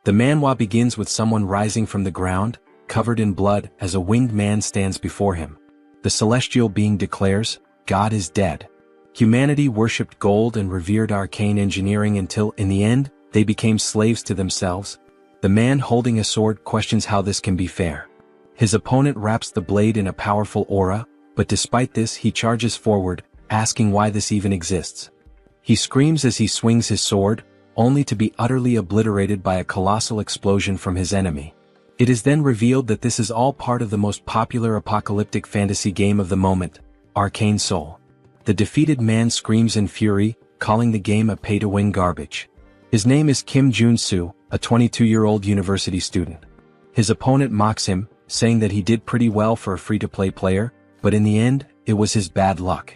The manhwa begins with someone rising from the ground, covered in blood, as a winged man stands before him. The celestial being declares, "God is dead." Humanity worshipped gold and revered arcane engineering until, in the end, they became slaves to themselves. The man holding a sword questions how this can be fair. His opponent wraps the blade in a powerful aura, but despite this he charges forward, asking why this even exists. He screams as he swings his sword, only to be utterly obliterated by a colossal explosion from his enemy. It is then revealed that this is all part of the most popular apocalyptic fantasy game of the moment, Arcane Soul. The defeated man screams in fury, calling the game a pay-to-win garbage. His name is Kim Jun-soo, a 22-year-old university student. His opponent mocks him, saying that he did pretty well for a free-to-play player, but in the end, it was his bad luck.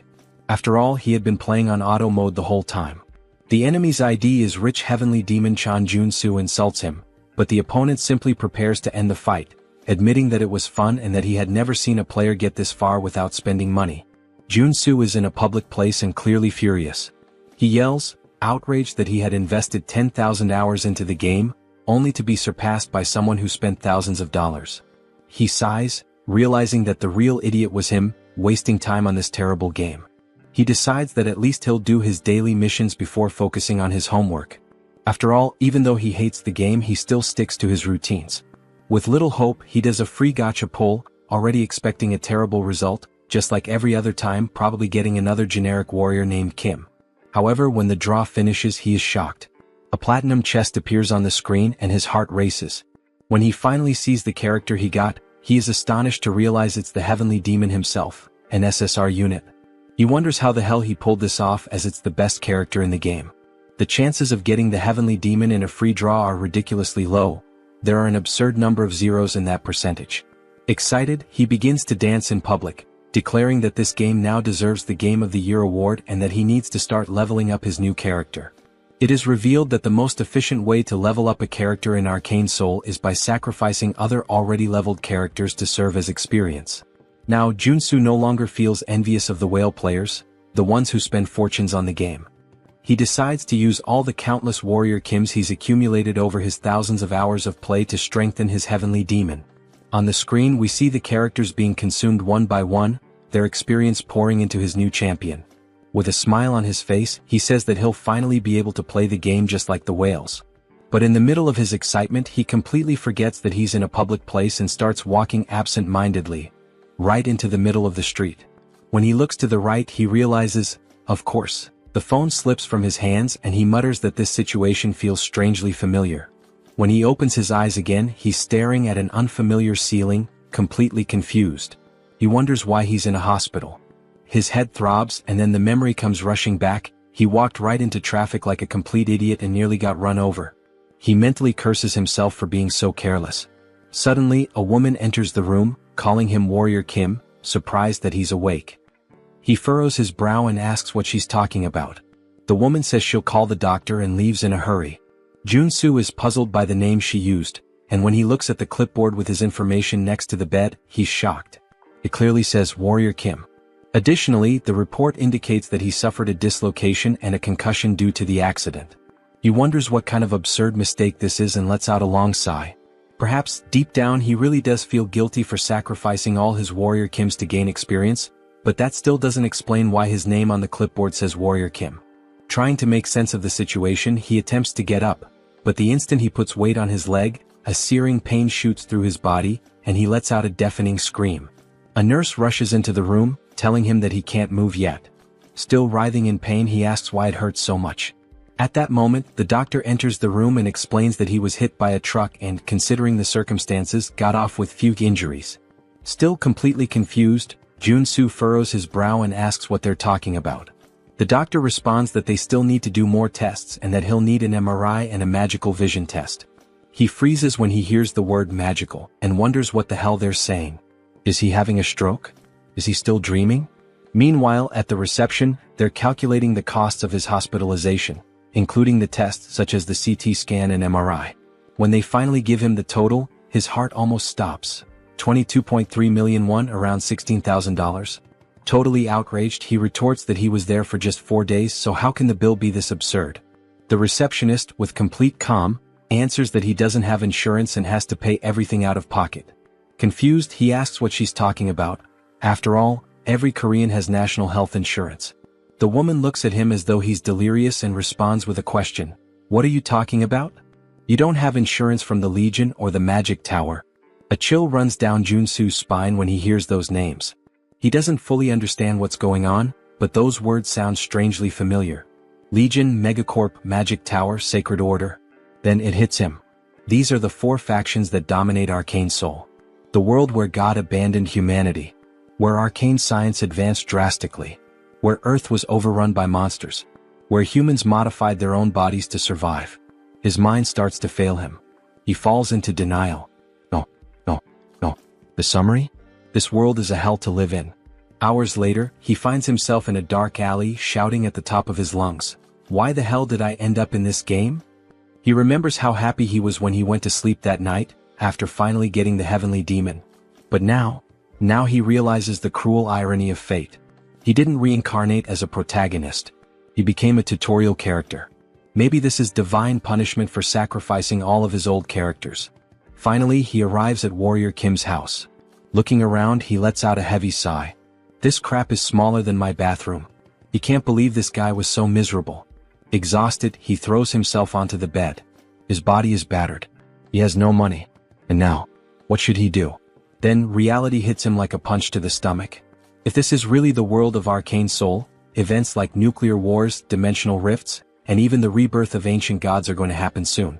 After all, he had been playing on auto mode the whole time. The enemy's ID is rich heavenly demon Chan Jun-soo insults him, but the opponent simply prepares to end the fight, admitting that it was fun and that he had never seen a player get this far without spending money. Jun-soo is in a public place and clearly furious. He yells, outraged that he had invested 10,000 hours into the game, only to be surpassed by someone who spent thousands of dollars. He sighs, realizing that the real idiot was him, wasting time on this terrible game. He decides that at least he'll do his daily missions before focusing on his homework. After all, even though he hates the game, he still sticks to his routines. With little hope, he does a free gacha pull, already expecting a terrible result, just like every other time, probably getting another generic warrior named Kim. However, when the draw finishes, he is shocked. A platinum chest appears on the screen and his heart races. When he finally sees the character he got, he is astonished to realize it's the heavenly demon himself, an SSR unit. He wonders how the hell he pulled this off, as it's the best character in the game. The chances of getting the heavenly demon in a free draw are ridiculously low. There are an absurd number of zeros in that percentage. Excited, he begins to dance in public, declaring that this game now deserves the Game of the Year award and that he needs to start leveling up his new character. It is revealed that the most efficient way to level up a character in Arcane Soul is by sacrificing other already leveled characters to serve as experience. Now, Jun-soo no longer feels envious of the whale players, the ones who spend fortunes on the game. He decides to use all the countless warrior Kims he's accumulated over his thousands of hours of play to strengthen his heavenly demon. On the screen we see the characters being consumed one by one, their experience pouring into his new champion. With a smile on his face, he says that he'll finally be able to play the game just like the whales. But in the middle of his excitement, he completely forgets that he's in a public place and starts walking absent-mindedly, right into the middle of the street. When he looks to the right, he realizes, of course, the phone slips from his hands and he mutters that this situation feels strangely familiar. When he opens his eyes again, he's staring at an unfamiliar ceiling, completely confused. He wonders why he's in a hospital. His head throbs and then the memory comes rushing back. He walked right into traffic like a complete idiot and nearly got run over. He mentally curses himself for being so careless. Suddenly, a woman enters the room, calling him Warrior Kim, surprised that he's awake. He furrows his brow and asks what she's talking about. The woman says she'll call the doctor and leaves in a hurry. Jun-soo is puzzled by the name she used, and when he looks at the clipboard with his information next to the bed, he's shocked. It clearly says Warrior Kim. Additionally, the report indicates that he suffered a dislocation and a concussion due to the accident. He wonders what kind of absurd mistake this is and lets out a long sigh. Perhaps, deep down, he really does feel guilty for sacrificing all his Warrior Kims to gain experience, but that still doesn't explain why his name on the clipboard says Warrior Kim. Trying to make sense of the situation, he attempts to get up, but the instant he puts weight on his leg, a searing pain shoots through his body, and he lets out a deafening scream. A nurse rushes into the room, telling him that he can't move yet. Still writhing in pain, he asks why it hurts so much. At that moment, the doctor enters the room and explains that he was hit by a truck and, considering the circumstances, got off with few injuries. Still completely confused, Jun-soo furrows his brow and asks what they're talking about. The doctor responds that they still need to do more tests and that he'll need an MRI and a magical vision test. He freezes when he hears the word magical and wonders what the hell they're saying. Is he having a stroke? Is he still dreaming? Meanwhile, at the reception, they're calculating the costs of his hospitalization, including the tests such as the CT scan and MRI. When they finally give him the total, his heart almost stops. 22.3 million won, around $16,000. Totally outraged, he retorts that he was there for just 4 days, so how can the bill be this absurd? The receptionist, with complete calm, answers that he doesn't have insurance and has to pay everything out of pocket. Confused, he asks what she's talking about. After all, every Korean has national health insurance. The woman looks at him as though he's delirious and responds with a question. What are you talking about? You don't have insurance from the Legion or the Magic Tower. A chill runs down Jun-Soo's spine when he hears those names. He doesn't fully understand what's going on, but those words sound strangely familiar. Legion, Megacorp, Magic Tower, Sacred Order. Then it hits him. These are the four factions that dominate Arcane Soul. The world where God abandoned humanity. Where arcane science advanced drastically. Where Earth was overrun by monsters. Where humans modified their own bodies to survive. His mind starts to fail him. He falls into denial. No. The summary? This world is a hell to live in. Hours later, he finds himself in a dark alley shouting at the top of his lungs. Why the hell did I end up in this game? He remembers how happy he was when he went to sleep that night, after finally getting the heavenly demon. But now he realizes the cruel irony of fate. He didn't reincarnate as a protagonist. He became a tutorial character. Maybe this is divine punishment for sacrificing all of his old characters. Finally, he arrives at Warrior Kim's house. Looking around, he lets out a heavy sigh. This crap is smaller than my bathroom. He can't believe this guy was so miserable. Exhausted, he throws himself onto the bed. His body is battered. He has no money. And now, what should he do? Then reality hits him like a punch to the stomach. If this is really the world of Arcane Soul, events like nuclear wars, dimensional rifts, and even the rebirth of ancient gods are going to happen soon.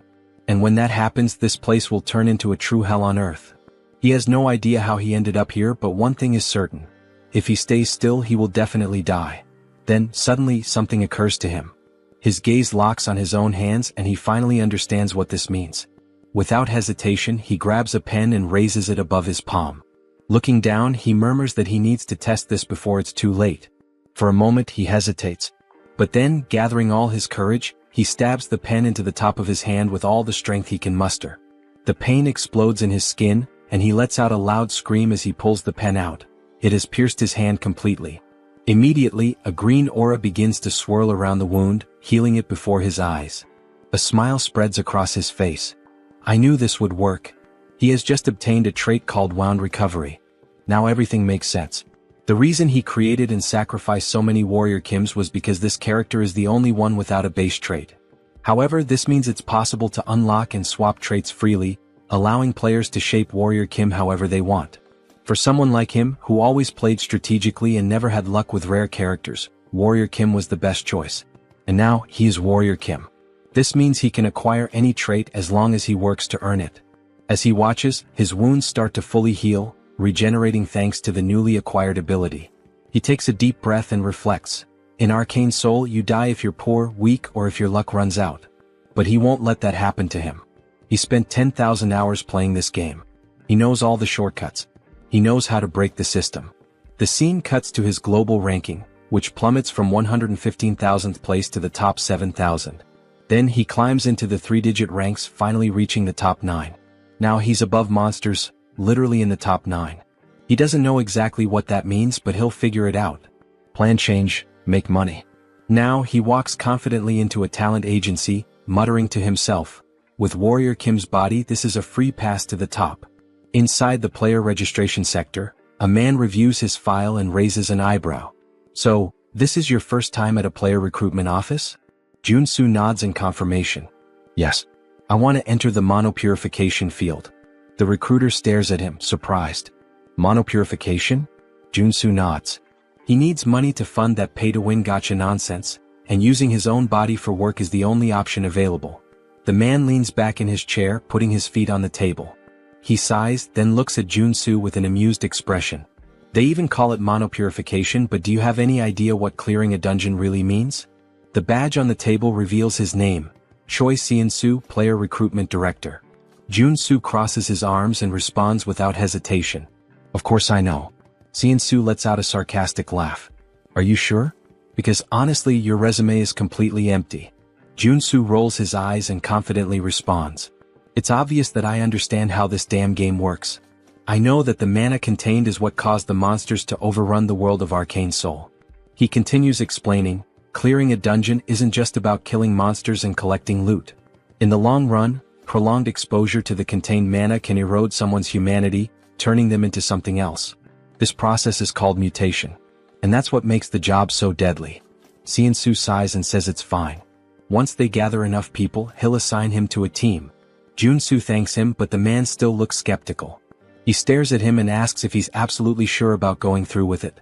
And when that happens, this place will turn into a true hell on earth. He has no idea how he ended up here, but one thing is certain. If he stays still, he will definitely die. Then, suddenly, something occurs to him. His gaze locks on his own hands and he finally understands what this means. Without hesitation, he grabs a pen and raises it above his palm. Looking down, he murmurs that he needs to test this before it's too late. For a moment, he hesitates. But then, gathering all his courage, he stabs the pen into the top of his hand with all the strength he can muster. The pain explodes in his skin, and he lets out a loud scream as he pulls the pen out. It has pierced his hand completely. Immediately, a green aura begins to swirl around the wound, healing it before his eyes. A smile spreads across his face. I knew this would work. He has just obtained a trait called Wound Recovery. Now everything makes sense. The reason he created and sacrificed so many Warrior Kims was because this character is the only one without a base trait. However, this means it's possible to unlock and swap traits freely, allowing players to shape Warrior Kim however they want. For someone like him, who always played strategically and never had luck with rare characters, Warrior Kim was the best choice. And now, he is Warrior Kim. This means he can acquire any trait as long as he works to earn it. As he watches, his wounds start to fully heal, regenerating thanks to the newly acquired ability. He takes a deep breath and reflects. In Arcane Soul, you die if you're poor, weak, or if your luck runs out. But he won't let that happen to him. He spent 10,000 hours playing this game. He knows all the shortcuts. He knows how to break the system. The scene cuts to his global ranking, which plummets from 115,000th place to the top 7,000. Then he climbs into the 3-digit ranks, finally reaching the top 9. Now he's above monsters, literally in the top 9. He doesn't know exactly what that means, but he'll figure it out. Plan change, make money. Now he walks confidently into a talent agency, muttering to himself. With Warrior Kim's body, this is a free pass to the top. Inside the player registration sector, a man reviews his file and raises an eyebrow. So, this is your first time at a player recruitment office? Jun-Soo nods in confirmation. Yes. I want to enter the monopurification field. The recruiter stares at him, surprised. Monopurification? Jun-Soo nods. He needs money to fund that pay-to-win gacha nonsense, and using his own body for work is the only option available. The man leans back in his chair, putting his feet on the table. He sighs, then looks at Jun-Soo with an amused expression. They even call it monopurification, but do you have any idea what clearing a dungeon really means? The badge on the table reveals his name. Choi Seon-soo, Player Recruitment Director. Jun-Soo crosses his arms and responds without hesitation. Of course I know. Seon-soo lets out a sarcastic laugh. Are you sure? Because honestly, your resume is completely empty. Jun-Soo rolls his eyes and confidently responds. It's obvious that I understand how this damn game works. I know that the mana contained is what caused the monsters to overrun the world of Arcane Soul. He continues explaining, clearing a dungeon isn't just about killing monsters and collecting loot. In the long run, Prolonged exposure to the contained mana can erode someone's humanity, turning them into something else. This process is called mutation. And that's what makes the job so deadly. Su sighs and says it's fine. Once they gather enough people, he'll assign him to a team. Su thanks him, but the man still looks skeptical. He stares at him and asks if he's absolutely sure about going through with it.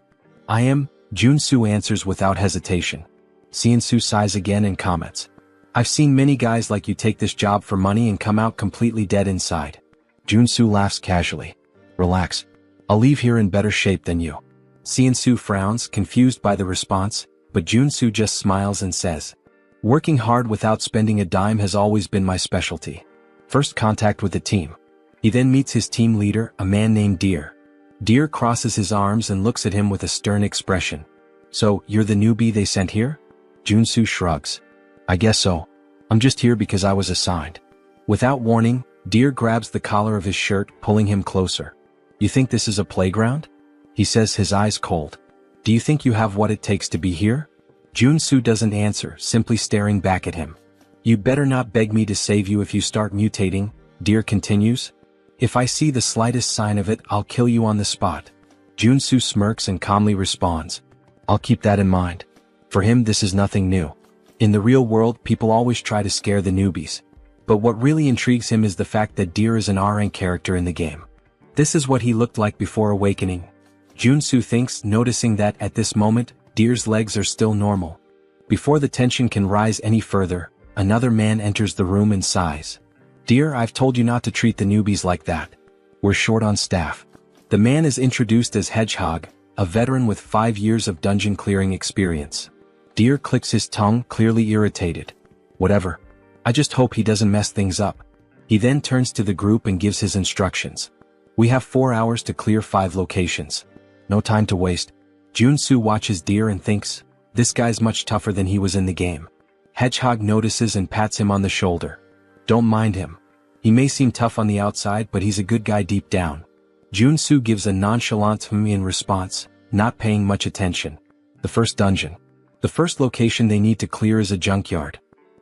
I am, Su answers without hesitation. Su sighs again and comments. I've seen many guys like you take this job for money and come out completely dead inside. Su laughs casually. Relax. I'll leave here in better shape than you. Su frowns, confused by the response, but Su just smiles and says, working hard without spending a dime has always been my specialty. First contact with the team. He then meets his team leader, a man named Deer. Deer crosses his arms and looks at him with a stern expression. So, you're the newbie they sent here? Su shrugs. I guess so. I'm just here because I was assigned. Without warning, Deer grabs the collar of his shirt, pulling him closer. You think this is a playground? He says, his eyes cold. Do you think you have what it takes to be here? Su doesn't answer, simply staring back at him. You better not beg me to save you if you start mutating, Deer continues. If I see the slightest sign of it, I'll kill you on the spot. Su smirks and calmly responds. I'll keep that in mind. For him, this is nothing new. In the real world, people always try to scare the newbies. But what really intrigues him is the fact that Deer is an R-rank character in the game. This is what he looked like before awakening. Su thinks, noticing that, at this moment, Deer's legs are still normal. Before the tension can rise any further, another man enters the room and sighs. Deer, I've told you not to treat the newbies like that. We're short on staff. The man is introduced as Hedgehog, a veteran with 5 years of dungeon clearing experience. Deer clicks his tongue, clearly irritated. Whatever. I just hope he doesn't mess things up. He then turns to the group and gives his instructions. We have 4 hours to clear 5 locations. No time to waste. Su watches Deer and thinks, this guy's much tougher than he was in the game. Hedgehog notices and pats him on the shoulder. Don't mind him. He may seem tough on the outside, but he's a good guy deep down. Su gives a nonchalant hum in response, not paying much attention. The first dungeon. The first location they need to clear is a junkyard.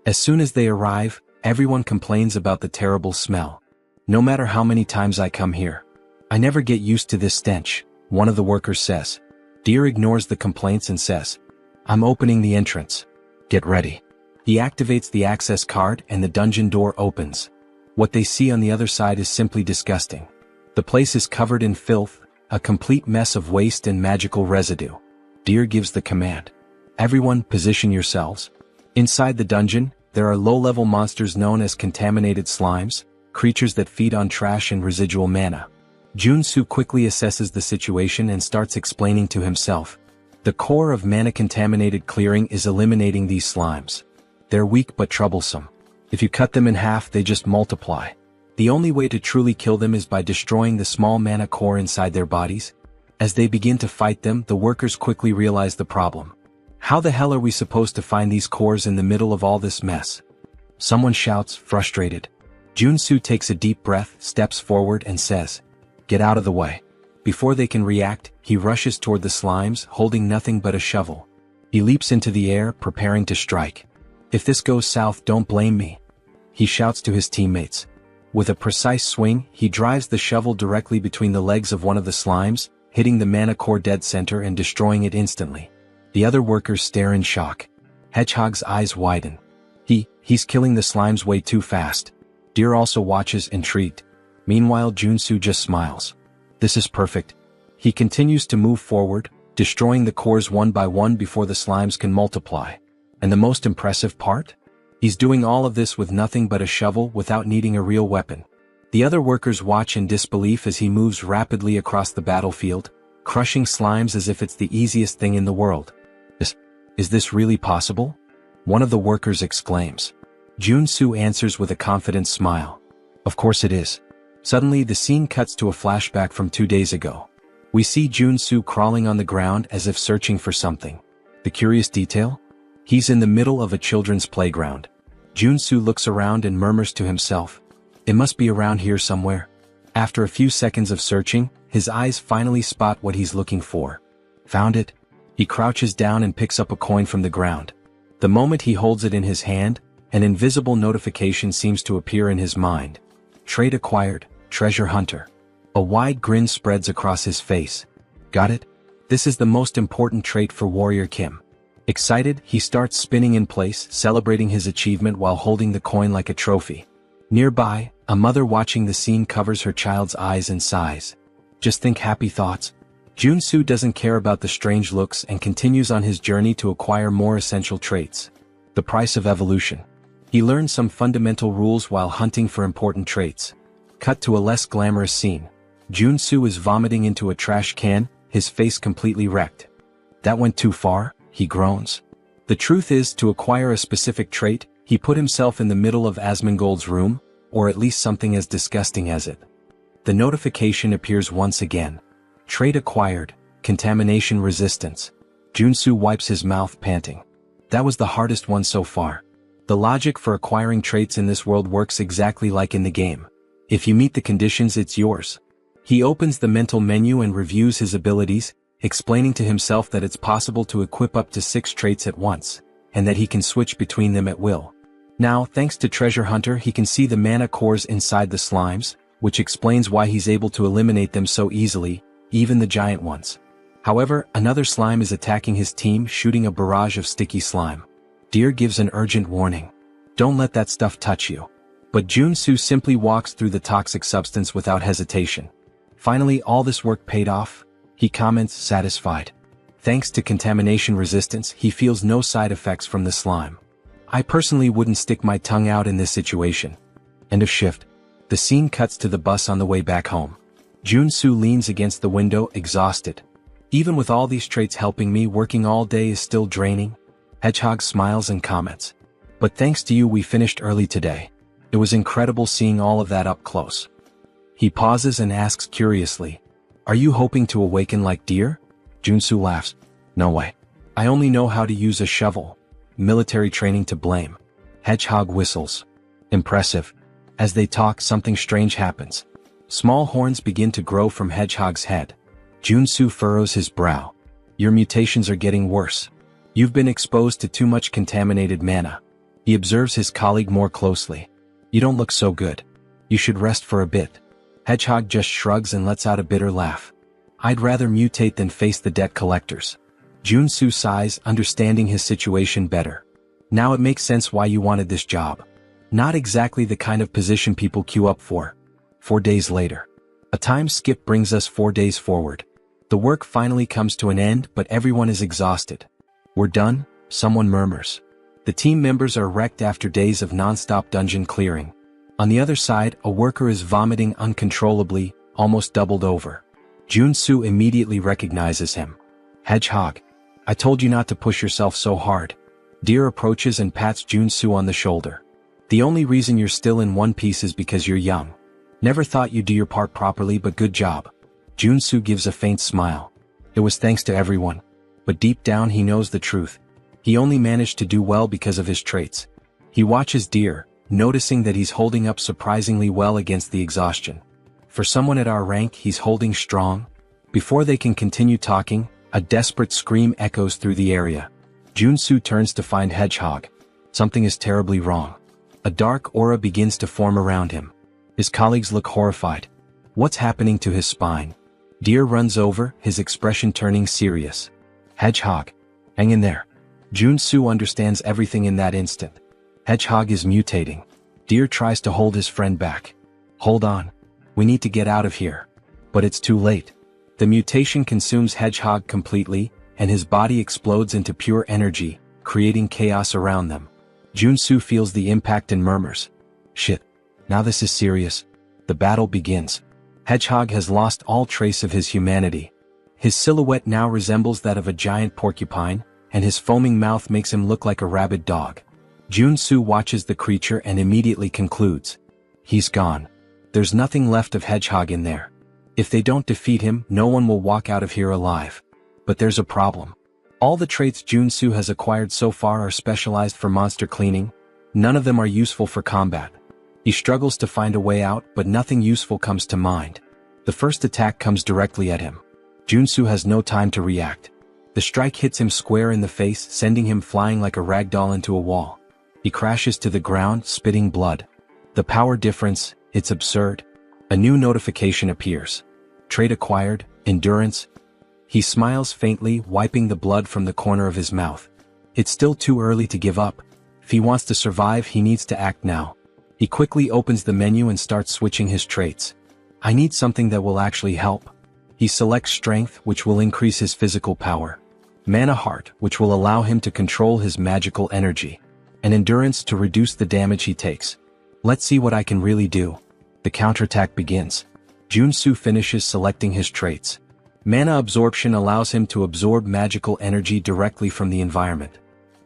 As soon as they arrive, everyone complains about the terrible smell. No matter how many times I come here, I never get used to this stench, one of the workers says. Deer ignores the complaints and says, I'm opening the entrance. Get ready. He activates the access card and the dungeon door opens. What they see on the other side is simply disgusting. The place is covered in filth, a complete mess of waste and magical residue. Deer gives the command. Everyone, position yourselves. Inside the dungeon, there are low-level monsters known as contaminated slimes, creatures that feed on trash and residual mana. Su quickly assesses the situation and starts explaining to himself. The core of mana-contaminated clearing is eliminating these slimes. They're weak but troublesome. If you cut them in half, they just multiply. The only way to truly kill them is by destroying the small mana core inside their bodies. As they begin to fight them, the workers quickly realize the problem. How the hell are we supposed to find these cores in the middle of all this mess? Someone shouts, frustrated. Su takes a deep breath, steps forward and says, get out of the way. Before they can react, he rushes toward the slimes, holding nothing but a shovel. He leaps into the air, preparing to strike. If this goes south, don't blame me. He shouts to his teammates. With a precise swing, he drives the shovel directly between the legs of one of the slimes, hitting the mana core dead center and destroying it instantly. The other workers stare in shock. Hedgehog's eyes widen. He's killing the slimes way too fast. Deer also watches, intrigued. Meanwhile, Su just smiles. This is perfect. He continues to move forward, destroying the cores one by one before the slimes can multiply. And the most impressive part? He's doing all of this with nothing but a shovel without needing a real weapon. The other workers watch in disbelief as he moves rapidly across the battlefield, crushing slimes as if it's the easiest thing in the world. Is this really possible? One of the workers exclaims. Su answers with a confident smile. Of course it is. Suddenly the scene cuts to a flashback from 2 days ago. We see Su crawling on the ground as if searching for something. The curious detail? He's in the middle of a children's playground. Su looks around and murmurs to himself. It must be around here somewhere. After a few seconds of searching, his eyes finally spot what he's looking for. Found it. He crouches down and picks up a coin from the ground. The moment he holds it in his hand, An invisible notification seems to appear in his mind. Trait acquired, treasure hunter. A wide grin spreads across his face. Got it? This is the most important trait for Warrior Kim. Excited, he starts spinning in place, celebrating his achievement while holding the coin like a trophy. Nearby, a mother watching the scene covers her child's eyes and sighs. Just think happy thoughts. Junsu doesn't care about the strange looks and continues on his journey to acquire more essential traits. The price of evolution. He learns some fundamental rules while hunting for important traits. Cut to a less glamorous scene. Junsu is vomiting into a trash can, his face completely wrecked. That went too far, he groans. The truth is, to acquire a specific trait, he put himself in the middle of Asmongold's room, or at least something as disgusting as it. The notification appears once again. Trait acquired, contamination resistance. Junsu wipes his mouth, panting. That was the hardest one so far. The logic for acquiring traits in this world works exactly like in the game. If you meet the conditions, it's yours. He opens the mental menu and reviews his abilities, explaining to himself that it's possible to equip up to 6 traits at once, and that he can switch between them at will. Now, thanks to Treasure Hunter, he can see the mana cores inside the slimes, which explains why he's able to eliminate them so easily, even the giant ones. However, another slime is attacking his team, shooting a barrage of sticky slime. Deer gives an urgent warning. Don't let that stuff touch you. But Junsu simply walks through the toxic substance without hesitation. Finally, all this work paid off, he comments, satisfied. Thanks to contamination resistance, he feels no side effects from the slime. I personally wouldn't stick my tongue out in this situation. End of shift. The scene cuts to the bus on the way back home. Junsu leans against the window, exhausted. Even with all these traits helping me, working all day is still draining. Hedgehog smiles and comments. But thanks to you, we finished early today. It was incredible seeing all of that up close. He pauses and asks curiously, are you hoping to awaken like Deer? Junsu laughs. No way. I only know how to use a shovel. Military training to blame. Hedgehog whistles. Impressive. As they talk, something strange happens. Small horns begin to grow from Hedgehog's head. Junsu furrows his brow. Your mutations are getting worse. You've been exposed to too much contaminated mana. He observes his colleague more closely. You don't look so good. You should rest for a bit. Hedgehog just shrugs and lets out a bitter laugh. I'd rather mutate than face the debt collectors. Junsu sighs, understanding his situation better. Now it makes sense why you wanted this job. Not exactly the kind of position people queue up for. 4 days later. A time skip brings us 4 days forward. The work finally comes to an end, but everyone is exhausted. We're done, someone murmurs. The team members are wrecked after days of non-stop dungeon clearing. On the other side, a worker is vomiting uncontrollably, almost doubled over. Junsu immediately recognizes him. Hedgehog. I told you not to push yourself so hard. Deer approaches and pats Junsu on the shoulder. The only reason you're still in One Piece is because you're young. Never thought you'd do your part properly, but good job. Junsu gives a faint smile. It was thanks to everyone. But deep down he knows the truth. He only managed to do well because of his traits. He watches Deer, noticing that he's holding up surprisingly well against the exhaustion. For someone at our rank, he's holding strong. Before they can continue talking, a desperate scream echoes through the area. Junsu turns to find Hedgehog. Something is terribly wrong. A dark aura begins to form around him. His colleagues look horrified. What's happening to his spine? Deer runs over, his expression turning serious. Hedgehog. Hang in there. Junsu understands everything in that instant. Hedgehog is mutating. Deer tries to hold his friend back. Hold on. We need to get out of here. But it's too late. The mutation consumes Hedgehog completely, and his body explodes into pure energy, creating chaos around them. Junsu feels the impact and murmurs. Shit. Now this is serious. The battle begins. Hedgehog has lost all trace of his humanity. His silhouette now resembles that of a giant porcupine, and his foaming mouth makes him look like a rabid dog. Junsu watches the creature and immediately concludes. He's gone. There's nothing left of Hedgehog in there. If they don't defeat him, no one will walk out of here alive. But there's a problem. All the traits Junsu has acquired so far are specialized for monster cleaning. None of them are useful for combat. He struggles to find a way out, but nothing useful comes to mind. The first attack comes directly at him. Junsu has no time to react. The strike hits him square in the face, sending him flying like a ragdoll into a wall. He crashes to the ground, spitting blood. The power difference, it's absurd. A new notification appears. Trait acquired, endurance. He smiles faintly, wiping the blood from the corner of his mouth. It's still too early to give up. If he wants to survive, he needs to act now. He quickly opens the menu and starts switching his traits. I need something that will actually help. He selects strength, which will increase his physical power. Mana heart, which will allow him to control his magical energy. And endurance to reduce the damage he takes. Let's see what I can really do. The counterattack begins. Junsu finishes selecting his traits. Mana absorption allows him to absorb magical energy directly from the environment.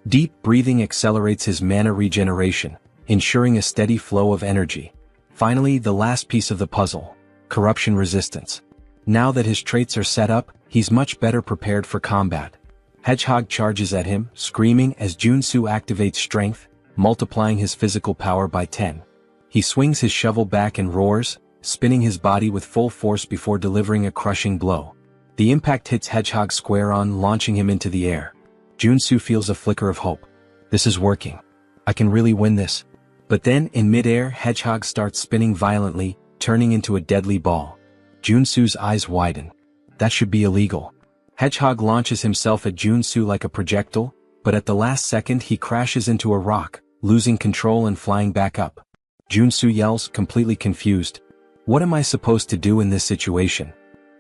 Deep breathing accelerates his mana regeneration, ensuring a steady flow of energy. Finally, the last piece of the puzzle, corruption resistance. Now that his traits are set up, he's much better prepared for combat. Hedgehog charges at him, screaming as Junsu activates strength, multiplying his physical power by 10. He swings his shovel back and roars, spinning his body with full force before delivering a crushing blow. The impact hits Hedgehog square on, launching him into the air. Junsu feels a flicker of hope. This is working. I can really win this. But then, in midair, Hedgehog starts spinning violently, turning into a deadly ball. Junsu's eyes widen. That should be illegal. Hedgehog launches himself at Junsu like a projectile, but at the last second he crashes into a rock, losing control and flying back up. Junsu yells, completely confused. What am I supposed to do in this situation?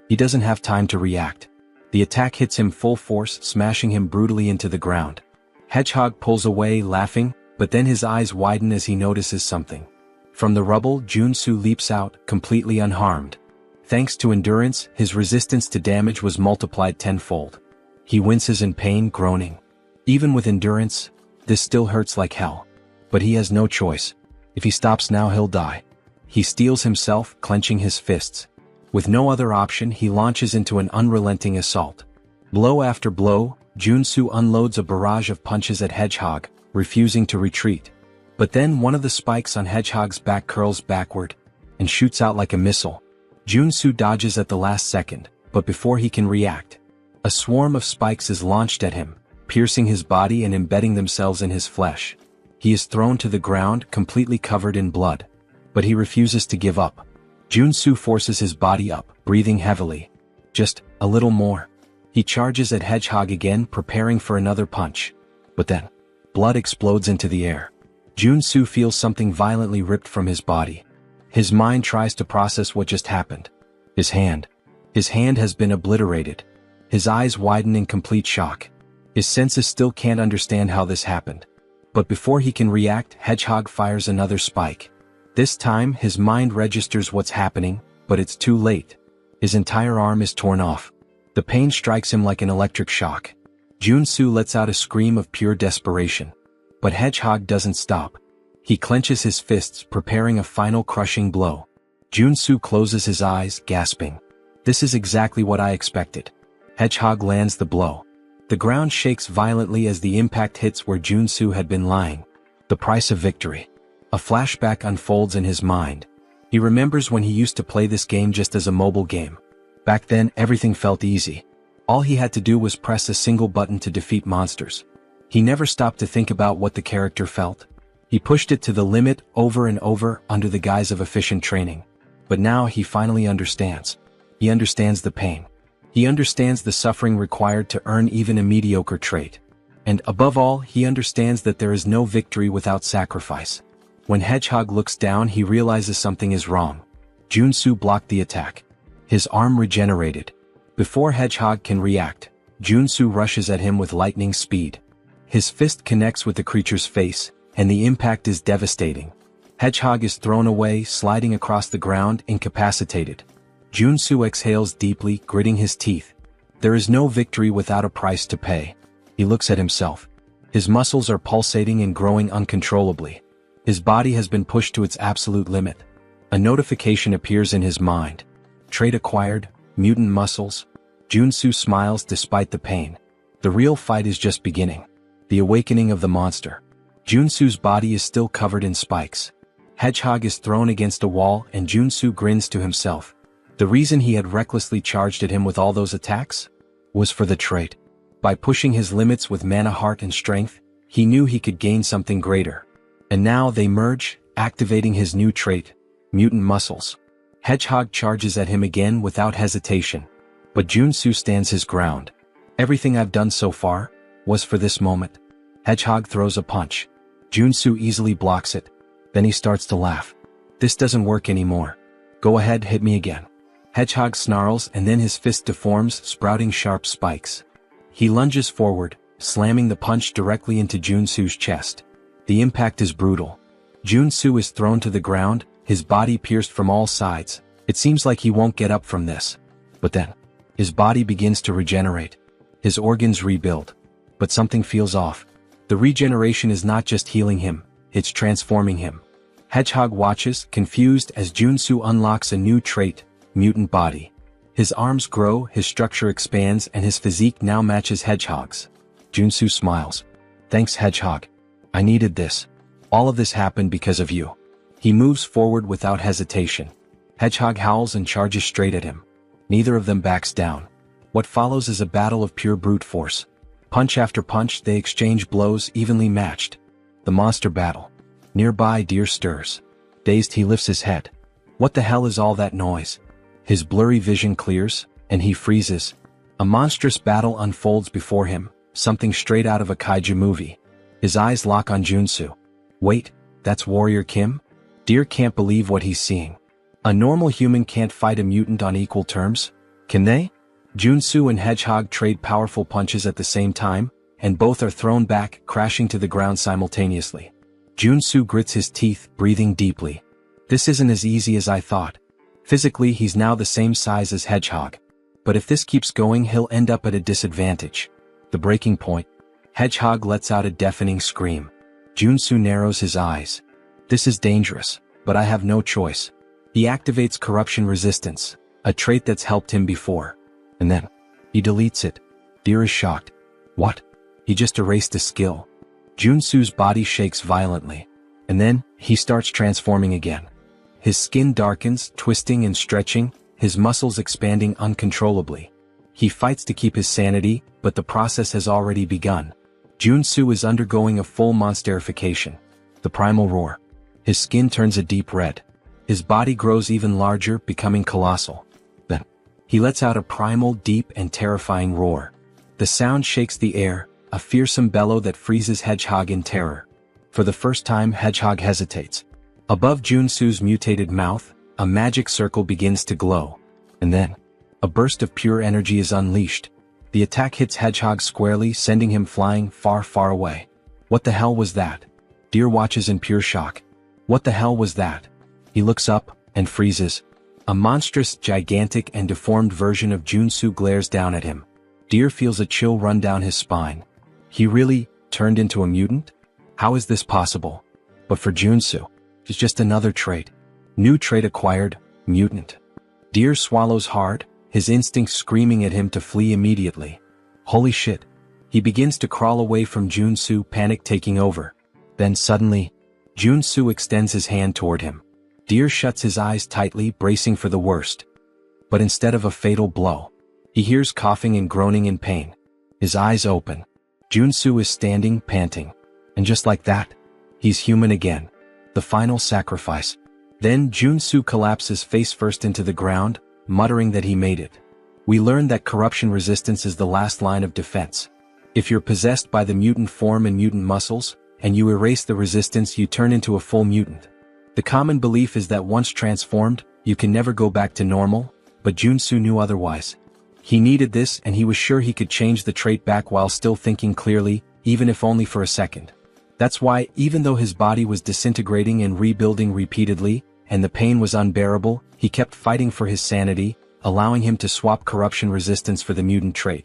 He doesn't have time to react. The attack hits him full force, smashing him brutally into the ground. Hedgehog pulls away, laughing, but then his eyes widen as he notices something. From the rubble, Junsu leaps out, completely unharmed. Thanks to endurance, his resistance to damage was multiplied tenfold. He winces in pain, groaning. Even with endurance, this still hurts like hell. But he has no choice. If he stops now, he'll die. He steels himself, clenching his fists. With no other option, he launches into an unrelenting assault. Blow after blow, Junsu unloads a barrage of punches at Hedgehog, refusing to retreat. But then one of the spikes on Hedgehog's back curls backward and shoots out like a missile. Junsu dodges at the last second, but before he can react, a swarm of spikes is launched at him, piercing his body and embedding themselves in his flesh. He is thrown to the ground, completely covered in blood. But he refuses to give up. Junsu forces his body up, breathing heavily. Just a little more. He charges at Hedgehog again, preparing for another punch. But then, blood explodes into the air. Junsu feels something violently ripped from his body. His mind tries to process what just happened. His hand. His hand has been obliterated. His eyes widen in complete shock. His senses still can't understand how this happened. But before he can react, Hedgehog fires another spike. This time, his mind registers what's happening, but it's too late. His entire arm is torn off. The pain strikes him like an electric shock. Junsu lets out a scream of pure desperation. But Hedgehog doesn't stop. He clenches his fists, preparing a final crushing blow. Junsu closes his eyes, gasping. This is exactly what I expected. Hedgehog lands the blow. The ground shakes violently as the impact hits where Junsu had been lying. The price of victory. A flashback unfolds in his mind. He remembers when he used to play this game just as a mobile game. Back then, everything felt easy. All he had to do was press a single button to defeat monsters. He never stopped to think about what the character felt. He pushed it to the limit over and over under the guise of efficient training. But now he finally understands. He understands the pain. He understands the suffering required to earn even a mediocre trait. And above all, he understands that there is no victory without sacrifice. When Hedgehog looks down, he realizes something is wrong. Junsu blocked the attack. His arm regenerated. Before Hedgehog can react, Junsu rushes at him with lightning speed. His fist connects with the creature's face, and the impact is devastating. Hedgehog is thrown away, sliding across the ground, incapacitated. Junsu exhales deeply, gritting his teeth. There is no victory without a price to pay. He looks at himself. His muscles are pulsating and growing uncontrollably. His body has been pushed to its absolute limit. A notification appears in his mind. Trait acquired, mutant muscles. Junsu smiles despite the pain. The real fight is just beginning. The awakening of the monster. Junsu's body is still covered in spikes. Hedgehog is thrown against a wall and Junsu grins to himself. The reason he had recklessly charged at him with all those attacks was for the trait. By pushing his limits with mana heart and strength, he knew he could gain something greater. And now they merge, activating his new trait, mutant muscles. Hedgehog charges at him again without hesitation. But Junsu stands his ground. Everything I've done so far was for this moment. Hedgehog throws a punch. Junsu easily blocks it. Then he starts to laugh. This doesn't work anymore. Go ahead, hit me again. Hedgehog snarls and then his fist deforms, sprouting sharp spikes. He lunges forward, slamming the punch directly into Junsu's chest. The impact is brutal. Junsu is thrown to the ground, his body pierced from all sides. It seems like he won't get up from this. But then, his body begins to regenerate. His organs rebuild. But something feels off. The regeneration is not just healing him, it's transforming him. Hedgehog watches, confused, as Junsu unlocks a new trait, mutant body. His arms grow, his structure expands, and his physique now matches Hedgehog's. Junsu smiles. Thanks, Hedgehog. I needed this. All of this happened because of you. He moves forward without hesitation. Hedgehog howls and charges straight at him. Neither of them backs down. What follows is a battle of pure brute force. Punch after punch, they exchange blows evenly matched. The monster battle. Nearby, Deer stirs. Dazed, he lifts his head. What the hell is all that noise? His blurry vision clears, and he freezes. A monstrous battle unfolds before him, something straight out of a kaiju movie. His eyes lock on Junsu. Wait, that's Warrior Kim? Deer can't believe what he's seeing. A normal human can't fight a mutant on equal terms, can they? Junsu and Hedgehog trade powerful punches at the same time, and both are thrown back, crashing to the ground simultaneously. Junsu grits his teeth, breathing deeply. This isn't as easy as I thought. Physically, he's now the same size as Hedgehog. But if this keeps going, he'll end up at a disadvantage. The breaking point. Hedgehog lets out a deafening scream. Junsu narrows his eyes. This is dangerous, but I have no choice. He activates corruption resistance, a trait that's helped him before. And then, he deletes it. Deer is shocked. What? He just erased a skill. Junsu's body shakes violently. And then, he starts transforming again. His skin darkens, twisting and stretching, his muscles expanding uncontrollably. He fights to keep his sanity, but the process has already begun. Junsu is undergoing a full monsterification. The primal roar. His skin turns a deep red. His body grows even larger, becoming colossal. Then, he lets out a primal, deep and terrifying roar. The sound shakes the air, a fearsome bellow that freezes Hedgehog in terror. For the first time, Hedgehog hesitates. Above Junsu's mutated mouth, a magic circle begins to glow. And then, a burst of pure energy is unleashed. The attack hits Hedgehog squarely, sending him flying far, far away. What the hell was that? Deer watches in pure shock. What the hell was that? He looks up, and freezes. A monstrous, gigantic, and deformed version of Junsu glares down at him. Deer feels a chill run down his spine. He really turned into a mutant? How is this possible? But for Junsu, it's just another trait. New trait acquired, mutant. Deer swallows hard, his instincts screaming at him to flee immediately. Holy shit. He begins to crawl away from Junsu, panic taking over. Then suddenly, Junsu extends his hand toward him. Deer shuts his eyes tightly, bracing for the worst. But instead of a fatal blow, he hears coughing and groaning in pain. His eyes open. Junsu is standing, panting. And just like that, he's human again. The final sacrifice. Then Junsu collapses face first into the ground, muttering that he made it. We learn that corruption resistance is the last line of defense. If you're possessed by the mutant form and mutant muscles, and you erase the resistance, you turn into a full mutant. The common belief is that once transformed, you can never go back to normal, but Junsu knew otherwise. He needed this, and he was sure he could change the trait back while still thinking clearly, even if only for a second. That's why, even though his body was disintegrating and rebuilding repeatedly, and the pain was unbearable, he kept fighting for his sanity, allowing him to swap corruption resistance for the mutant trait.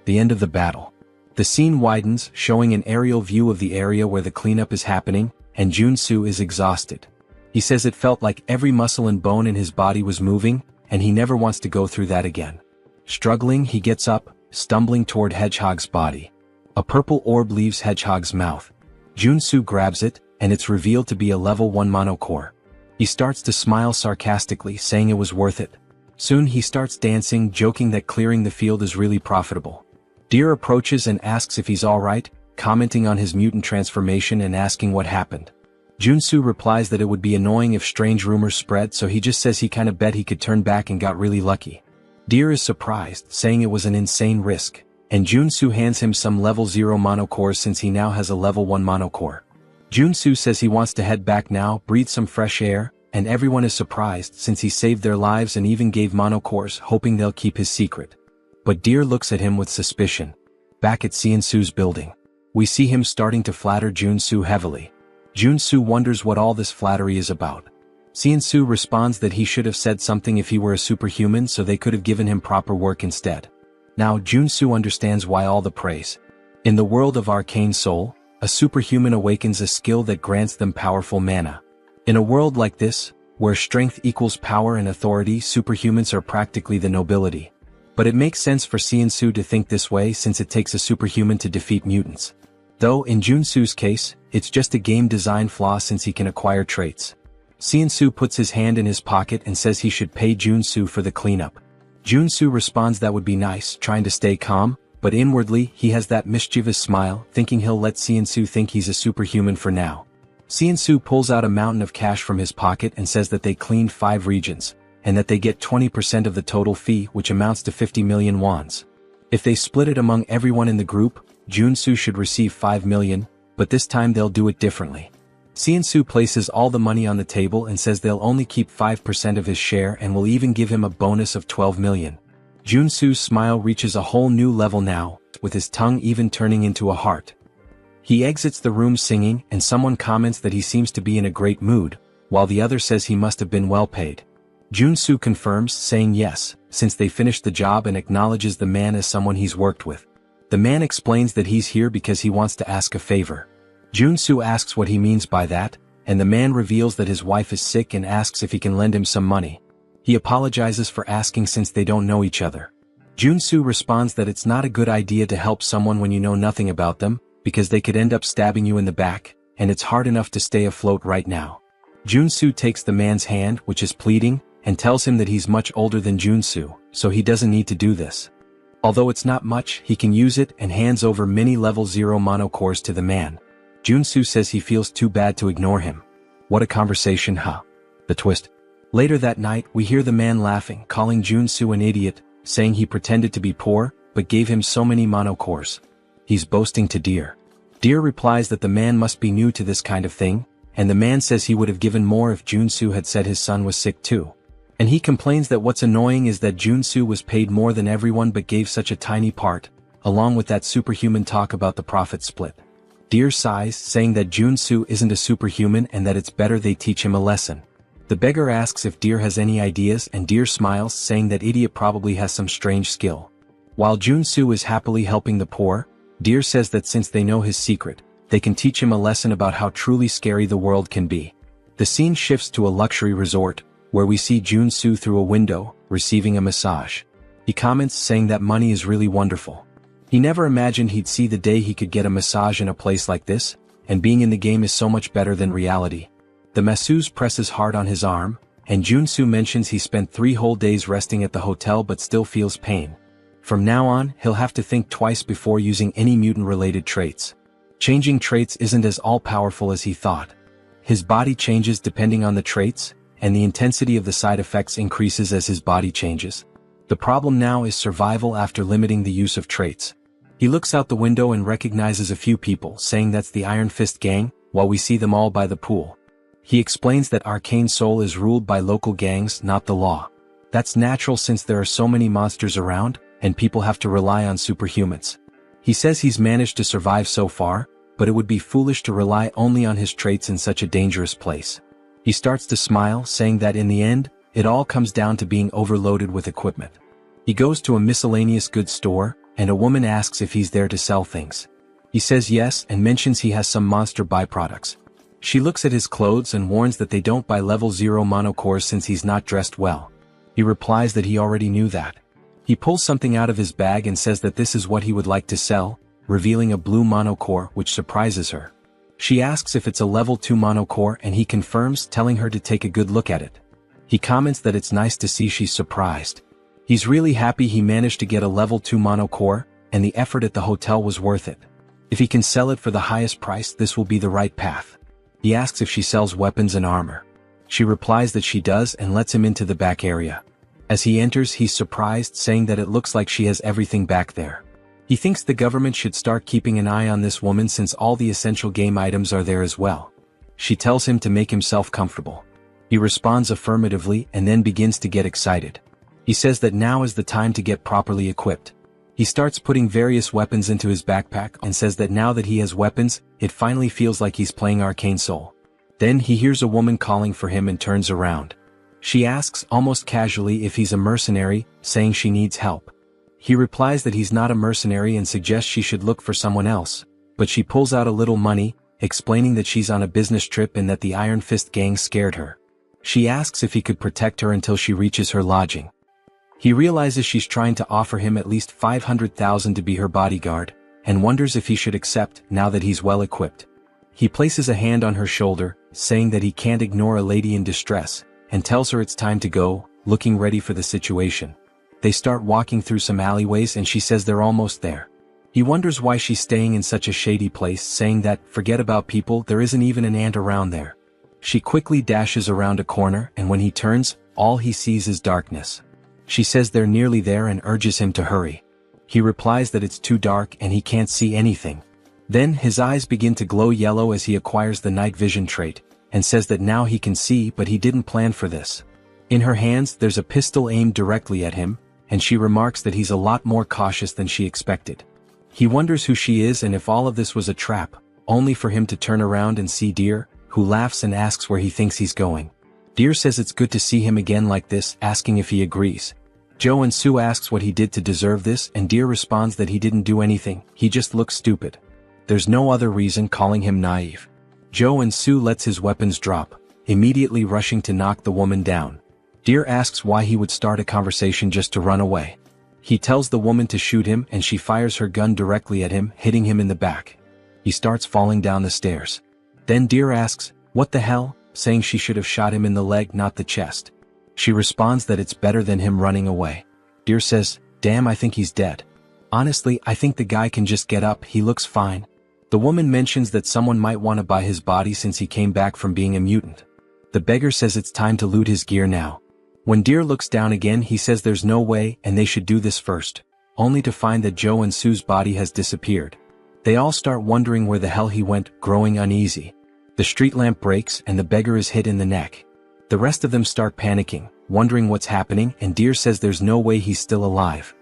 The end of the battle. The scene widens, showing an aerial view of the area where the cleanup is happening, and Junsu is exhausted. He says it felt like every muscle and bone in his body was moving, and he never wants to go through that again. Struggling, he gets up, stumbling toward Hedgehog's body. A purple orb leaves Hedgehog's mouth. Junsu grabs it, and it's revealed to be a level 1 monocore. He starts to smile sarcastically, saying it was worth it. Soon he starts dancing, joking that clearing the field is really profitable. Deer approaches and asks if he's alright, commenting on his mutant transformation and asking what happened. Junsu replies that it would be annoying if strange rumors spread, so he just says he kinda bet he could turn back and got really lucky. Deer is surprised, saying it was an insane risk, and Junsu hands him some level 0 mono cores since he now has a level 1 mono core. Junsu says he wants to head back now, breathe some fresh air, and everyone is surprised since he saved their lives and even gave mono cores, hoping they'll keep his secret. But Deer looks at him with suspicion. Back at Seonsu's building, we see him starting to flatter Junsu heavily. Junsu wonders what all this flattery is about. Seonsu responds that he should have said something if he were a superhuman, so they could have given him proper work instead. Now Junsu understands why all the praise. In the world of arcane soul, a superhuman awakens a skill that grants them powerful mana. In a world like this, where strength equals power and authority, superhumans are practically the nobility. But it makes sense for Seonsu to think this way since it takes a superhuman to defeat mutants. Though in Junsu's case, it's just a game design flaw since he can acquire traits. Seonsu puts his hand in his pocket and says he should pay Junsu for the cleanup. Junsu responds that would be nice, trying to stay calm, but inwardly he has that mischievous smile, thinking he'll let Seonsu think he's a superhuman for now. Seonsu pulls out a mountain of cash from his pocket and says that they cleaned 5 regions, and that they get 20% of the total fee, which amounts to 50 million wons. If they split it among everyone in the group, Junsu should receive 5 million, but this time they'll do it differently. Seonsu places all the money on the table and says they'll only keep 5% of his share and will even give him a bonus of 12 million. Junsu's smile reaches a whole new level now, with his tongue even turning into a heart. He exits the room singing, and someone comments that he seems to be in a great mood, while the other says he must have been well paid. Junsu confirms, saying yes, since they finished the job, and acknowledges the man as someone he's worked with. The man explains that he's here because he wants to ask a favor. Junsu asks what he means by that, and the man reveals that his wife is sick and asks if he can lend him some money. He apologizes for asking since they don't know each other. Junsu responds that it's not a good idea to help someone when you know nothing about them, because they could end up stabbing you in the back, and it's hard enough to stay afloat right now. Junsu takes the man's hand, which is pleading, and tells him that he's much older than Junsu, so he doesn't need to do this. Although it's not much, he can use it and hands over many level 0 mono cores to the man. Junsu says he feels too bad to ignore him. What a conversation, huh? The twist. Later that night, we hear the man laughing, calling Junsu an idiot, saying he pretended to be poor, but gave him so many mono cores. He's boasting to Deer. Deer replies that the man must be new to this kind of thing, and the man says he would have given more if Junsu had said his son was sick too. And he complains that what's annoying is that Junsu was paid more than everyone but gave such a tiny part, along with that superhuman talk about the profit split. Deer sighs, saying that Junsu isn't a superhuman and that it's better they teach him a lesson. The beggar asks if Deer has any ideas, and Deer smiles, saying that idiot probably has some strange skill. While Junsu is happily helping the poor, Deer says that since they know his secret, they can teach him a lesson about how truly scary the world can be. The scene shifts to a luxury resort, where we see Junsu through a window, receiving a massage. He comments, saying that money is really wonderful. He never imagined he'd see the day he could get a massage in a place like this, and being in the game is so much better than reality. The masseuse presses hard on his arm, and Junsu mentions he spent 3 whole days resting at the hotel but still feels pain. From now on, he'll have to think twice before using any mutant-related traits. Changing traits isn't as all-powerful as he thought. His body changes depending on the traits, and the intensity of the side effects increases as his body changes. The problem now is survival after limiting the use of traits. He looks out the window and recognizes a few people, saying that's the Iron Fist gang, while we see them all by the pool. He explains that Arcane Soul is ruled by local gangs, not the law. That's natural since there are so many monsters around, and people have to rely on superhumans. He says he's managed to survive so far, but it would be foolish to rely only on his traits in such a dangerous place. He starts to smile, saying that in the end, it all comes down to being overloaded with equipment. He goes to a miscellaneous goods store, and a woman asks if he's there to sell things. He says yes and mentions he has some monster byproducts. She looks at his clothes and warns that they don't buy level 0 mono cores since he's not dressed well. He replies that he already knew that. He pulls something out of his bag and says that this is what he would like to sell, revealing a blue mono core, which surprises her. She asks if it's a level 2 mono core, and he confirms, telling her to take a good look at it. He comments that it's nice to see she's surprised. He's really happy he managed to get a level 2 mono core, and the effort at the hotel was worth it. If he can sell it for the highest price, this will be the right path. He asks if she sells weapons and armor. She replies that she does and lets him into the back area. As he enters, he's surprised, saying that it looks like she has everything back there. He thinks the government should start keeping an eye on this woman since all the essential game items are there as well. She tells him to make himself comfortable. He responds affirmatively and then begins to get excited. He says that now is the time to get properly equipped. He starts putting various weapons into his backpack and says that now that he has weapons, it finally feels like he's playing Arcane Soul. Then he hears a woman calling for him and turns around. She asks almost casually if he's a mercenary, saying she needs help. He replies that he's not a mercenary and suggests she should look for someone else, but she pulls out a little money, explaining that she's on a business trip and that the Iron Fist gang scared her. She asks if he could protect her until she reaches her lodging. He realizes she's trying to offer him at least 500,000 to be her bodyguard, and wonders if he should accept now that he's well equipped. He places a hand on her shoulder, saying that he can't ignore a lady in distress, and tells her it's time to go, looking ready for the situation. They start walking through some alleyways and she says they're almost there. He wonders why she's staying in such a shady place, saying that, forget about people, there isn't even an ant around there. She quickly dashes around a corner, and when he turns, all he sees is darkness. She says they're nearly there and urges him to hurry. He replies that it's too dark and he can't see anything. Then his eyes begin to glow yellow as he acquires the night vision trait, and says that now he can see, but he didn't plan for this. In her hands there's a pistol aimed directly at him, and she remarks that he's a lot more cautious than she expected. He wonders who she is and if all of this was a trap, only for him to turn around and see Deer, who laughs and asks where he thinks he's going. Deer says it's good to see him again like this, asking if he agrees. Joe and Sue asks what he did to deserve this, and Deer responds that he didn't do anything, he just looks stupid. There's no other reason, calling him naive. Joe and Sue lets his weapons drop, immediately rushing to knock the woman down. Deer asks why he would start a conversation just to run away. He tells the woman to shoot him and she fires her gun directly at him, hitting him in the back. He starts falling down the stairs. Then Deer asks, "What the hell?" saying she should have shot him in the leg, not the chest. She responds that it's better than him running away. Deer says, "Damn, I think he's dead. Honestly, I think the guy can just get up, he looks fine." The woman mentions that someone might want to buy his body since he came back from being a mutant. The beggar says it's time to loot his gear now. When Deer looks down again, he says there's no way and they should do this first, only to find that Joe and Sue's body has disappeared. They all start wondering where the hell he went, growing uneasy. The street lamp breaks and the beggar is hit in the neck. The rest of them start panicking, wondering what's happening, and Deer says there's no way he's still alive.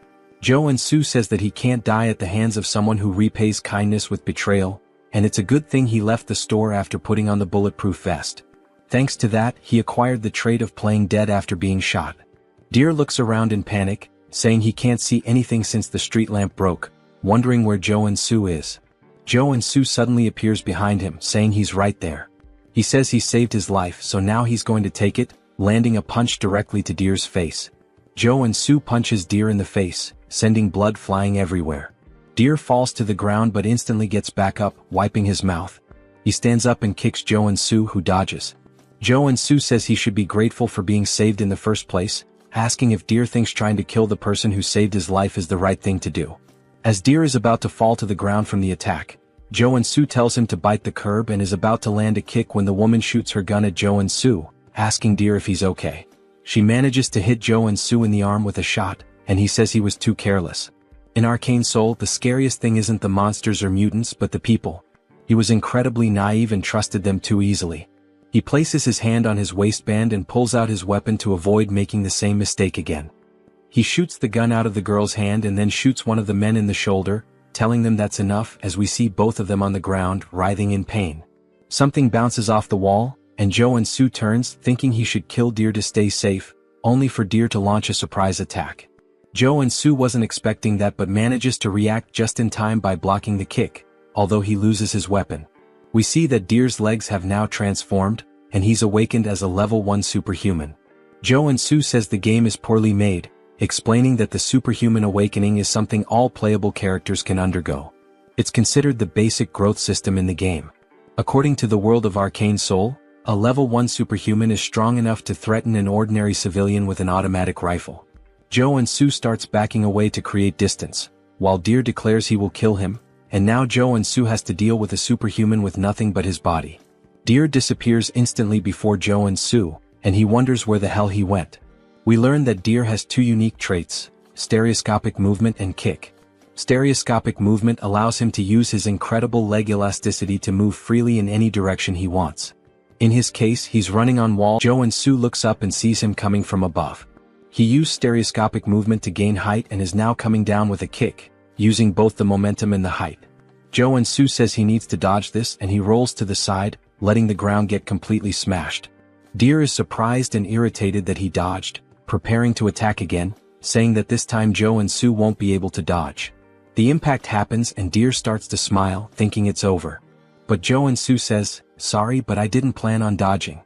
Joe and Sue says that he can't die at the hands of someone who repays kindness with betrayal, and it's a good thing he left the store after putting on the bulletproof vest. Thanks to that, he acquired the trait of playing dead after being shot. Deer looks around in panic, saying he can't see anything since the street lamp broke, wondering where Joe and Sue is. Joe and Sue suddenly appears behind him, saying he's right there. He says he saved his life, so now he's going to take it, landing a punch directly to Deer's face. Joe and Sue punches Deer in the face, sending blood flying everywhere. Deer falls to the ground but instantly gets back up, wiping his mouth. He stands up and kicks Joe and Sue, who dodges. Joe and Sue says he should be grateful for being saved in the first place, asking if Deer thinks trying to kill the person who saved his life is the right thing to do. As Deer is about to fall to the ground from the attack, Joe and Sue tells him to bite the curb and is about to land a kick when the woman shoots her gun at Joe and Sue, asking Deer if he's okay. She manages to hit Joe and Sue in the arm with a shot, and he says he was too careless. In Arcane Soul, the scariest thing isn't the monsters or mutants but the people. He was incredibly naive and trusted them too easily. He places his hand on his waistband and pulls out his weapon to avoid making the same mistake again. He shoots the gun out of the girl's hand and then shoots one of the men in the shoulder, telling them that's enough, as we see both of them on the ground, writhing in pain. Something bounces off the wall, and Joe and Sue turns, thinking he should kill Deer to stay safe, only for Deer to launch a surprise attack. Joe and Sue wasn't expecting that but manages to react just in time by blocking the kick, although he loses his weapon. We see that Deer's legs have now transformed, and he's awakened as a level 1 superhuman. Joe and Sue says the game is poorly made, explaining that the superhuman awakening is something all playable characters can undergo. It's considered the basic growth system in the game. According to the world of Arcane Soul, a level 1 superhuman is strong enough to threaten an ordinary civilian with an automatic rifle. Joe and Sue starts backing away to create distance, while Deer declares he will kill him, and now Joe and Sue has to deal with a superhuman with nothing but his body. Deer disappears instantly before Joe and Sue, and he wonders where the hell he went. We learn that Deer has two unique traits: stereoscopic movement and kick. Stereoscopic movement allows him to use his incredible leg elasticity to move freely in any direction he wants. In his case, he's running on wall. Joe and Sue looks up and sees him coming from above. He used stereoscopic movement to gain height and is now coming down with a kick, using both the momentum and the height. Joe and Sue says he needs to dodge this, and he rolls to the side, letting the ground get completely smashed. Deer is surprised and irritated that he dodged, preparing to attack again, saying that this time Joe and Sue won't be able to dodge. The impact happens and Deer starts to smile, thinking it's over. But Joe and Sue says, "Sorry, but I didn't plan on dodging."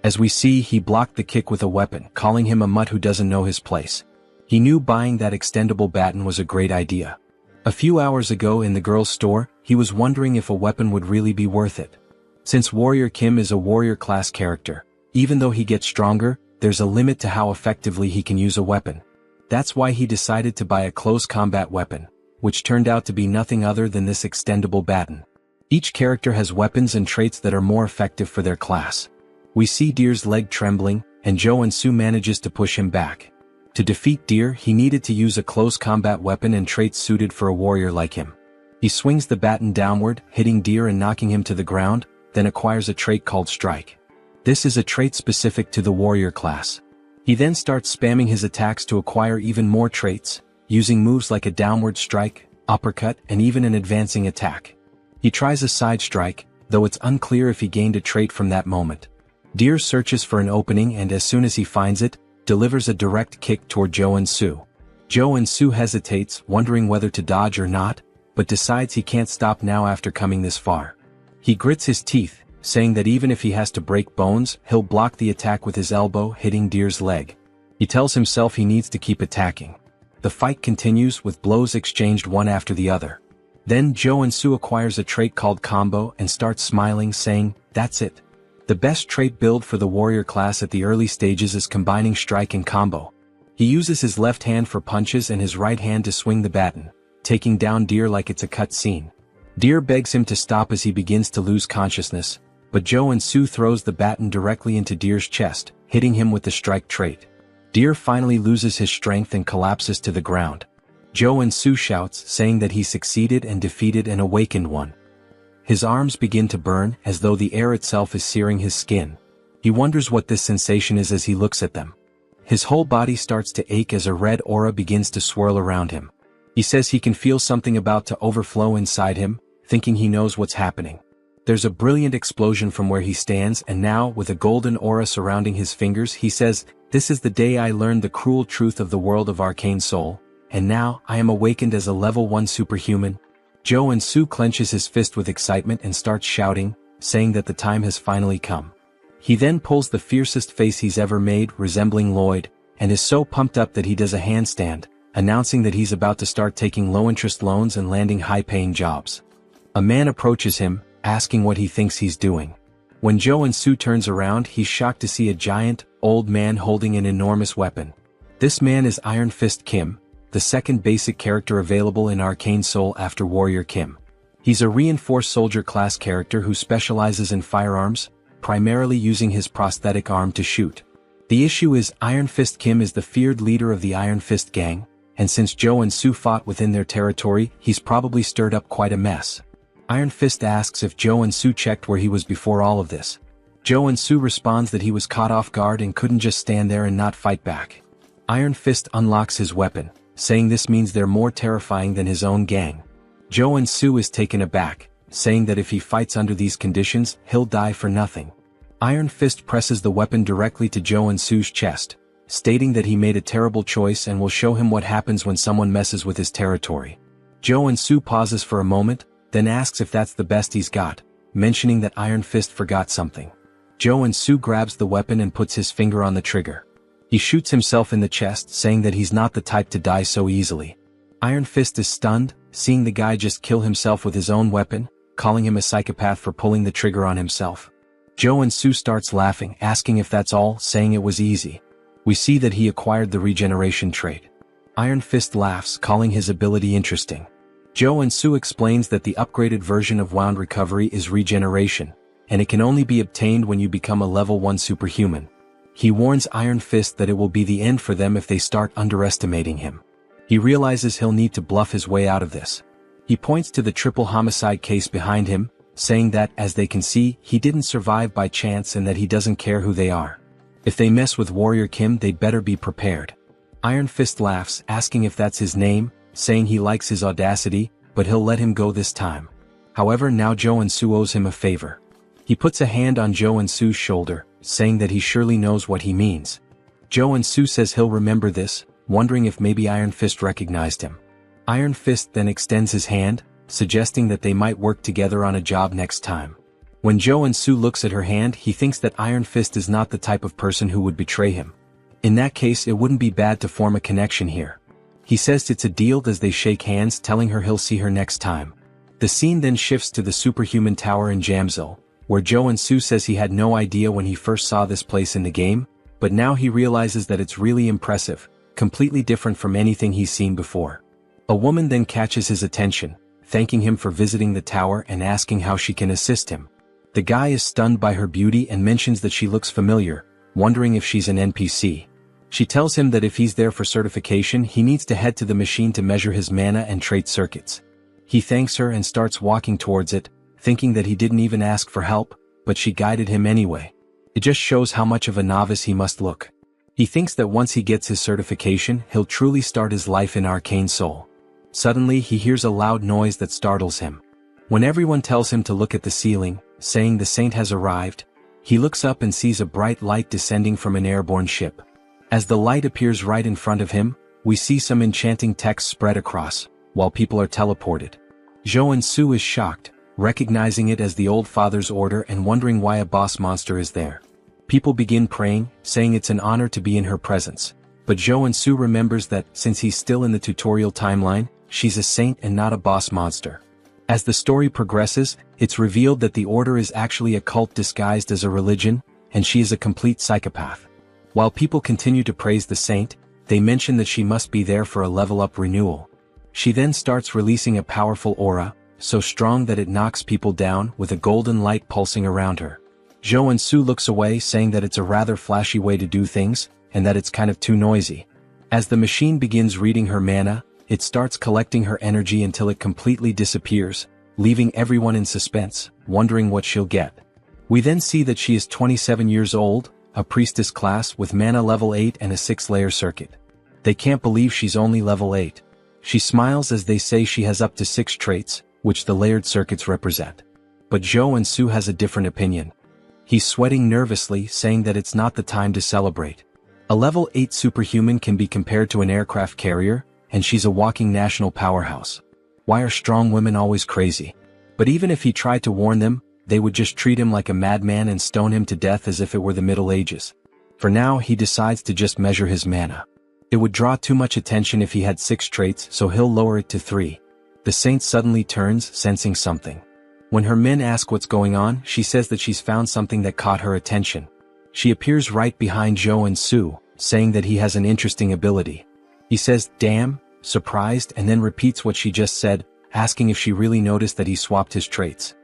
As we see, he blocked the kick with a weapon, calling him a mutt who doesn't know his place. He knew buying that extendable baton was a great idea. A few hours ago in the girl's store, he was wondering if a weapon would really be worth it. Since Warrior Kim is a warrior class character, even though he gets stronger, there's a limit to how effectively he can use a weapon. That's why he decided to buy a close combat weapon, which turned out to be nothing other than this extendable baton. Each character has weapons and traits that are more effective for their class. We see Deer's leg trembling, and Joe and Sue manages to push him back. To defeat Deer, he needed to use a close combat weapon and traits suited for a warrior like him. He swings the baton downward, hitting Deer and knocking him to the ground, then acquires a trait called Strike. This is a trait specific to the warrior class. He then starts spamming his attacks to acquire even more traits, using moves like a downward strike, uppercut, and even an advancing attack. He tries a side strike, though it's unclear if he gained a trait from that moment. Deer searches for an opening and as soon as he finds it, delivers a direct kick toward Joe and Sue. Joe and Sue hesitates, wondering whether to dodge or not, but decides he can't stop now after coming this far. He grits his teeth, saying that even if he has to break bones, he'll block the attack with his elbow, hitting Deer's leg. He tells himself he needs to keep attacking. The fight continues with blows exchanged one after the other. Then Joe and Sue acquires a trait called Combo and starts smiling, saying, "That's it." The best trait build for the warrior class at the early stages is combining strike and combo. He uses his left hand for punches and his right hand to swing the baton, taking down Deer like it's a cut scene. Deer begs him to stop as he begins to lose consciousness, but Joe and Sue throws the baton directly into Deer's chest, hitting him with the strike trait. Deer finally loses his strength and collapses to the ground. Joe and Sue shouts, saying that he succeeded and defeated an awakened one. His arms begin to burn, as though the air itself is searing his skin. He wonders what this sensation is as he looks at them. His whole body starts to ache as a red aura begins to swirl around him. He says he can feel something about to overflow inside him, thinking he knows what's happening. There's a brilliant explosion from where he stands, and now, with a golden aura surrounding his fingers, he says, "This is the day I learned the cruel truth of the world of arcane soul, and now, I am awakened as a level 1 superhuman." Joe and Sue clenches his fist with excitement and starts shouting, saying that the time has finally come. He then pulls the fiercest face he's ever made, resembling Lloyd, and is so pumped up that he does a handstand, announcing that he's about to start taking low-interest loans and landing high-paying jobs. A man approaches him, asking what he thinks he's doing. When Joe and Sue turns around, he's shocked to see a giant, old man holding an enormous weapon. This man is Iron Fist Kim, the second basic character available in Arcane Soul after Warrior Kim. He's a reinforced soldier class character who specializes in firearms, primarily using his prosthetic arm to shoot. The issue is Iron Fist Kim is the feared leader of the Iron Fist gang, and since Joe and Sue fought within their territory, he's probably stirred up quite a mess. Iron Fist asks if Joe and Sue checked where he was before all of this. Joe and Sue responds that he was caught off guard and couldn't just stand there and not fight back. Iron Fist unlocks his weapon, saying this means they're more terrifying than his own gang. Joe and Sue is taken aback, saying that if he fights under these conditions, he'll die for nothing. Iron Fist presses the weapon directly to Joe and Sue's chest, stating that he made a terrible choice and will show him what happens when someone messes with his territory. Joe and Sue pauses for a moment, then asks if that's the best he's got, mentioning that Iron Fist forgot something. Joe and Sue grabs the weapon and puts his finger on the trigger. He shoots himself in the chest, saying that he's not the type to die so easily. Iron Fist is stunned, seeing the guy just kill himself with his own weapon, calling him a psychopath for pulling the trigger on himself. Joe and Sue starts laughing, asking if that's all, saying it was easy. We see that he acquired the regeneration trait. Iron Fist laughs, calling his ability interesting. Joe and Sue explains that the upgraded version of Wound Recovery is regeneration, and it can only be obtained when you become a level 1 superhuman. He warns Iron Fist that it will be the end for them if they start underestimating him. He realizes he'll need to bluff his way out of this. He points to the triple homicide case behind him, saying that, as they can see, he didn't survive by chance and that he doesn't care who they are. If they mess with Warrior Kim, they'd better be prepared. Iron Fist laughs, asking if that's his name, saying he likes his audacity, but he'll let him go this time. However, now Jo In-soo owes him a favor. He puts a hand on Jo In-soo's shoulder, saying that he surely knows what he means. Jo In-soo says he'll remember this, wondering if maybe Iron Fist recognized him. Iron Fist then extends his hand, suggesting that they might work together on a job next time. When Jo In-soo looks at her hand, he thinks that Iron Fist is not the type of person who would betray him. In that case, it wouldn't be bad to form a connection here. He says it's a deal as they shake hands, telling her he'll see her next time. The scene then shifts to the superhuman tower in Jamsil, where Jo In-soo says he had no idea when he first saw this place in the game, but now he realizes that it's really impressive, completely different from anything he's seen before. A woman then catches his attention, thanking him for visiting the tower and asking how she can assist him. The guy is stunned by her beauty and mentions that she looks familiar, wondering if she's an NPC. She tells him that if he's there for certification, he needs to head to the machine to measure his mana and trait circuits. He thanks her and starts walking towards it, thinking that he didn't even ask for help, but she guided him anyway. It just shows how much of a novice he must look. He thinks that once he gets his certification, he'll truly start his life in Arcane Soul. Suddenly, he hears a loud noise that startles him. When everyone tells him to look at the ceiling, saying the saint has arrived, he looks up and sees a bright light descending from an airborne ship. As the light appears right in front of him, we see some enchanting text spread across, while people are teleported. Jo In-soo is shocked, recognizing it as the Old Father's order and wondering why a boss monster is there. People begin praying, saying it's an honor to be in her presence. But Jo In-soo remembers that, since he's still in the tutorial timeline, she's a saint and not a boss monster. As the story progresses, it's revealed that the order is actually a cult disguised as a religion, and she is a complete psychopath. While people continue to praise the saint, they mention that she must be there for a level-up renewal. She then starts releasing a powerful aura, so strong that it knocks people down, with a golden light pulsing around her. Jo In-soo looks away, saying that it's a rather flashy way to do things, and that it's kind of too noisy. As the machine begins reading her mana, it starts collecting her energy until it completely disappears, leaving everyone in suspense, wondering what she'll get. We then see that she is 27 years old, a priestess class with mana level 8 and a 6-layer circuit. They can't believe she's only level 8. She smiles as they say she has up to 6 traits, which the layered circuits represent. But Jo In-soo has a different opinion. He's sweating nervously, saying that it's not the time to celebrate. A level 8 superhuman can be compared to an aircraft carrier, and she's a walking national powerhouse. Why are strong women always crazy? But even if he tried to warn them, they would just treat him like a madman and stone him to death as if it were the Middle Ages. For now, he decides to just measure his mana. It would draw too much attention if he had 6 traits, so he'll lower it to 3. The saint suddenly turns, sensing something. When her men ask what's going on, she says that she's found something that caught her attention. She appears right behind Jo In-soo, saying that he has an interesting ability. He says, "Damn," surprised, and then repeats what she just said, asking if she really noticed that he swapped his traits.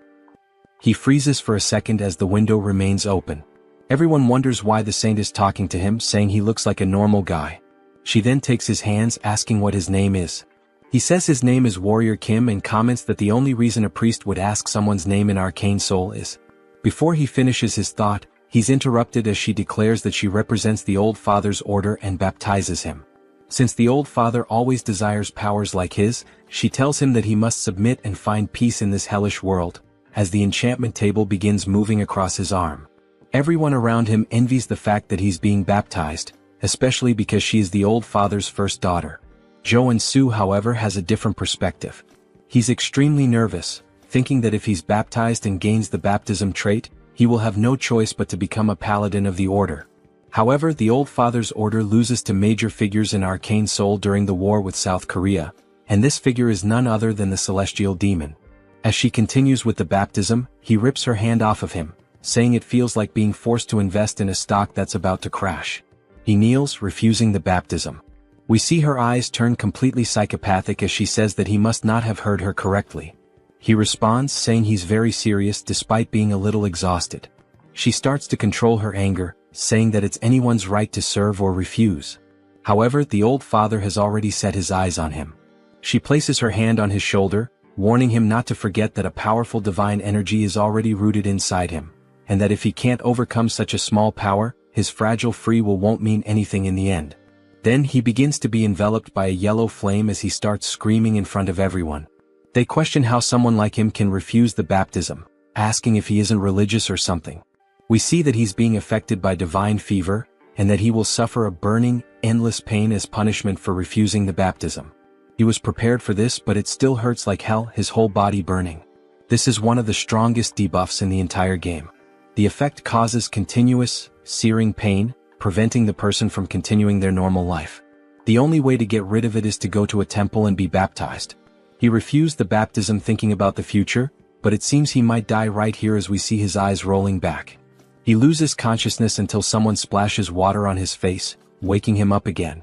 He freezes for a second as the window remains open. Everyone wonders why the saint is talking to him, saying he looks like a normal guy. She then takes his hands, asking what his name is. He says his name is Warrior Kim and comments that the only reason a priest would ask someone's name in Arcane Soul is. Before he finishes his thought, he's interrupted as she declares that she represents the Old Father's order and baptizes him. Since the Old Father always desires powers like his, she tells him that he must submit and find peace in this hellish world, as the enchantment table begins moving across his arm. Everyone around him envies the fact that he's being baptized, especially because she is the Old Father's first daughter. Jo In-soo, however, has a different perspective. He's extremely nervous, thinking that if he's baptized and gains the baptism trait, he will have no choice but to become a paladin of the order. However, the Old Father's order loses to major figures in Arcane Soul during the war with South Korea, and this figure is none other than the Celestial Demon. As she continues with the baptism, he rips her hand off of him, saying it feels like being forced to invest in a stock that's about to crash. He kneels, refusing the baptism. We see her eyes turn completely psychopathic as she says that he must not have heard her correctly. He responds saying he's very serious despite being a little exhausted. She starts to control her anger, saying that it's anyone's right to serve or refuse. However, the old father has already set his eyes on him. She places her hand on his shoulder, warning him not to forget that a powerful divine energy is already rooted inside him, and that if he can't overcome such a small power, his fragile free will won't mean anything in the end. Then he begins to be enveloped by a yellow flame as he starts screaming in front of everyone. They question how someone like him can refuse the baptism, asking if he isn't religious or something. We see that he's being affected by divine fever, and that he will suffer a burning, endless pain as punishment for refusing the baptism. He was prepared for this, but it still hurts like hell, his whole body burning. This is one of the strongest debuffs in the entire game. The effect causes continuous, searing pain, preventing the person from continuing their normal life. The only way to get rid of it is to go to a temple and be baptized. He refused the baptism thinking about the future, but it seems he might die right here as we see his eyes rolling back. He loses consciousness until someone splashes water on his face, waking him up again.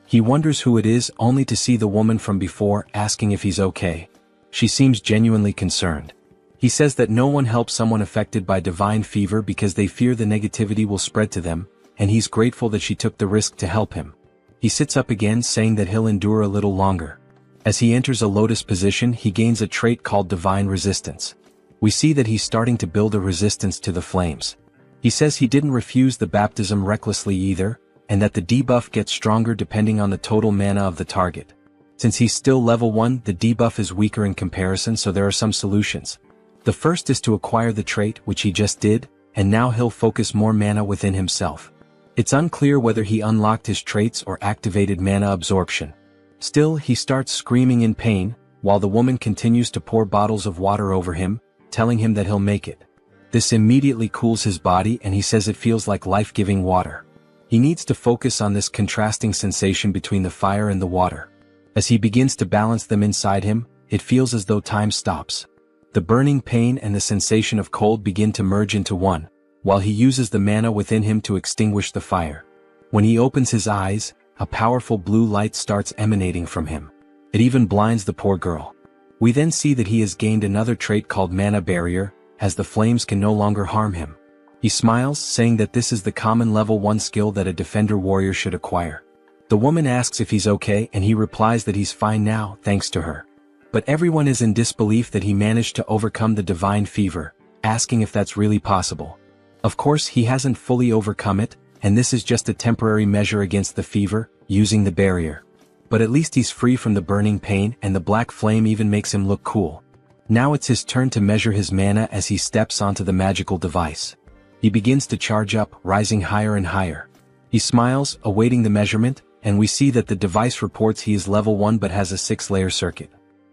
He wonders who it is, only to see the woman from before asking if he's okay. She seems genuinely concerned. He says that no one helps someone affected by divine fever because they fear the negativity will spread to them, and he's grateful that she took the risk to help him. He sits up again, saying that he'll endure a little longer. As he enters a lotus position, he gains a trait called divine resistance. We see that he's starting to build a resistance to the flames. He says he didn't refuse the baptism recklessly either, and that the debuff gets stronger depending on the total mana of the target. Since he's still level 1, the debuff is weaker in comparison, so there are some solutions. The first is to acquire the trait, which he just did, and now he'll focus more mana within himself. It's unclear whether he unlocked his traits or activated mana absorption. Still, he starts screaming in pain, while the woman continues to pour bottles of water over him, telling him that he'll make it. This immediately cools his body, and he says it feels like life-giving water. He needs to focus on this contrasting sensation between the fire and the water. As he begins to balance them inside him, it feels as though time stops. The burning pain and the sensation of cold begin to merge into one, while he uses the mana within him to extinguish the fire. When he opens his eyes, a powerful blue light starts emanating from him. It even blinds the poor girl. We then see that he has gained another trait called mana barrier, as the flames can no longer harm him. He smiles, saying that this is the common level 1 skill that a defender warrior should acquire. The woman asks if he's okay, and he replies that he's fine now, thanks to her. But everyone is in disbelief that he managed to overcome the divine fever, asking if that's really possible. Of course, he hasn't fully overcome it, and this is just a temporary measure against the fever, using the barrier. But at least he's free from the burning pain, and the black flame even makes him look cool. Now it's his turn to measure his mana as he steps onto the magical device. He begins to charge up, rising higher and higher. He smiles, awaiting the measurement, and we see that the device reports he is level 1 but has a 6-layer circuit.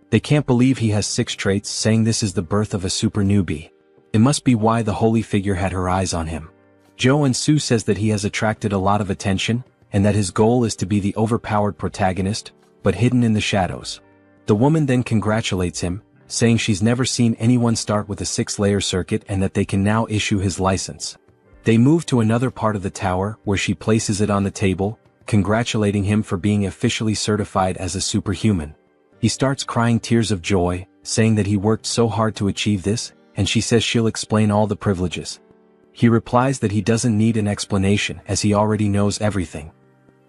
They can't believe he has 6 traits, saying this is the birth of a super newbie. It must be why the holy figure had her eyes on him. Joe and Sue says that he has attracted a lot of attention, and that his goal is to be the overpowered protagonist, but hidden in the shadows. The woman then congratulates him, saying she's never seen anyone start with a 6-layer circuit and that they can now issue his license. They move to another part of the tower, where she places it on the table, congratulating him for being officially certified as a superhuman. He starts crying tears of joy, saying that he worked so hard to achieve this, and she says she'll explain all the privileges. He replies that he doesn't need an explanation as he already knows everything.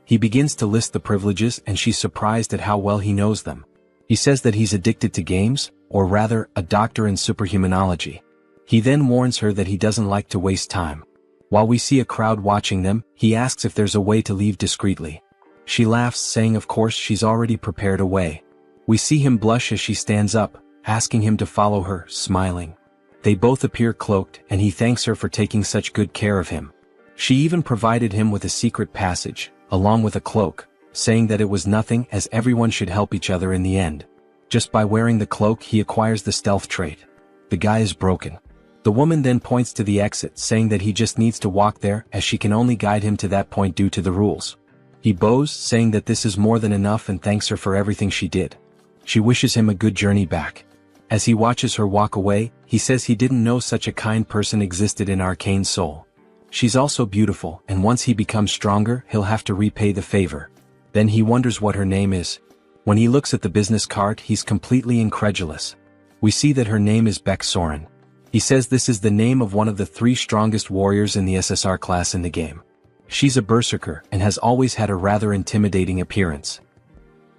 He begins to list the privileges, and she's surprised at how well he knows them. He says that he's addicted to games, or rather, a doctor in superhumanology. He then warns her that he doesn't like to waste time. While we see a crowd watching them, he asks if there's a way to leave discreetly. She laughs, saying of course she's already prepared a way. We see him blush as she stands up, asking him to follow her, smiling. They both appear cloaked, and he thanks her for taking such good care of him. She even provided him with a secret passage, along with a cloak, saying that it was nothing as everyone should help each other in the end. Just by wearing the cloak he acquires the stealth trait. The guy is broken. The woman then points to the exit, saying that he just needs to walk there as she can only guide him to that point due to the rules. He bows, saying that this is more than enough and thanks her for everything she did. She wishes him a good journey back. As he watches her walk away, he says he didn't know such a kind person existed in Arcane Soul. She's also beautiful, and once he becomes stronger, he'll have to repay the favor. Then he wonders what her name is. When he looks at the business card, he's completely incredulous. We see that her name is Beck Soren. He says this is the name of one of the 3 strongest warriors in the SSR class in the game. She's a berserker and has always had a rather intimidating appearance.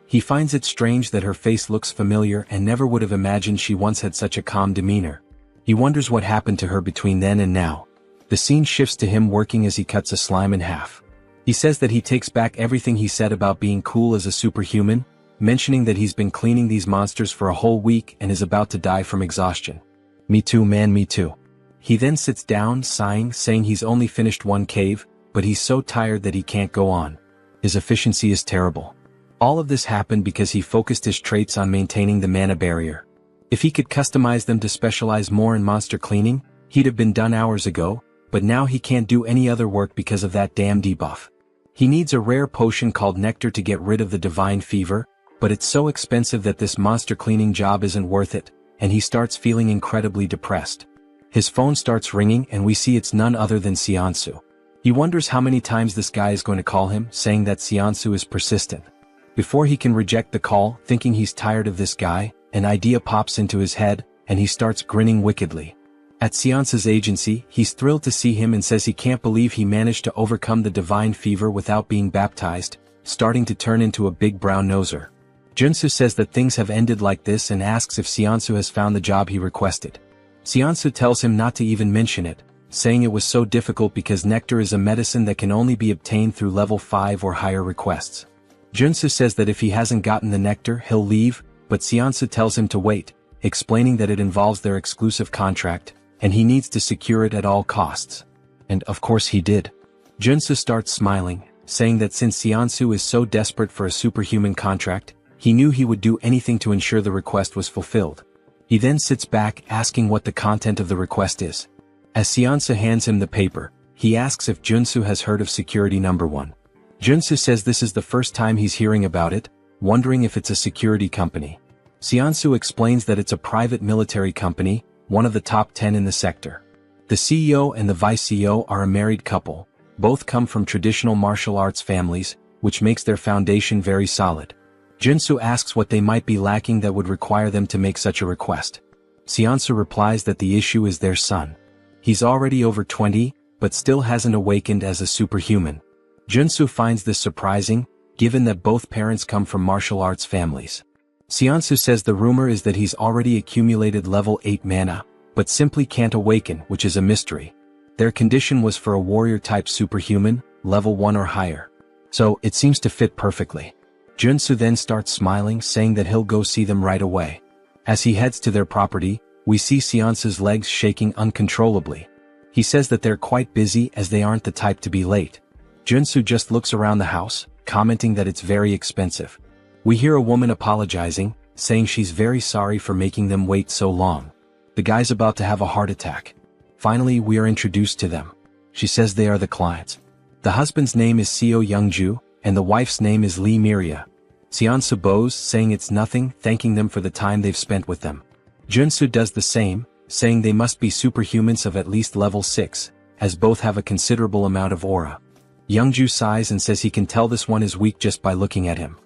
He finds it strange that her face looks familiar and never would have imagined she once had such a calm demeanor. He wonders what happened to her between then and now. The scene shifts to him working as he cuts a slime in half. He says that he takes back everything he said about being cool as a superhuman, mentioning that he's been cleaning these monsters for a whole week and is about to die from exhaustion. Me too, man, me too. He then sits down, sighing, saying he's only finished 1 cave, but he's so tired that he can't go on. His efficiency is terrible. All of this happened because he focused his traits on maintaining the mana barrier. If he could customize them to specialize more in monster cleaning, he'd have been done hours ago, but now he can't do any other work because of that damn debuff. He needs a rare potion called Nectar to get rid of the divine fever, but it's so expensive that this monster cleaning job isn't worth it, and he starts feeling incredibly depressed. His phone starts ringing and we see it's none other than Seonsu. He wonders how many times this guy is going to call him, saying that Seonsu is persistent. Before he can reject the call, thinking he's tired of this guy, an idea pops into his head, and he starts grinning wickedly. At Seonsu's agency, he's thrilled to see him and says he can't believe he managed to overcome the divine fever without being baptized, starting to turn into a big brown noser. Junsu says that things have ended like this and asks if Seonsu has found the job he requested. Seonsu tells him not to even mention it, saying it was so difficult because Nectar is a medicine that can only be obtained through level 5 or higher requests. Junsu says that if he hasn't gotten the Nectar, he'll leave, but Seonsu tells him to wait, explaining that it involves their exclusive contract, and he needs to secure it at all costs. And of course he did. Junsu starts smiling, saying that since Seonsu is so desperate for a superhuman contract, he knew he would do anything to ensure the request was fulfilled. He then sits back asking what the content of the request is. As Seonsu hands him the paper, he asks if Junsu has heard of security number 1. Junsu says this is the first time he's hearing about it, wondering if it's a security company. Seonsu explains that it's a private military company, one of the top 10 in the sector. The CEO and the vice CEO are a married couple, both come from traditional martial arts families, which makes their foundation very solid. Junsu asks what they might be lacking that would require them to make such a request. Seonsu replies that the issue is their son. He's already over 20, but still hasn't awakened as a superhuman. Junsu finds this surprising, given that both parents come from martial arts families. Seonsu says the rumor is that he's already accumulated level 8 mana, but simply can't awaken, which is a mystery. Their condition was for a warrior-type superhuman, level 1 or higher. So, it seems to fit perfectly. Junsu then starts smiling, saying that he'll go see them right away. As he heads to their property, we see Seonsu's legs shaking uncontrollably. He says that they're quite busy as they aren't the type to be late. Junsu just looks around the house, commenting that it's very expensive. We hear a woman apologizing, saying she's very sorry for making them wait so long. The guy's about to have a heart attack. Finally, we are introduced to them. She says they are the clients. The husband's name is Seo Youngju, and the wife's name is Lee Miria. Seonsu bows, saying it's nothing, thanking them for the time they've spent with them. Junsu does the same, saying they must be superhumans of at least level 6, as both have a considerable amount of aura. Youngju sighs and says he can tell this one is weak just by looking at him.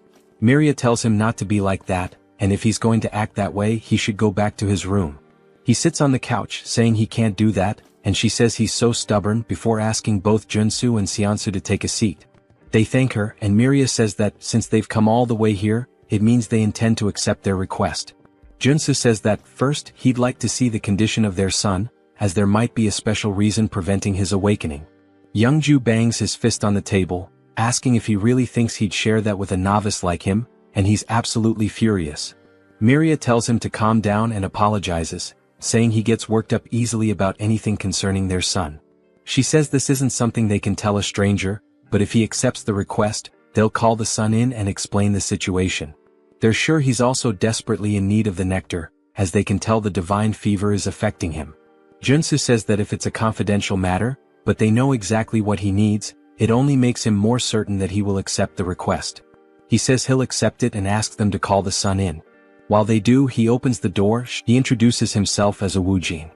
Miria tells him not to be like that, and if he's going to act that way he should go back to his room. He sits on the couch, saying he can't do that, and she says he's so stubborn before asking both Junsu and Seonsu to take a seat. They thank her, and Miria says that since they've come all the way here, it means they intend to accept their request. Junsu says that first he'd like to see the condition of their son, as there might be a special reason preventing his awakening. Youngju bangs his fist on the table, asking if he really thinks he'd share that with a novice like him, and he's absolutely furious. Miria tells him to calm down and apologizes, saying he gets worked up easily about anything concerning their son. She says this isn't something they can tell a stranger, but if he accepts the request, they'll call the son in and explain the situation. They're sure he's also desperately in need of the nectar, as they can tell the divine fever is affecting him. Junsu says that if it's a confidential matter, but they know exactly what he needs, it only makes him more certain that he will accept the request. He says he'll accept it and asks them to call the son in. While they do, he opens the door. He introduces himself as a Woojin.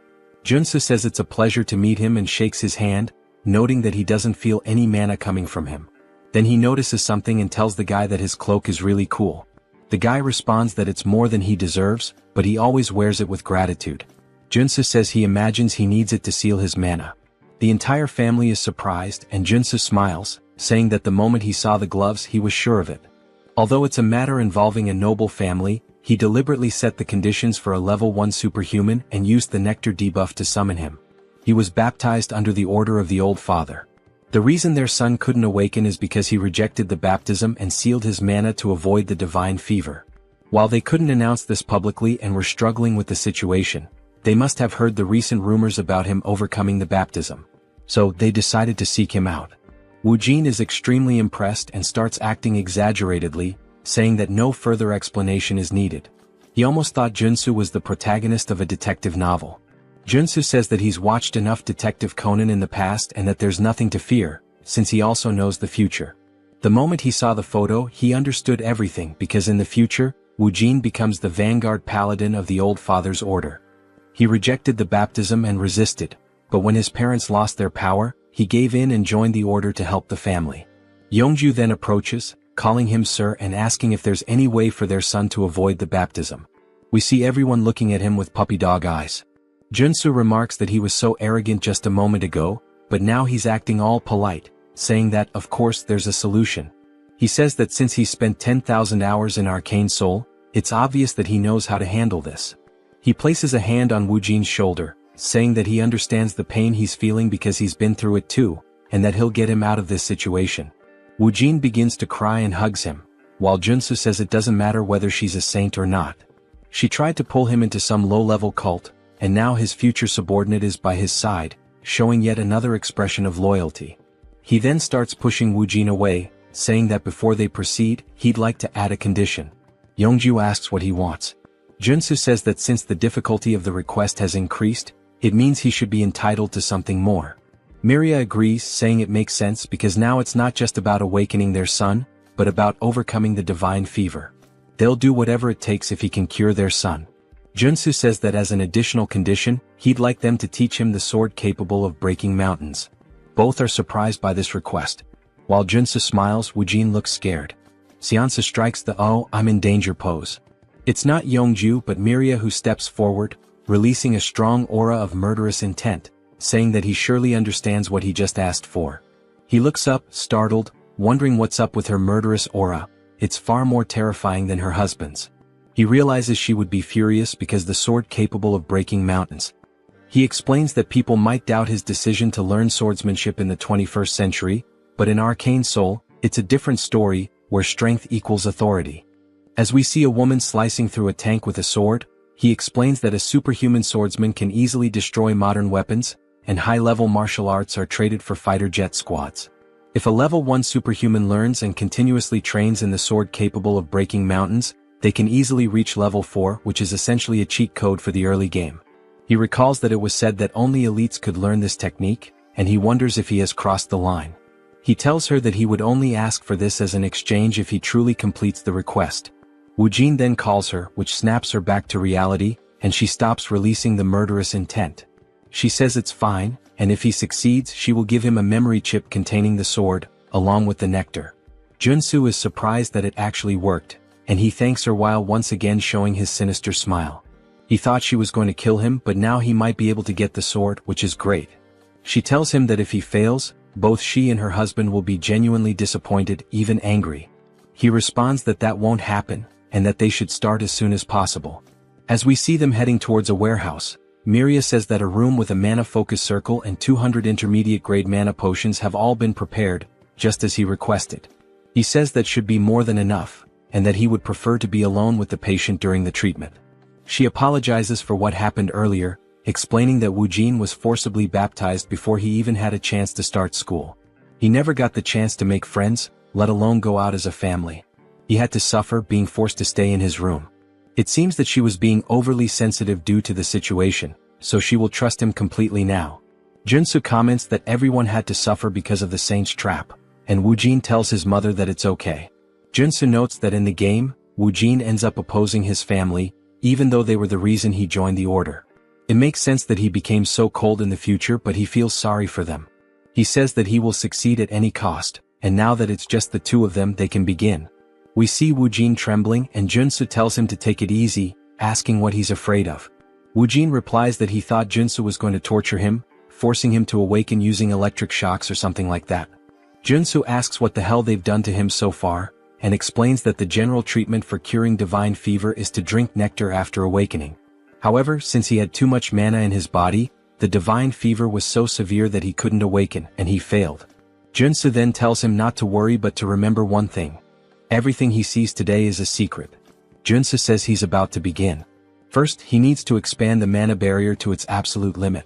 Junsu says it's a pleasure to meet him and shakes his hand, noting that he doesn't feel any mana coming from him. Then he notices something and tells the guy that his cloak is really cool. The guy responds that it's more than he deserves, but he always wears it with gratitude. Junsu says he imagines he needs it to seal his mana. The entire family is surprised and Junsu smiles, saying that the moment he saw the gloves he was sure of it. Although it's a matter involving a noble family, he deliberately set the conditions for a level 1 superhuman and used the nectar debuff to summon him. He was baptized under the order of the old father. The reason their son couldn't awaken is because he rejected the baptism and sealed his mana to avoid the divine fever. While they couldn't announce this publicly and were struggling with the situation, they must have heard the recent rumors about him overcoming the baptism. So they decided to seek him out. Wu Jin is extremely impressed and starts acting exaggeratedly, saying that no further explanation is needed. He almost thought Junsu was the protagonist of a detective novel. Junsu says that he's watched enough Detective Conan in the past and that there's nothing to fear, since he also knows the future. The moment he saw the photo, he understood everything because in the future, Wu Jin becomes the vanguard paladin of the old father's order. He rejected the baptism and resisted, but when his parents lost their power, he gave in and joined the order to help the family. Yongju then approaches, calling him sir and asking if there's any way for their son to avoid the baptism. We see everyone looking at him with puppy dog eyes. Junsu remarks that he was so arrogant just a moment ago, but now he's acting all polite, saying that, of course, there's a solution. He says that since he's spent 10,000 hours in Arcane Soul, it's obvious that he knows how to handle this. He places a hand on Wu Jin's shoulder, saying that he understands the pain he's feeling because he's been through it too, and that he'll get him out of this situation. Wu Jin begins to cry and hugs him, while Junsu says it doesn't matter whether she's a saint or not. She tried to pull him into some low-level cult, and now his future subordinate is by his side, showing yet another expression of loyalty. He then starts pushing Wu Jin away, saying that before they proceed, he'd like to add a condition. Yongju asks what he wants. Junsu says that since the difficulty of the request has increased, it means he should be entitled to something more. Miria agrees, saying it makes sense because now it's not just about awakening their son, but about overcoming the divine fever. They'll do whatever it takes if he can cure their son. Junsu says that as an additional condition, he'd like them to teach him the sword capable of breaking mountains. Both are surprised by this request. While Junsu smiles, Wu Jin looks scared. Seonsa strikes the "oh, I'm in danger" pose. It's not Yongju but Miria who steps forward, releasing a strong aura of murderous intent, saying that he surely understands what he just asked for. He looks up, startled, wondering what's up with her murderous aura. It's far more terrifying than her husband's. He realizes she would be furious because the sword capable of breaking mountains. He explains that people might doubt his decision to learn swordsmanship in the 21st century, but in Arcane Soul, it's a different story, where strength equals authority. As we see a woman slicing through a tank with a sword, he explains that a superhuman swordsman can easily destroy modern weapons, and high-level martial arts are traded for fighter jet squads. If a level 1 superhuman learns and continuously trains in the sword capable of breaking mountains, they can easily reach level 4, which is essentially a cheat code for the early game. He recalls that it was said that only elites could learn this technique, and he wonders if he has crossed the line. He tells her that he would only ask for this as an exchange if he truly completes the request. Wu Jin then calls her, which snaps her back to reality, and she stops releasing the murderous intent. She says it's fine, and if he succeeds she will give him a memory chip containing the sword, along with the nectar. Junsu is surprised that it actually worked, and he thanks her while once again showing his sinister smile. He thought she was going to kill him, but now he might be able to get the sword, which is great. She tells him that if he fails, both she and her husband will be genuinely disappointed, even angry. He responds that that won't happen, and that they should start as soon as possible. As we see them heading towards a warehouse, Miria says that a room with a mana focus circle and 200 intermediate grade mana potions have all been prepared, just as he requested. He says that should be more than enough, and that he would prefer to be alone with the patient during the treatment. She apologizes for what happened earlier, explaining that Wu Jin was forcibly baptized before he even had a chance to start school. He never got the chance to make friends, let alone go out as a family. He had to suffer being forced to stay in his room. It seems that she was being overly sensitive due to the situation, so she will trust him completely now. Junsu comments that everyone had to suffer because of the saint's trap, and Wu Jin tells his mother that it's okay. Junsu notes that in the game, Wu Jin ends up opposing his family, even though they were the reason he joined the order. It makes sense that he became so cold in the future, but he feels sorry for them. He says that he will succeed at any cost, and now that it's just the two of them they can begin. We see Woojin trembling and Junsu tells him to take it easy, asking what he's afraid of. Woojin replies that he thought Junsu was going to torture him, forcing him to awaken using electric shocks or something like that. Junsu asks what the hell they've done to him so far, and explains that the general treatment for curing divine fever is to drink nectar after awakening. However, since he had too much mana in his body, the divine fever was so severe that he couldn't awaken, and he failed. Junsu then tells him not to worry but to remember one thing. Everything he sees today is a secret. Junsu says he's about to begin. First, he needs to expand the mana barrier to its absolute limit.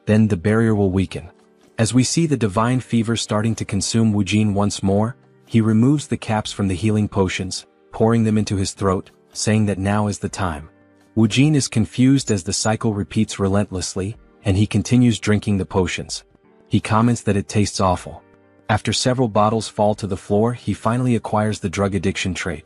Then the barrier will weaken. As we see the divine fever starting to consume Woojin once more, he removes the caps from the healing potions, pouring them into his throat, saying that now is the time. Woojin is confused as the cycle repeats relentlessly, and he continues drinking the potions. He comments that it tastes awful. After several bottles fall to the floor, he finally acquires the drug addiction trait.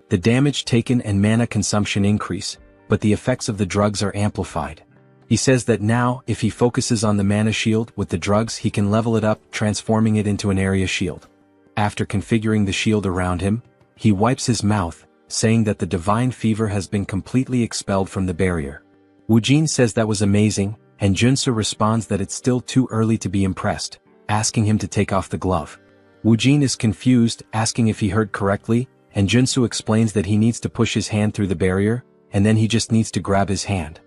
The damage taken and mana consumption increase, but the effects of the drugs are amplified. He says that now, if he focuses on the mana shield with the drugs, he can level it up, transforming it into an area shield. After configuring the shield around him, he wipes his mouth, saying that the divine fever has been completely expelled from the barrier. Woojin says that was amazing, and Junsu responds that it's still too early to be impressed, asking him to take off the glove. Woojin is confused, asking if he heard correctly, and Junsu explains that he needs to push his hand through the barrier, and then he just needs to grab his hand.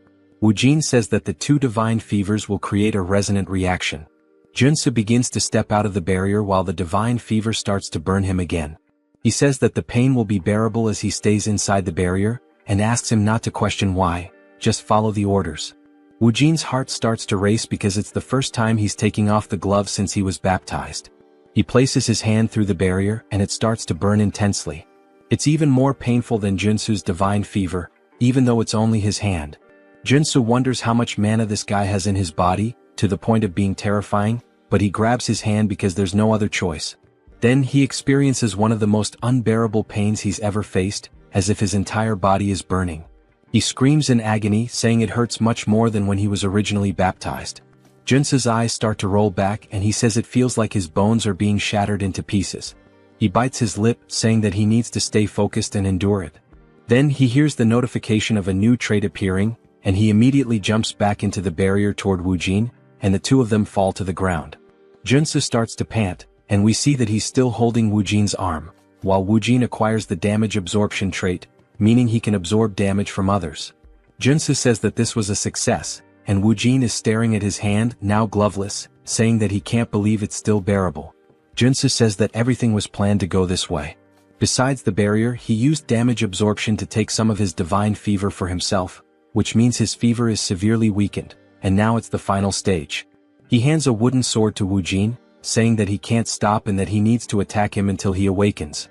Woojin says that the two divine fevers will create a resonant reaction. Junsu begins to step out of the barrier while the divine fever starts to burn him again. He says that the pain will be bearable as he stays inside the barrier, and asks him not to question why, just follow the orders. Woojin's heart starts to race because it's the first time he's taking off the glove since he was baptized. He places his hand through the barrier and it starts to burn intensely. It's even more painful than Junsu's divine fever, even though it's only his hand. Junsu wonders how much mana this guy has in his body, to the point of being terrifying, but he grabs his hand because there's no other choice. Then he experiences one of the most unbearable pains he's ever faced, as if his entire body is burning. He screams in agony, saying it hurts much more than when he was originally baptized. Junsu's eyes start to roll back and he says it feels like his bones are being shattered into pieces. He bites his lip, saying that he needs to stay focused and endure it. Then he hears the notification of a new trait appearing, and he immediately jumps back into the barrier toward Woojin, and the two of them fall to the ground. Junsu starts to pant, and we see that he's still holding Woojin's arm, while Woojin acquires the damage absorption trait, meaning he can absorb damage from others. Junsu says that this was a success, and Woojin is staring at his hand, now gloveless, saying that he can't believe it's still bearable. Junsu says that everything was planned to go this way. Besides the barrier, he used damage absorption to take some of his divine fever for himself, which means his fever is severely weakened, and now it's the final stage. He hands a wooden sword to Woojin, saying that he can't stop and that he needs to attack him until he awakens.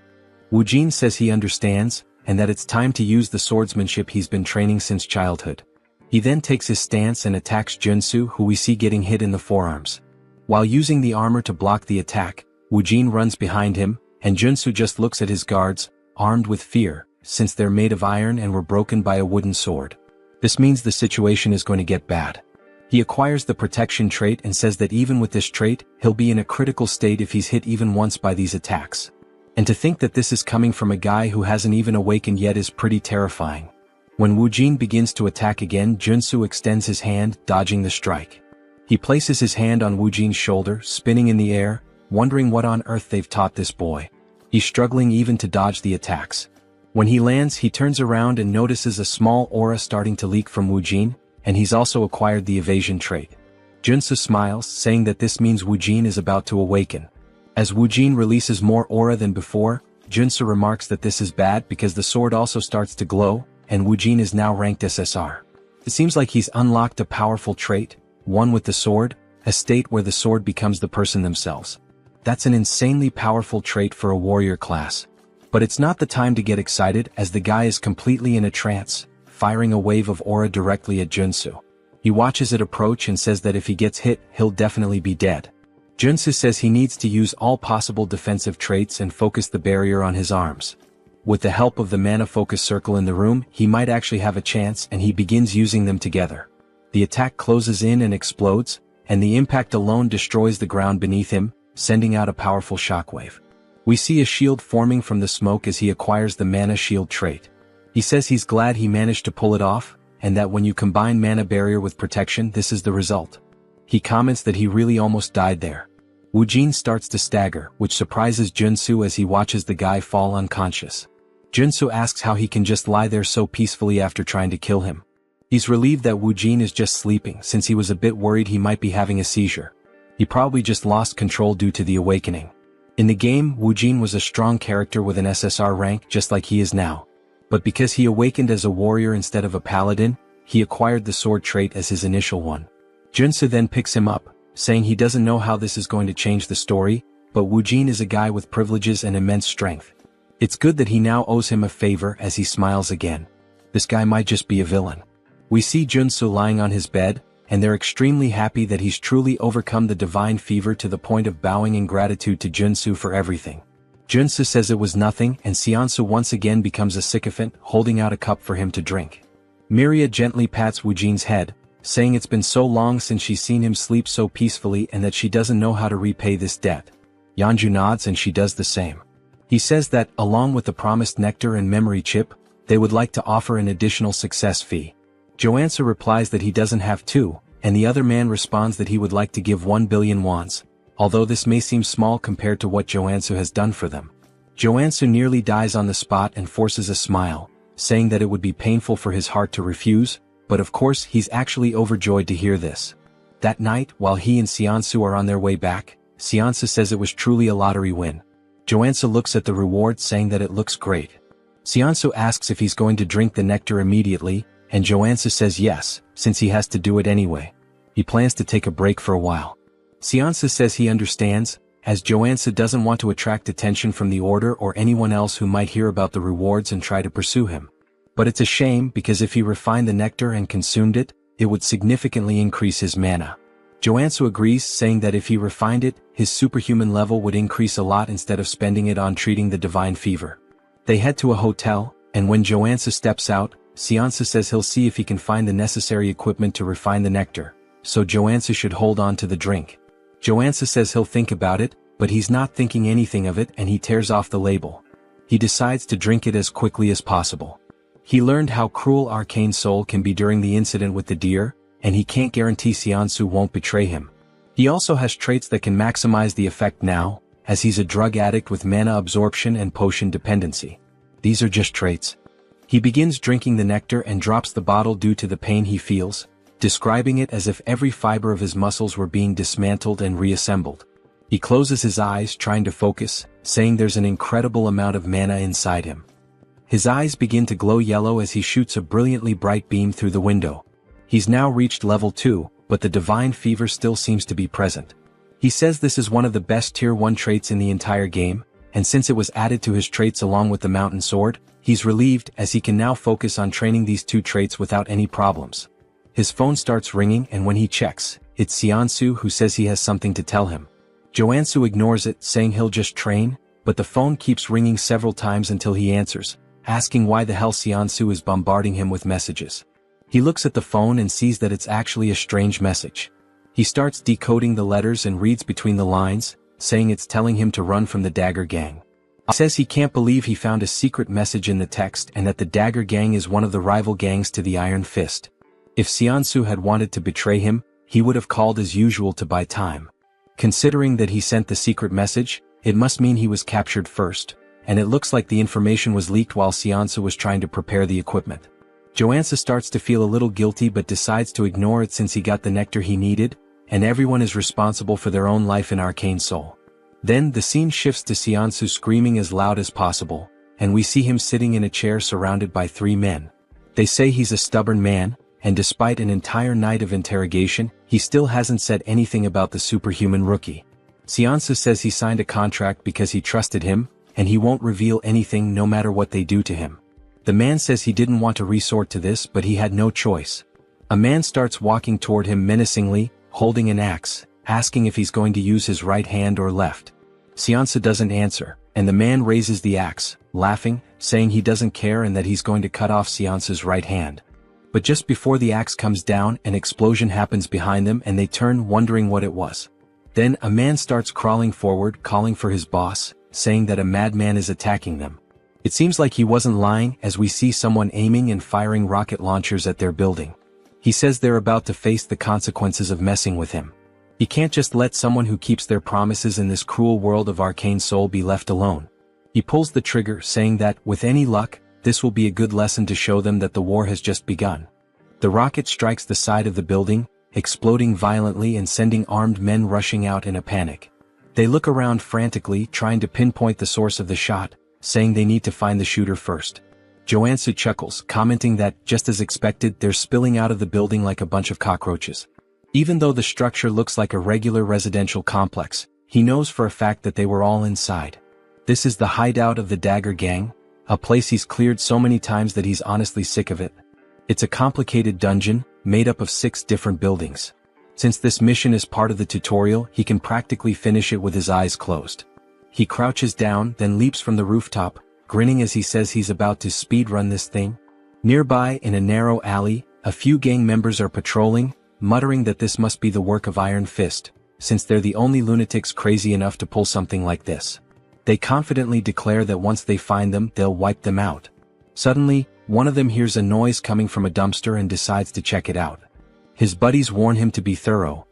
Woojin says he understands, and that it's time to use the swordsmanship he's been training since childhood. He then takes his stance and attacks Junsu, who we see getting hit in the forearms. While using the armor to block the attack, Woojin runs behind him, and Junsu just looks at his guards, armed with fear, since they're made of iron and were broken by a wooden sword. This means the situation is going to get bad. He acquires the protection trait and says that even with this trait, he'll be in a critical state if he's hit even once by these attacks. And to think that this is coming from a guy who hasn't even awakened yet is pretty terrifying. When Woojin begins to attack again, Junsu extends his hand, dodging the strike. He places his hand on Woojin's shoulder, spinning in the air, wondering what on earth they've taught this boy. He's struggling even to dodge the attacks. When he lands, he turns around and notices a small aura starting to leak from Woojin, and he's also acquired the evasion trait. Junsu smiles, saying that this means Woojin is about to awaken. As Woojin releases more aura than before, Junsu remarks that this is bad because the sword also starts to glow, and Woojin is now ranked SSR. It seems like he's unlocked a powerful trait, one with the sword, a state where the sword becomes the person themselves. That's an insanely powerful trait for a warrior class. But it's not the time to get excited as the guy is completely in a trance, firing a wave of aura directly at Junsu. He watches it approach and says that if he gets hit, he'll definitely be dead. Junsu says he needs to use all possible defensive traits and focus the barrier on his arms. With the help of the mana focus circle in the room, he might actually have a chance, and he begins using them together. The attack closes in and explodes, and the impact alone destroys the ground beneath him, sending out a powerful shockwave. We see a shield forming from the smoke as he acquires the mana shield trait. He says he's glad he managed to pull it off, and that when you combine mana barrier with protection, this is the result. He comments that he really almost died there. Woojin starts to stagger, which surprises Junsu as he watches the guy fall unconscious. Junsu asks how he can just lie there so peacefully after trying to kill him. He's relieved that Woojin is just sleeping since he was a bit worried he might be having a seizure. He probably just lost control due to the awakening. In the game, Woojin was a strong character with an SSR rank just like he is now. But because he awakened as a warrior instead of a paladin, he acquired the sword trait as his initial one. Junsu then picks him up, saying he doesn't know how this is going to change the story, but Woojin is a guy with privileges and immense strength. It's good that he now owes him a favor as he smiles again. This guy might just be a villain. We see Junsu lying on his bed, and they're extremely happy that he's truly overcome the divine fever to the point of bowing in gratitude to Junsu for everything. Junsu says it was nothing, and Seonsu once again becomes a sycophant, holding out a cup for him to drink. Miria gently pats Woojin's head, saying it's been so long since she's seen him sleep so peacefully and that she doesn't know how to repay this debt. Yeonju nods and she does the same. He says that, along with the promised nectar and memory chip, they would like to offer an additional success fee. Joansu replies that he doesn't have to, and the other man responds that he would like to give 1 billion wons, although this may seem small compared to what Joansu has done for them. Joansu nearly dies on the spot and forces a smile, saying that it would be painful for his heart to refuse, but of course he's actually overjoyed to hear this. That night, while he and Seonsu are on their way back, Seonsu says it was truly a lottery win. Joansu looks at the reward saying that it looks great. Seonsu asks if he's going to drink the nectar immediately, and Joansu says yes, since he has to do it anyway. He plans to take a break for a while. Seonsu says he understands, as Joansu doesn't want to attract attention from the order or anyone else who might hear about the rewards and try to pursue him. But it's a shame because if he refined the nectar and consumed it, it would significantly increase his mana. Joansu agrees, saying that if he refined it, his superhuman level would increase a lot instead of spending it on treating the divine fever. They head to a hotel, and when Joansu steps out, Seonsu says he'll see if he can find the necessary equipment to refine the nectar, so Joansu should hold on to the drink. Joansu says he'll think about it, but he's not thinking anything of it and he tears off the label. He decides to drink it as quickly as possible. He learned how cruel Arcane Soul can be during the incident with the deer, and he can't guarantee Seonsu won't betray him. He also has traits that can maximize the effect now, as he's a drug addict with mana absorption and potion dependency. These are just traits. He begins drinking the nectar and drops the bottle due to the pain he feels, describing it as if every fiber of his muscles were being dismantled and reassembled. He closes his eyes trying to focus, saying there's an incredible amount of mana inside him. His eyes begin to glow yellow as he shoots a brilliantly bright beam through the window. He's now reached level 2, but the divine fever still seems to be present. He says this is one of the best tier 1 traits in the entire game, and since it was added to his traits along with the mountain sword, he's relieved as he can now focus on training these two traits without any problems. His phone starts ringing and when he checks, it's Seonsu who says he has something to tell him. Joansu ignores it, saying he'll just train, but the phone keeps ringing several times until he answers, asking why the hell Seonsu is bombarding him with messages. He looks at the phone and sees that it's actually a strange message. He starts decoding the letters and reads between the lines, saying it's telling him to run from the Dagger Gang. He says he can't believe he found a secret message in the text and that the Dagger Gang is one of the rival gangs to the Iron Fist. If Seonsu had wanted to betray him, he would have called as usual to buy time. Considering that he sent the secret message, it must mean he was captured first, and it looks like the information was leaked while Seonsu was trying to prepare the equipment. Joansu starts to feel a little guilty but decides to ignore it since he got the nectar he needed, and everyone is responsible for their own life in Arcane Soul. Then the scene shifts to Seonsu screaming as loud as possible, and we see him sitting in a chair surrounded by 3 men. They say he's a stubborn man, and despite an entire night of interrogation, he still hasn't said anything about the superhuman rookie. Seonsu says he signed a contract because he trusted him, and he won't reveal anything no matter what they do to him. The man says he didn't want to resort to this but he had no choice. A man starts walking toward him menacingly, holding an axe, asking if he's going to use his right hand or left. Seonsu doesn't answer, and the man raises the axe, laughing, saying he doesn't care and that he's going to cut off Seonsu's right hand. But just before the axe comes down, an explosion happens behind them and they turn, wondering what it was. Then a man starts crawling forward, calling for his boss, saying that a madman is attacking them. It seems like he wasn't lying, as we see someone aiming and firing rocket launchers at their building. He says they're about to face the consequences of messing with him. He can't just let someone who keeps their promises in this cruel world of arcane soul be left alone. He pulls the trigger, saying that, with any luck, this will be a good lesson to show them that the war has just begun. The rocket strikes the side of the building, exploding violently and sending armed men rushing out in a panic. They look around frantically, trying to pinpoint the source of the shot, saying they need to find the shooter first. Joansu chuckles, commenting that, just as expected, they're spilling out of the building like a bunch of cockroaches. Even though the structure looks like a regular residential complex, he knows for a fact that they were all inside. This is the hideout of the Dagger Gang, a place he's cleared so many times that he's honestly sick of it. It's a complicated dungeon, made up of 6 different buildings. Since this mission is part of the tutorial, he can practically finish it with his eyes closed. He crouches down, then leaps from the rooftop, grinning as he says he's about to speedrun this thing. Nearby, in a narrow alley, a few gang members are patrolling, muttering that this must be the work of Iron Fist, since they're the only lunatics crazy enough to pull something like this. They confidently declare that once they find them, they'll wipe them out. Suddenly, one of them hears a noise coming from a dumpster and decides to check it out. His buddies warn him to be thorough.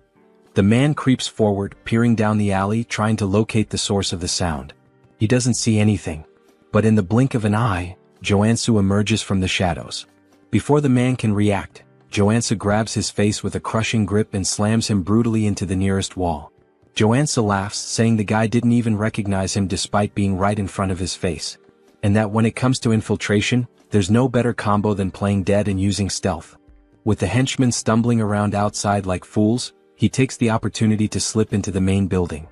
The man creeps forward, peering down the alley, trying to locate the source of the sound. He doesn't see anything. But in the blink of an eye, Joansu emerges from the shadows. Before the man can react, Joansu grabs his face with a crushing grip and slams him brutally into the nearest wall. Joansu laughs, saying the guy didn't even recognize him despite being right in front of his face. And that when it comes to infiltration, there's no better combo than playing dead and using stealth. With the henchmen stumbling around outside like fools, he takes the opportunity to slip into the main building.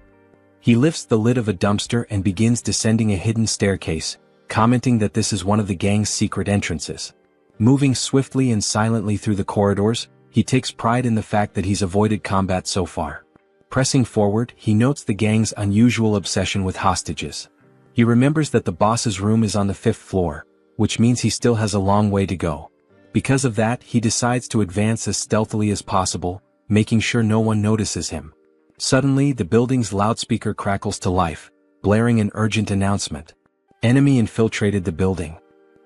He lifts the lid of a dumpster and begins descending a hidden staircase, commenting that this is one of the gang's secret entrances. Moving swiftly and silently through the corridors, he takes pride in the fact that he's avoided combat so far. Pressing forward, he notes the gang's unusual obsession with hostages. He remembers that the boss's room is on the 5th floor, which means he still has a long way to go. Because of that, he decides to advance as stealthily as possible, making sure no one notices him. Suddenly, the building's loudspeaker crackles to life, blaring an urgent announcement. Enemy infiltrated the building.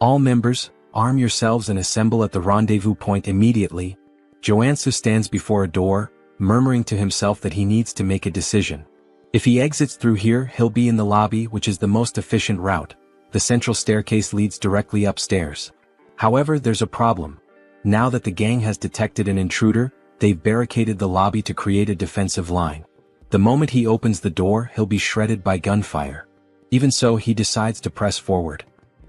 All members, arm yourselves and assemble at the rendezvous point immediately. Joansu stands before a door, murmuring to himself that he needs to make a decision. If he exits through here, he'll be in the lobby, which is the most efficient route. The central staircase leads directly upstairs. However, there's a problem. Now that the gang has detected an intruder, they've barricaded the lobby to create a defensive line. The moment he opens the door, he'll be shredded by gunfire. Even so, he decides to press forward.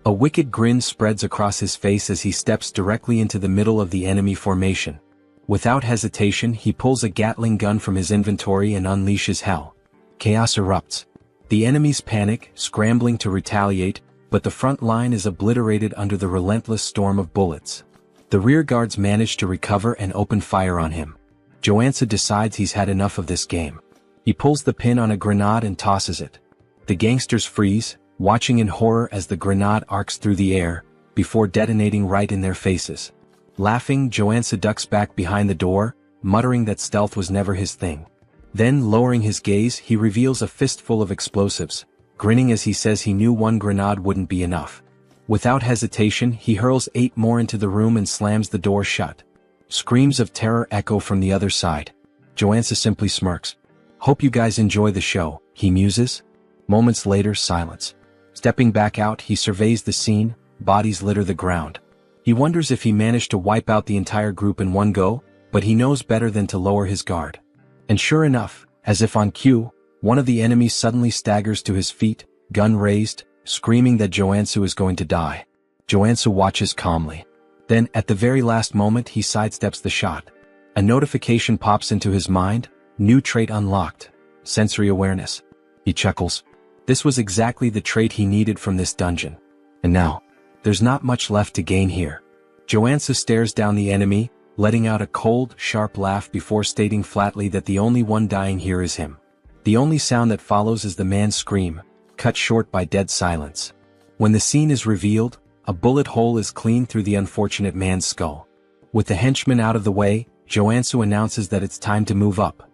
A wicked grin spreads across his face as he steps directly into the middle of the enemy formation. Without hesitation, he pulls a Gatling gun from his inventory and unleashes hell. Chaos erupts. The enemies panic, scrambling to retaliate, but the front line is obliterated under the relentless storm of bullets. The rear guards manage to recover and open fire on him. Joansu decides he's had enough of this game. He pulls the pin on a grenade and tosses it. The gangsters freeze, watching in horror as the grenade arcs through the air, before detonating right in their faces. Laughing, Joansu ducks back behind the door, muttering that stealth was never his thing. Then, lowering his gaze, he reveals a fistful of explosives, grinning as he says he knew one grenade wouldn't be enough. Without hesitation, he hurls 8 more into the room and slams the door shut. Screams of terror echo from the other side. Joansu simply smirks. "Hope you guys enjoy the show," he muses. Moments later, silence. Stepping back out, he surveys the scene. Bodies litter the ground. He wonders if he managed to wipe out the entire group in one go, but he knows better than to lower his guard. And sure enough, as if on cue, one of the enemies suddenly staggers to his feet, gun raised, screaming that Joansu is going to die. Joansu watches calmly. Then, at the very last moment, he sidesteps the shot. A notification pops into his mind. New trait unlocked. Sensory awareness. He chuckles. This was exactly the trait he needed from this dungeon. And now, there's not much left to gain here. Joansu stares down the enemy, letting out a cold, sharp laugh before stating flatly that the only one dying here is him. The only sound that follows is the man's scream, cut short by dead silence. When the scene is revealed, a bullet hole is cleaned through the unfortunate man's skull. With the henchman out of the way, Joansu announces that it's time to move up.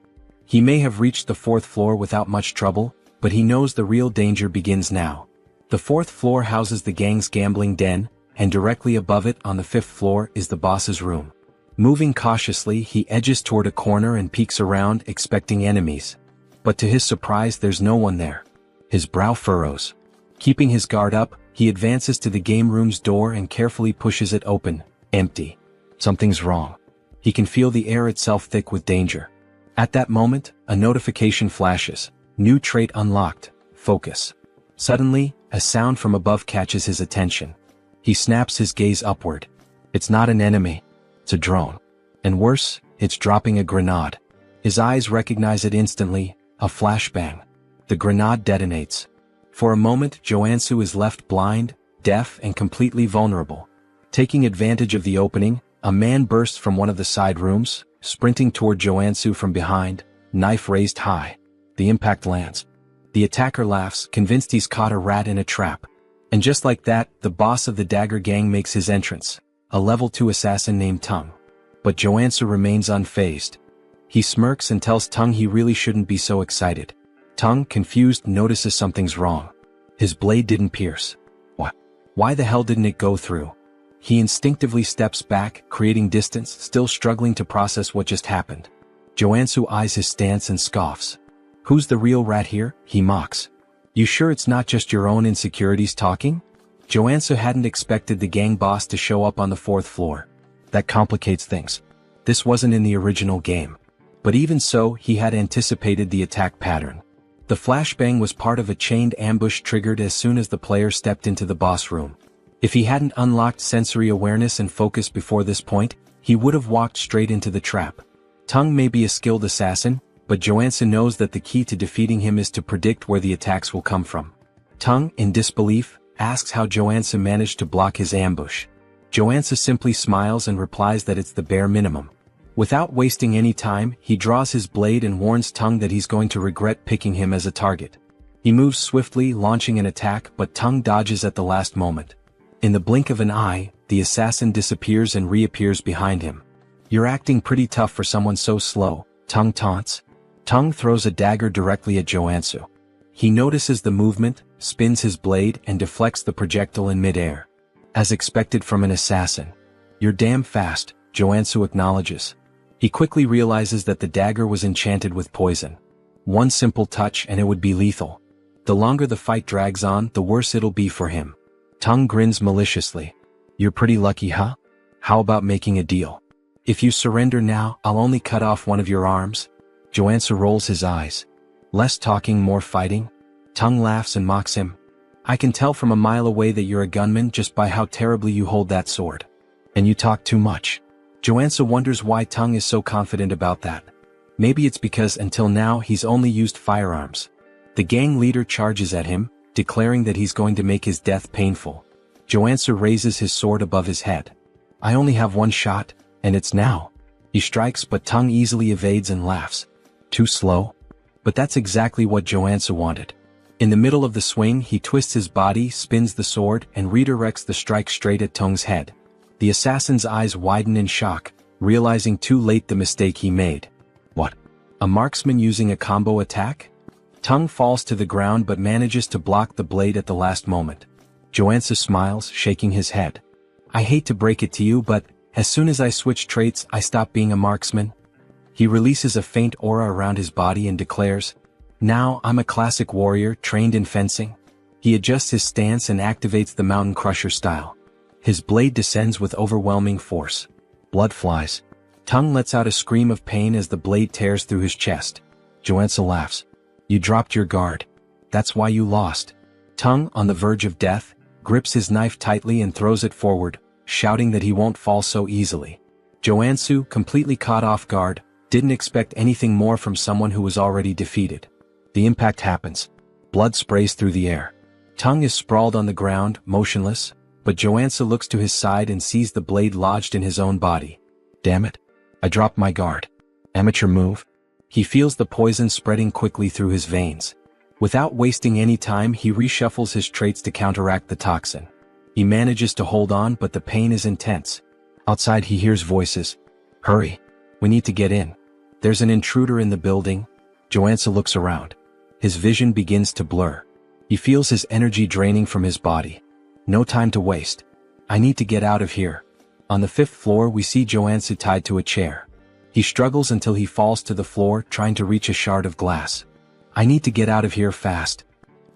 He may have reached the 4th floor without much trouble, but he knows the real danger begins now. The fourth floor houses the gang's gambling den, and directly above it on the fifth floor is the boss's room. Moving cautiously, he edges toward a corner and peeks around, expecting enemies. But to his surprise, there's no one there. His brow furrows. Keeping his guard up, he advances to the game room's door and carefully pushes it open. Empty. Something's wrong. He can feel the air itself thick with danger. At that moment, a notification flashes. New trait unlocked. Focus. Suddenly, a sound from above catches his attention. He snaps his gaze upward. It's not an enemy. It's a drone. And worse, it's dropping a grenade. His eyes recognize it instantly, a flashbang. The grenade detonates. For a moment, Joansu is left blind, deaf, and completely vulnerable. Taking advantage of the opening, a man bursts from one of the side rooms, sprinting toward Joansu from behind, knife raised high. The impact lands. The attacker laughs, convinced he's caught a rat in a trap. And just like that, the boss of the Dagger Gang makes his entrance, a level 2 assassin named Tung. But Joansu remains unfazed. He smirks and tells Tung he really shouldn't be so excited. Tung, confused, notices something's wrong. His blade didn't pierce. What? Why the hell didn't it go through? He instinctively steps back, creating distance, still struggling to process what just happened. Joansu eyes his stance and scoffs. Who's the real rat here? He mocks. You sure it's not just your own insecurities talking? Joansu hadn't expected the gang boss to show up on the fourth floor. That complicates things. This wasn't in the original game. But even so, he had anticipated the attack pattern. The flashbang was part of a chained ambush triggered as soon as the player stepped into the boss room. If he hadn't unlocked sensory awareness and focus before this point, he would have walked straight into the trap. Tung may be a skilled assassin, but Joansu knows that the key to defeating him is to predict where the attacks will come from. Tung, in disbelief, asks how Joansu managed to block his ambush. Joansu simply smiles and replies that it's the bare minimum. Without wasting any time, he draws his blade and warns Tung that he's going to regret picking him as a target. He moves swiftly, launching an attack, but Tung dodges at the last moment. In the blink of an eye, the assassin disappears and reappears behind him. You're acting pretty tough for someone so slow, Tung taunts. Tung throws a dagger directly at Joansu. He notices the movement, spins his blade, and deflects the projectile in midair. As expected from an assassin. You're damn fast, Joansu acknowledges. He quickly realizes that the dagger was enchanted with poison. One simple touch and it would be lethal. The longer the fight drags on, the worse it'll be for him. Tung grins maliciously. You're pretty lucky, huh? How about making a deal? If you surrender now, I'll only cut off one of your arms. Joansu rolls his eyes. Less talking, more fighting? Tung laughs and mocks him. I can tell from a mile away that you're a gunman just by how terribly you hold that sword. And you talk too much. Joansu wonders why Tung is so confident about that. Maybe it's because until now he's only used firearms. The gang leader charges at him, declaring that he's going to make his death painful. Joansu raises his sword above his head. I only have one shot, and it's now. He strikes, but Tung easily evades and laughs. Too slow? But that's exactly what Joansu wanted. In the middle of the swing, he twists his body, spins the sword, and redirects the strike straight at Tung's head. The assassin's eyes widen in shock, realizing too late the mistake he made. What? A marksman using a combo attack? Tung falls to the ground but manages to block the blade at the last moment. Joansu smiles, shaking his head. I hate to break it to you, but as soon as I switch traits, I stop being a marksman. He releases a faint aura around his body and declares, now I'm a classic warrior trained in fencing. He adjusts his stance and activates the Mountain Crusher style. His blade descends with overwhelming force. Blood flies. Tung lets out a scream of pain as the blade tears through his chest. Joansu laughs. You dropped your guard. That's why you lost. Tung, on the verge of death, grips his knife tightly and throws it forward, shouting that he won't fall so easily. Joansu, completely caught off guard, didn't expect anything more from someone who was already defeated. The impact happens. Blood sprays through the air. Tung is sprawled on the ground, motionless, but Joansu looks to his side and sees the blade lodged in his own body. Damn it. I dropped my guard. Amateur move. He feels the poison spreading quickly through his veins. Without wasting any time, he reshuffles his traits to counteract the toxin. He manages to hold on, but the pain is intense. Outside he hears voices. Hurry. We need to get in. There's an intruder in the building. Joansu looks around. his vision begins to blur. He feels his energy draining from his body. No time to waste. I need to get out of here. On the 5th floor we see Joansu tied to a chair. He struggles until he falls to the floor trying to reach a shard of glass. I need to get out of here fast.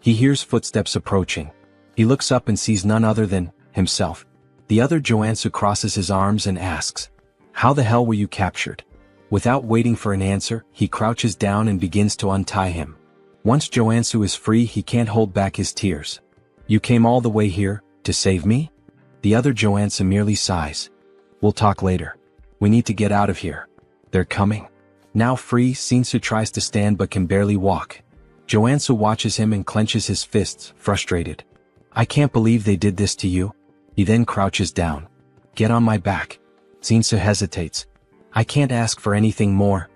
He hears footsteps approaching. He looks up and sees none other than himself. The other Joansu crosses his arms and asks, "How the hell were you captured?" Without waiting for an answer, he crouches down and begins to untie him. Once Joansu is free, he can't hold back his tears. "You came all the way here, to save me?" The other Joansu merely sighs. "We'll talk later. We need to get out of here. They're coming." Now free, Shinsu tries to stand but can barely walk. Joansu watches him and clenches his fists, frustrated. "I can't believe they did this to you." He then crouches down. "Get on my back." Shinsu hesitates. "I can't ask for anything more.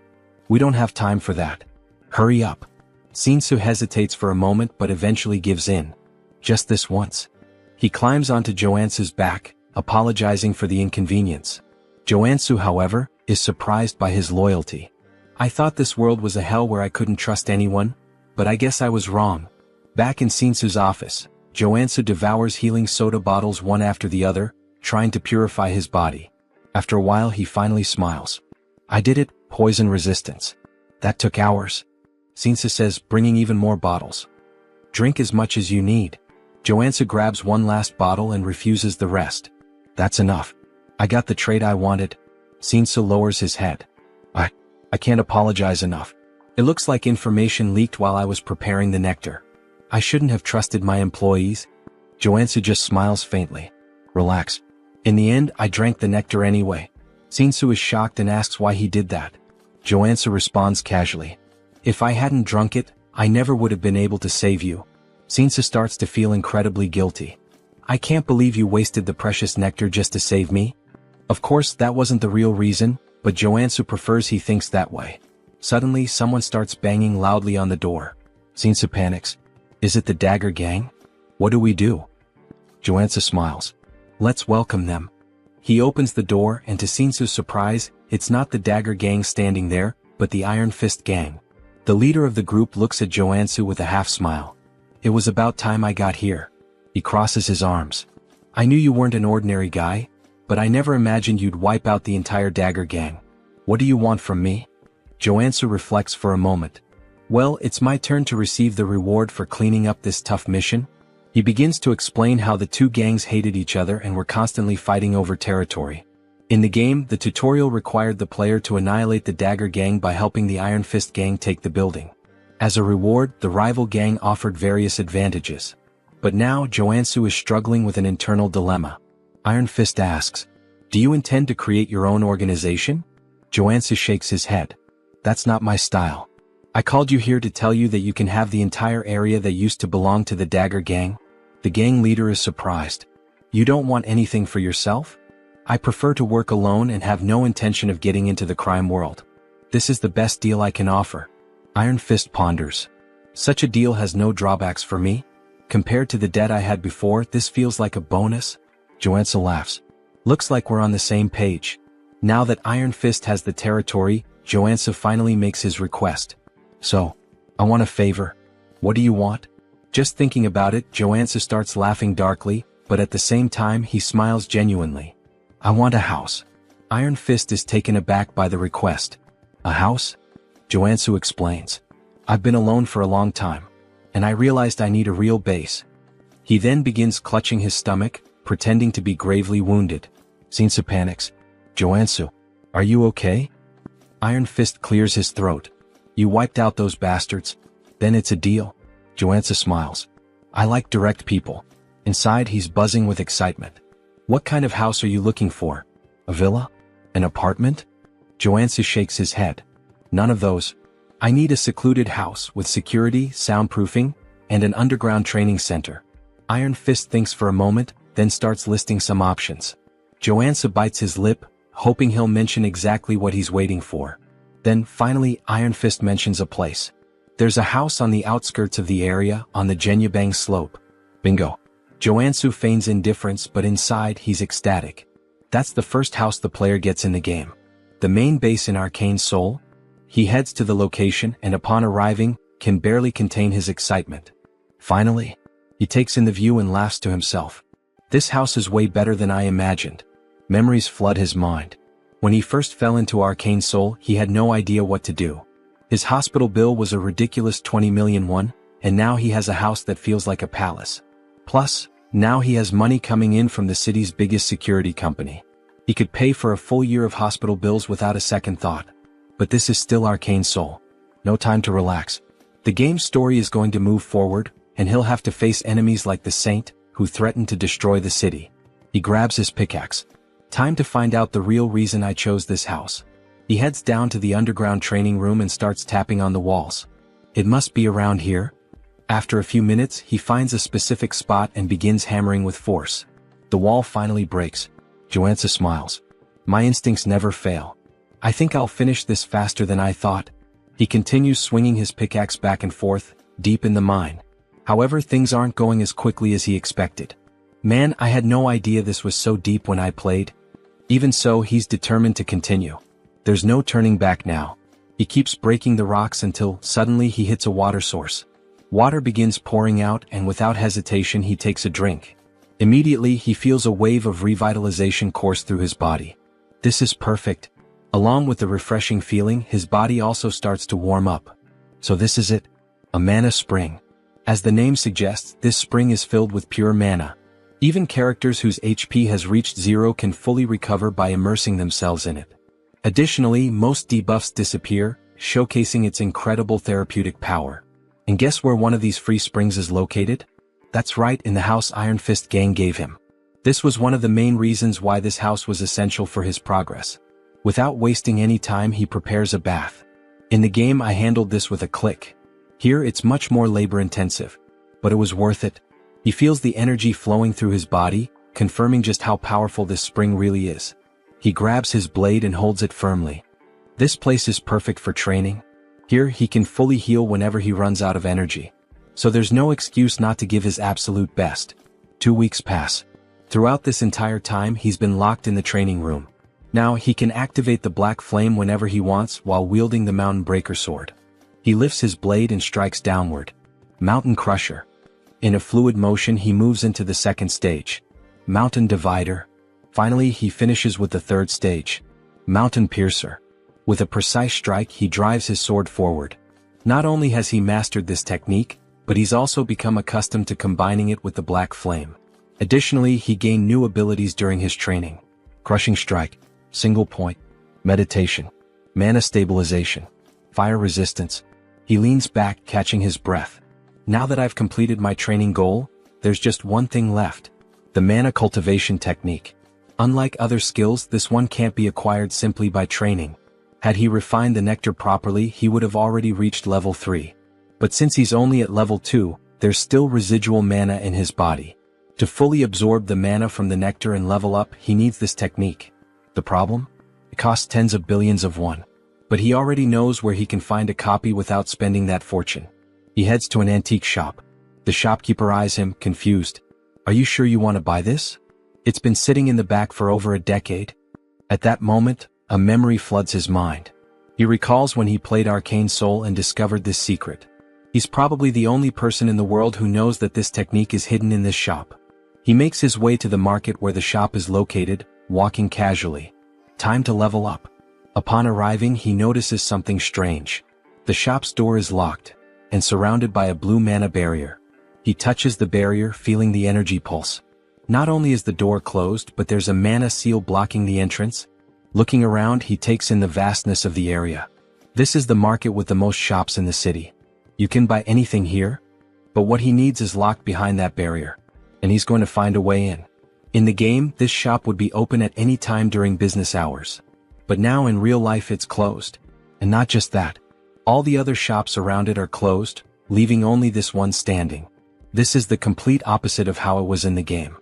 We don't have time for that. Hurry up." Shinsu hesitates for a moment but eventually gives in. "Just this once." He climbs onto Joansu's back, apologizing for the inconvenience. Joansu, however, is surprised by his loyalty. "I thought this world was a hell where I couldn't trust anyone, but I guess I was wrong." Back in Shinsu's office, Joansu devours healing soda bottles one after the other, trying to purify his body. After a while he finally smiles. "I did it, poison resistance. That took hours." Shinsu says, bringing even more bottles. "Drink as much as you need." Joansu grabs one last bottle and refuses the rest. "That's enough. I got the trait I wanted." Shinsu lowers his head. I can't apologize enough. It looks like information leaked while I was preparing the nectar. I shouldn't have trusted my employees." Joansu just smiles faintly. "Relax. In the end, I drank the nectar anyway." Shinsu is shocked and asks why he did that. Joansu responds casually. "If I hadn't drunk it, I never would have been able to save you." Shinsu starts to feel incredibly guilty. "I can't believe you wasted the precious nectar just to save me." Of course, that wasn't the real reason, but Joansu prefers he thinks that way. Suddenly, someone starts banging loudly on the door. Shinsu panics. "Is it the Dagger Gang? What do we do?" Joansu smiles. "Let's welcome them." He opens the door and to Shinsu's surprise, it's not the Dagger Gang standing there, but the Iron Fist Gang. The leader of the group looks at Joansu with a half-smile. "It was about time I got here." He crosses his arms. "I knew you weren't an ordinary guy, but I never imagined you'd wipe out the entire Dagger Gang. What do you want from me?" Joansu reflects for a moment. "Well, it's my turn to receive the reward for cleaning up this tough mission." He begins to explain how the two gangs hated each other and were constantly fighting over territory. In the game, the tutorial required the player to annihilate the Dagger Gang by helping the Iron Fist Gang take the building. As a reward, the rival gang offered various advantages. But now, Joansu is struggling with an internal dilemma. Iron Fist asks, "Do you intend to create your own organization?" Joansu shakes his head. "That's not my style. I called you here to tell you that you can have the entire area that used to belong to the Dagger Gang." The gang leader is surprised. "You don't want anything for yourself?" "I prefer to work alone and have no intention of getting into the crime world. This is the best deal I can offer." Iron Fist ponders. "Such a deal has no drawbacks for me. Compared to the debt I had before, this feels like a bonus." Joansu laughs. "Looks like we're on the same page." Now that Iron Fist has the territory, Joansu finally makes his request. "So, I want a favor." "What do you want?" Just thinking about it, Joansu starts laughing darkly, but at the same time he smiles genuinely. "I want a house." Iron Fist is taken aback by the request. "A house?" Joansu explains. "I've been alone for a long time, and I realized I need a real base." He then begins clutching his stomach, pretending to be gravely wounded. Shinsu panics. "Joansu, are you okay?" Iron Fist clears his throat. "You wiped out those bastards. Then it's a deal." Joansu smiles. "I like direct people." Inside he's buzzing with excitement. "What kind of house are you looking for? A villa? An apartment?" Joansu shakes his head. "None of those. I need a secluded house with security, soundproofing, and an underground training center." Iron Fist thinks for a moment, then starts listing some options. Joansu bites his lip, hoping he'll mention exactly what he's waiting for. Then, finally, Iron Fist mentions a place. "There's a house on the outskirts of the area, on the Jenyabang slope." Bingo. Joansu feigns indifference, but inside he's ecstatic. That's the first house the player gets in the game. The main base in Arcane Soul? He heads to the location and upon arriving, can barely contain his excitement. Finally, he takes in the view and laughs to himself. This house is way better than I imagined. Memories flood his mind. When he first fell into Arcane Soul, he had no idea what to do. His hospital bill was a ridiculous 20 million won, and now he has a house that feels like a palace. Plus, now he has money coming in from the city's biggest security company. He could pay for a full year of hospital bills without a second thought. But this is still Arcane Soul. No time to relax. The game's story is going to move forward, and he'll have to face enemies like the Saint, who threaten to destroy the city. He grabs his pickaxe. Time to find out the real reason I chose this house. He heads down to the underground training room and starts tapping on the walls. It must be around here. After a few minutes, he finds a specific spot and begins hammering with force. The wall finally breaks. Joansa smiles. My instincts never fail. I think I'll finish this faster than I thought. He continues swinging his pickaxe back and forth, deep in the mine. However, things aren't going as quickly as he expected. Man, I had no idea this was so deep when I played. Even so, he's determined to continue. There's no turning back now. He keeps breaking the rocks until, suddenly, he hits a water source. Water begins pouring out, and without hesitation he takes a drink. Immediately, he feels a wave of revitalization course through his body. This is perfect. Along with the refreshing feeling, his body also starts to warm up. So this is it. A mana spring. As the name suggests, this spring is filled with pure mana. Even characters whose HP has reached 0 can fully recover by immersing themselves in it. Additionally, most debuffs disappear, showcasing its incredible therapeutic power. And guess where one of these free springs is located? That's right, in the house Iron Fist Gang gave him. This was one of the main reasons why this house was essential for his progress. Without wasting any time, he prepares a bath. In the game, I handled this with a click. Here it's much more labor-intensive. But it was worth it. He feels the energy flowing through his body, confirming just how powerful this spring really is. He grabs his blade and holds it firmly. This place is perfect for training. Here he can fully heal whenever he runs out of energy. So there's no excuse not to give his absolute best. 2 weeks pass. Throughout this entire time, he's been locked in the training room. Now he can activate the black flame whenever he wants while wielding the Mountain Breaker sword. He lifts his blade and strikes downward. Mountain Crusher. In a fluid motion, he moves into the second stage. Mountain Divider. Finally, he finishes with the third stage. Mountain Piercer. With a precise strike, he drives his sword forward. Not only has he mastered this technique, but he's also become accustomed to combining it with the black flame. Additionally, he gained new abilities during his training. Crushing Strike. Single Point. Meditation. Mana Stabilization. Fire Resistance. He leans back, catching his breath. Now that I've completed my training goal, there's just one thing left. The Mana Cultivation Technique. Unlike other skills, this one can't be acquired simply by training. Had he refined the nectar properly, he would have already reached level 3. But since he's only at level 2, there's still residual mana in his body. To fully absorb the mana from the nectar and level up, he needs this technique. The problem? It costs tens of billions of won. But he already knows where he can find a copy without spending that fortune. He heads to an antique shop. The shopkeeper eyes him, confused. Are you sure you want to buy this? It's been sitting in the back for over a decade. At that moment, a memory floods his mind. He recalls when he played Arcane Soul and discovered this secret. He's probably the only person in the world who knows that this technique is hidden in this shop. He makes his way to the market where the shop is located, walking casually. Time to level up. Upon arriving, he notices something strange. The shop's door is locked, and surrounded by a blue mana barrier. He touches the barrier, feeling the energy pulse. Not only is the door closed, but there's a mana seal blocking the entrance. Looking around, he takes in the vastness of the area. This is the market with the most shops in the city. You can buy anything here, but what he needs is locked behind that barrier, and he's going to find a way in. In the game, this shop would be open at any time during business hours. But now in real life it's closed. And not just that. All the other shops around it are closed, leaving only this one standing. This is the complete opposite of how it was in the game.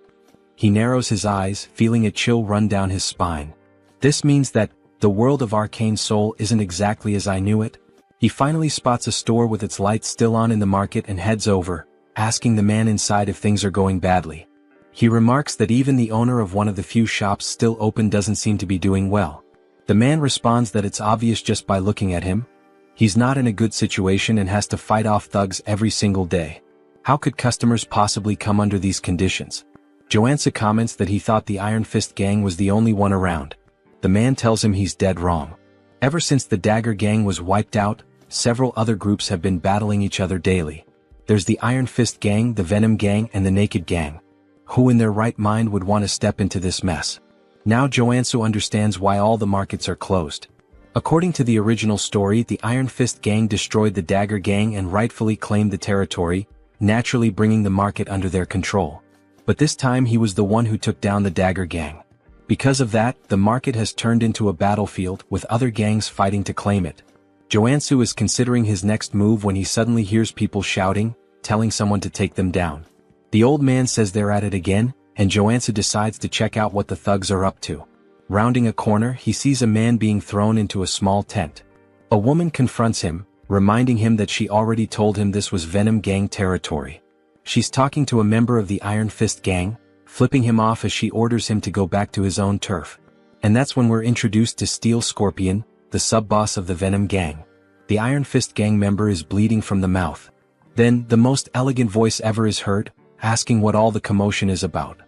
He narrows his eyes, feeling a chill run down his spine. This means that the world of Arcane Soul isn't exactly as I knew it. He finally spots a store with its lights still on in the market and heads over, asking the man inside if things are going badly. He remarks that even the owner of one of the few shops still open doesn't seem to be doing well. The man responds that it's obvious just by looking at him. He's not in a good situation and has to fight off thugs every single day. How could customers possibly come under these conditions? Joansa comments that he thought the Iron Fist gang was the only one around. The man tells him he's dead wrong. Ever since the Dagger gang was wiped out, several other groups have been battling each other daily. There's the Iron Fist gang, the Venom gang, and the Naked gang. Who in their right mind would want to step into this mess? Now Joansu understands why all the markets are closed. According to the original story, the Iron Fist gang destroyed the Dagger gang and rightfully claimed the territory, naturally bringing the market under their control. But this time he was the one who took down the Dagger gang. Because of that, the market has turned into a battlefield with other gangs fighting to claim it. Joansu is considering his next move when he suddenly hears people shouting, telling someone to take them down. The old man says they're at it again, and Joansu decides to check out what the thugs are up to. Rounding a corner, he sees a man being thrown into a small tent. A woman confronts him, reminding him that she already told him this was Venom gang territory. She's talking to a member of the Iron Fist gang, flipping him off as she orders him to go back to his own turf. And that's when we're introduced to Steel Scorpion, the sub-boss of the Venom gang. The Iron Fist gang member is bleeding from the mouth. Then, the most elegant voice ever is heard, asking what all the commotion is about.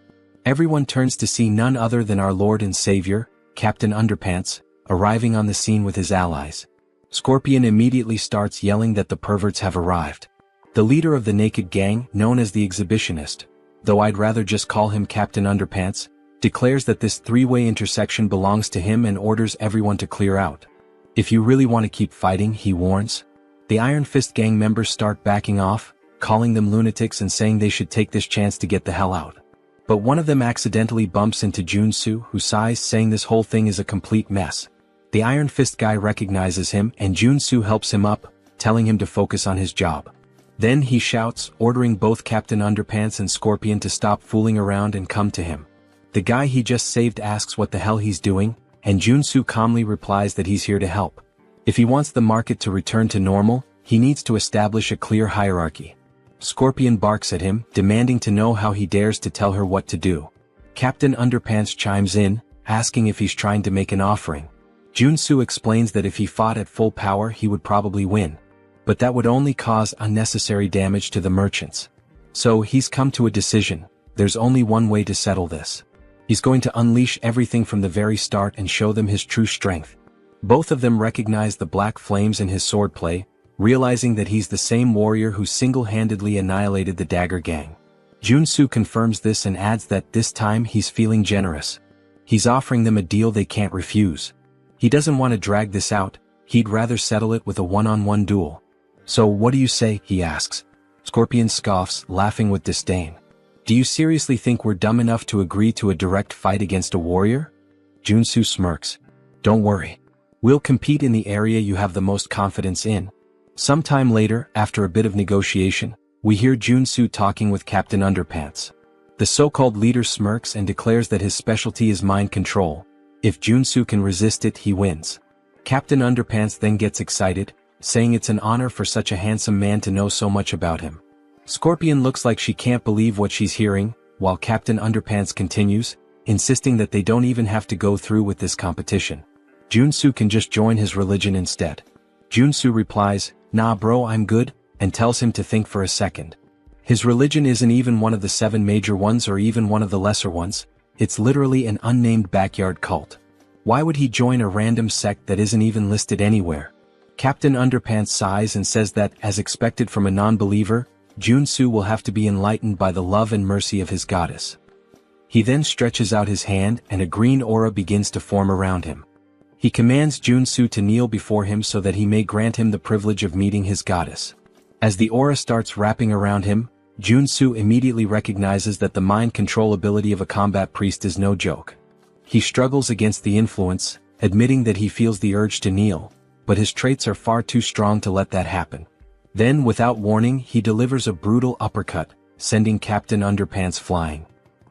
Everyone turns to see none other than our Lord and Savior, Captain Underpants, arriving on the scene with his allies. Scorpion immediately starts yelling that the perverts have arrived. The leader of the Naked gang, known as the Exhibitionist, though I'd rather just call him Captain Underpants, declares that this three-way intersection belongs to him and orders everyone to clear out. If you really want to keep fighting, he warns. The Iron Fist gang members start backing off, calling them lunatics and saying they should take this chance to get the hell out. But one of them accidentally bumps into Junsu, who sighs, saying this whole thing is a complete mess. The Iron Fist guy recognizes him and Junsu helps him up, telling him to focus on his job. Then he shouts, ordering both Captain Underpants and Scorpion to stop fooling around and come to him. The guy he just saved asks what the hell he's doing, and Junsu calmly replies that he's here to help. If he wants the market to return to normal, he needs to establish a clear hierarchy. Scorpion barks at him, demanding to know how he dares to tell her what to do. Captain Underpants chimes in, asking if he's trying to make an offering. Junsu explains that if he fought at full power he would probably win. But that would only cause unnecessary damage to the merchants. So he's come to a decision. There's only one way to settle this. He's going to unleash everything from the very start and show them his true strength. Both of them recognize the black flames in his swordplay, realizing that he's the same warrior who single-handedly annihilated the Dagger gang. Junsu confirms this and adds that this time he's feeling generous. He's offering them a deal they can't refuse. He doesn't want to drag this out, he'd rather settle it with a one-on-one duel. So what do you say, he asks. Scorpion scoffs, laughing with disdain. Do you seriously think we're dumb enough to agree to a direct fight against a warrior? Junsu smirks. Don't worry. We'll compete in the area you have the most confidence in. Sometime later, after a bit of negotiation, we hear Junsu talking with Captain Underpants. The so-called leader smirks and declares that his specialty is mind control. If Junsu can resist it, he wins. Captain Underpants then gets excited, saying it's an honor for such a handsome man to know so much about him. Scorpion looks like she can't believe what she's hearing, while Captain Underpants continues, insisting that they don't even have to go through with this competition. Junsu can just join his religion instead. Junsu replies, "Nah bro, I'm good," and tells him to think for a second. His religion isn't even one of the 7 major ones or even one of the lesser ones, it's literally an unnamed backyard cult. Why would he join a random sect that isn't even listed anywhere? Captain Underpants sighs and says that, as expected from a non-believer, Junsu will have to be enlightened by the love and mercy of his goddess. He then stretches out his hand and a green aura begins to form around him. He commands Junsu to kneel before him so that he may grant him the privilege of meeting his goddess. As the aura starts wrapping around him, Junsu immediately recognizes that the mind control ability of a combat priest is no joke. He struggles against the influence, admitting that he feels the urge to kneel, but his traits are far too strong to let that happen. Then, without warning, he delivers a brutal uppercut, sending Captain Underpants flying.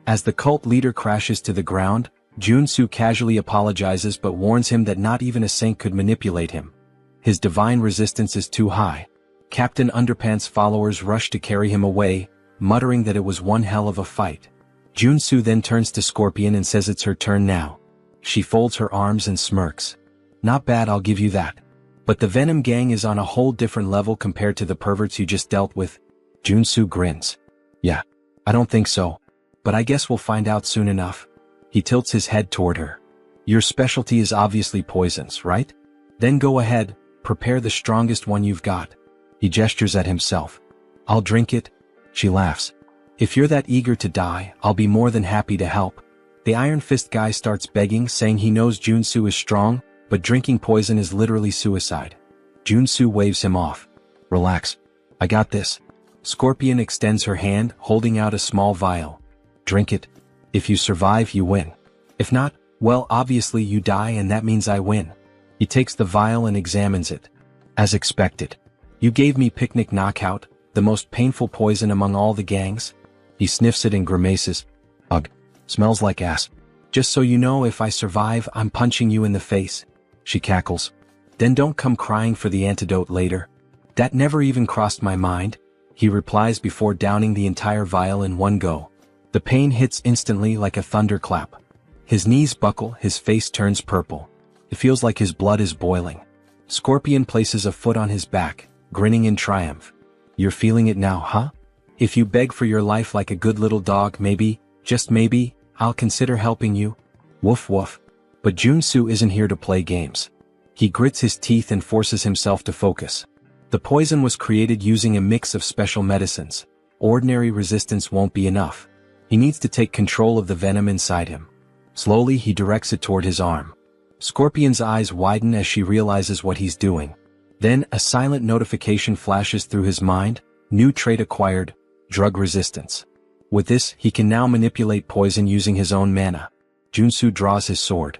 As the cult leader crashes to the ground, Junsu casually apologizes but warns him that not even a saint could manipulate him. His divine resistance is too high. Captain Underpants' followers rush to carry him away, muttering that it was one hell of a fight. Junsu then turns to Scorpion and says it's her turn now. She folds her arms and smirks. Not bad, I'll give you that. But the Venom gang is on a whole different level compared to the perverts you just dealt with. Junsu grins. Yeah, I don't think so. But I guess we'll find out soon enough. He tilts his head toward her. Your specialty is obviously poisons, right? Then go ahead, prepare the strongest one you've got. He gestures at himself. I'll drink it. She laughs. If you're that eager to die, I'll be more than happy to help. The Iron Fist guy starts begging, saying he knows Junsu is strong, but drinking poison is literally suicide. Junsu waves him off. Relax. I got this. Scorpion extends her hand, holding out a small vial. Drink it. If you survive, you win. If not, well, obviously you die and that means I win. He takes the vial and examines it. As expected. You gave me picnic knockout, the most painful poison among all the gangs. He sniffs it and grimaces. Ugh. Smells like ass. Just so you know, if I survive, I'm punching you in the face. She cackles. Then don't come crying for the antidote later. That never even crossed my mind. He replies before downing the entire vial in one go. The pain hits instantly like a thunderclap. His knees buckle, his face turns purple. It feels like his blood is boiling. Scorpion places a foot on his back, grinning in triumph. You're feeling it now, huh? If you beg for your life like a good little dog, maybe, just maybe, I'll consider helping you. Woof woof. But Junsu isn't here to play games. He grits his teeth and forces himself to focus. The poison was created using a mix of special medicines. Ordinary resistance won't be enough. He needs to take control of the venom inside him. Slowly he directs it toward his arm. Scorpion's eyes widen as she realizes what he's doing. Then a silent notification flashes through his mind. New trait acquired, drug resistance. With this, he can now manipulate poison using his own mana. Junsu draws his sword.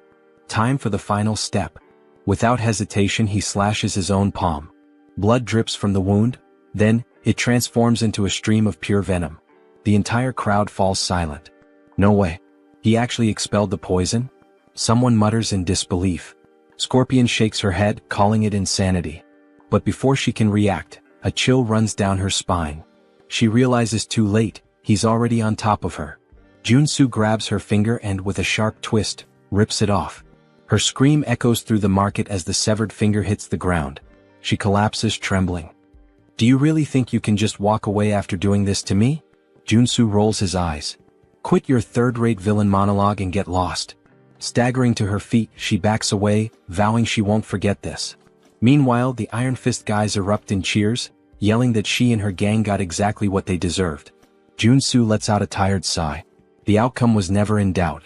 Time for the final step. Without hesitation, he slashes his own palm. Blood drips from the wound, then, it transforms into a stream of pure venom. The entire crowd falls silent. No way. He actually expelled the poison? Someone mutters in disbelief. Scorpion shakes her head, calling it insanity. But before she can react, a chill runs down her spine. She realizes too late, he's already on top of her. Junsu grabs her finger and, with a sharp twist, rips it off. Her scream echoes through the market as the severed finger hits the ground. She collapses, trembling. Do you really think you can just walk away after doing this to me? Junsu rolls his eyes. Quit your third-rate villain monologue and get lost. Staggering to her feet, she backs away, vowing she won't forget this. Meanwhile, the Iron Fist guys erupt in cheers, yelling that she and her gang got exactly what they deserved. Junsu lets out a tired sigh. The outcome was never in doubt.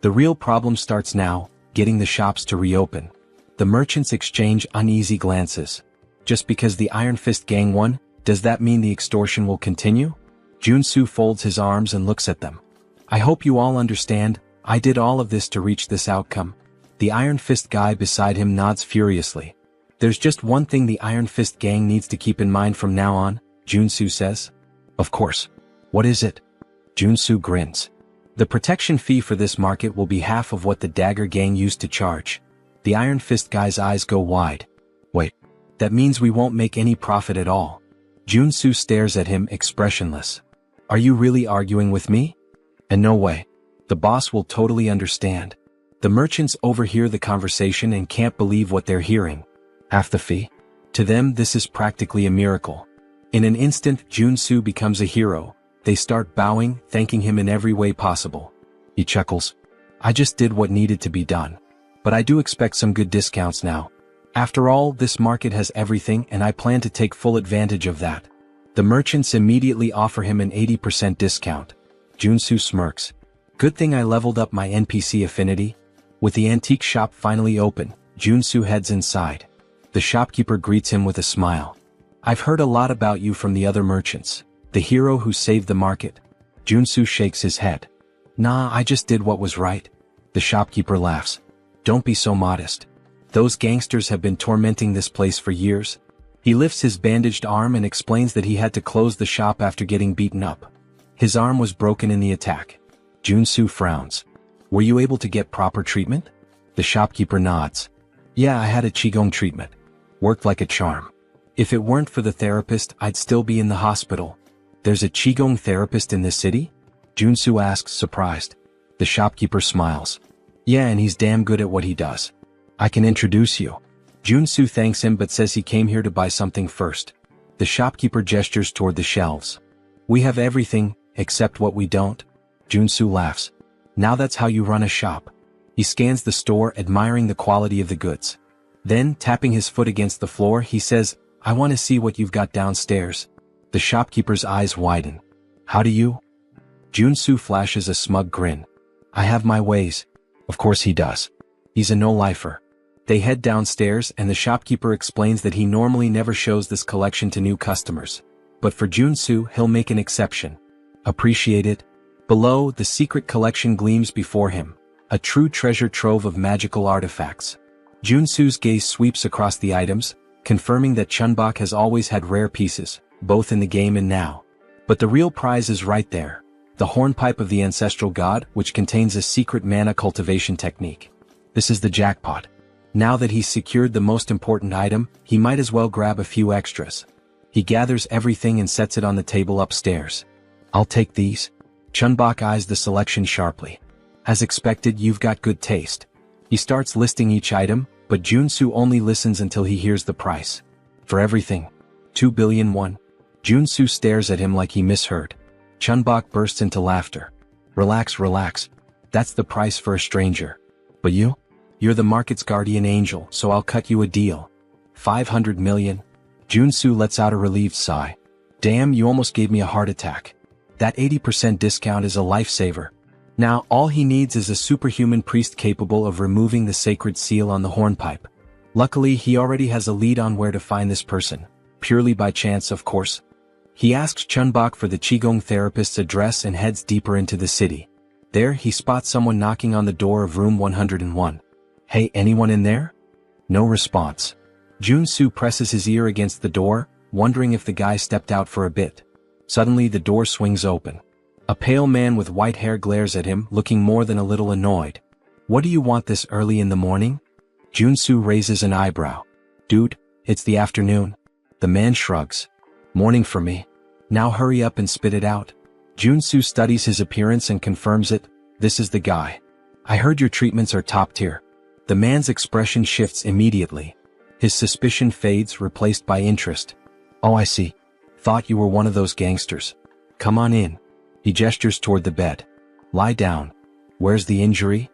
The real problem starts now, getting the shops to reopen. The merchants exchange uneasy glances. Just because the Iron Fist gang won, does that mean the extortion will continue? Junsu folds his arms and looks at them. I hope you all understand, I did all of this to reach this outcome. The Iron Fist guy beside him nods furiously. There's just one thing the Iron Fist gang needs to keep in mind from now on, Junsu says. Of course. What is it? Junsu grins. The protection fee for this market will be half of what the Dagger gang used to charge. The Iron Fist guy's eyes go wide. Wait. That means we won't make any profit at all. Junsu stares at him, expressionless. Are you really arguing with me? And no way. The boss will totally understand. The merchants overhear the conversation and can't believe what they're hearing. Half the fee? To them, this is practically a miracle. In an instant, Junsu becomes a hero. They start bowing, thanking him in every way possible. He chuckles. I just did what needed to be done. But I do expect some good discounts now. After all, this market has everything and I plan to take full advantage of that. The merchants immediately offer him an 80% discount. Junsu smirks. Good thing I leveled up my NPC affinity. With the antique shop finally open, Junsu heads inside. The shopkeeper greets him with a smile. I've heard a lot about you from the other merchants. The hero who saved the market. Junsu shakes his head. Nah, I just did what was right. The shopkeeper laughs. Don't be so modest. Those gangsters have been tormenting this place for years. He lifts his bandaged arm and explains that he had to close the shop after getting beaten up. His arm was broken in the attack. Junsu frowns. Were you able to get proper treatment? The shopkeeper nods. Yeah, I had a Qigong treatment. Worked like a charm. If it weren't for the therapist, I'd still be in the hospital. There's a Qigong therapist in this city? Junsu asks, surprised. The shopkeeper smiles. Yeah, and he's damn good at what he does. I can introduce you. Junsu thanks him but says he came here to buy something first. The shopkeeper gestures toward the shelves. We have everything, except what we don't. Junsu laughs. Now that's how you run a shop. He scans the store, admiring the quality of the goods. Then, tapping his foot against the floor, he says, I want to see what you've got downstairs. The shopkeeper's eyes widen. How do you? Junsu flashes a smug grin. I have my ways. Of course he does. He's a no-lifer. They head downstairs and the shopkeeper explains that he normally never shows this collection to new customers. But for Junsu, he'll make an exception. Appreciate it? Below, the secret collection gleams before him. A true treasure trove of magical artifacts. Junsu's gaze sweeps across the items, confirming that Chunbok has always had rare pieces, both in the game and now. But the real prize is right there. The hornpipe of the ancestral god, which contains a secret mana cultivation technique. This is the jackpot. Now that he's secured the most important item, he might as well grab a few extras. He gathers everything and sets it on the table upstairs. I'll take these. Chunbok eyes the selection sharply. As expected, you've got good taste. He starts listing each item, but Junsu only listens until he hears the price. For everything. 2 billion won. Junsu stares at him like he misheard. Chunbok bursts into laughter. Relax, relax. That's the price for a stranger. But you? You're the market's guardian angel, so I'll cut you a deal. 500 million. Junsu lets out a relieved sigh. Damn, you almost gave me a heart attack. That 80% discount is a lifesaver. Now, all he needs is a superhuman priest capable of removing the sacred seal on the hornpipe. Luckily, he already has a lead on where to find this person. Purely by chance, of course. He asks Chunbok for the Qigong therapist's address and heads deeper into the city. There, he spots someone knocking on the door of room 101. Hey, anyone in there? No response. Junsu presses his ear against the door, wondering if the guy stepped out for a bit. Suddenly, the door swings open. A pale man with white hair glares at him, looking more than a little annoyed. What do you want this early in the morning? Junsu raises an eyebrow. Dude, it's the afternoon. The man shrugs. Morning for me. Now hurry up and spit it out. Junsu studies his appearance and confirms it. This is the guy. I heard your treatments are top tier. The man's expression shifts immediately. His suspicion fades, replaced by interest. Oh, I see. Thought you were one of those gangsters. Come on in. He gestures toward the bed. Lie down. Where's the injury?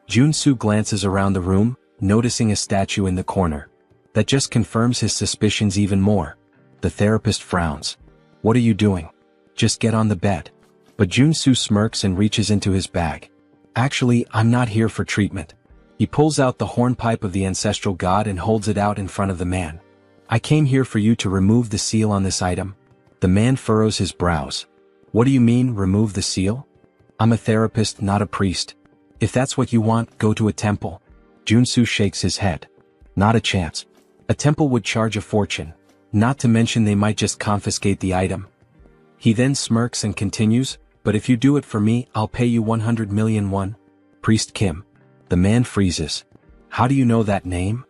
Junsu glances around the room, noticing a statue in the corner. That just confirms his suspicions even more. The therapist frowns. What are you doing? Just get on the bed. But Junsu smirks and reaches into his bag. Actually, I'm not here for treatment. He pulls out the hornpipe of the ancestral god and holds it out in front of the man. I came here for you to remove the seal on this item. The man furrows his brows. What do you mean, remove the seal? I'm a therapist, not a priest. If that's what you want, go to a temple. Junsu shakes his head. Not a chance. A temple would charge a fortune. Not to mention they might just confiscate the item. He then smirks and continues, but if you do it for me, I'll pay you 100 million won. Priest Kim. The man freezes. How do you know that name?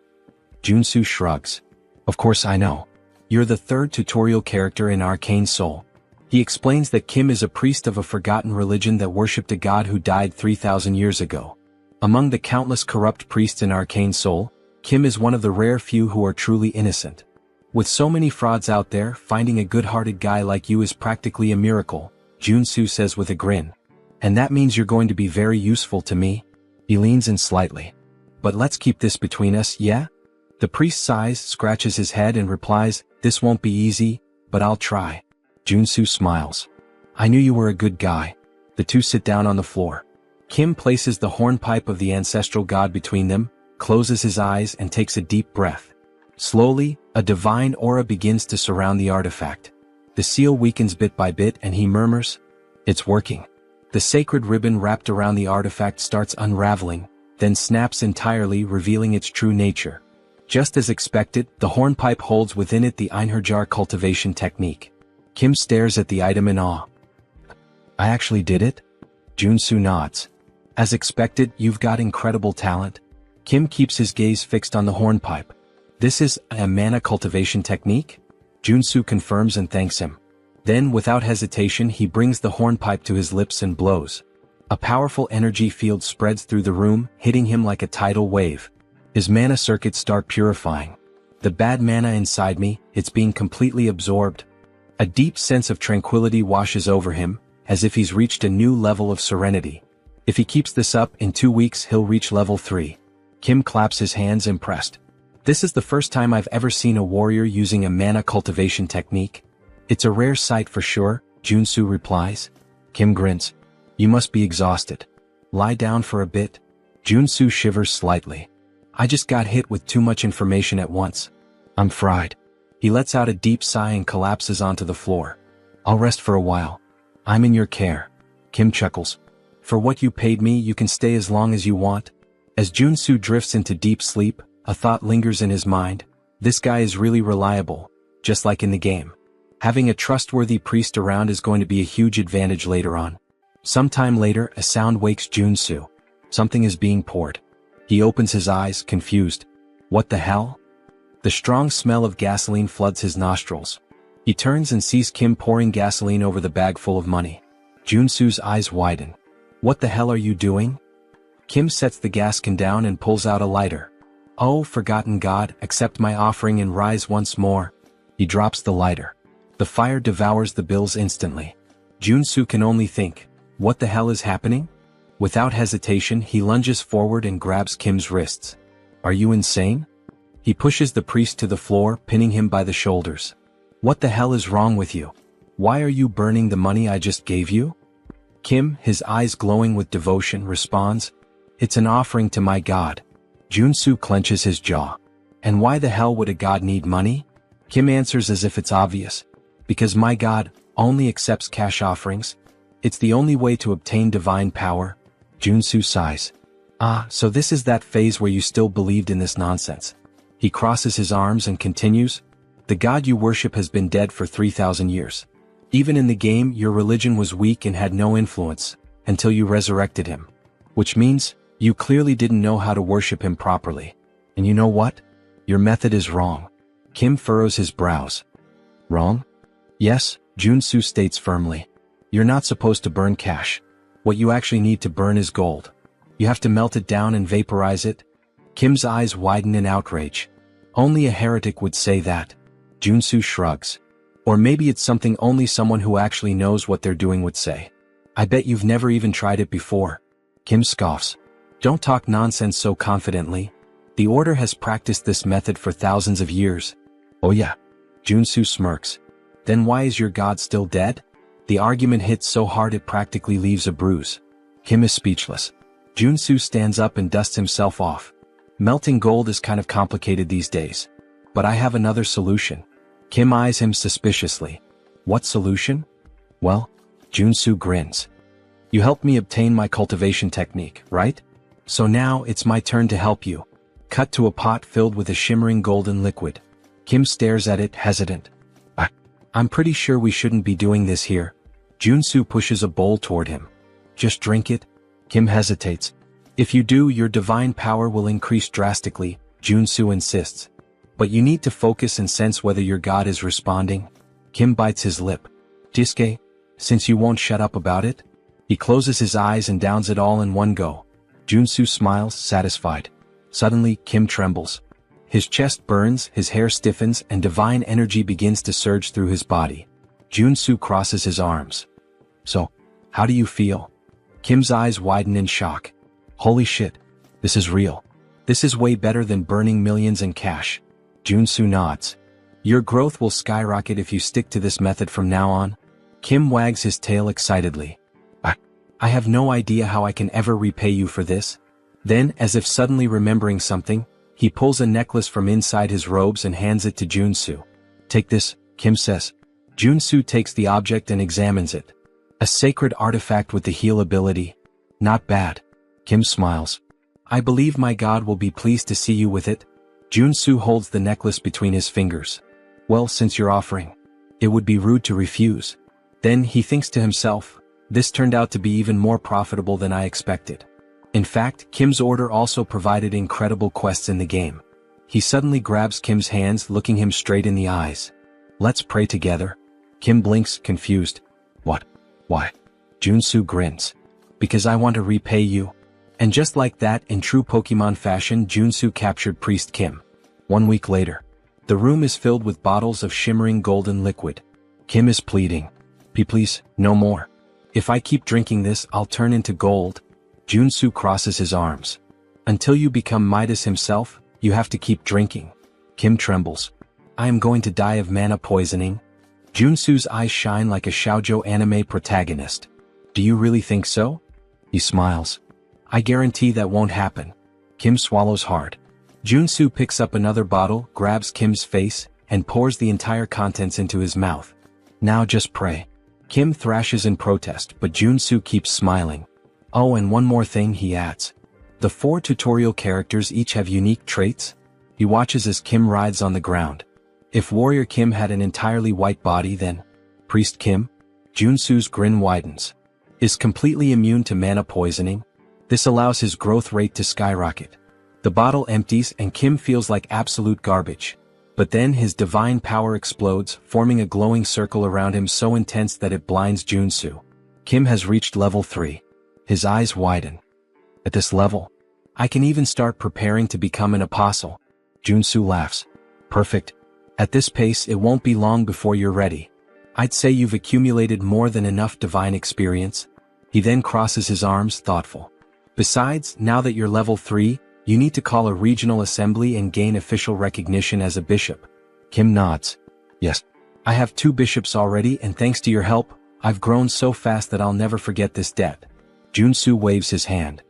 Junsu shrugs. Of course I know. You're the third tutorial character in Arcane Soul. He explains that Kim is a priest of a forgotten religion that worshipped a god who died 3,000 years ago. Among the countless corrupt priests in Arcane Soul, Kim is one of the rare few who are truly innocent. With so many frauds out there, finding a good-hearted guy like you is practically a miracle, Junsu says with a grin. And that means you're going to be very useful to me? He leans in slightly. But let's keep this between us, yeah? The priest sighs, scratches his head and replies, this won't be easy, but I'll try. Junsu smiles. I knew you were a good guy. The two sit down on the floor. Kim places the hornpipe of the ancestral god between them, closes his eyes and takes a deep breath. Slowly, a divine aura begins to surround the artifact. The seal weakens bit by bit and he murmurs, it's working. The sacred ribbon wrapped around the artifact starts unraveling, then snaps entirely, revealing its true nature. Just as expected, the hornpipe holds within it the Einherjar cultivation technique. Kim stares at the item in awe. I actually did it? Junsu nods. As expected, you've got incredible talent. Kim keeps his gaze fixed on the hornpipe. This is a mana cultivation technique? Junsu confirms and thanks him. Then, without hesitation, he brings the hornpipe to his lips and blows. A powerful energy field spreads through the room, hitting him like a tidal wave. His mana circuits start purifying. The bad mana inside me, it's being completely absorbed. A deep sense of tranquility washes over him, as if he's reached a new level of serenity. If he keeps this up, in 2 weeks he'll reach level 3. Kim claps his hands impressed. This is the first time I've ever seen a warrior using a mana cultivation technique. It's a rare sight for sure, Junsu replies. Kim grins. You must be exhausted. Lie down for a bit. Junsu shivers slightly. I just got hit with too much information at once. I'm fried. He lets out a deep sigh and collapses onto the floor. I'll rest for a while. I'm in your care. Kim chuckles. For what you paid me, you can stay as long as you want. As Junsu drifts into deep sleep, a thought lingers in his mind. This guy is really reliable, just like in the game. Having a trustworthy priest around is going to be a huge advantage later on. Sometime later, a sound wakes Junsu. Something is being poured. He opens his eyes, confused. What the hell? The strong smell of gasoline floods his nostrils. He turns and sees Kim pouring gasoline over the bag full of money. Junsu's eyes widen. What the hell are you doing? Kim sets the gas can down and pulls out a lighter. Oh, forgotten god, accept my offering and rise once more. He drops the lighter. The fire devours the bills instantly. Junsu can only think, what the hell is happening? Without hesitation, he lunges forward and grabs Kim's wrists. Are you insane? He pushes the priest to the floor, pinning him by the shoulders. What the hell is wrong with you? Why are you burning the money I just gave you? Kim, his eyes glowing with devotion, responds, It's an offering to my god. Junsu clenches his jaw. And why the hell would a god need money? Kim answers as if it's obvious. Because my god only accepts cash offerings. It's the only way to obtain divine power. Junsu sighs. Ah, so this is that phase where you still believed in this nonsense. He crosses his arms and continues, The god you worship has been dead for 3,000 years. Even in the game, your religion was weak and had no influence, until you resurrected him. Which means, you clearly didn't know how to worship him properly. And you know what? Your method is wrong. Kim furrows his brows. Wrong? Yes, Junsu states firmly. You're not supposed to burn cash. What you actually need to burn is gold. You have to melt it down and vaporize it. Kim's eyes widen in outrage. Only a heretic would say that. Junsu shrugs. Or maybe it's something only someone who actually knows what they're doing would say. I bet you've never even tried it before. Kim scoffs. Don't talk nonsense so confidently. The order has practiced this method for thousands of years. Oh yeah. Junsu smirks. Then why is your god still dead? The argument hits so hard it practically leaves a bruise. Kim is speechless. Junsu stands up and dusts himself off. Melting gold is kind of complicated these days. But I have another solution. Kim eyes him suspiciously. What solution? Well, Junsu grins. You helped me obtain my cultivation technique, right? So now it's my turn to help you. Cut to a pot filled with a shimmering golden liquid. Kim stares at it, hesitant. I'm pretty sure we shouldn't be doing this here. Junsu pushes a bowl toward him. Just drink it. Kim hesitates. If you do, your divine power will increase drastically, Junsu insists. But you need to focus and sense whether your god is responding. Kim bites his lip. Jiske, since you won't shut up about it? He closes his eyes and downs it all in one go. Junsu smiles, satisfied. Suddenly, Kim trembles. His chest burns, his hair stiffens, and divine energy begins to surge through his body. Junsu crosses his arms. So, how do you feel? Kim's eyes widen in shock. Holy shit. This is real. This is way better than burning millions in cash. Junsu nods. Your growth will skyrocket if you stick to this method from now on. Kim wags his tail excitedly. I have no idea how I can ever repay you for this. Then, as if suddenly remembering something, he pulls a necklace from inside his robes and hands it to Junsu. Take this, Kim says. Junsu takes the object and examines it. A sacred artifact with the heal ability. Not bad. Kim smiles. I believe my god will be pleased to see you with it. Junsu holds the necklace between his fingers. Well, since you're offering, it would be rude to refuse. Then he thinks to himself, this turned out to be even more profitable than I expected. In fact, Kim's order also provided incredible quests in the game. He suddenly grabs Kim's hands, looking him straight in the eyes. Let's pray together. Kim blinks, confused. What? Why? Junsu grins. Because I want to repay you. And just like that, in true Pokemon fashion, Junsu captured Priest Kim. 1 week later. The room is filled with bottles of shimmering golden liquid. Kim is pleading. Please, no more. If I keep drinking this, I'll turn into gold. Junsu crosses his arms. Until you become Midas himself, you have to keep drinking. Kim trembles. I am going to die of mana poisoning. Junsu's eyes shine like a shoujo anime protagonist. Do you really think so? He smiles. I guarantee that won't happen. Kim swallows hard. Junsu picks up another bottle, grabs Kim's face, and pours the entire contents into his mouth. Now just pray. Kim thrashes in protest, but Junsu keeps smiling. Oh, and one more thing, he adds. The 4 tutorial characters each have unique traits. He watches as Kim writhes on the ground. If Warrior Kim had an entirely white body, then Priest Kim? Junsu's grin widens. Is completely immune to mana poisoning. This allows his growth rate to skyrocket. The bottle empties and Kim feels like absolute garbage. But then his divine power explodes, forming a glowing circle around him so intense that it blinds Junsu. Kim has reached level 3. His eyes widen. At this level, I can even start preparing to become an apostle. Junsu laughs. Perfect. At this pace, it won't be long before you're ready. I'd say you've accumulated more than enough divine experience. He then crosses his arms, thoughtful. Besides, now that you're level 3, you need to call a regional assembly and gain official recognition as a bishop. Kim nods. Yes. I have 2 bishops already, and thanks to your help, I've grown so fast that I'll never forget this debt. Junsu waves his hand.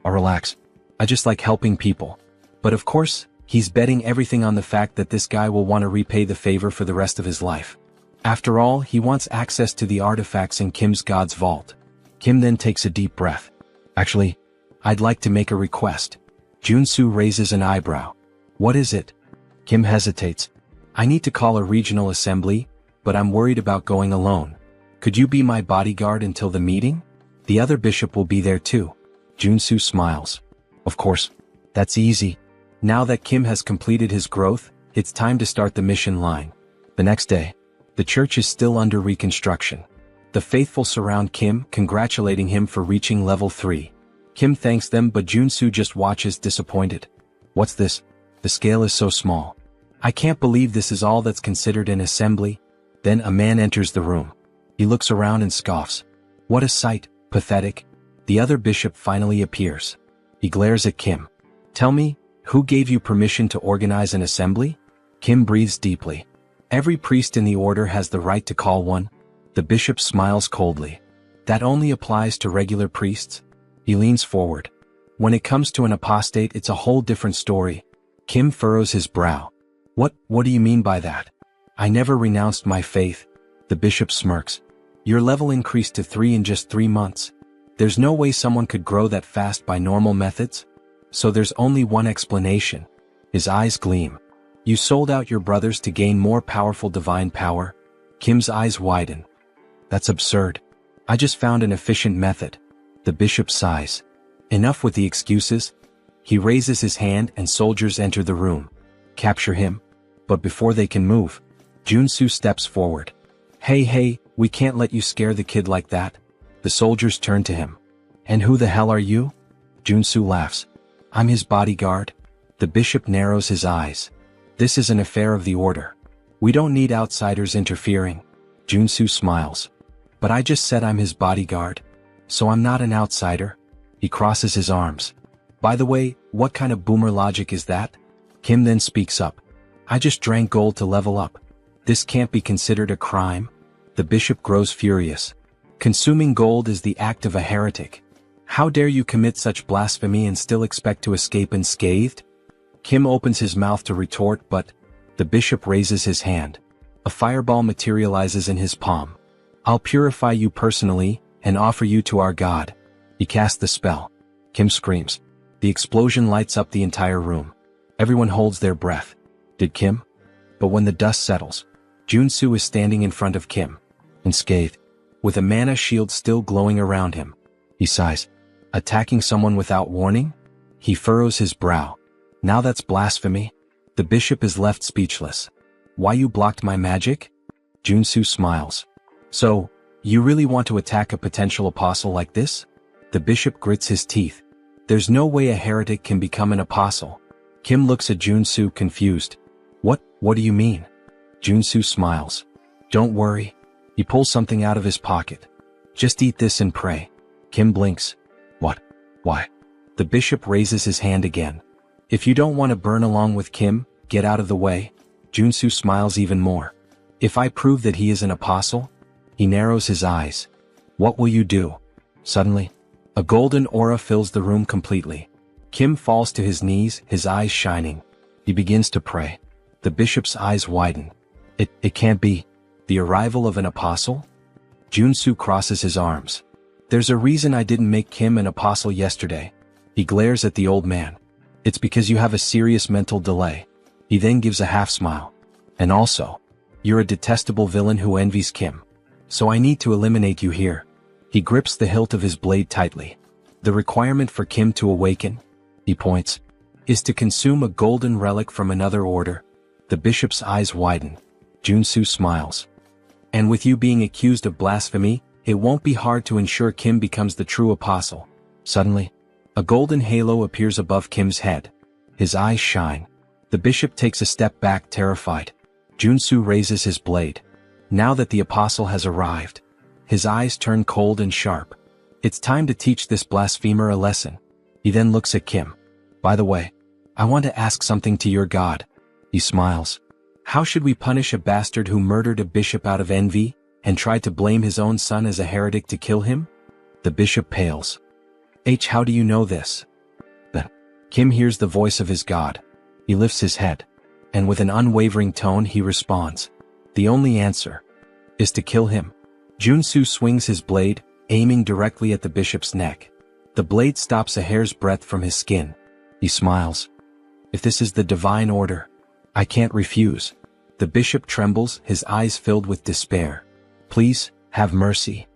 Oh, relax. I just like helping people. But of course, he's betting everything on the fact that this guy will want to repay the favor for the rest of his life. After all, he wants access to the artifacts in Kim's God's vault. Kim then takes a deep breath. Actually, I'd like to make a request. Junsu raises an eyebrow. What is it? Kim hesitates. I need to call a regional assembly, but I'm worried about going alone. Could you be my bodyguard until the meeting? The other bishop will be there too. Junsu smiles. Of course. That's easy. Now that Kim has completed his growth, it's time to start the mission line. The next day, the church is still under reconstruction. The faithful surround Kim, congratulating him for reaching level 3. Kim thanks them, but Junsu just watches disappointed. What's this? The scale is so small. I can't believe this is all that's considered an assembly. Then a man enters the room. He looks around and scoffs. What a sight, pathetic. The other bishop finally appears. He glares at Kim. Tell me, who gave you permission to organize an assembly? Kim breathes deeply. Every priest in the order has the right to call one. The bishop smiles coldly. That only applies to regular priests. He leans forward. When it comes to an apostate, it's a whole different story. Kim furrows his brow. What do you mean by that? I never renounced my faith. The bishop smirks. Your level increased to 3 in just 3 months. There's no way someone could grow that fast by normal methods. So there's only one explanation. His eyes gleam. You sold out your brothers to gain more powerful divine power? Kim's eyes widen. That's absurd. I just found an efficient method. The bishop sighs. Enough with the excuses. He raises his hand and soldiers enter the room. Capture him. But before they can move, Junsu steps forward. Hey, we can't let you scare the kid like that. The soldiers turn to him. And who the hell are you? Junsu laughs. I'm his bodyguard. The bishop narrows his eyes. This is an affair of the order. We don't need outsiders interfering. Junsu smiles. But I just said I'm his bodyguard. So I'm not an outsider. He crosses his arms. By the way, what kind of boomer logic is that? Kim then speaks up. I just drank gold to level up. This can't be considered a crime. The bishop grows furious. Consuming gold is the act of a heretic. How dare you commit such blasphemy and still expect to escape unscathed? Kim opens his mouth to retort, but the bishop raises his hand. A fireball materializes in his palm. I'll purify you personally and offer you to our God. He casts the spell. Kim screams. The explosion lights up the entire room. Everyone holds their breath. Did Kim? But when the dust settles, Junsu is standing in front of Kim, unscathed, with a mana shield still glowing around him. He sighs. Attacking someone without warning? He furrows his brow. Now that's blasphemy. The bishop is left speechless. Why you blocked my magic? Junsu smiles. So, you really want to attack a potential apostle like this? The bishop grits his teeth. There's no way a heretic can become an apostle. Kim looks at Junsu confused. What do you mean? Junsu smiles. Don't worry. He pulls something out of his pocket. Just eat this and pray. Kim blinks. What? Why? The bishop raises his hand again. If you don't want to burn along with Kim, get out of the way. Junsu smiles even more. If I prove that he is an apostle? He narrows his eyes. What will you do? Suddenly, a golden aura fills the room completely. Kim falls to his knees, his eyes shining. He begins to pray. The bishop's eyes widen. It can't be. The arrival of an apostle? Junsu crosses his arms. There's a reason I didn't make Kim an apostle yesterday. He glares at the old man. It's because you have a serious mental delay. He then gives a half smile. And also, you're a detestable villain who envies Kim. So I need to eliminate you here. He grips the hilt of his blade tightly. The requirement for Kim to awaken, he points, is to consume a golden relic from another order. The bishop's eyes widen. Junsu smiles. And with you being accused of blasphemy, it won't be hard to ensure Kim becomes the true apostle. Suddenly, a golden halo appears above Kim's head. His eyes shine. The bishop takes a step back, terrified. Junsu raises his blade. Now that the apostle has arrived, his eyes turn cold and sharp. It's time to teach this blasphemer a lesson. He then looks at Kim. By the way, I want to ask something to your God. He smiles. How should we punish a bastard who murdered a bishop out of envy, and tried to blame his own son as a heretic to kill him? The bishop pales. How do you know this? Then, Kim hears the voice of his God. He lifts his head, and with an unwavering tone he responds. The only answer is to kill him. Junsu swings his blade, aiming directly at the bishop's neck. The blade stops a hair's breadth from his skin. He smiles. If this is the divine order, I can't refuse. The bishop trembles, his eyes filled with despair. Please, have mercy.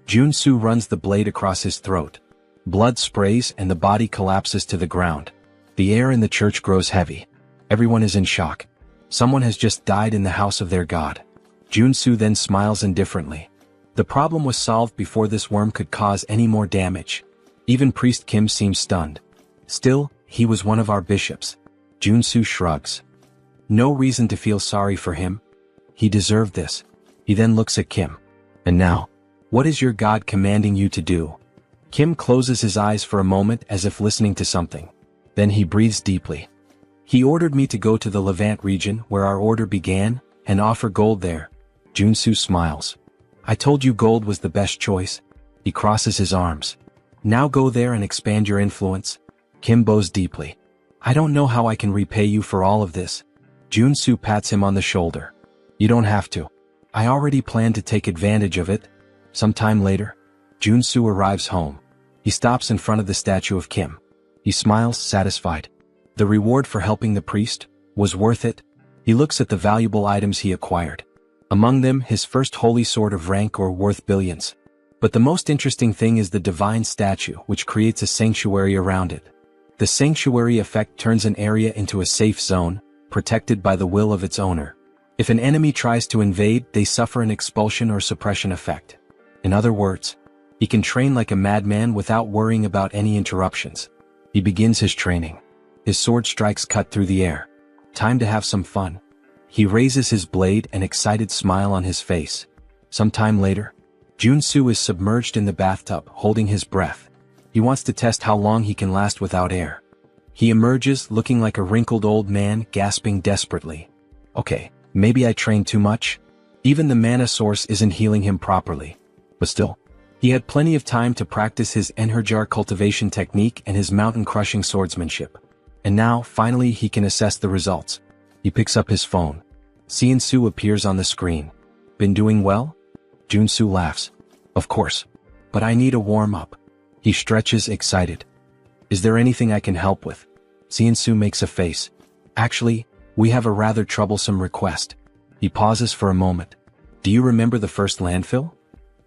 Junsu runs the blade across his throat. Blood sprays and the body collapses to the ground. The air in the church grows heavy. Everyone is in shock. Someone has just died in the house of their god. Junsu then smiles indifferently. The problem was solved before this worm could cause any more damage. Even Priest Kim seems stunned. Still, he was one of our bishops. Junsu shrugs. No reason to feel sorry for him. He deserved this. He then looks at Kim. And now, what is your God commanding you to do? Kim closes his eyes for a moment as if listening to something. Then he breathes deeply. He ordered me to go to the Levant region where our order began, and offer gold there. Junsu smiles. I told you gold was the best choice. He crosses his arms. Now go there and expand your influence. Kim bows deeply. I don't know how I can repay you for all of this. Junsu pats him on the shoulder. You don't have to. I already planned to take advantage of it. Sometime later, Junsu arrives home. He stops in front of the statue of Kim. He smiles, satisfied. The reward for helping the priest was worth it. He looks at the valuable items he acquired. Among them, his first holy sword of rank or worth billions. But the most interesting thing is the divine statue, which creates a sanctuary around it. The sanctuary effect turns an area into a safe zone, protected by the will of its owner. If an enemy tries to invade, they suffer an expulsion or suppression effect. In other words, he can train like a madman without worrying about any interruptions. He begins his training. His sword strikes cut through the air. Time to have some fun. He raises his blade, an excited smile on his face. Sometime later, Junsu is submerged in the bathtub, holding his breath. He wants to test how long he can last without air. He emerges, looking like a wrinkled old man, gasping desperately. Okay, maybe I trained too much? Even the mana source isn't healing him properly. But still, he had plenty of time to practice his Enherjar cultivation technique and his mountain-crushing swordsmanship. And now, finally, he can assess the results. He picks up his phone. Su appears on the screen. Been doing well? Junsu laughs. Of course. But I need a warm-up. He stretches, excited. Is there anything I can help with? Su makes a face. Actually, we have a rather troublesome request. He pauses for a moment. Do you remember the first landfill?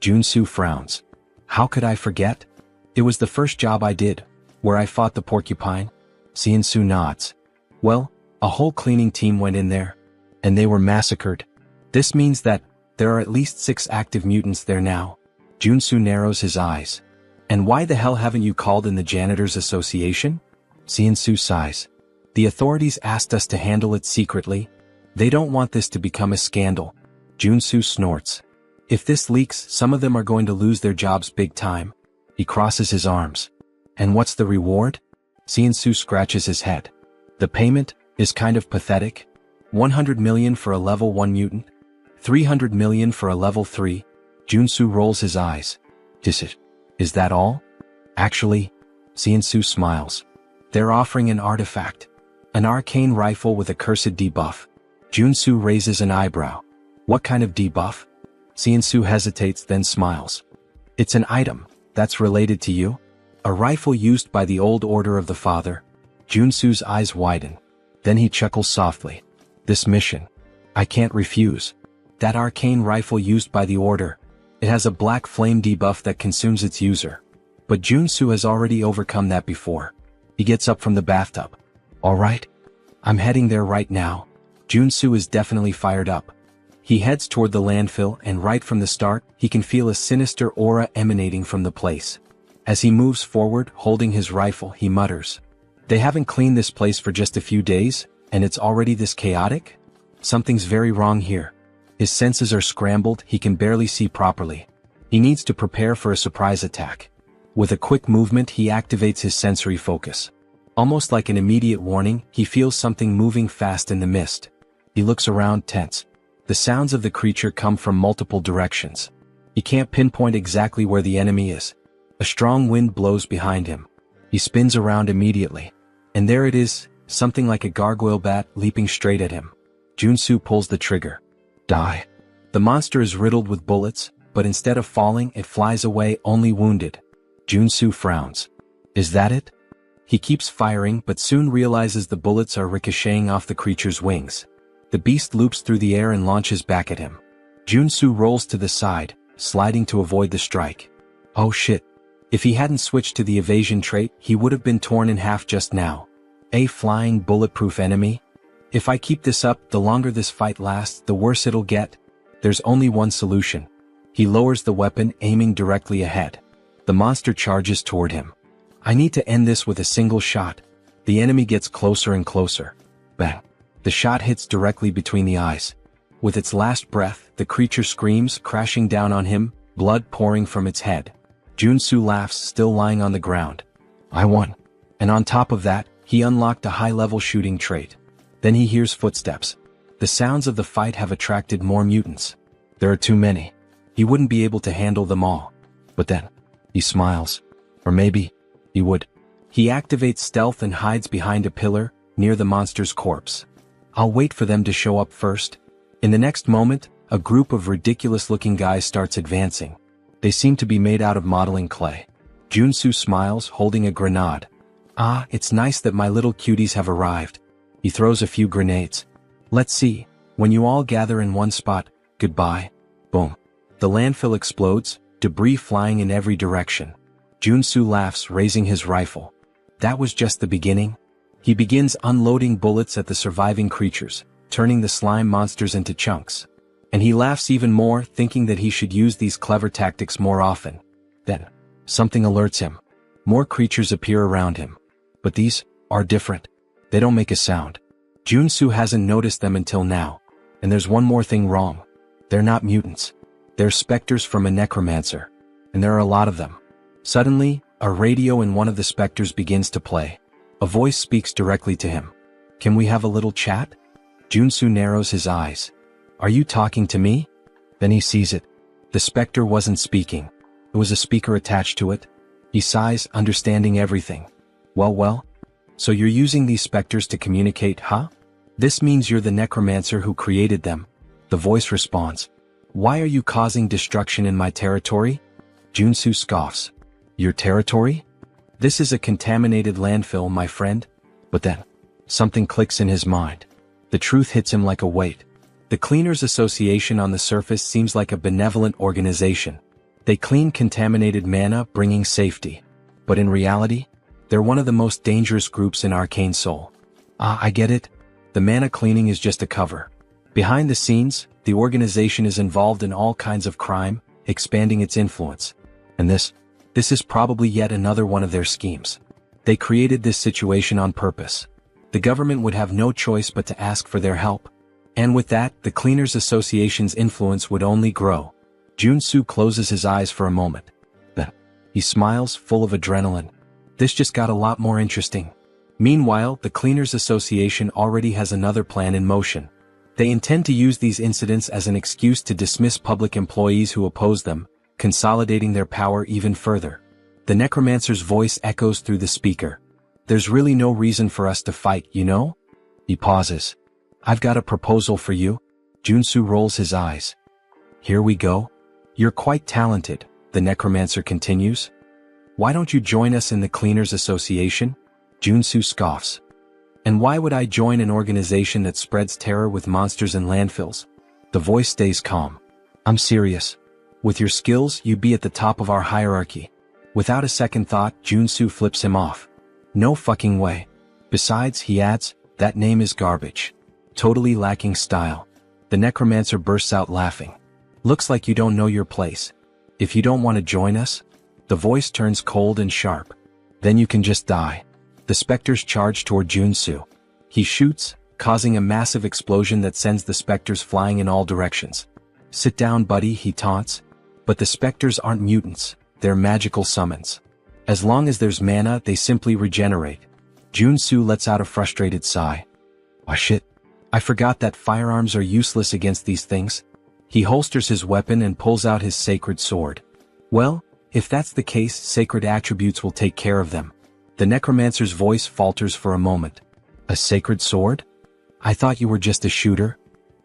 Junsu frowns. How could I forget? It was the first job I did, where I fought the porcupine. Su nods. Well, a whole cleaning team went in there, and they were massacred. This means that there are at least 6 active mutants there now. Junsu narrows his eyes. And why the hell haven't you called in the Janitors Association? Su sighs. The authorities asked us to handle it secretly. They don't want this to become a scandal. Junsu snorts. If this leaks, some of them are going to lose their jobs big time. He crosses his arms. And what's the reward? Su scratches his head. The payment is kind of pathetic. 100 million for a level 1 mutant. 300 million for a level 3. Junsu rolls his eyes. Is that all? Actually, Su smiles. They're offering an artifact. An arcane rifle with a cursed debuff. Junsu raises an eyebrow. What kind of debuff? Su hesitates then smiles. It's an item that's related to you. A rifle used by the old order of the Father. Junsu's eyes widen. Then he chuckles softly. This mission. I can't refuse. That arcane rifle used by the order. It has a black flame debuff that consumes its user. But Junsu has already overcome that before. He gets up from the bathtub. Alright. I'm heading there right now. Junsu is definitely fired up. He heads toward the landfill and right from the start, he can feel a sinister aura emanating from the place. As he moves forward, holding his rifle, he mutters. They haven't cleaned this place for just a few days, and it's already this chaotic? Something's very wrong here. His senses are scrambled, he can barely see properly. He needs to prepare for a surprise attack. With a quick movement, he activates his sensory focus. Almost like an immediate warning, he feels something moving fast in the mist. He looks around, tense. The sounds of the creature come from multiple directions. He can't pinpoint exactly where the enemy is. A strong wind blows behind him. He spins around immediately. And there it is, something like a gargoyle bat leaping straight at him. Junsu pulls the trigger. Die. The monster is riddled with bullets, but instead of falling, it flies away only wounded. Junsu frowns. Is that it? He keeps firing but soon realizes the bullets are ricocheting off the creature's wings. The beast loops through the air and launches back at him. Junsu rolls to the side, sliding to avoid the strike. Oh shit. If he hadn't switched to the evasion trait, he would have been torn in half just now. A flying bulletproof enemy? If I keep this up, the longer this fight lasts, the worse it'll get. There's only one solution. He lowers the weapon, aiming directly ahead. The monster charges toward him. I need to end this with a single shot. The enemy gets closer and closer. Bang. The shot hits directly between the eyes. With its last breath, the creature screams, crashing down on him, blood pouring from its head. Junsu laughs, still lying on the ground. I won. And on top of that, he unlocked a high-level shooting trait. Then he hears footsteps. The sounds of the fight have attracted more mutants. There are too many. He wouldn't be able to handle them all. But then, he smiles. Or maybe, he would. He activates stealth and hides behind a pillar, near the monster's corpse. I'll wait for them to show up first. In the next moment, a group of ridiculous-looking guys starts advancing. They seem to be made out of modeling clay. Junsu smiles, holding a grenade. Ah, it's nice that my little cuties have arrived. He throws a few grenades. Let's see. When you all gather in one spot, goodbye. Boom. The landfill explodes, debris flying in every direction. Junsu laughs, raising his rifle. That was just the beginning. He begins unloading bullets at the surviving creatures, turning the slime monsters into chunks. And he laughs even more, thinking that he should use these clever tactics more often. Then, something alerts him. More creatures appear around him. But these are different. They don't make a sound. Junsu hasn't noticed them until now. And there's one more thing wrong. They're not mutants. They're specters from a necromancer. And there are a lot of them. Suddenly, a radio in one of the specters begins to play. A voice speaks directly to him. Can we have a little chat? Junsu narrows his eyes. Are you talking to me? Then he sees it. The specter wasn't speaking. There was a speaker attached to it. He sighs, understanding everything. Well. So you're using these specters to communicate, huh? This means you're the necromancer who created them. The voice responds. Why are you causing destruction in my territory? Junsu scoffs. Your territory? This is a contaminated landfill, my friend. But then, something clicks in his mind. The truth hits him like a weight. The Cleaners Association on the surface seems like a benevolent organization. They clean contaminated mana, bringing safety. But in reality, they're one of the most dangerous groups in Arcane Soul. Ah, I get it. The mana cleaning is just a cover. Behind the scenes, the organization is involved in all kinds of crime, expanding its influence. And this This is probably yet another one of their schemes. They created this situation on purpose. The government would have no choice but to ask for their help. And with that, the Cleaners Association's influence would only grow. Junsu closes his eyes for a moment. He smiles, full of adrenaline. This just got a lot more interesting. Meanwhile, the Cleaners Association already has another plan in motion. They intend to use these incidents as an excuse to dismiss public employees who oppose them, consolidating their power even further. The necromancer's voice echoes through the speaker. There's really no reason for us to fight, you know? He pauses. I've got a proposal for you. Junsu rolls his eyes. Here we go. You're quite talented, the necromancer continues. Why don't you join us in the Cleaners Association? Junsu scoffs. And why would I join an organization that spreads terror with monsters and landfills? The voice stays calm. I'm serious. With your skills, you'd be at the top of our hierarchy. Without a second thought, Junsu flips him off. No fucking way. Besides, he adds, that name is garbage. Totally lacking style. The necromancer bursts out laughing. Looks like you don't know your place. If you don't want to join us, the voice turns cold and sharp. Then you can just die. The specters charge toward Junsu. He shoots, causing a massive explosion that sends the specters flying in all directions. Sit down, buddy, he taunts. But the specters aren't mutants, they're magical summons. As long as there's mana, they simply regenerate. Junsu lets out a frustrated sigh. Oh shit. I forgot that firearms are useless against these things. He holsters his weapon and pulls out his sacred sword. Well, if that's the case, sacred attributes will take care of them. The necromancer's voice falters for a moment. A sacred sword? I thought you were just a shooter.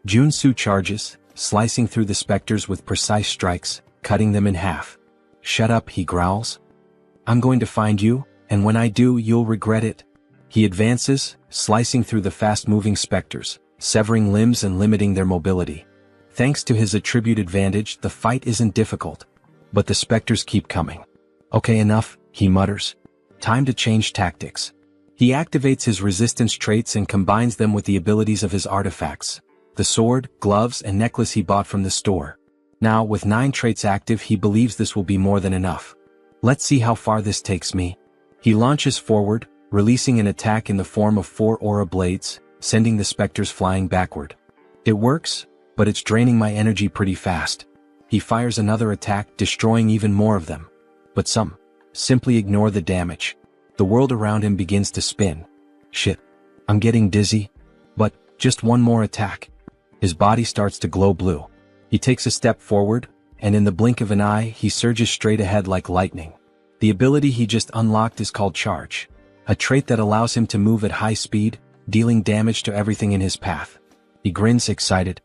Junsu charges, slicing through the specters with precise strikes, cutting them in half. Shut up, he growls. I'm going to find you, and when I do, you'll regret it. He advances, slicing through the fast-moving specters, severing limbs and limiting their mobility. Thanks to his attribute advantage, the fight isn't difficult. But the specters keep coming. Okay, enough, he mutters. Time to change tactics. He activates his resistance traits and combines them with the abilities of his artifacts. The sword, gloves, and necklace he bought from the store. Now, with 9 traits active, he believes this will be more than enough. Let's see how far this takes me. He launches forward, releasing an attack in the form of 4 aura blades, sending the specters flying backward. It works, but it's draining my energy pretty fast. He fires another attack, destroying even more of them. But some simply ignore the damage. The world around him begins to spin. Shit. I'm getting dizzy. But, just one more attack. His body starts to glow blue. He takes a step forward, and in the blink of an eye, he surges straight ahead like lightning. The ability he just unlocked is called Charge. A trait that allows him to move at high speed, dealing damage to everything in his path. He grins excited.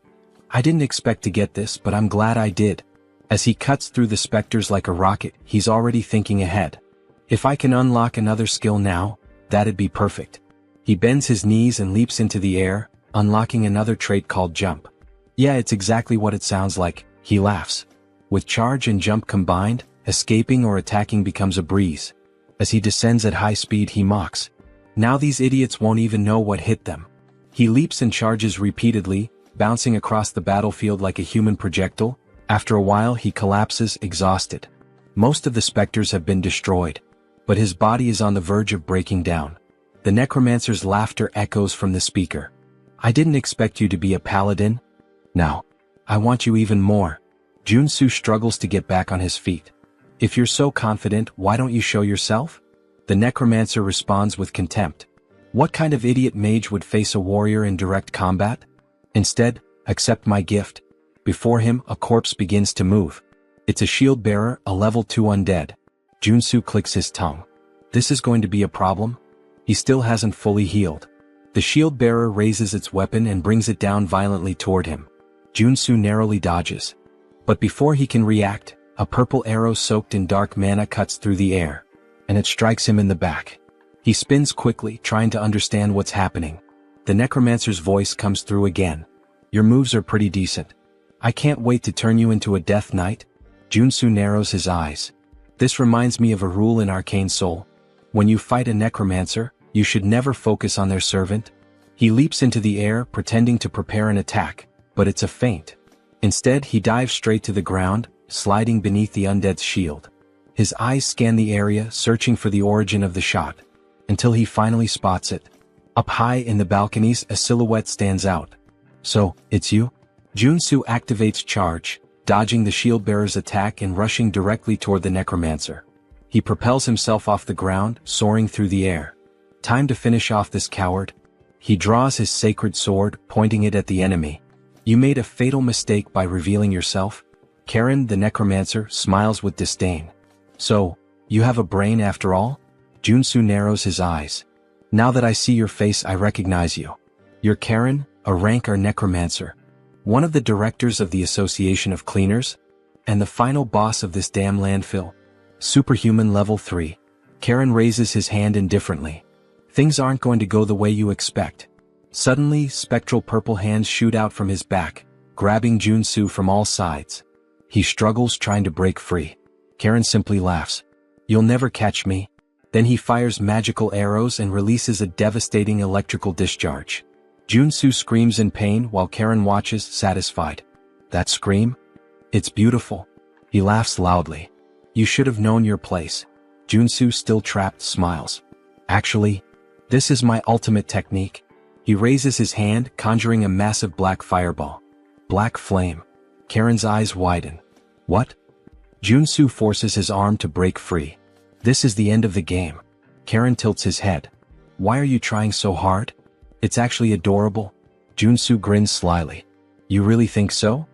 I didn't expect to get this, but I'm glad I did. As he cuts through the specters like a rocket, he's already thinking ahead. If I can unlock another skill now, that'd be perfect. He bends his knees and leaps into the air, unlocking another trait called Jump. Yeah, it's exactly what it sounds like, he laughs. With Charge and Jump combined, escaping or attacking becomes a breeze. As he descends at high speed, he mocks. Now these idiots won't even know what hit them. He leaps and charges repeatedly, bouncing across the battlefield like a human projectile. After a while, he collapses, exhausted. Most of the specters have been destroyed. But his body is on the verge of breaking down. The necromancer's laughter echoes from the speaker. I didn't expect you to be a paladin. Now, I want you even more. Junsu struggles to get back on his feet. If you're so confident, why don't you show yourself? The necromancer responds with contempt. What kind of idiot mage would face a warrior in direct combat? Instead, accept my gift. Before him, a corpse begins to move. It's a shield bearer, a level 2 undead. Junsu clicks his tongue. This is going to be a problem? He still hasn't fully healed. The shield bearer raises its weapon and brings it down violently toward him. Junsu narrowly dodges. But before he can react, a purple arrow soaked in dark mana cuts through the air, and it strikes him in the back. He spins quickly, trying to understand what's happening. The necromancer's voice comes through again. Your moves are pretty decent. I can't wait to turn you into a death knight. Junsu narrows his eyes. This reminds me of a rule in Arcane Soul. When you fight a necromancer, you should never focus on their servant. He leaps into the air, pretending to prepare an attack, but it's a feint. Instead, he dives straight to the ground, sliding beneath the undead's shield. His eyes scan the area, searching for the origin of the shot, until he finally spots it. Up high in the balconies, a silhouette stands out. So, it's you? Junsu activates charge, dodging the shield-bearer's attack and rushing directly toward the necromancer. He propels himself off the ground, soaring through the air. Time to finish off this coward. He draws his sacred sword, pointing it at the enemy. You made a fatal mistake by revealing yourself. Karen, the necromancer, smiles with disdain. So, you have a brain after all? Junsu narrows his eyes. Now that I see your face, I recognize you. You're Karen, a Reincarned necromancer. One of the directors of the Association of Cleaners, and the final boss of this damn landfill. Superhuman level 3. Karen raises his hand indifferently. Things aren't going to go the way you expect. Suddenly, spectral purple hands shoot out from his back, grabbing Junsu from all sides. He struggles trying to break free. Karen simply laughs. You'll never catch me. Then he fires magical arrows and releases a devastating electrical discharge. Junsu screams in pain while Karen watches, satisfied. That scream? It's beautiful. He laughs loudly. You should have known your place. Junsu, still trapped, smiles. Actually, this is my ultimate technique. He raises his hand, conjuring a massive black fireball. Black flame. Karen's eyes widen. What? Junsu forces his arm to break free. This is the end of the game. Karen tilts his head. Why are you trying so hard? It's actually adorable. Junsu grins slyly. You really think so?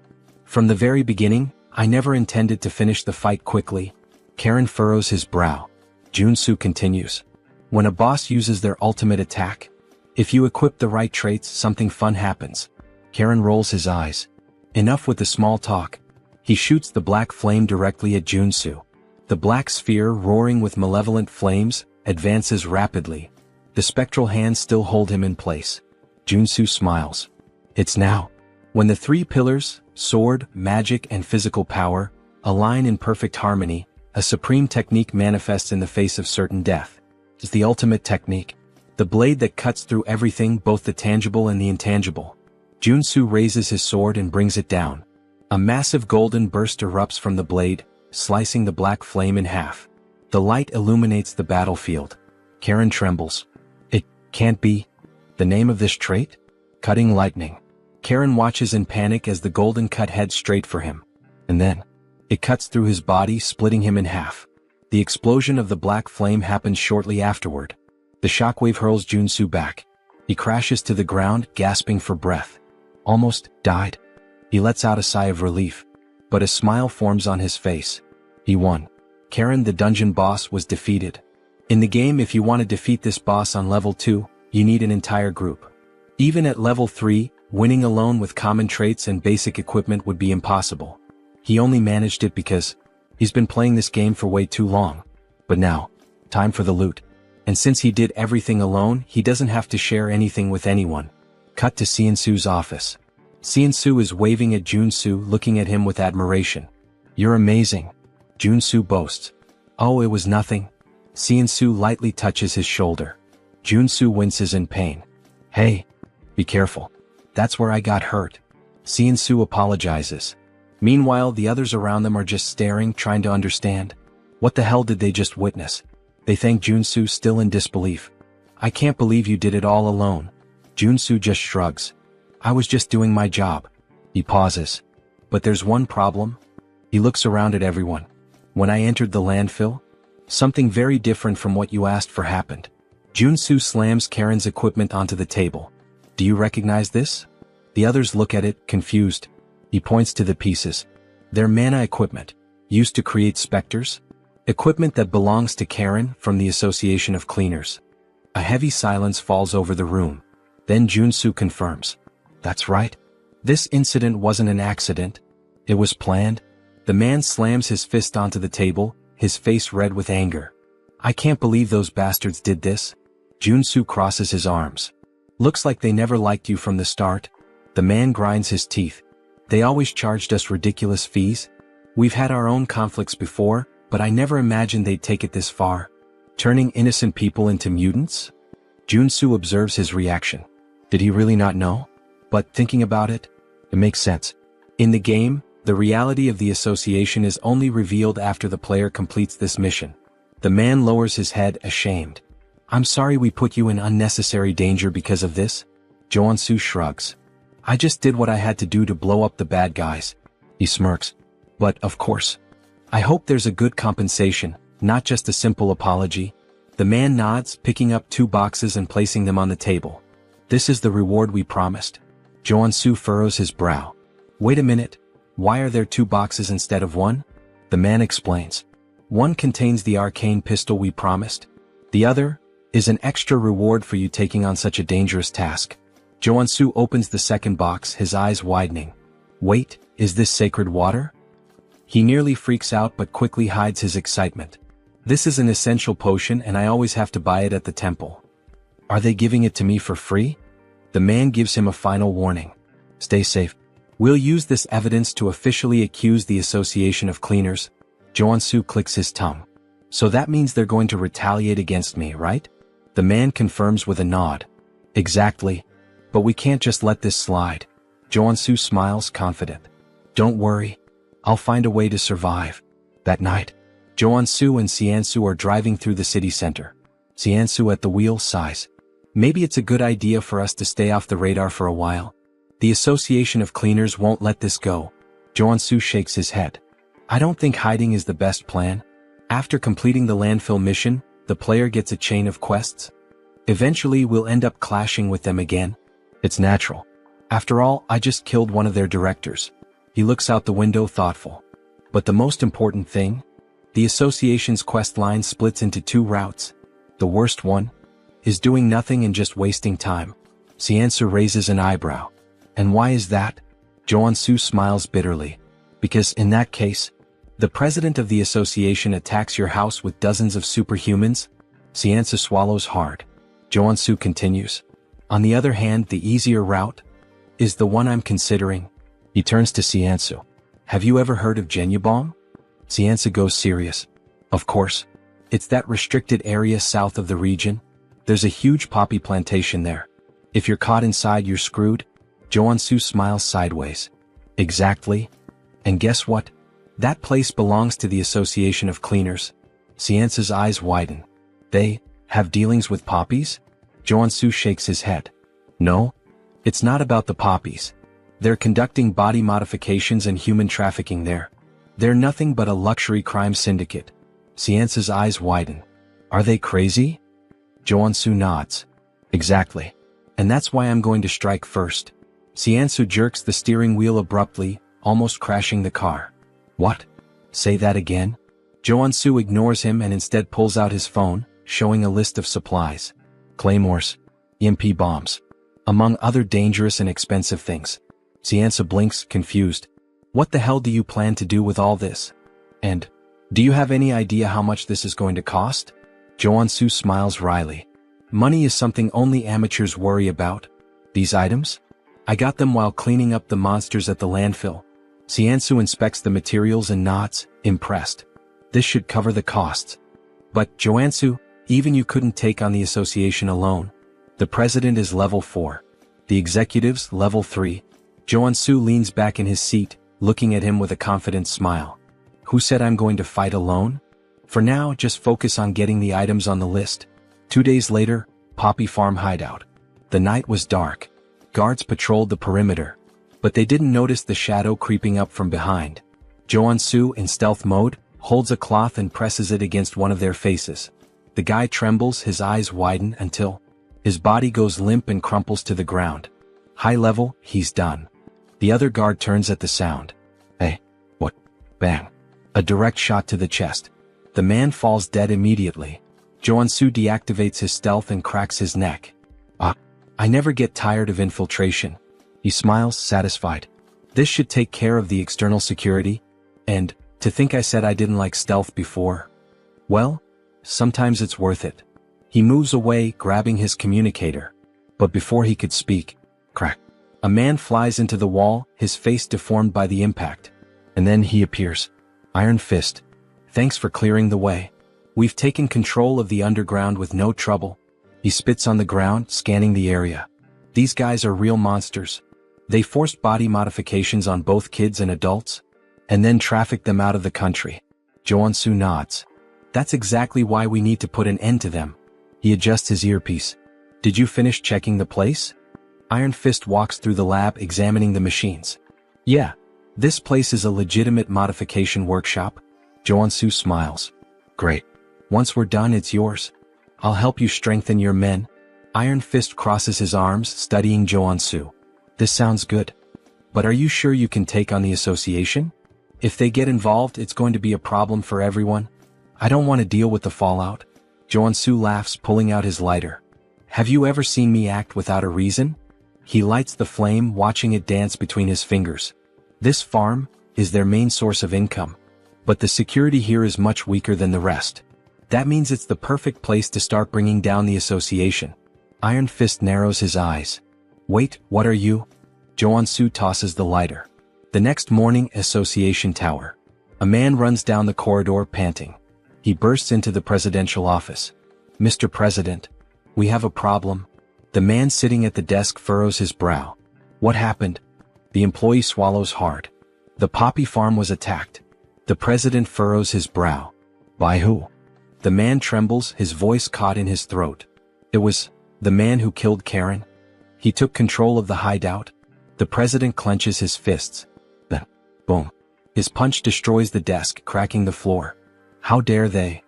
From the very beginning, I never intended to finish the fight quickly. Karen furrows his brow. Junsu continues. When a boss uses their ultimate attack, if you equip the right traits, something fun happens. Karen rolls his eyes. Enough with the small talk. He shoots the black flame directly at Junsu. The black sphere, roaring with malevolent flames, advances rapidly. The spectral hands still hold him in place. Junsu smiles. It's now. When the three pillars, sword, magic, and physical power, align in perfect harmony, a supreme technique manifests in the face of certain death. It's the ultimate technique. The blade that cuts through everything, both the tangible and the intangible. Junsu raises his sword and brings it down. A massive golden burst erupts from the blade, slicing the black flame in half. The light illuminates the battlefield. Karen trembles. It can't be. The name of this trait? Cutting lightning. Karen watches in panic as the golden cut heads straight for him. And then, it cuts through his body, splitting him in half. The explosion of the black flame happens shortly afterward. The shockwave hurls Junsu back. He crashes to the ground, gasping for breath. Almost died. He lets out a sigh of relief. But a smile forms on his face. He won. Karen, the dungeon boss, was defeated. In the game, if you want to defeat this boss on level 2, you need an entire group. Even at level 3, winning alone with common traits and basic equipment would be impossible. He only managed it because he's been playing this game for way too long. But now, time for the loot. And since he did everything alone, he doesn't have to share anything with anyone. Cut to Ciansu's office. Ciansu is waving at Junsu, looking at him with admiration. You're amazing. Junsu boasts. Oh, it was nothing. Ciansu lightly touches his shoulder. Junsu winces in pain. Hey, be careful. That's where I got hurt. Ciansu apologizes. Meanwhile, the others around them are just staring, trying to understand. What the hell did they just witness? They thank Junsu, still in disbelief. I can't believe you did it all alone. Junsu just shrugs. I was just doing my job. He pauses. But there's one problem. He looks around at everyone. When I entered the landfill, something very different from what you asked for happened. Junsu slams Karen's equipment onto the table. Do you recognize this? The others look at it, confused. He points to the pieces. They're manhwa equipment, used to create specters. Equipment that belongs to Karen from the Association of Cleaners. A heavy silence falls over the room. Then Junsu confirms. That's right. This incident wasn't an accident. It was planned. The man slams his fist onto the table, his face red with anger. I can't believe those bastards did this. Junsu crosses his arms. Looks like they never liked you from the start. The man grinds his teeth. They always charged us ridiculous fees. We've had our own conflicts before, but I never imagined they'd take it this far. Turning innocent people into mutants? Junsu observes his reaction. Did he really not know? But thinking about it, it makes sense. In the game, The reality of the association is only revealed after the player completes this mission. The man lowers his head, ashamed. I'm sorry we put you in unnecessary danger because of this. Joansu shrugs. I just did what I had to do to blow up the bad guys. He smirks. But, of course. I hope there's a good compensation, not just a simple apology. The man nods, picking up 2 boxes and placing them on the table. This is the reward we promised. Joansu furrows his brow. Wait a minute. Why are there 2 boxes instead of 1? The man explains. One contains the arcane pistol we promised. The other is an extra reward for you taking on such a dangerous task. Joansu opens the second box, his eyes widening. Wait, is this sacred water? He nearly freaks out but quickly hides his excitement. This is an essential potion and I always have to buy it at the temple. Are they giving it to me for free? The man gives him a final warning. Stay safe. We'll use this evidence to officially accuse the Association of Cleaners. Joansu clicks his tongue. So that means they're going to retaliate against me, right? The man confirms with a nod. Exactly. But we can't just let this slide. Joansu smiles, confident. Don't worry. I'll find a way to survive. That night, Joansu and Xiansu are driving through the city center. Xiansu at the wheel sighs. Maybe it's a good idea for us to stay off the radar for a while. The Association of Cleaners won't let this go. Joansu shakes his head. I don't think hiding is the best plan. After completing the landfill mission, the player gets a chain of quests. Eventually we'll end up clashing with them again. It's natural. After all, I just killed one of their directors. He looks out the window, thoughtful. But the most important thing? The association's quest line splits into 2 routes. The worst one is doing nothing and just wasting time. Xiansu raises an eyebrow. And why is that? Joansu smiles bitterly. Because in that case, the president of the association attacks your house with dozens of superhumans. Xiansu swallows hard. Joansu continues. On the other hand, the easier route is the one I'm considering. He turns to Xiansu. Have you ever heard of Genyabong? Xiansu goes serious. Of course. It's that restricted area south of the region. There's a huge poppy plantation there. If you're caught inside, you're screwed. Joansu smiles sideways. Exactly. And guess what? That place belongs to the Association of Cleaners. Xiansu's eyes widen. They have dealings with poppies? Joansu shakes his head. No. It's not about the poppies. They're conducting body modifications and human trafficking there. They're nothing but a luxury crime syndicate. Xiansu's eyes widen. Are they crazy? Joansu nods. Exactly. And that's why I'm going to strike first. Xiansu jerks the steering wheel abruptly, almost crashing the car. What? Say that again? Joansu ignores him and instead pulls out his phone, showing a list of supplies. Claymores. EMP bombs. Among other dangerous and expensive things. Xiansu blinks, confused. What the hell do you plan to do with all this? And, do you have any idea how much this is going to cost? Joansu smiles wryly. Money is something only amateurs worry about. These items? I got them while cleaning up the monsters at the landfill. Xiansu inspects the materials and nods, impressed. This should cover the costs. But, Joansu, even you couldn't take on the association alone. The president is level 4. The executives, level 3. Joansu leans back in his seat, looking at him with a confident smile. Who said I'm going to fight alone? For now, just focus on getting the items on the list. 2 days later, Poppy Farm hideout. The night was dark. Guards patrolled the perimeter. But they didn't notice the shadow creeping up from behind. Joansu, in stealth mode, holds a cloth and presses it against one of their faces. The guy trembles, his eyes widen until his body goes limp and crumples to the ground. High level, he's done. The other guard turns at the sound. Hey, what? Bang. A direct shot to the chest. The man falls dead immediately. Joansu deactivates his stealth and cracks his neck. I never get tired of infiltration. He smiles, satisfied. This should take care of the external security. And, to think I said I didn't like stealth before. Well, sometimes it's worth it. He moves away, grabbing his communicator. But before he could speak, crack. A man flies into the wall, his face deformed by the impact. And then he appears. Iron Fist. Thanks for clearing the way. We've taken control of the underground with no trouble. He spits on the ground, scanning the area. These guys are real monsters. They forced body modifications on both kids and adults. and then traffic them out of the country. Jo-Su nods. That's exactly why we need to put an end to them. He adjusts his earpiece. Did you finish checking the place? Iron Fist walks through the lab examining the machines. Yeah. This place is a legitimate modification workshop. Jo-Su smiles. Great. Once we're done, it's yours. I'll help you strengthen your men. Iron Fist crosses his arms, studying Jo-Su. This sounds good. But are you sure you can take on the association? If they get involved, it's going to be a problem for everyone. I don't want to deal with the fallout. Jo-Su laughs, pulling out his lighter. Have you ever seen me act without a reason? He lights the flame, watching it dance between his fingers. This farm is their main source of income. But the security here is much weaker than the rest. That means it's the perfect place to start bringing down the association. Iron Fist narrows his eyes. Wait, what are you? Jo-Su tosses the lighter. The next morning, Association Tower. A man runs down the corridor panting. He bursts into the presidential office. Mr. President, we have a problem. The man sitting at the desk furrows his brow. What happened? The employee swallows hard. The poppy farm was attacked. The president furrows his brow. By who? The man trembles, his voice caught in his throat. It was the man who killed Karen. He took control of the hideout. The president clenches his fists. Then, boom. His punch destroys the desk, cracking the floor. How dare they?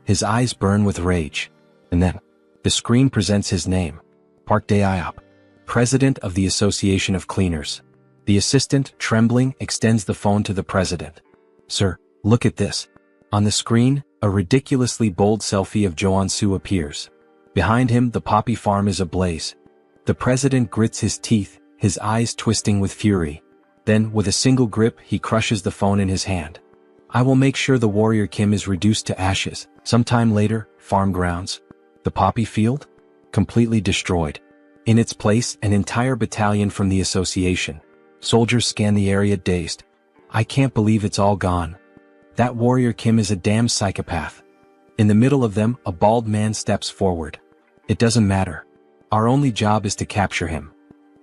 His eyes burn with rage. And then, the screen presents his name. Park Dae-iop, president of the Association of Cleaners. The assistant, trembling, extends the phone to the president. Sir, look at this. On the screen, a ridiculously bold selfie of Jo-Su appears. Behind him, the poppy farm is ablaze. The president grits his teeth, his eyes twisting with fury. Then, with a single grip, he crushes the phone in his hand. I will make sure the warrior Kim is reduced to ashes. Sometime later, farm grounds. The poppy field? Completely destroyed. In its place, an entire battalion from the association. Soldiers scan the area dazed. I can't believe it's all gone. That warrior Kim is a damn psychopath. In the middle of them, a bald man steps forward. It doesn't matter. Our only job is to capture him.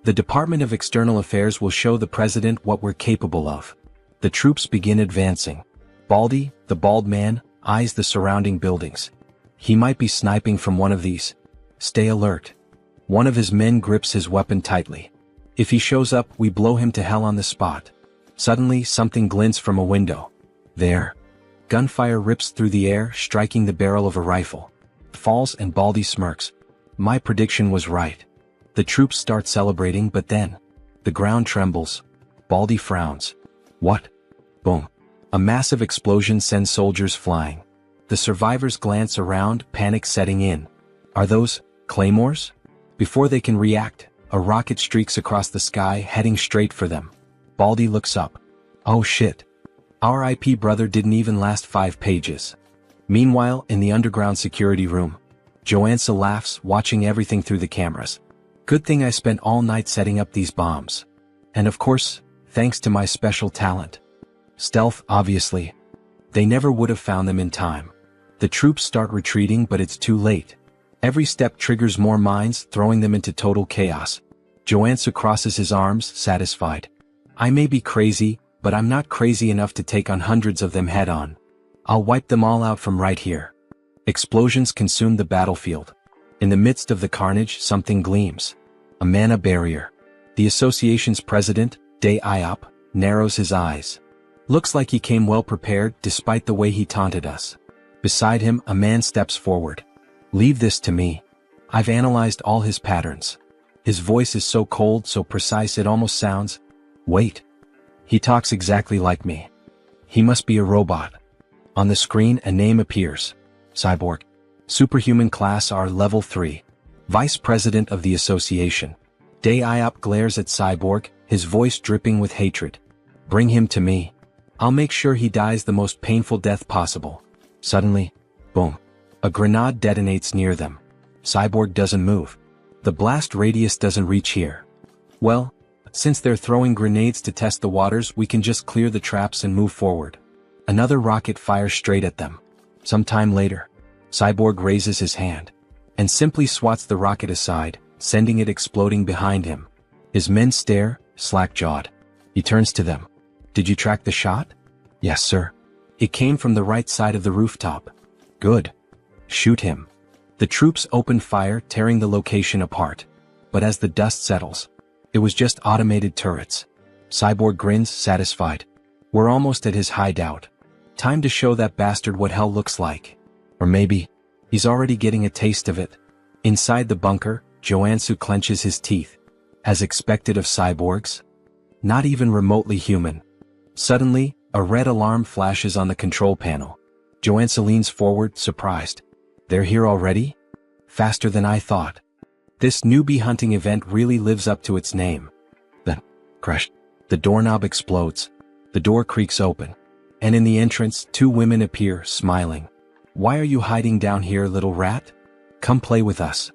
The Department of External Affairs will show the president what we're capable of. The troops begin advancing. Baldy, the bald man, eyes the surrounding buildings. He might be sniping from one of these. Stay alert. One of his men grips his weapon tightly. If he shows up, we blow him to hell on the spot. Suddenly, something glints from a window. There. Gunfire rips through the air, striking the barrel of a rifle. Falls and Baldy smirks. My prediction was right. The troops start celebrating, but then the ground trembles. Baldy frowns. What? Boom. A massive explosion sends soldiers flying. The survivors glance around, panic setting in. Are those claymores? Before they can react, a rocket streaks across the sky, heading straight for them. Baldy looks up. Oh shit. Our IP brother didn't even last 5 pages. Meanwhile, in the underground security room, Jo-Su laughs, watching everything through the cameras. Good thing I spent all night setting up these bombs. And of course, thanks to my special talent. Stealth, obviously. They never would have found them in time. The troops start retreating, but it's too late. Every step triggers more mines, throwing them into total chaos. Jo-Su crosses his arms, satisfied. I may be crazy, but I'm not crazy enough to take on hundreds of them head-on. I'll wipe them all out from right here. Explosions consume the battlefield. In the midst of the carnage, something gleams. A mana barrier. The association's president, Dae-iop, narrows his eyes. Looks like he came well prepared, despite the way he taunted us. Beside him, a man steps forward. Leave this to me. I've analyzed all his patterns. His voice is so cold, so precise it almost sounds... Wait. He talks exactly like me. He must be a robot. On the screen, a name appears. Cyborg. Superhuman class R level 3. Vice President of the Association. Dae-iop glares at Cyborg, his voice dripping with hatred. Bring him to me. I'll make sure he dies the most painful death possible. Suddenly, boom. A grenade detonates near them. Cyborg doesn't move. The blast radius doesn't reach here. Well, since they're throwing grenades to test the waters, we can just clear the traps and move forward. Another rocket fires straight at them. Sometime later, Cyborg raises his hand and simply swats the rocket aside, sending it exploding behind him. His men stare, slack-jawed. He turns to them. Did you track the shot? Yes, sir. It came from the right side of the rooftop. Good. Shoot him. The troops opened fire, tearing the location apart. But as the dust settles, it was just automated turrets. Cyborg grins, satisfied. We're almost at his hideout. Time to show that bastard what hell looks like. Or maybe, he's already getting a taste of it. Inside the bunker, Joansu clenches his teeth. As expected of cyborgs. Not even remotely human. Suddenly, a red alarm flashes on the control panel. Joansu leans forward, surprised. They're here already? Faster than I thought. This newbie hunting event really lives up to its name. Then, crash. The doorknob explodes. The door creaks open. And in the entrance, two women appear, smiling. Why are you hiding down here, little rat? Come play with us.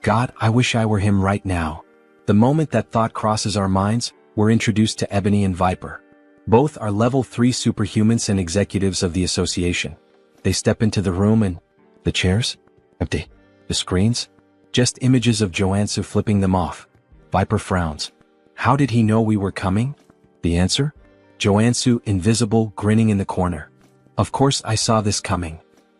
God, I wish I were him right now. The moment that thought crosses our minds, we're introduced to Ebony and Viper. Both are level 3 superhumans and executives of the association. They step into the room and... The chairs? Empty. The screens? Just images of Joansu flipping them off. Viper frowns. How did he know we were coming? The answer? Joansu, invisible, grinning in the corner. Of course I saw this coming.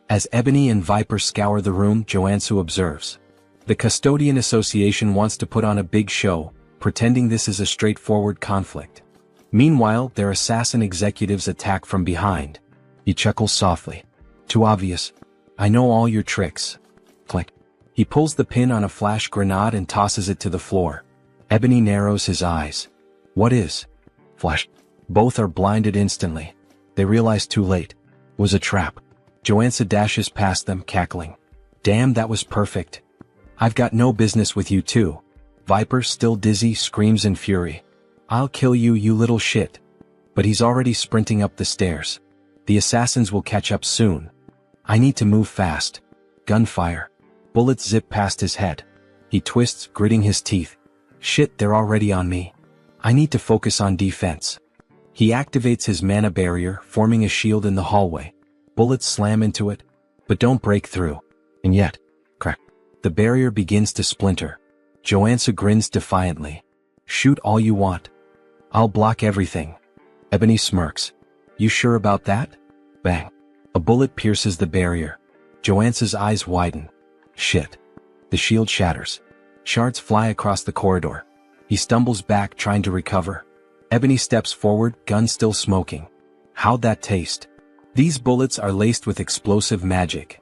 As Ebony and Viper scour the room, Joansu observes. The Custodian Association wants to put on a big show, pretending this is a straightforward conflict. Meanwhile, their assassin executives attack from behind. He chuckles softly. Too obvious. I know all your tricks. Click. He pulls the pin on a flash grenade and tosses it to the floor. Ebony narrows his eyes. What is? Flash. Both are blinded instantly. They realize too late. It was a trap. Joansu dashes past them, cackling. Damn, that was perfect. I've got no business with you too. Viper, still dizzy, screams in fury. I'll kill you, you little shit. But he's already sprinting up the stairs. The assassins will catch up soon. I need to move fast. Gunfire. Bullets zip past his head. He twists, gritting his teeth. Shit, they're already on me. I need to focus on defense. He activates his mana barrier, forming a shield in the hallway. Bullets slam into it, but don't break through. And yet, crack. The barrier begins to splinter. Joansu grins defiantly. Shoot all you want. I'll block everything. Ebony smirks. You sure about that? Bang. A bullet pierces the barrier. Joansu's eyes widen. Shit. The shield shatters. Shards fly across the corridor. He stumbles back, trying to recover. Ebony steps forward, gun still smoking. How'd that taste? These bullets are laced with explosive magic.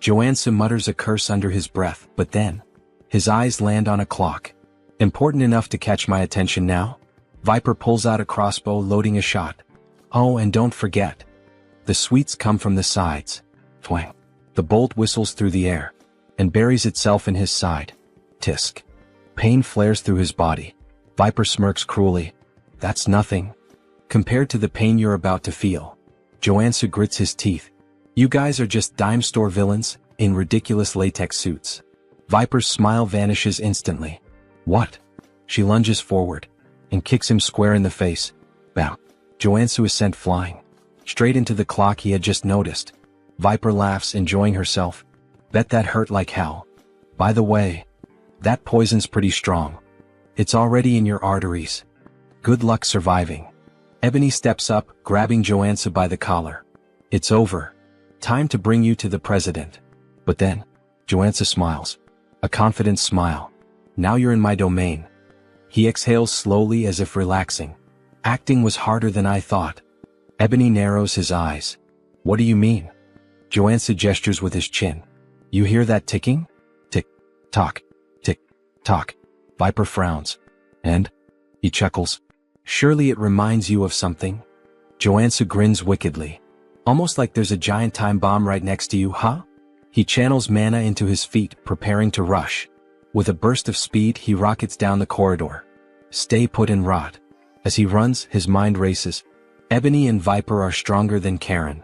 Joansu mutters a curse under his breath, but then, his eyes land on a clock. Important enough to catch my attention now? Viper pulls out a crossbow, loading a shot. Oh, and don't forget. The sweets come from the sides. Twang. The bolt whistles through the air, and buries itself in his side. Tisk. Pain flares through his body. Viper smirks cruelly. That's nothing. Compared to the pain you're about to feel. Joansu grits his teeth. You guys are just dime store villains, in ridiculous latex suits. Viper's smile vanishes instantly. What? She lunges forward, and kicks him square in the face. Bam. Joansu is sent flying. Straight into the clock he had just noticed. Viper laughs, enjoying herself. Bet that hurt like hell. By the way, that poison's pretty strong. It's already in your arteries. Good luck surviving. Ebony steps up, grabbing Joansu by the collar. It's over. Time to bring you to the president. But then, Joansu smiles. A confident smile. Now you're in my domain. He exhales slowly as if relaxing. Acting was harder than I thought. Ebony narrows his eyes. What do you mean? Joansu gestures with his chin. You hear that ticking? Tick, tock, tick, tock. Viper frowns. And? He chuckles. Surely it reminds you of something? Joansu grins wickedly. Almost like there's a giant time bomb right next to you, huh? He channels mana into his feet, preparing to rush. With a burst of speed, he rockets down the corridor. Stay put and rot. As he runs, his mind races. Ebony and Viper are stronger than Karen.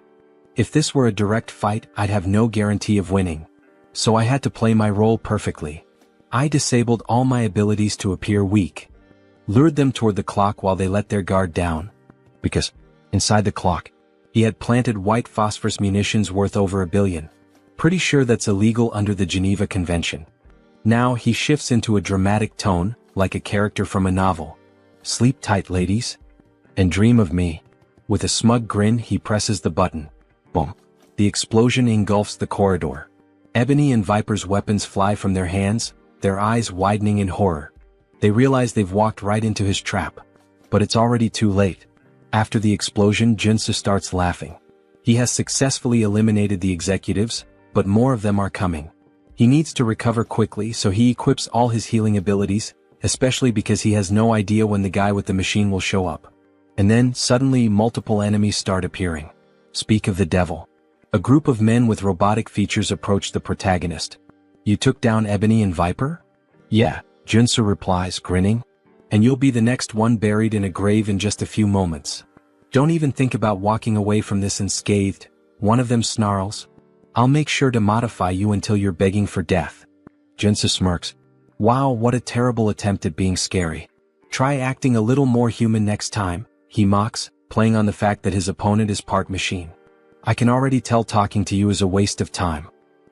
If this were a direct fight, I'd have no guarantee of winning. So I had to play my role perfectly. I disabled all my abilities to appear weak. Lured them toward the clock while they let their guard down. Because, inside the clock, he had planted white phosphorus munitions worth over $1 billion. Pretty sure that's illegal under the Geneva Convention. Now he shifts into a dramatic tone, like a character from a novel. Sleep tight, ladies. And dream of me. With a smug grin, he presses the button. Boom. The explosion engulfs the corridor. Ebony and Viper's weapons fly from their hands, their eyes widening in horror. They realize they've walked right into his trap. But it's already too late. After the explosion, Junsu starts laughing. He has successfully eliminated the executives, but more of them are coming. He needs to recover quickly, so he equips all his healing abilities, especially because he has no idea when the guy with the machine will show up. And then, suddenly, multiple enemies start appearing. Speak of the devil. A group of men with robotic features approach the protagonist. You took down Ebony and Viper? Yeah, Junsu replies, grinning. And you'll be the next one buried in a grave in just a few moments. Don't even think about walking away from this unscathed, one of them snarls. I'll make sure to modify you until you're begging for death. Junsu smirks. Wow, what a terrible attempt at being scary. Try acting a little more human next time, he mocks, playing on the fact that his opponent is part machine. I can already tell talking to you is a waste of time.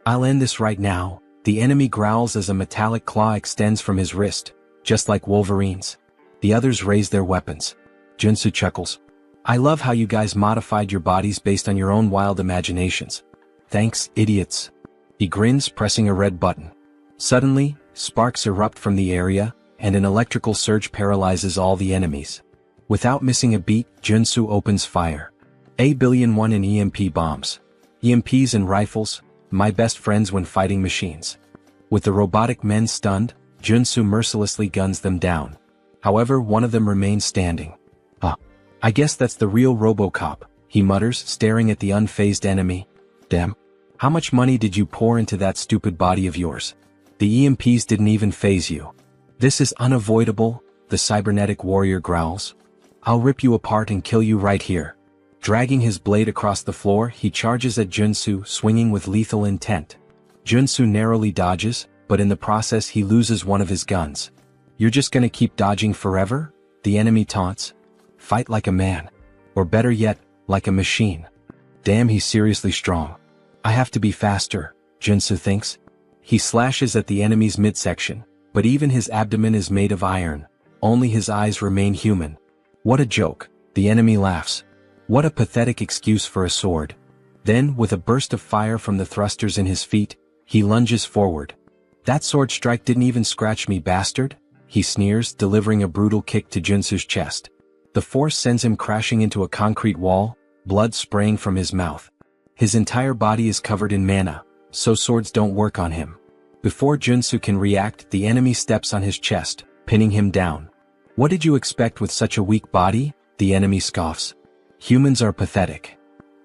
I'll end this right now. The enemy growls as a metallic claw extends from his wrist, just like Wolverine's. The others raise their weapons. Junsu chuckles. I love how you guys modified your bodies based on your own wild imaginations. Thanks, idiots. He grins, pressing a red button. Suddenly, sparks erupt from the area, and an electrical surge paralyzes all the enemies. Without missing a beat, Junsu opens fire. A-1 in EMP bombs. EMPs and rifles, my best friends when fighting machines. With the robotic men stunned, Junsu mercilessly guns them down. However, one of them remains standing. I guess that's the real RoboCop, he mutters, staring at the unfazed enemy. Damn. How much money did you pour into that stupid body of yours? The EMPs didn't even faze you. This is unavoidable, the cybernetic warrior growls. I'll rip you apart and kill you right here. Dragging his blade across the floor, he charges at Junsu, swinging with lethal intent. Junsu narrowly dodges, but in the process he loses one of his guns. You're just gonna keep dodging forever? The enemy taunts. Fight like a man. Or better yet, like a machine. Damn, he's seriously strong. I have to be faster, Junsu thinks. He slashes at the enemy's midsection, but even his abdomen is made of iron. Only his eyes remain human. What a joke, the enemy laughs. What a pathetic excuse for a sword. Then, with a burst of fire from the thrusters in his feet, he lunges forward. That sword strike didn't even scratch me, bastard, he sneers, delivering a brutal kick to Junsu's chest. The force sends him crashing into a concrete wall, blood spraying from his mouth. His entire body is covered in mana, so swords don't work on him. Before Junsu can react, the enemy steps on his chest, pinning him down. What did you expect with such a weak body? The enemy scoffs. Humans are pathetic.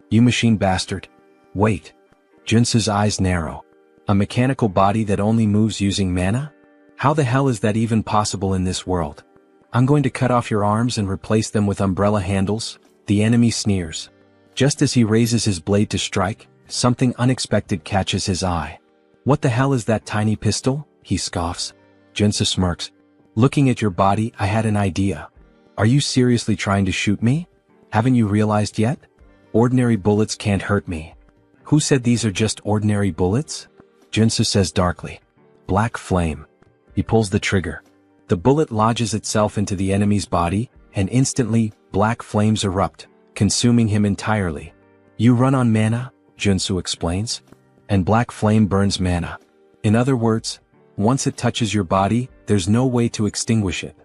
You machine bastard. Wait. Junsu's eyes narrow. A mechanical body that only moves using mana? How the hell is that even possible in this world? I'm going to cut off your arms and replace them with umbrella handles, the enemy sneers. Just as he raises his blade to strike, something unexpected catches his eye. What the hell is that tiny pistol? He scoffs. Junsu smirks. Looking at your body, I had an idea. Are you seriously trying to shoot me? Haven't you realized yet? Ordinary bullets can't hurt me. Who said these are just ordinary bullets? Junsu says darkly. Black flame. He pulls the trigger. The bullet lodges itself into the enemy's body, and instantly, black flames erupt, consuming him entirely. You run on mana, Junsu explains. And black flame burns mana. In other words, once it touches your body, there's no way to extinguish it.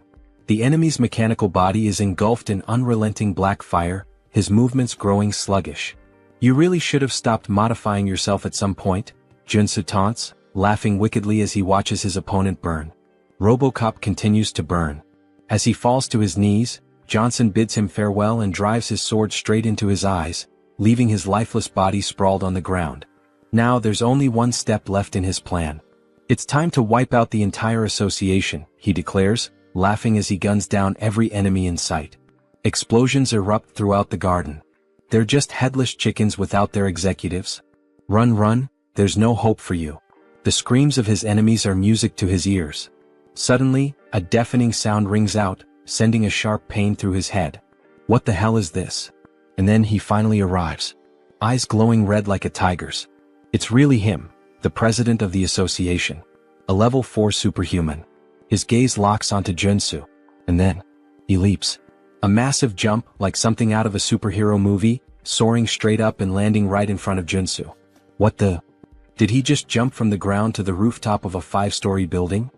The enemy's mechanical body is engulfed in unrelenting black fire, his movements growing sluggish. You really should have stopped modifying yourself at some point, Junsu taunts, laughing wickedly as he watches his opponent burn. RoboCop continues to burn. As he falls to his knees, Johnson bids him farewell and drives his sword straight into his eyes, leaving his lifeless body sprawled on the ground. Now there's only one step left in his plan. It's time to wipe out the entire association, he declares, laughing as he guns down every enemy in sight. Explosions erupt throughout the garden. They're just headless chickens without their executives. Run, run, there's no hope for you. The screams of his enemies are music to his ears. Suddenly, a deafening sound rings out, sending a sharp pain through his head. What the hell is this? And then he finally arrives. Eyes glowing red like a tiger's. It's really him, the president of the association. A level 4 superhuman. His gaze locks onto Junsu. And then, he leaps. A massive jump, like something out of a superhero movie, soaring straight up and landing right in front of Junsu. What the? Did he just jump from the ground to the rooftop of a 5-story building?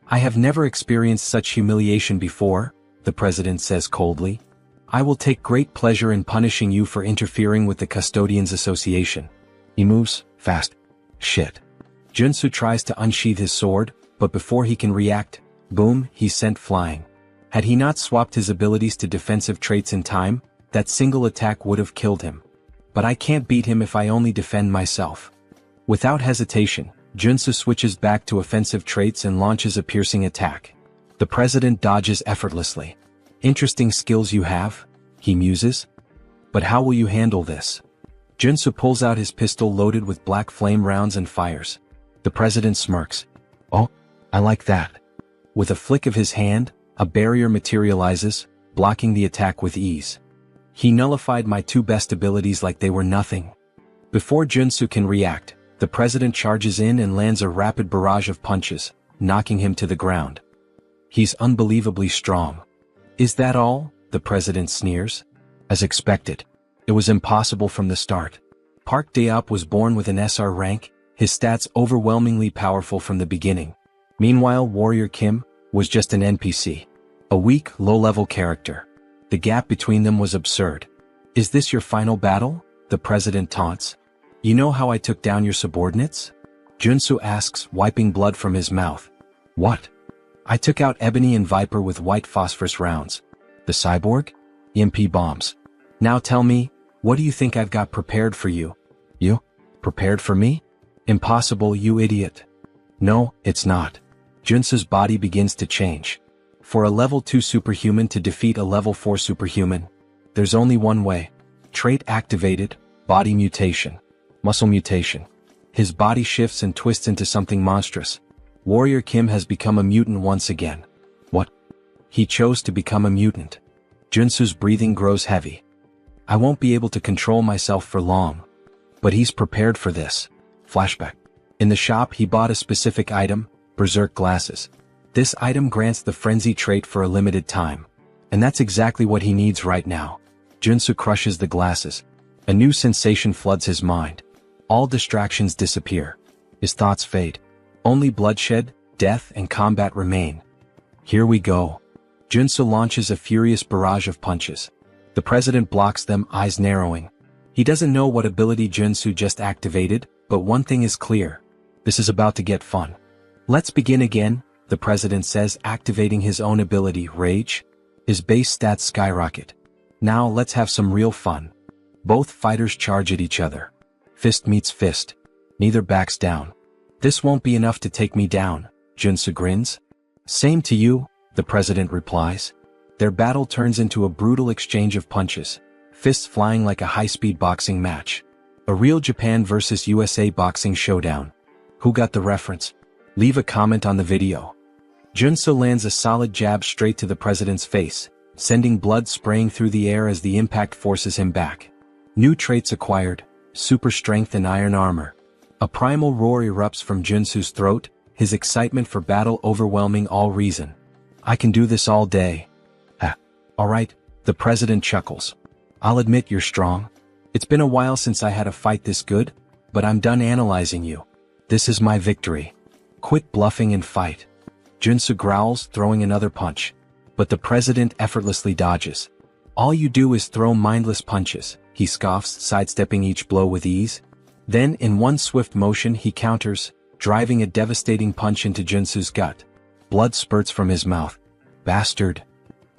I have never experienced such humiliation before, the president says coldly. I will take great pleasure in punishing you for interfering with the Custodians Association. He moves fast. Shit. Junsu tries to unsheath his sword, but before he can react, boom, he's sent flying. Had he not swapped his abilities to defensive traits in time, that single attack would have killed him. But I can't beat him if I only defend myself. Without hesitation, Junsu switches back to offensive traits and launches a piercing attack. The president dodges effortlessly. Interesting skills you have, he muses. But how will you handle this? Junsu pulls out his pistol loaded with black flame rounds and fires. The president smirks. Oh, I like that. With a flick of his hand, a barrier materializes, blocking the attack with ease. He nullified my 2 best abilities like they were nothing. Before Junsu can react, the president charges in and lands a rapid barrage of punches, knocking him to the ground. He's unbelievably strong. Is that all? The president sneers. As expected. It was impossible from the start. Park Daop was born with an SR rank, his stats overwhelmingly powerful from the beginning. Meanwhile, Warrior Kim was just an NPC. A weak, low-level character. The gap between them was absurd. Is this your final battle? The president taunts. You know how I took down your subordinates? Junsu asks, wiping blood from his mouth. What? I took out Ebony and Viper with white phosphorus rounds. The cyborg? EMP bombs. Now tell me, what do you think I've got prepared for you? You? Prepared for me? Impossible, you idiot. No, it's not. Junsu's body begins to change. For a level 2 superhuman to defeat a level 4 superhuman, there's only one way. Trait activated, body mutation. Muscle mutation. His body shifts and twists into something monstrous. Warrior Kim has become a mutant once again. What? He chose to become a mutant. Junsu's breathing grows heavy. I won't be able to control myself for long. But he's prepared for this. Flashback. In the shop he bought a specific item, Berserk glasses. This item grants the frenzy trait for a limited time. And that's exactly what he needs right now. Junsu crushes the glasses. A new sensation floods his mind. All distractions disappear. His thoughts fade. Only bloodshed, death, and combat remain. Here we go. Junsu launches a furious barrage of punches. The president blocks them, eyes narrowing. He doesn't know what ability Junsu just activated, but one thing is clear. This is about to get fun. Let's begin again, the president says, activating his own ability, Rage. His base stats skyrocket. Now let's have some real fun. Both fighters charge at each other. Fist meets fist. Neither backs down. This won't be enough to take me down, Junsu grins. Same to you, the president replies. Their battle turns into a brutal exchange of punches, fists flying like a high-speed boxing match. A real Japan versus USA boxing showdown. Who got the reference? Leave a comment on the video. Junsu lands a solid jab straight to the president's face, sending blood spraying through the air as the impact forces him back. New traits acquired, super strength and iron armor. A primal roar erupts from Junsu's throat, his excitement for battle overwhelming all reason. I can do this all day. Alright, the president chuckles. I'll admit you're strong. It's been a while since I had a fight this good, but I'm done analyzing you. This is my victory. Quit bluffing and fight. Junsu growls, throwing another punch. But the president effortlessly dodges. All you do is throw mindless punches, he scoffs, sidestepping each blow with ease. Then, in one swift motion, he counters, driving a devastating punch into Junsu's gut. Blood spurts from his mouth. Bastard.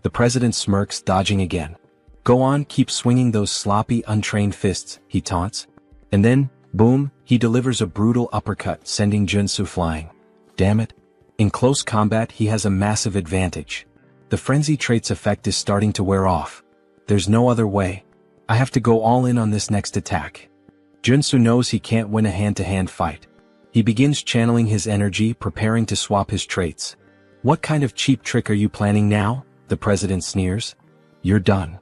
The president smirks, dodging again. Go on, keep swinging those sloppy, untrained fists, he taunts. And then, boom, he delivers a brutal uppercut, sending Junsu flying. Damn it. In close combat, he has a massive advantage. The frenzy trait's effect is starting to wear off. There's no other way. I have to go all in on this next attack. Junsu knows he can't win a hand-to-hand fight. He begins channeling his energy, preparing to swap his traits. What kind of cheap trick are you planning now? The president sneers. You're done.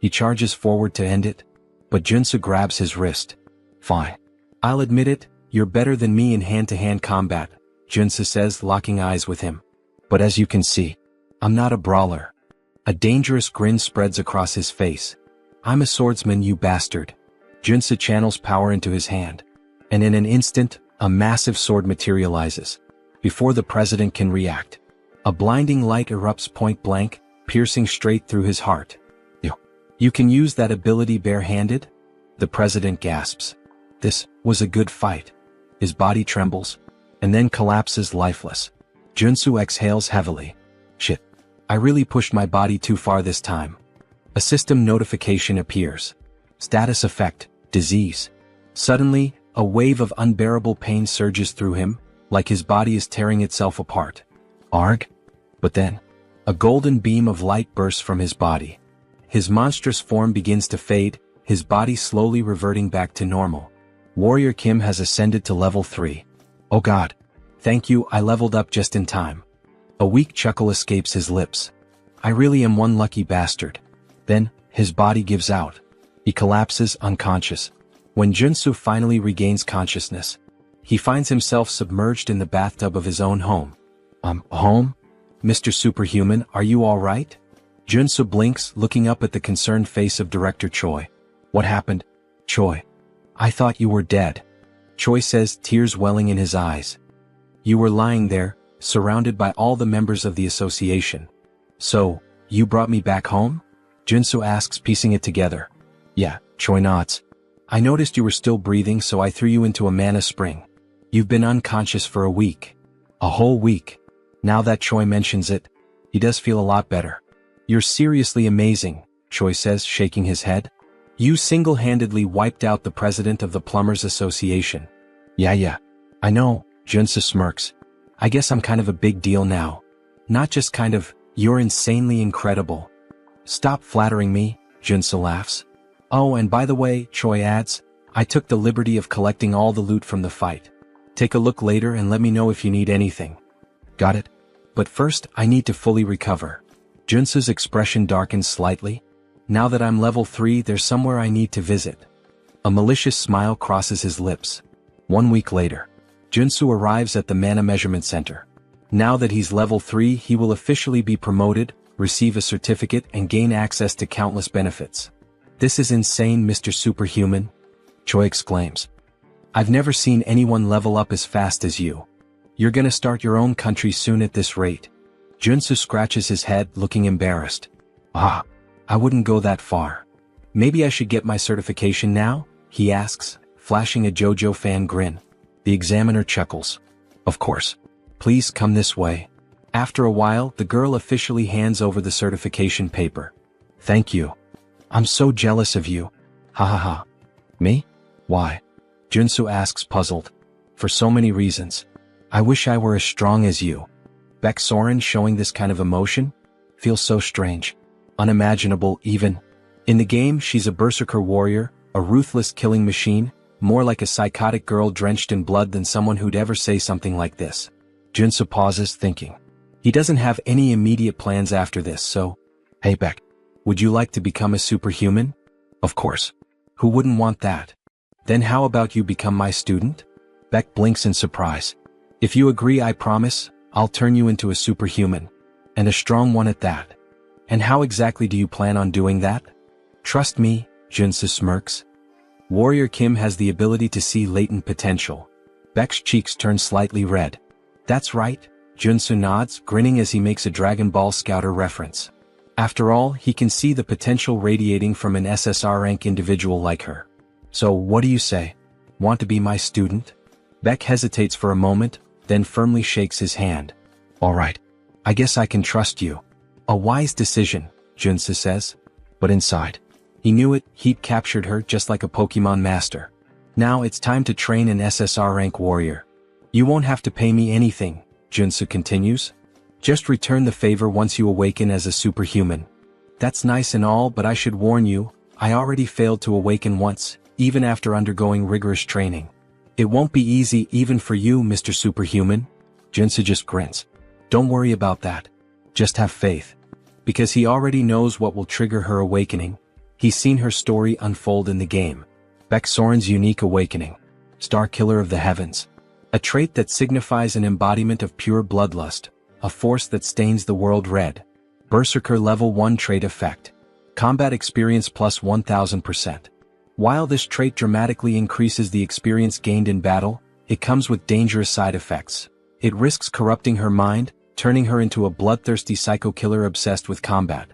He charges forward to end it, but Junsu grabs his wrist. Fine. I'll admit it, you're better than me in hand-to-hand combat, Junsu says, locking eyes with him. But as you can see, I'm not a brawler. A dangerous grin spreads across his face. I'm a swordsman, you bastard. Junsu channels power into his hand. And in an instant, a massive sword materializes. Before the president can react, a blinding light erupts point blank, piercing straight through his heart. You can use that ability barehanded? The president gasps. This was a good fight. His body trembles, and then collapses lifeless. Junsu exhales heavily. Shit. I really pushed my body too far this time. A system notification appears. Status effect, disease. Suddenly, a wave of unbearable pain surges through him, like his body is tearing itself apart. Arg? But then, a golden beam of light bursts from his body. His monstrous form begins to fade, his body slowly reverting back to normal. Warrior Kim has ascended to level 3. Oh god. Thank you, I leveled up just in time. A weak chuckle escapes his lips. I really am one lucky bastard. Then, his body gives out. He collapses unconscious. When Junsu finally regains consciousness, he finds himself submerged in the bathtub of his own home. Home? Mr. Superhuman, are you alright? Junsu blinks, looking up at the concerned face of Director Choi. What happened? Choi. I thought you were dead. Choi says, tears welling in his eyes. You were lying there, surrounded by all the members of the association. So, you brought me back home? Junsu asks, piecing it together. Yeah, Choi nods. I noticed you were still breathing, so I threw you into a mana spring. You've been unconscious for a week. A whole week. Now that Choi mentions it, he does feel a lot better. You're seriously amazing, Choi says, shaking his head. You single-handedly wiped out the president of the Plumbers Association. Yeah. I know, Junsu smirks. I guess I'm kind of a big deal now. Not just kind of, you're insanely incredible. Stop flattering me, Junsu laughs. Oh, and by the way, Choi adds, I took the liberty of collecting all the loot from the fight. Take a look later and let me know if you need anything. Got it? But first, I need to fully recover. Junsu's expression darkens slightly. Now that I'm level 3, there's somewhere I need to visit. A malicious smile crosses his lips. 1 week later, Junsu arrives at the Mana Measurement Center. Now that he's level 3, he will officially be promoted, receive a certificate, and gain access to countless benefits. This is insane, Mr. Superhuman, Choi exclaims. I've never seen anyone level up as fast as you. You're gonna start your own country soon at this rate. Junsu scratches his head, looking embarrassed. I wouldn't go that far. Maybe I should get my certification now? He asks, flashing a JoJo fan grin. The examiner chuckles. Of course. Please come this way. After a while, the girl officially hands over the certification paper. Thank you. I'm so jealous of you. Ha. Me? Why? Junsu asks, puzzled. For so many reasons. I wish I were as strong as you. Beck Soren showing this kind of emotion? Feels so strange. Unimaginable even. In the game, she's a berserker warrior, a ruthless killing machine, more like a psychotic girl drenched in blood than someone who'd ever say something like this. Junsu pauses, thinking. He doesn't have any immediate plans after this, so... Hey Beck, would you like to become a superhuman? Of course. Who wouldn't want that? Then how about you become my student? Beck blinks in surprise. If you agree, I promise, I'll turn you into a superhuman. And a strong one at that. And how exactly do you plan on doing that? Trust me, Junsu smirks. Warrior Kim has the ability to see latent potential. Beck's cheeks turn slightly red. That's right, Junsu nods, grinning as he makes a Dragon Ball Scouter reference. After all, he can see the potential radiating from an SSR rank individual like her. So what do you say? Want to be my student? Beck hesitates for a moment, then firmly shakes his hand. All right. I guess I can trust you. A wise decision, Junsu says. But inside, he knew it, he'd captured her just like a Pokemon master. Now it's time to train an SSR rank warrior. You won't have to pay me anything, Junsu continues. Just return the favor once you awaken as a superhuman. That's nice and all, but I should warn you, I already failed to awaken once, even after undergoing rigorous training. It won't be easy even for you, Mr. Superhuman. Junsu just grins. Don't worry about that. Just have faith. Because he already knows what will trigger her awakening. He's seen her story unfold in the game. Beck Soren's unique awakening. Star Killer of the Heavens. A trait that signifies an embodiment of pure bloodlust, a force that stains the world red. Berserker Level 1 Trait Effect. Combat Experience plus 1000%. While this trait dramatically increases the experience gained in battle, it comes with dangerous side effects. It risks corrupting her mind, turning her into a bloodthirsty psycho-killer obsessed with combat.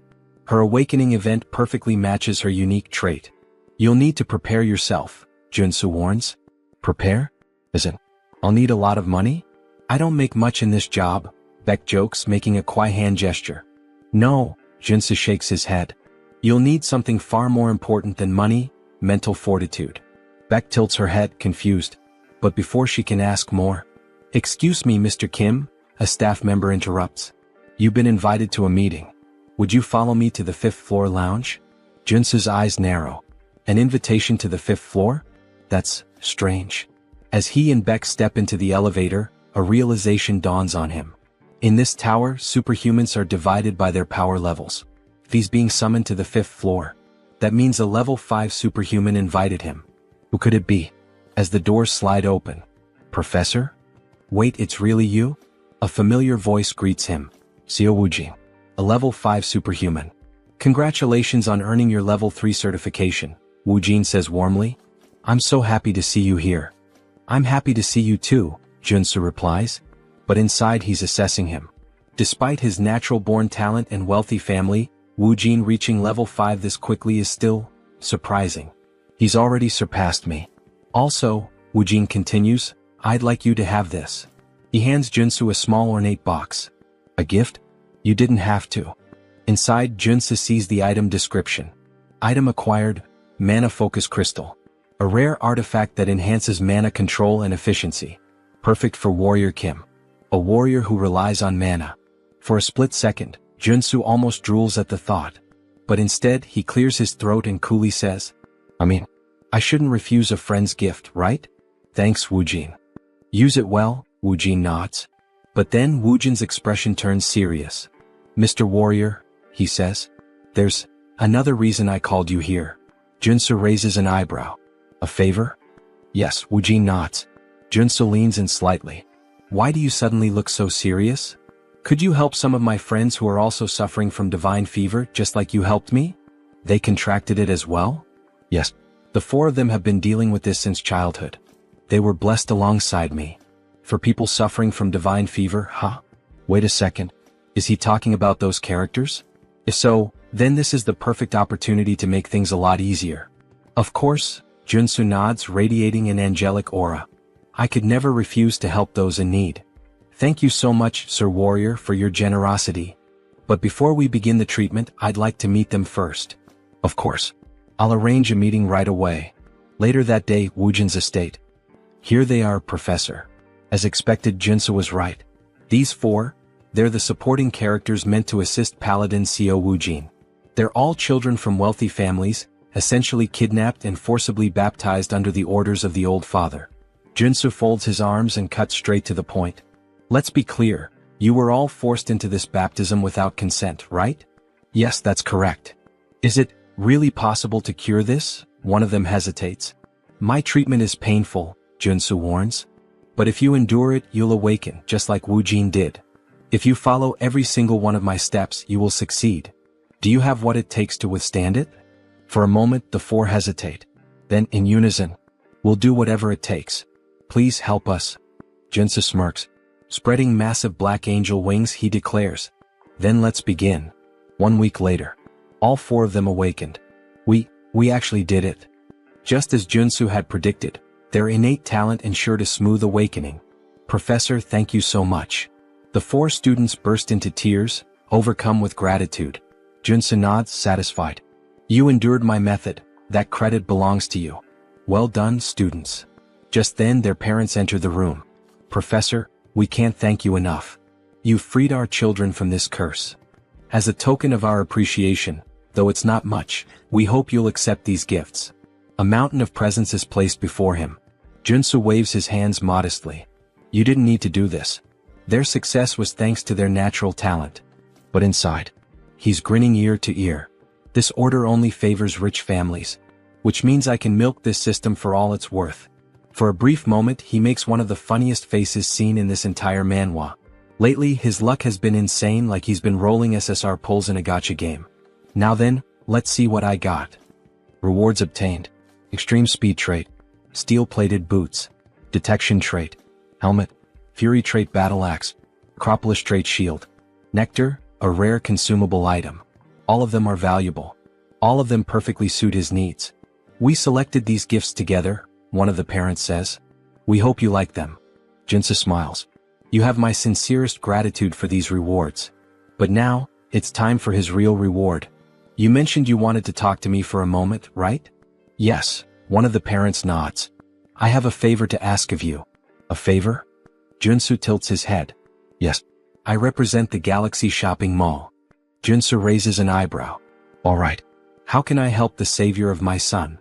Her awakening event perfectly matches her unique trait. You'll need to prepare yourself, Junsu warns. Prepare? Isn't. I'll need a lot of money? I don't make much in this job, Beck jokes, making a quiet hand gesture. No, Junsu shakes his head. You'll need something far more important than money, mental fortitude. Beck tilts her head, confused. But before she can ask more, "Excuse me, Mr. Kim," a staff member interrupts. "You've been invited to a meeting. Would you follow me to the 5th floor lounge?" Junsu's eyes narrow. An invitation to the 5th floor? That's strange. As he and Beck step into the elevator, a realization dawns on him. In this tower, superhumans are divided by their power levels. He's being summoned to the 5th floor. That means a level 5 superhuman invited him. Who could it be? As the doors slide open. Professor? Wait, it's really you? A familiar voice greets him. Xiao Wujin. A level 5 superhuman. Congratulations on earning your level 3 certification, Wujin says warmly. I'm so happy to see you here. I'm happy to see you too, Junsu replies. But inside he's assessing him. Despite his natural-born talent and wealthy family, Wujin reaching level 5 this quickly is still surprising. He's already surpassed me. Also, Wujin continues, I'd like you to have this. He hands Junsu a small ornate box. A gift? You didn't have to. Inside, Junsu sees the item description. Item acquired, Mana Focus Crystal. A rare artifact that enhances mana control and efficiency. Perfect for Warrior Kim. A warrior who relies on mana. For a split second, Junsu almost drools at the thought. But instead, he clears his throat and coolly says, I shouldn't refuse a friend's gift, right? Thanks, Wujin. Use it well, Wujin nods. But then Wujin's expression turns serious. Mr. Warrior, he says, there's another reason I called you here. Junsu raises an eyebrow. A favor? Yes, Wujin nods. Junsu leans in slightly. Why do you suddenly look so serious? Could you help some of my friends who are also suffering from divine fever just like you helped me? They contracted it as well? Yes. The 4 of them have been dealing with this since childhood. They were blessed alongside me. For people suffering from divine fever, huh? Wait a second. Is he talking about those characters? If so, then this is the perfect opportunity to make things a lot easier. Of course, Junsu nods, radiating an angelic aura. I could never refuse to help those in need. Thank you so much, Sir Warrior, for your generosity. But before we begin the treatment, I'd like to meet them first. Of course. I'll arrange a meeting right away. Later that day, Wujin's estate. Here they are, Professor. As expected, Junsu was right. These 4, they're the supporting characters meant to assist Paladin Xiao Wujin. They're all children from wealthy families, essentially kidnapped and forcibly baptized under the orders of the old father. Junsu folds his arms and cuts straight to the point. Let's be clear, you were all forced into this baptism without consent, right? Yes, that's correct. Is it really possible to cure this? One of them hesitates. My treatment is painful, Junsu warns. But if you endure it, you'll awaken, just like Wujin did. If you follow every single one of my steps, you will succeed. Do you have what it takes to withstand it? For a moment, the 4 hesitate. Then, in unison, we'll do whatever it takes. Please help us. Junsu smirks. Spreading massive black angel wings, he declares. Then let's begin. 1 week later. All 4 of them awakened. We actually did it. Just as Junsu had predicted, their innate talent ensured a smooth awakening. Professor, thank you so much. The 4 students burst into tears, overcome with gratitude. Junsu nods, satisfied. You endured my method, that credit belongs to you. Well done, students. Just then their parents enter the room. Professor, we can't thank you enough. You freed our children from this curse. As a token of our appreciation, though it's not much, we hope you'll accept these gifts. A mountain of presents is placed before him. Junsu waves his hands modestly. You didn't need to do this. Their success was thanks to their natural talent. But inside, he's grinning ear to ear. This order only favors rich families, which means I can milk this system for all it's worth. For a brief moment, he makes one of the funniest faces seen in this entire manhwa. Lately, his luck has been insane, like he's been rolling SSR pulls in a gacha game. Now then, let's see what I got. Rewards obtained. Extreme speed trait. Steel-plated boots. Detection trait. Helmet. Fury trait battle axe. Acropolis trait shield. Nectar, a rare consumable item. All of them are valuable. All of them perfectly suit his needs. We selected these gifts together, one of the parents says. We hope you like them. Jinsu smiles. You have my sincerest gratitude for these rewards. But now, it's time for his real reward. You mentioned you wanted to talk to me for a moment, right? Yes, one of the parents nods. I have a favor to ask of you. A favor? Junsu tilts his head. Yes. I represent the Galaxy Shopping Mall. Junsu raises an eyebrow. All right. How can I help the savior of my son?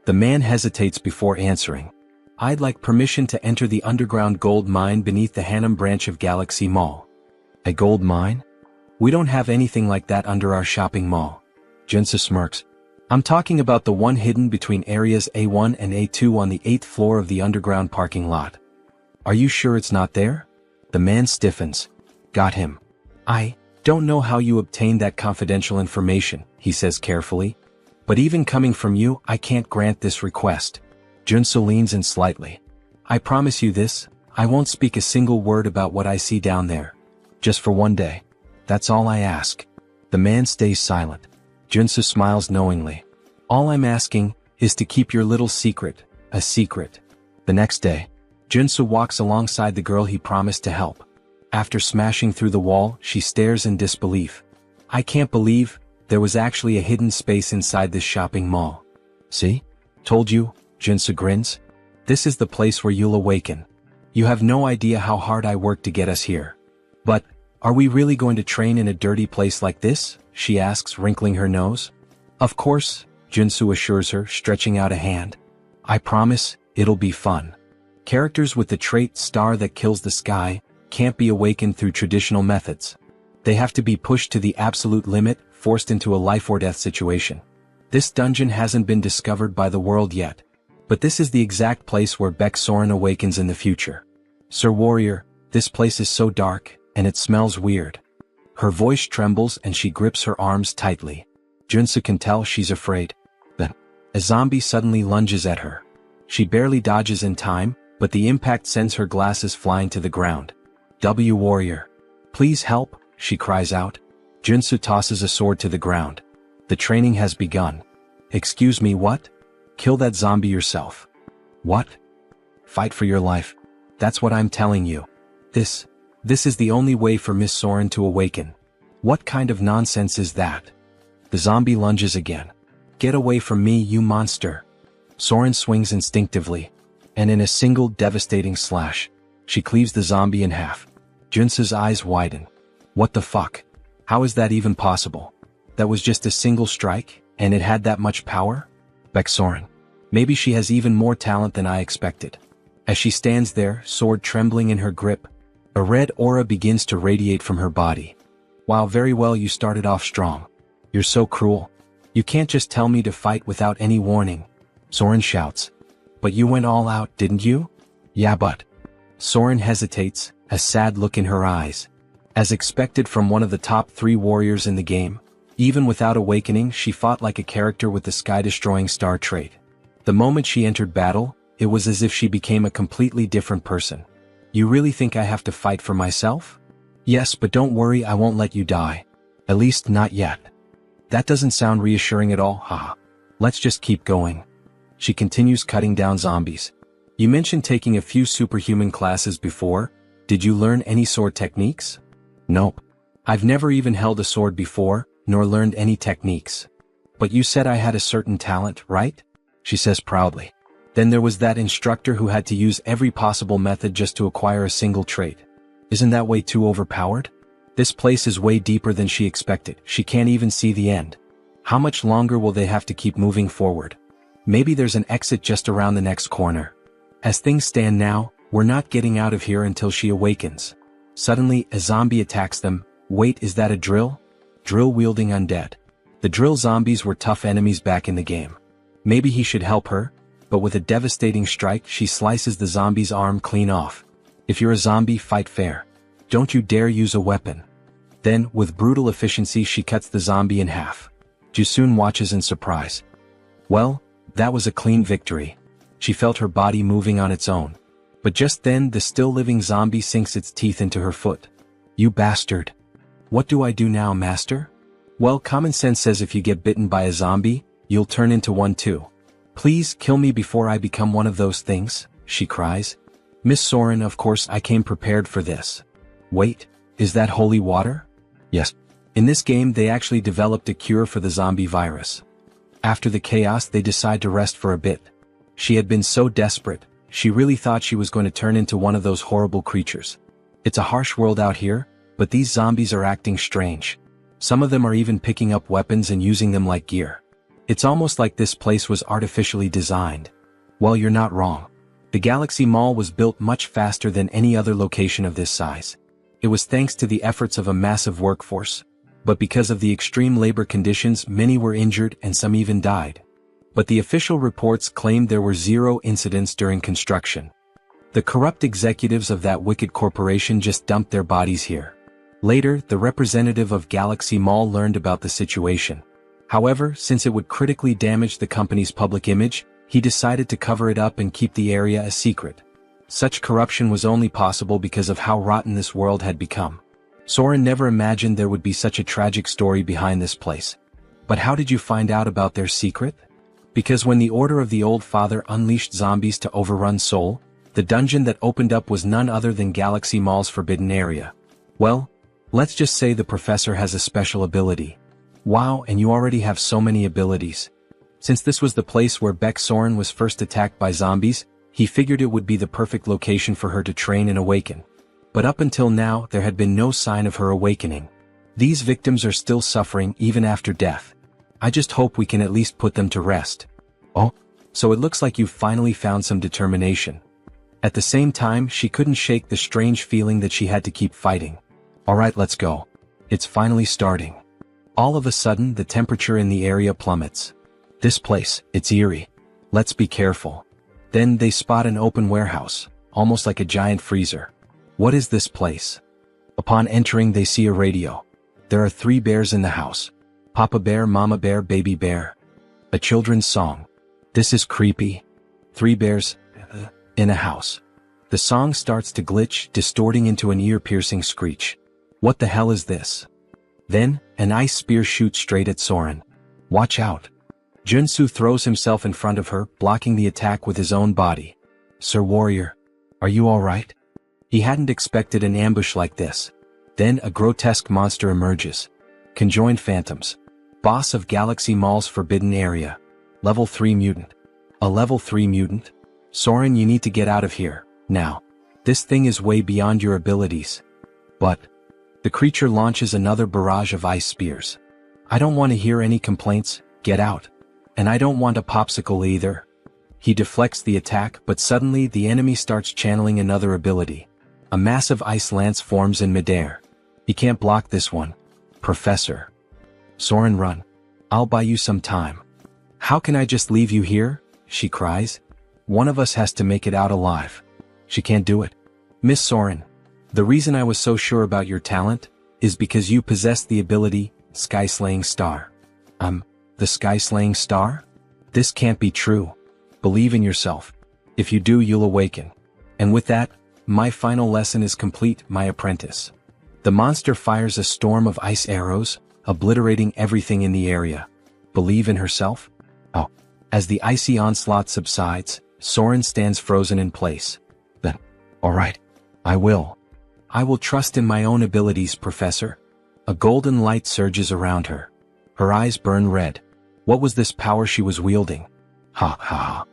The man hesitates before answering. I'd like permission to enter the underground gold mine beneath the Hanam branch of Galaxy Mall. A gold mine? We don't have anything like that under our shopping mall. Junsu smirks. I'm talking about the one hidden between areas A1 and A2 on the 8th floor of the underground parking lot. Are you sure it's not there? The man stiffens. Got him. I don't know how you obtained that confidential information, he says carefully. But even coming from you, I can't grant this request. Junsu leans in slightly. I promise you this, I won't speak a single word about what I see down there. Just for one day. That's all I ask. The man stays silent. Junsu smiles knowingly. All I'm asking is to keep your little secret, a secret. The next day, Junsu walks alongside the girl he promised to help. After smashing through the wall, she stares in disbelief. I can't believe there was actually a hidden space inside this shopping mall. See? Told you, Junsu grins. This is the place where you'll awaken. You have no idea how hard I worked to get us here. But, are we really going to train in a dirty place like this? She asks, wrinkling her nose. Of course, Junsu assures her, stretching out a hand. I promise, it'll be fun. Characters with the trait star that kills the sky can't be awakened through traditional methods. They have to be pushed to the absolute limit, forced into a life or death situation. This dungeon hasn't been discovered by the world yet. But this is the exact place where Beck Soren awakens in the future. Sir Warrior, this place is so dark, and it smells weird. Her voice trembles and she grips her arms tightly. Junsu can tell she's afraid. Then, a zombie suddenly lunges at her. She barely dodges in time, but the impact sends her glasses flying to the ground. Warrior. Please help, she cries out. Junsu tosses a sword to the ground. The training has begun. Excuse me, what? Kill that zombie yourself. What? Fight for your life. That's what I'm telling you. This is the only way for Miss Soren to awaken. What kind of nonsense is that? The zombie lunges again. Get away from me, you monster. Soren swings instinctively, and in a single devastating slash, she cleaves the zombie in half. Junsu's eyes widen. What the fuck? How is that even possible? That was just a single strike, and it had that much power? Beck Soren. Maybe she has even more talent than I expected. As she stands there, sword trembling in her grip, a red aura begins to radiate from her body. Wow, very well, you started off strong. You're so cruel. You can't just tell me to fight without any warning. Soren shouts. But you went all out, didn't you? Yeah, but. Soren hesitates, a sad look in her eyes. As expected from one of the top 3 warriors in the game, even without awakening, she fought like a character with the sky-destroying star trait. The moment she entered battle, it was as if she became a completely different person. You really think I have to fight for myself? Yes, but don't worry, I won't let you die. At least not yet. That doesn't sound reassuring at all, haha. Let's just keep going. She continues cutting down zombies. You mentioned taking a few superhuman classes before. Did you learn any sword techniques? Nope. I've never even held a sword before, nor learned any techniques. But you said I had a certain talent, right? She says proudly. Then there was that instructor who had to use every possible method just to acquire a single trait. Isn't that way too overpowered? This place is way deeper than she expected. She can't even see the end. How much longer will they have to keep moving forward? Maybe there's an exit just around the next corner. As things stand now, we're not getting out of here until she awakens. Suddenly, a zombie attacks them. Wait, is that a drill? Drill-wielding undead. The drill zombies were tough enemies back in the game. Maybe he should help her, but with a devastating strike, she slices the zombie's arm clean off. If you're a zombie, fight fair. Don't you dare use a weapon. Then, with brutal efficiency she cuts the zombie in half. Jusun watches in surprise. Well, that was a clean victory. She felt her body moving on its own. But just then the still-living zombie sinks its teeth into her foot. You bastard. What do I do now, master? Well, common sense says if you get bitten by a zombie, you'll turn into one too. Please kill me before I become one of those things, she cries. Miss Soren, of course I came prepared for this. Wait, is that holy water? Yes. In this game they actually developed a cure for the zombie virus. After the chaos they decide to rest for a bit. She had been so desperate, she really thought she was going to turn into one of those horrible creatures. It's a harsh world out here, but these zombies are acting strange. Some of them are even picking up weapons and using them like gear. It's almost like this place was artificially designed. Well, you're not wrong. The Galaxy Mall was built much faster than any other location of this size. It was thanks to the efforts of a massive workforce. But because of the extreme labor conditions, many were injured and some even died. But the official reports claimed there were 0 incidents during construction. The corrupt executives of that wicked corporation just dumped their bodies here. Later, the representative of Galaxy Mall learned about the situation. However, since it would critically damage the company's public image, he decided to cover it up and keep the area a secret. Such corruption was only possible because of how rotten this world had become. Soren never imagined there would be such a tragic story behind this place. But how did you find out about their secret? Because when the Order of the Old Father unleashed zombies to overrun Seoul, the dungeon that opened up was none other than Galaxy Mall's forbidden area. Well, let's just say the professor has a special ability. Wow, and you already have so many abilities. Since this was the place where Beck Soren was first attacked by zombies, he figured it would be the perfect location for her to train and awaken. But up until now there had been no sign of her awakening. These victims are still suffering even after death. I just hope we can at least put them to rest. Oh, so it looks like you've finally found some determination. At the same time, she couldn't shake the strange feeling that she had to keep fighting. Alright, let's go. It's finally starting. All of a sudden, the temperature in the area plummets. This place, it's eerie. Let's be careful. Then they spot an open warehouse, almost like a giant freezer. What is this place? Upon entering they see a radio. There are 3 bears in the house. Papa bear, mama bear, baby bear. A children's song. This is creepy. 3 bears in a house. The song starts to glitch, distorting into an ear-piercing screech. What the hell is this? Then, an ice spear shoots straight at Soren. Watch out. Junsu throws himself in front of her, blocking the attack with his own body. Sir Warrior, are you alright? He hadn't expected an ambush like this. Then a grotesque monster emerges. Conjoined Phantoms. Boss of Galaxy Mall's forbidden area. Level 3 mutant. A level 3 mutant? Soren, you need to get out of here, now. This thing is way beyond your abilities. But the creature launches another barrage of ice spears. I don't want to hear any complaints, get out. And I don't want a popsicle either. He deflects the attack, but suddenly the enemy starts channeling another ability. A massive ice lance forms in midair. He can't block this one. Professor. Soren, run. I'll buy you some time. How can I just leave you here? She cries. One of us has to make it out alive. She can't do it. Miss Soren, the reason I was so sure about your talent is because you possess the ability, Sky-Slaying Star. The Sky-Slaying Star? This can't be true. Believe in yourself. If you do, you'll awaken. And with that, my final lesson is complete, my apprentice. The monster fires a storm of ice arrows, obliterating everything in the area. Believe in herself? Oh. As the icy onslaught subsides, Soren stands frozen in place. Then, alright. I will. I will trust in my own abilities, Professor. A golden light surges around her. Her eyes burn red. What was this power she was wielding? Ha ha ha.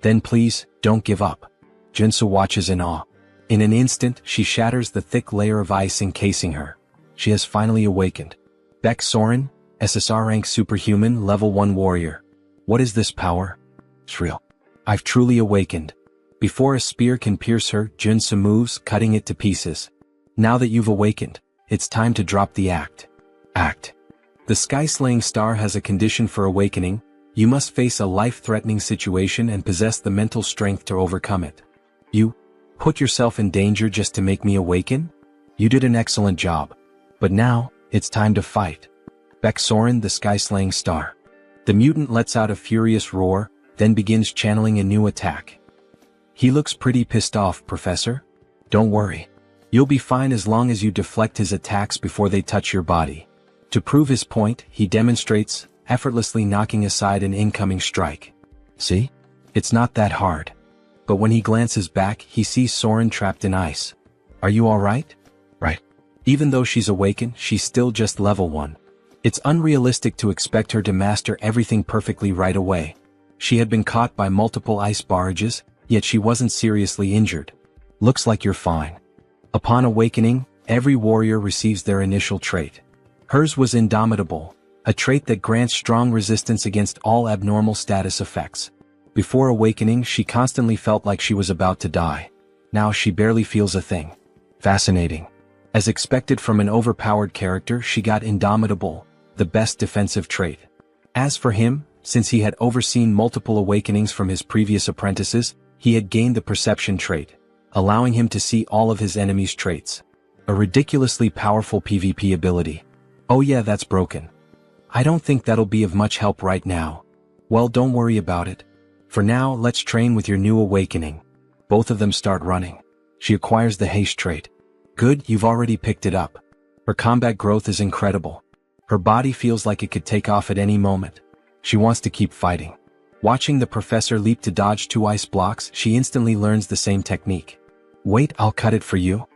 Then please, don't give up. Junsu watches in awe. In an instant, she shatters the thick layer of ice encasing her. She has finally awakened. Beck Soren, SSR rank superhuman, level 1 warrior. What is this power? Shrill. I've truly awakened. Before a spear can pierce her, Junsu moves, cutting it to pieces. Now that you've awakened, it's time to drop the act. The Sky-Slaying Star has a condition for awakening. You must face a life-threatening situation and possess the mental strength to overcome it. You put yourself in danger just to make me awaken? You did an excellent job. But now, it's time to fight. Beck Soren, the sky-slaying star. The mutant lets out a furious roar, then begins channeling a new attack. He looks pretty pissed off, Professor. Don't worry. You'll be fine as long as you deflect his attacks before they touch your body. To prove his point, he demonstrates, effortlessly knocking aside an incoming strike. See? It's not that hard. But when he glances back, he sees Soren trapped in ice. Are you alright? Right. Even though she's awakened, she's still just level 1. It's unrealistic to expect her to master everything perfectly right away. She had been caught by multiple ice barrages, yet she wasn't seriously injured. Looks like you're fine. Upon awakening, every warrior receives their initial trait. Hers was indomitable, a trait that grants strong resistance against all abnormal status effects. Before awakening, she constantly felt like she was about to die. Now she barely feels a thing. Fascinating. As expected from an overpowered character, she got indomitable, the best defensive trait. As for him, since he had overseen multiple awakenings from his previous apprentices, he had gained the perception trait, allowing him to see all of his enemies' traits. A ridiculously powerful PvP ability. Oh yeah, that's broken. I don't think that'll be of much help right now. Well, don't worry about it. For now, let's train with your new awakening. Both of them start running. She acquires the haste trait. Good, you've already picked it up. Her combat growth is incredible. Her body feels like it could take off at any moment. She wants to keep fighting. Watching the professor leap to dodge 2 ice blocks, she instantly learns the same technique. Wait, I'll cut it for you.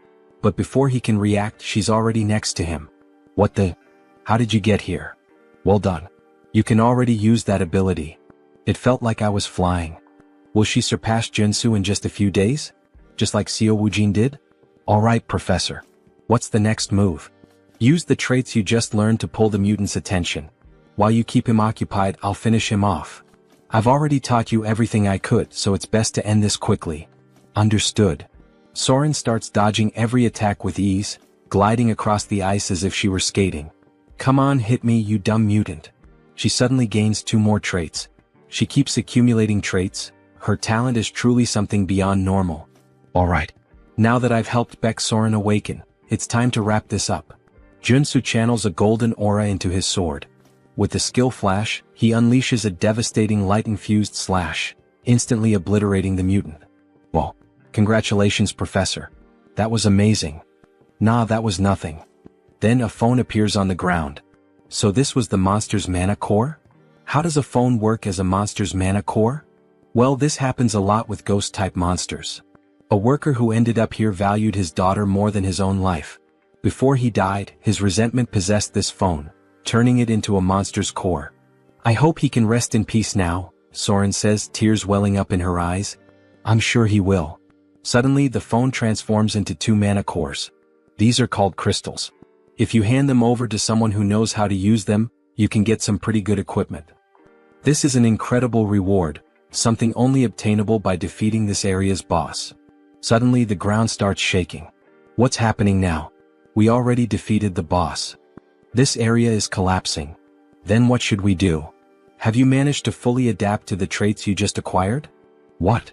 But before he can react, she's already next to him. What the? How did you get here? Well done. You can already use that ability. It felt like I was flying. Will she surpass Junsu in just a few days? Just like Seo Woojin did? Alright, Professor. What's the next move? Use the traits you just learned to pull the mutant's attention. While you keep him occupied, I'll finish him off. I've already taught you everything I could, so it's best to end this quickly. Understood. Soren starts dodging every attack with ease, gliding across the ice as if she were skating. Come on, hit me, you dumb mutant. She suddenly gains 2 more traits. She keeps accumulating traits. Her talent is truly something beyond normal. Alright. Now that I've helped Beck Soren awaken, it's time to wrap this up. Junsu channels a golden aura into his sword. With the skill flash, he unleashes a devastating light-infused slash, instantly obliterating the mutant. Whoa. Congratulations, Professor. That was amazing. Nah, that was nothing. Then a phone appears on the ground. So this was the monster's mana core? How does a phone work as a monster's mana core? Well, this happens a lot with ghost-type monsters. A worker who ended up here valued his daughter more than his own life. Before he died, his resentment possessed this phone, turning it into a monster's core. I hope he can rest in peace now, Soren says, tears welling up in her eyes. I'm sure he will. Suddenly, the phone transforms into 2 mana cores. These are called crystals. If you hand them over to someone who knows how to use them, you can get some pretty good equipment. This is an incredible reward, something only obtainable by defeating this area's boss. Suddenly, the ground starts shaking. What's happening now? We already defeated the boss. This area is collapsing. Then what should we do? Have you managed to fully adapt to the traits you just acquired? What?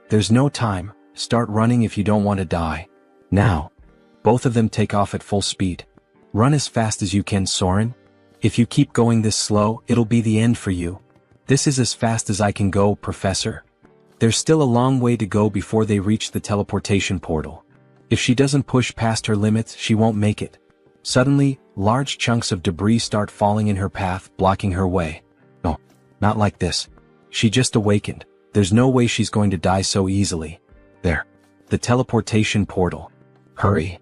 There's no time. Start running if you don't want to die. Now. Both of them take off at full speed. Run as fast as you can, Soren. If you keep going this slow, it'll be the end for you. This is as fast as I can go, Professor. There's still a long way to go before they reach the teleportation portal. If she doesn't push past her limits, she won't make it. Suddenly, large chunks of debris start falling in her path, blocking her way. No, not like this. She just awakened. There's no way she's going to die so easily. There. The teleportation portal. Hurry.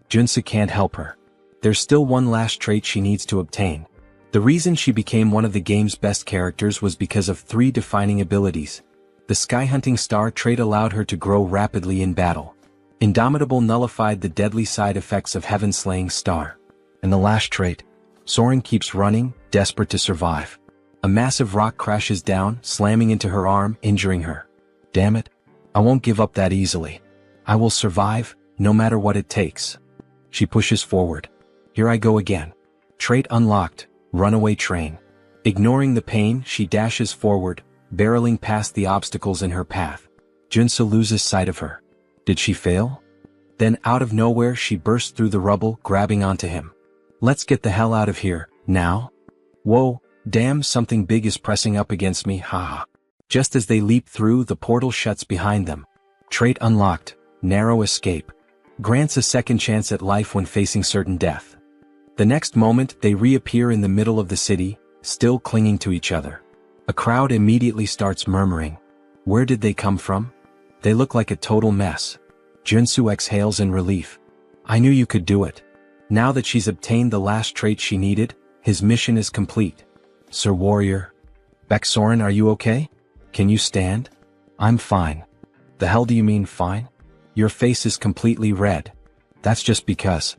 Junsu can't help her. There's still one last trait she needs to obtain. The reason she became one of the game's best characters was because of 3 defining abilities. The Sky-Hunting Star trait allowed her to grow rapidly in battle. Indomitable nullified the deadly side effects of Heaven-Slaying Star. And the last trait. Soren keeps running, desperate to survive. A massive rock crashes down, slamming into her arm, injuring her. Damn it. I won't give up that easily. I will survive, no matter what it takes. She pushes forward. Here I go again. Trait unlocked, runaway train. Ignoring the pain, she dashes forward, barreling past the obstacles in her path. Junsu loses sight of her. Did she fail? Then out of nowhere she burst through the rubble, grabbing onto him. Let's get the hell out of here, now? Whoa, damn, something big is pressing up against me, haha. Just as they leap through, the portal shuts behind them. Trait unlocked, narrow escape. Grants a second chance at life when facing certain death. The next moment, they reappear in the middle of the city, still clinging to each other. A crowd immediately starts murmuring. Where did they come from? They look like a total mess. Junsu exhales in relief. I knew you could do it. Now that she's obtained the last trait she needed, his mission is complete. Sir Warrior. Baeksoren, are you okay? Can you stand? I'm fine. The hell do you mean fine? Your face is completely red. That's just because.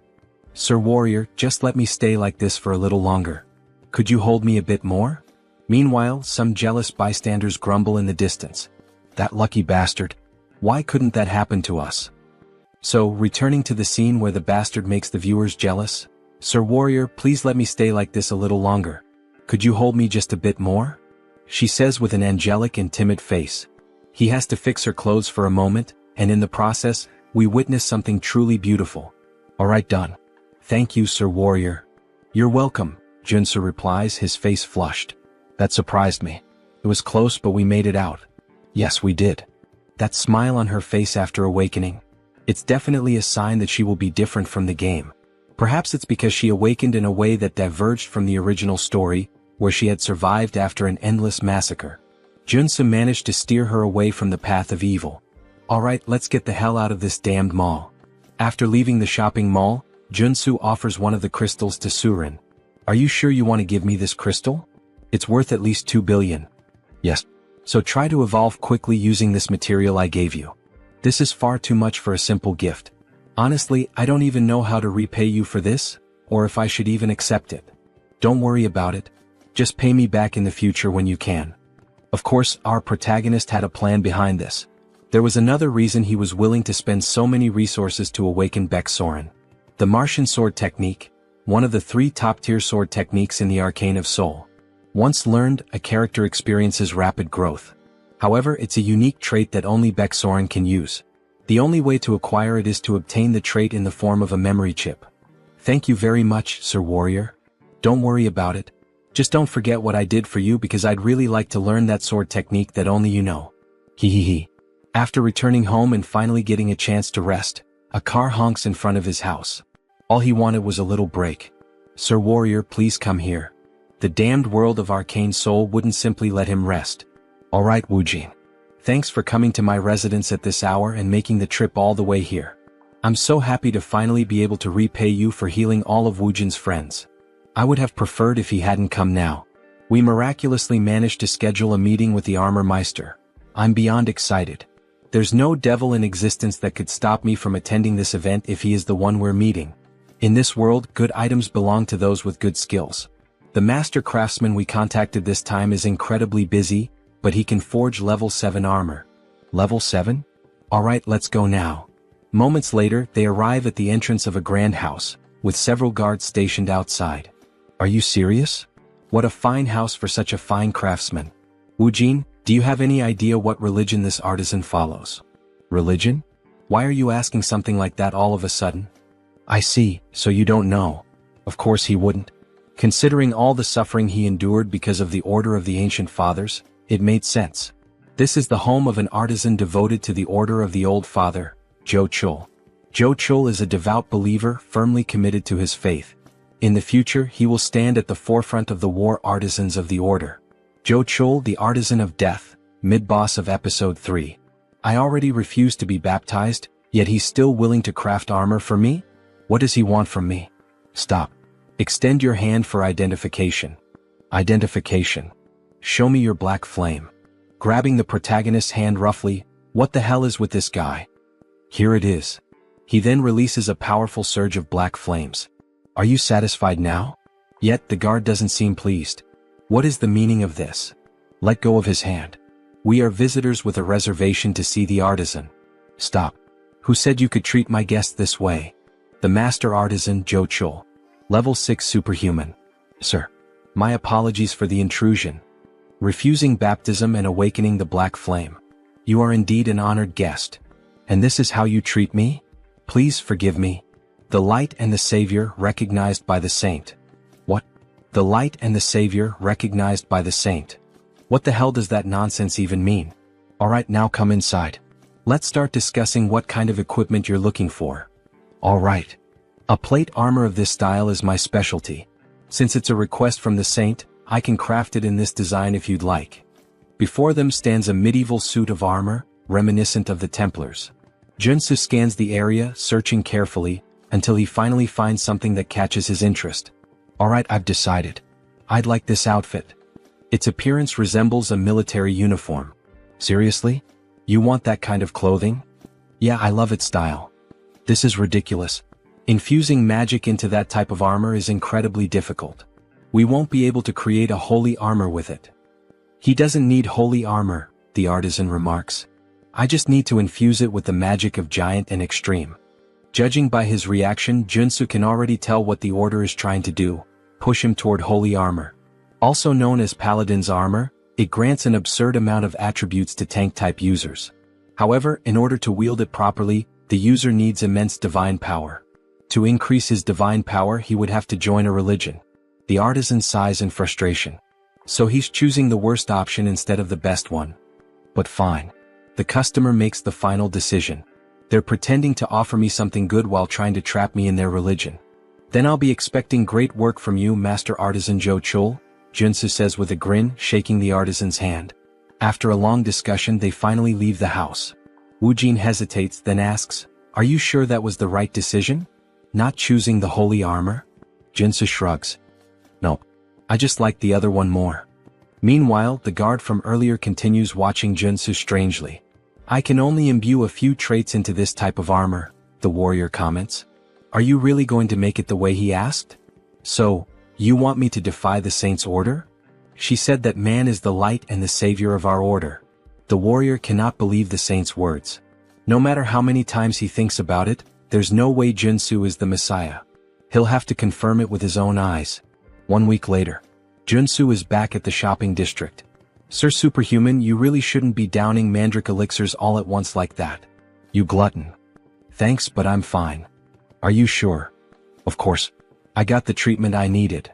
Sir Warrior, just let me stay like this for a little longer. Could you hold me a bit more? Meanwhile, some jealous bystanders grumble in the distance. That lucky bastard. Why couldn't that happen to us? So, returning to the scene where the bastard makes the viewers jealous. Sir Warrior, please let me stay like this a little longer. Could you hold me just a bit more? She says with an angelic and timid face. He has to fix her clothes for a moment, and in the process, we witness something truly beautiful. Alright, done. Thank you, Sir Warrior. You're welcome, Junsu replies, his face flushed. That surprised me. It was close, but we made it out. Yes, we did. That smile on her face after awakening. It's definitely a sign that she will be different from the game. Perhaps it's because she awakened in a way that diverged from the original story, where she had survived after an endless massacre. Junsu managed to steer her away from the path of evil. Alright, let's get the hell out of this damned mall. After leaving the shopping mall, Junsu offers one of the crystals to Surin. Are you sure you want to give me this crystal? It's worth at least 2 billion. Yes. So try to evolve quickly using this material I gave you. This is far too much for a simple gift. Honestly, I don't even know how to repay you for this, or if I should even accept it. Don't worry about it. Just pay me back in the future when you can. Of course, our protagonist had a plan behind this. There was another reason he was willing to spend so many resources to awaken Baeksoren. The Martian sword technique, one of the 3 top-tier sword techniques in the Arcane of Soul. Once learned, a character experiences rapid growth. However, it's a unique trait that only Baeksoren can use. The only way to acquire it is to obtain the trait in the form of a memory chip. Thank you very much, Sir Warrior. Don't worry about it. Just don't forget what I did for you because I'd really like to learn that sword technique that only you know. Hehehe. After returning home and finally getting a chance to rest, a car honks in front of his house. All he wanted was a little break. Sir Warrior, please come here. The damned world of Arcane Soul wouldn't simply let him rest. Alright, Woojin. Thanks for coming to my residence at this hour and making the trip all the way here. I'm so happy to finally be able to repay you for healing all of Woojin's friends. I would have preferred if he hadn't come now. We miraculously managed to schedule a meeting with the Armor Meister. I'm beyond excited. There's no devil in existence that could stop me from attending this event if he is the one we're meeting. In this world, good items belong to those with good skills. The master craftsman we contacted this time is incredibly busy, but he can forge level 7 armor. Level 7? Alright, let's go now. Moments later, they arrive at the entrance of a grand house, with several guards stationed outside. Are you serious? What a fine house for such a fine craftsman. Woojin, do you have any idea what religion this artisan follows? Religion? Why are you asking something like that all of a sudden? I see, so you don't know. Of course he wouldn't. Considering all the suffering he endured because of the Order of the Ancient Fathers, it made sense. This is the home of an artisan devoted to the Order of the Old Father, Jo Chul. Jo Chul is a devout believer firmly committed to his faith. In the future, he will stand at the forefront of the war artisans of the Order. Jo Chul, the Artisan of Death, mid-boss of Episode 3. I already refused to be baptized, yet he's still willing to craft armor for me? What does he want from me? Stop. Extend your hand for identification. Identification. Show me your black flame. Grabbing the protagonist's hand roughly, what the hell is with this guy? Here it is. He then releases a powerful surge of black flames. Are you satisfied now? Yet the guard doesn't seem pleased. What is the meaning of this? Let go of his hand. We are visitors with a reservation to see the artisan. Stop. Who said you could treat my guest this way? The master artisan, Jo Chul. Level 6 superhuman. Sir. My apologies for the intrusion. Refusing baptism and awakening the black flame. You are indeed an honored guest. And this is how you treat me? Please forgive me. The light and the Savior recognized by the saint. What? The light and the Savior recognized by the saint. What the hell does that nonsense even mean? Alright, now come inside. Let's start discussing what kind of equipment you're looking for. Alright. A plate armor of this style is my specialty. Since it's a request from the saint, I can craft it in this design if you'd like. Before them stands a medieval suit of armor, reminiscent of the Templars. Junsu scans the area, searching carefully, until he finally finds something that catches his interest. Alright, I've decided. I'd like this outfit. Its appearance resembles a military uniform. Seriously? You want that kind of clothing? Yeah, I love its style. This is ridiculous. Infusing magic into that type of armor is incredibly difficult. We won't be able to create a holy armor with it. He doesn't need holy armor, the artisan remarks. I just need to infuse it with the magic of giant and extreme. Judging by his reaction, Junsu can already tell what the order is trying to do, push him toward holy armor. Also known as Paladin's armor, it grants an absurd amount of attributes to tank-type users. However, in order to wield it properly, the user needs immense divine power. To increase his divine power, he would have to join a religion. The artisan sighs in frustration. So he's choosing the worst option instead of the best one. But fine. The customer makes the final decision. They're pretending to offer me something good while trying to trap me in their religion. Then I'll be expecting great work from you, Master Artisan Jo Chul, Junsu says with a grin, shaking the artisan's hand. After a long discussion, they finally leave the house. Woojin hesitates, then asks, "Are you sure that was the right decision? Not choosing the holy armor?" Junsu shrugs. "No. I just like the other one more." Meanwhile, the guard from earlier continues watching Junsu strangely. "I can only imbue a few traits into this type of armor," the warrior comments. "Are you really going to make it the way he asked? So, you want me to defy the saint's order? She said that man is the light and the savior of our order." The warrior cannot believe the saint's words. No matter how many times he thinks about it, there's no way Junsu is the Messiah. He'll have to confirm it with his own eyes. 1 week later, Junsu is back at the shopping district. "Sir Superhuman, you really shouldn't be downing mandrake elixirs all at once like that. You glutton." "Thanks, but I'm fine." "Are you sure?" "Of course. I got the treatment I needed."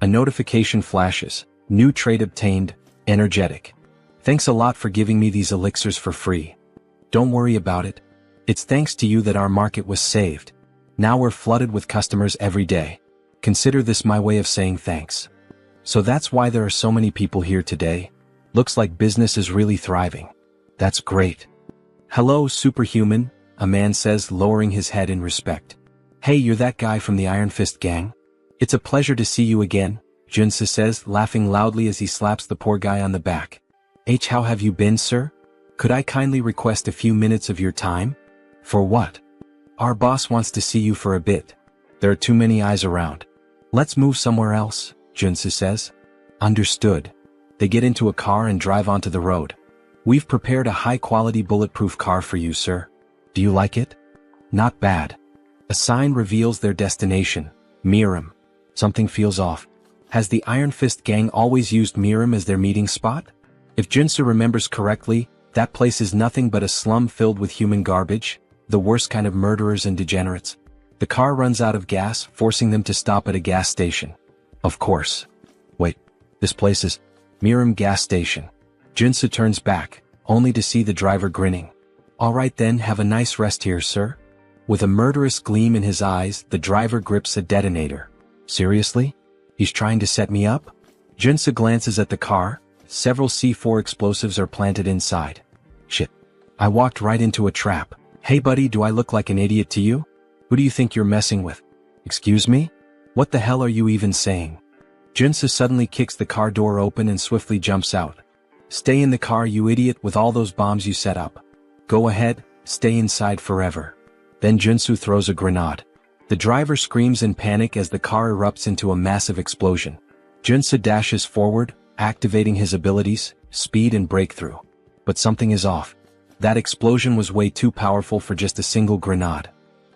A notification flashes. "New trait obtained, energetic. Thanks a lot for giving me these elixirs for free." "Don't worry about it. It's thanks to you that our market was saved. Now we're flooded with customers every day. Consider this my way of saying thanks." "So that's why there are so many people here today? Looks like business is really thriving." "That's great." "Hello, Superhuman," a man says, lowering his head in respect. "Hey, you're that guy from the Iron Fist gang? It's a pleasure to see you again," Junsu says, laughing loudly as he slaps the poor guy on the back. How have you been, sir? Could I kindly request a few minutes of your time?" "For what?" "Our boss wants to see you for a bit. There are too many eyes around." "Let's move somewhere else," Junsu says. "Understood." They get into a car and drive onto the road. "We've prepared a high-quality bulletproof car for you, sir. Do you like it?" "Not bad." A sign reveals their destination, Miram. Something feels off. Has the Iron Fist gang always used Miram as their meeting spot? If Junsu remembers correctly, that place is nothing but a slum filled with human garbage, the worst kind of murderers and degenerates. The car runs out of gas, forcing them to stop at a gas station. Of course. Wait, this place is Miram gas station. Junsu turns back, only to see the driver grinning. "Alright then, have a nice rest here, sir." With a murderous gleam in his eyes, the driver grips a detonator. "Seriously? He's trying to set me up?" Junsu glances at the car. Several C4 explosives are planted inside. "Shit. I walked right into a trap. Hey buddy, do I look like an idiot to you? Who do you think you're messing with?" "Excuse me? What the hell are you even saying?" Junsu suddenly kicks the car door open and swiftly jumps out. "Stay in the car, you idiot, with all those bombs you set up. Go ahead, stay inside forever." Then Junsu throws a grenade. The driver screams in panic as the car erupts into a massive explosion. Junsu dashes forward, activating his abilities, speed and breakthrough. But something is off. That explosion was way too powerful for just a single grenade.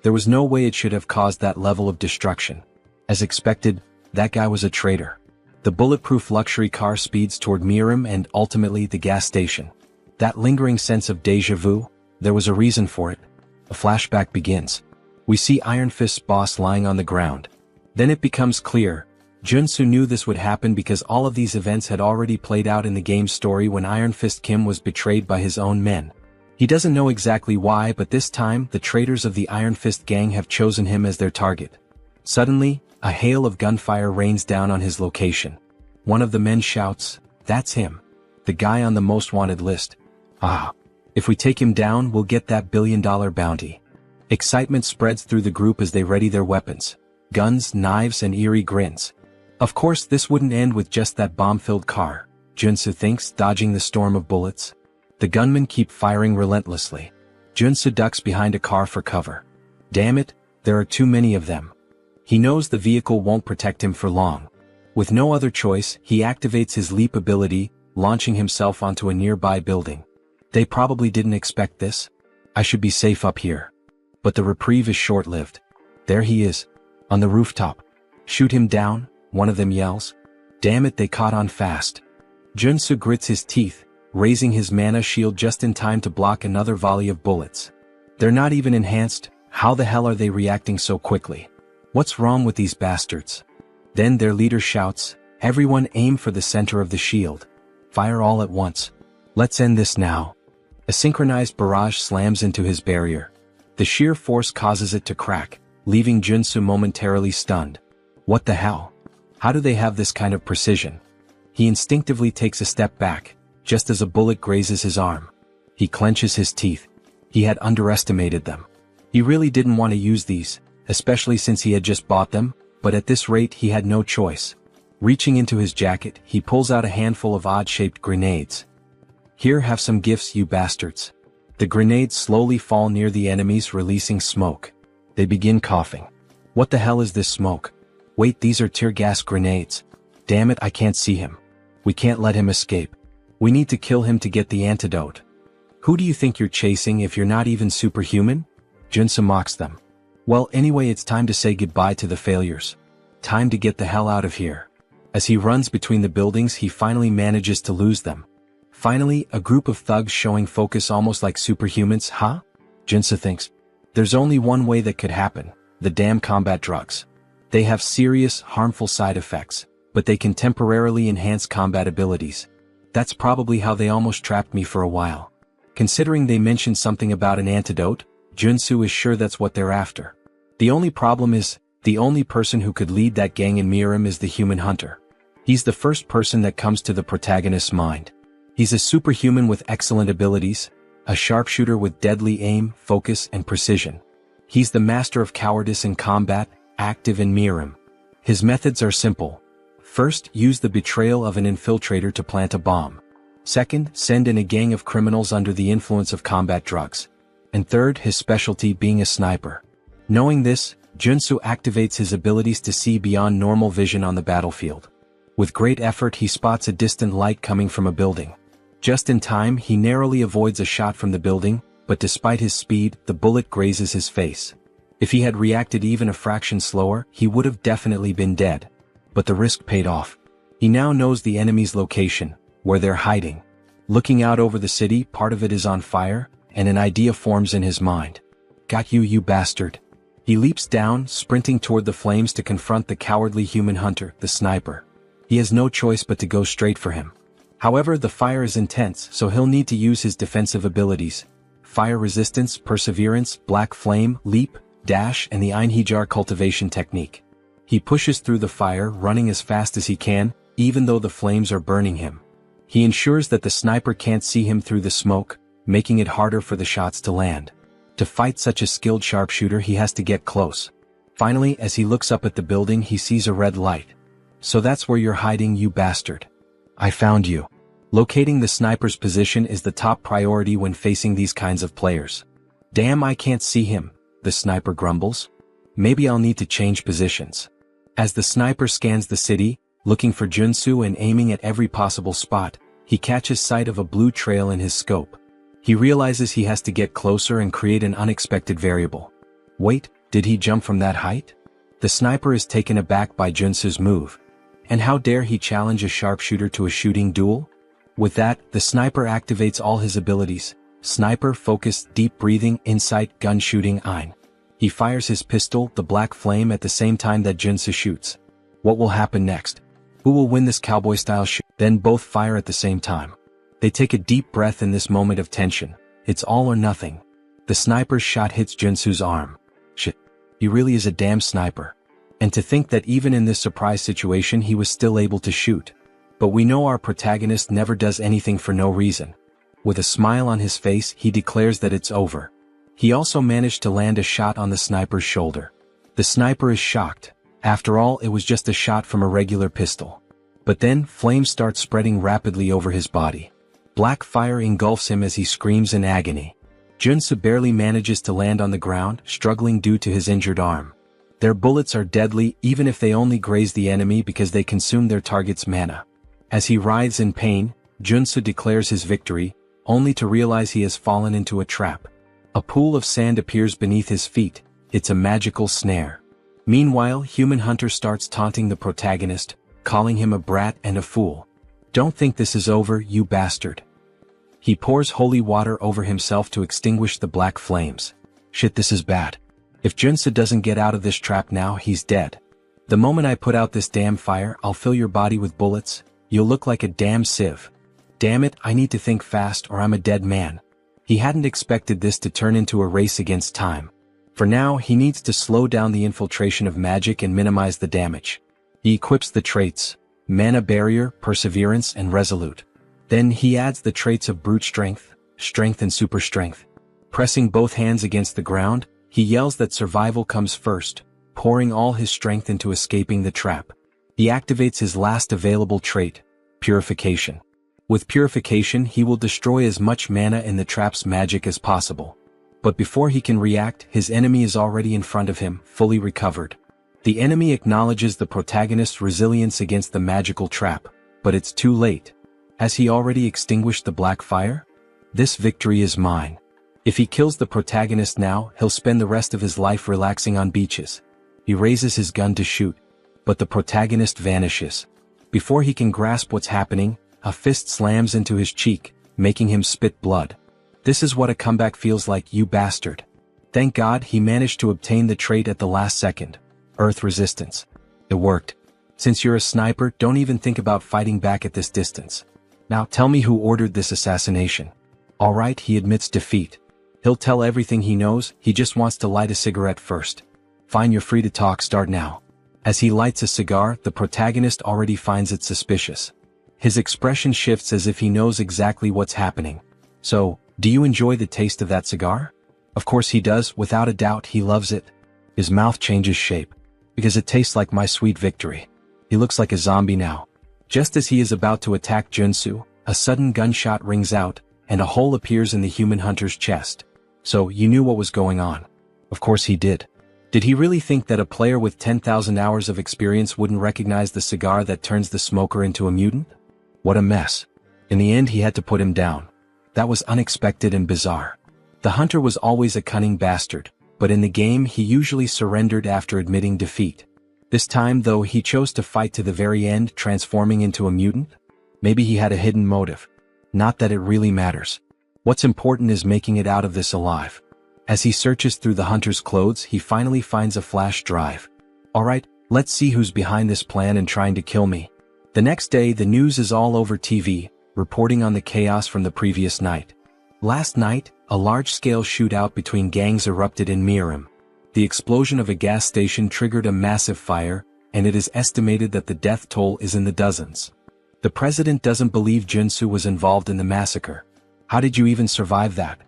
There was no way it should have caused that level of destruction. As expected, that guy was a traitor. The bulletproof luxury car speeds toward Miram and ultimately the gas station. That lingering sense of déjà vu, there was a reason for it. A flashback begins. We see Iron Fist's boss lying on the ground. Then it becomes clear, Junsu knew this would happen because all of these events had already played out in the game's story when Iron Fist Kim was betrayed by his own men. He doesn't know exactly why, but this time the traitors of the Iron Fist gang have chosen him as their target. Suddenly, a hail of gunfire rains down on his location. One of the men shouts, "That's him. The guy on the most wanted list. Ah. If we take him down, we'll get that billion-dollar bounty." Excitement spreads through the group as they ready their weapons. Guns, knives, and eerie grins. Of course, this wouldn't end with just that bomb-filled car, Junsu thinks, dodging the storm of bullets. The gunmen keep firing relentlessly. Junsu ducks behind a car for cover. Damn it, there are too many of them. He knows the vehicle won't protect him for long. With no other choice, he activates his leap ability, launching himself onto a nearby building. They probably didn't expect this. I should be safe up here. But the reprieve is short-lived. There he is, on the rooftop. Shoot him down, one of them yells. Damn it, they caught on fast. Junsu grits his teeth, raising his mana shield just in time to block another volley of bullets. They're not even enhanced. How the hell are they reacting so quickly? What's wrong with these bastards? Then their leader shouts, "Everyone aim for the center of the shield. Fire all at once. Let's end this now." A synchronized barrage slams into his barrier. The sheer force causes it to crack, leaving Junsu momentarily stunned. What the hell? How do they have this kind of precision? He instinctively takes a step back, just as a bullet grazes his arm. He clenches his teeth. He had underestimated them. He really didn't want to use these, especially since he had just bought them, but at this rate he had no choice. Reaching into his jacket, he pulls out a handful of odd-shaped grenades. "Here, have some gifts, you bastards." The grenades slowly fall near the enemies, releasing smoke. They begin coughing. What the hell is this smoke? Wait, these are tear gas grenades. Damn it, I can't see him. We can't let him escape. We need to kill him to get the antidote. Who do you think you're chasing if you're not even superhuman? Junsu mocks them. Well, anyway, it's time to say goodbye to the failures. Time to get the hell out of here. As he runs between the buildings, he finally manages to lose them. Finally, a group of thugs showing focus almost like superhumans, huh? Junsu thinks. There's only one way that could happen, the damn combat drugs. They have serious, harmful side effects, but they can temporarily enhance combat abilities. That's probably how they almost trapped me for a while. Considering they mentioned something about an antidote, Junsu is sure that's what they're after. The only problem is, the only person who could lead that gang in Miram is the human hunter. He's the first person that comes to the protagonist's mind. He's a superhuman with excellent abilities, a sharpshooter with deadly aim, focus, and precision. He's the master of cowardice in combat, active in Miram. His methods are simple. First, use the betrayal of an infiltrator to plant a bomb. Second, send in a gang of criminals under the influence of combat drugs. And third, his specialty being a sniper. Knowing this, Junsu activates his abilities to see beyond normal vision on the battlefield. With great effort, he spots a distant light coming from a building. Just in time, he narrowly avoids a shot from the building, but despite his speed, the bullet grazes his face. If he had reacted even a fraction slower, he would have definitely been dead. But the risk paid off. He now knows the enemy's location, where they're hiding. Looking out over the city, part of it is on fire, and an idea forms in his mind. Got you, you bastard. He leaps down, sprinting toward the flames to confront the cowardly human hunter, the sniper. He has no choice but to go straight for him. However, the fire is intense, so he'll need to use his defensive abilities. Fire resistance, perseverance, black flame, leap, dash, and the Einhijar cultivation technique. He pushes through the fire, running as fast as he can, even though the flames are burning him. He ensures that the sniper can't see him through the smoke, making it harder for the shots to land. To fight such a skilled sharpshooter, he has to get close. Finally, as he looks up at the building, he sees a red light. So that's where you're hiding, you bastard. I found you. Locating the sniper's position is the top priority when facing these kinds of players. Damn, I can't see him, the sniper grumbles. Maybe I'll need to change positions. As the sniper scans the city, looking for Junsu and aiming at every possible spot, he catches sight of a blue trail in his scope. He realizes he has to get closer and create an unexpected variable. Wait, did he jump from that height? The sniper is taken aback by Junsu's move. And how dare he challenge a sharpshooter to a shooting duel? With that, the sniper activates all his abilities. Sniper, focus, deep breathing, incite, gun shooting, ein. He fires his pistol, the black flame, at the same time that Junsu shoots. What will happen next? Who will win this cowboy-style shoot? Then both fire at the same time. They take a deep breath in this moment of tension. It's all or nothing. The sniper's shot hits Junsu's arm. Shit. He really is a damn sniper. And to think that even in this surprise situation he was still able to shoot. But we know our protagonist never does anything for no reason. With a smile on his face, he declares that it's over. He also managed to land a shot on the sniper's shoulder. The sniper is shocked. After all, it was just a shot from a regular pistol. But then, flames start spreading rapidly over his body. Black fire engulfs him as he screams in agony. Junsu barely manages to land on the ground, struggling due to his injured arm. Their bullets are deadly even if they only graze the enemy because they consume their target's mana. As he writhes in pain, Junsu declares his victory, only to realize he has fallen into a trap. A pool of sand appears beneath his feet. It's a magical snare. Meanwhile, Human Hunter starts taunting the protagonist, calling him a brat and a fool. Don't think this is over, you bastard. He pours holy water over himself to extinguish the black flames. Shit, this is bad. If Junsu doesn't get out of this trap now, he's dead. The moment I put out this damn fire, I'll fill your body with bullets. You'll look like a damn sieve. Damn it, I need to think fast or I'm a dead man. He hadn't expected this to turn into a race against time. For now, he needs to slow down the infiltration of magic and minimize the damage. He equips the traits: Mana Barrier, Perseverance, and Resolute. Then he adds the traits of Brute Strength, Strength and Super Strength. Pressing both hands against the ground, he yells that survival comes first, pouring all his strength into escaping the trap. He activates his last available trait, Purification. With Purification, he will destroy as much mana in the trap's magic as possible. But before he can react, his enemy is already in front of him, fully recovered. The enemy acknowledges the protagonist's resilience against the magical trap, but it's too late. Has he already extinguished the black fire? This victory is mine. If he kills the protagonist now, he'll spend the rest of his life relaxing on beaches. He raises his gun to shoot, but the protagonist vanishes. Before he can grasp what's happening, a fist slams into his cheek, making him spit blood. This is what a comeback feels like, you bastard. Thank God he managed to obtain the trait at the last second. Earth Resistance. It worked. Since you're a sniper, don't even think about fighting back at this distance. Now tell me who ordered this assassination. Alright, he admits defeat. He'll tell everything he knows, he just wants to light a cigarette first. Fine, you're free to talk, start now. As he lights a cigar, the protagonist already finds it suspicious. His expression shifts as if he knows exactly what's happening. So, do you enjoy the taste of that cigar? Of course he does, without a doubt he loves it. His mouth changes shape. Because it tastes like my sweet victory. He looks like a zombie now. Just as he is about to attack Junsu, a sudden gunshot rings out, and a hole appears in the Human Hunter's chest. So, you knew what was going on. Of course he did. Did he really think that a player with 10,000 hours of experience wouldn't recognize the cigar that turns the smoker into a mutant? What a mess. In the end he had to put him down. That was unexpected and bizarre. The hunter was always a cunning bastard, but in the game he usually surrendered after admitting defeat. This time though he chose to fight to the very end, transforming into a mutant? Maybe he had a hidden motive. Not that it really matters. What's important is making it out of this alive. As he searches through the hunter's clothes, he finally finds a flash drive. Alright, let's see who's behind this plan and trying to kill me. The next day the news is all over TV, reporting on the chaos from the previous night. Last night, a large-scale shootout between gangs erupted in Miram. The explosion of a gas station triggered a massive fire, and it is estimated that the death toll is in the dozens. The president doesn't believe Junsu was involved in the massacre. How did you even survive that?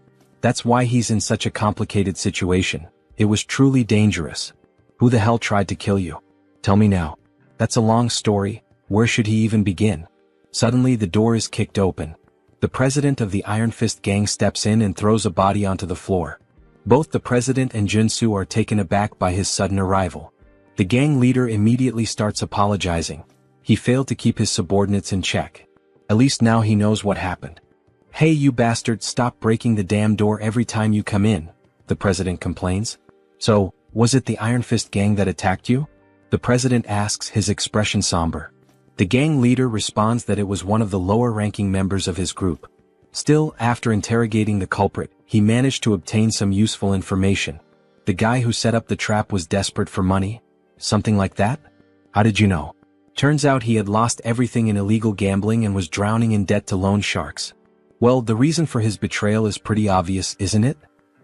That's why he's in such a complicated situation. It was truly dangerous. Who the hell tried to kill you? Tell me now. That's a long story. Where should he even begin? Suddenly the door is kicked open. The president of the Iron Fist gang steps in and throws a body onto the floor. Both the president and Junsu are taken aback by his sudden arrival. The gang leader immediately starts apologizing. He failed to keep his subordinates in check. At least now he knows what happened. Hey you bastard, stop breaking the damn door every time you come in, the president complains. So, was it the Iron Fist gang that attacked you? The president asks, his expression somber. The gang leader responds that it was one of the lower-ranking members of his group. Still, after interrogating the culprit, he managed to obtain some useful information. The guy who set up the trap was desperate for money? Something like that? How did you know? Turns out he had lost everything in illegal gambling and was drowning in debt to loan sharks. Well, the reason for his betrayal is pretty obvious, isn't it?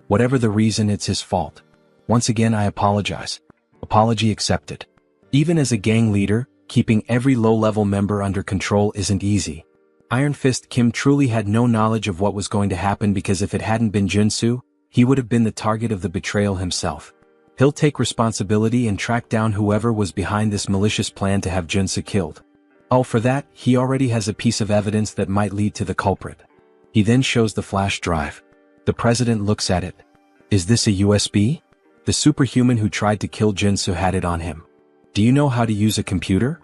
Whatever the reason, it's his fault. Once again, I apologize. Apology accepted. Even as a gang leader, keeping every low-level member under control isn't easy. Iron Fist Kim truly had no knowledge of what was going to happen, because if it hadn't been Junsu, he would have been the target of the betrayal himself. He'll take responsibility and track down whoever was behind this malicious plan to have Junsu killed. Oh, for that, he already has a piece of evidence that might lead to the culprit. He then shows the flash drive. The president looks at it. Is this a USB? The superhuman who tried to kill Junsu had it on him. Do you know how to use a computer?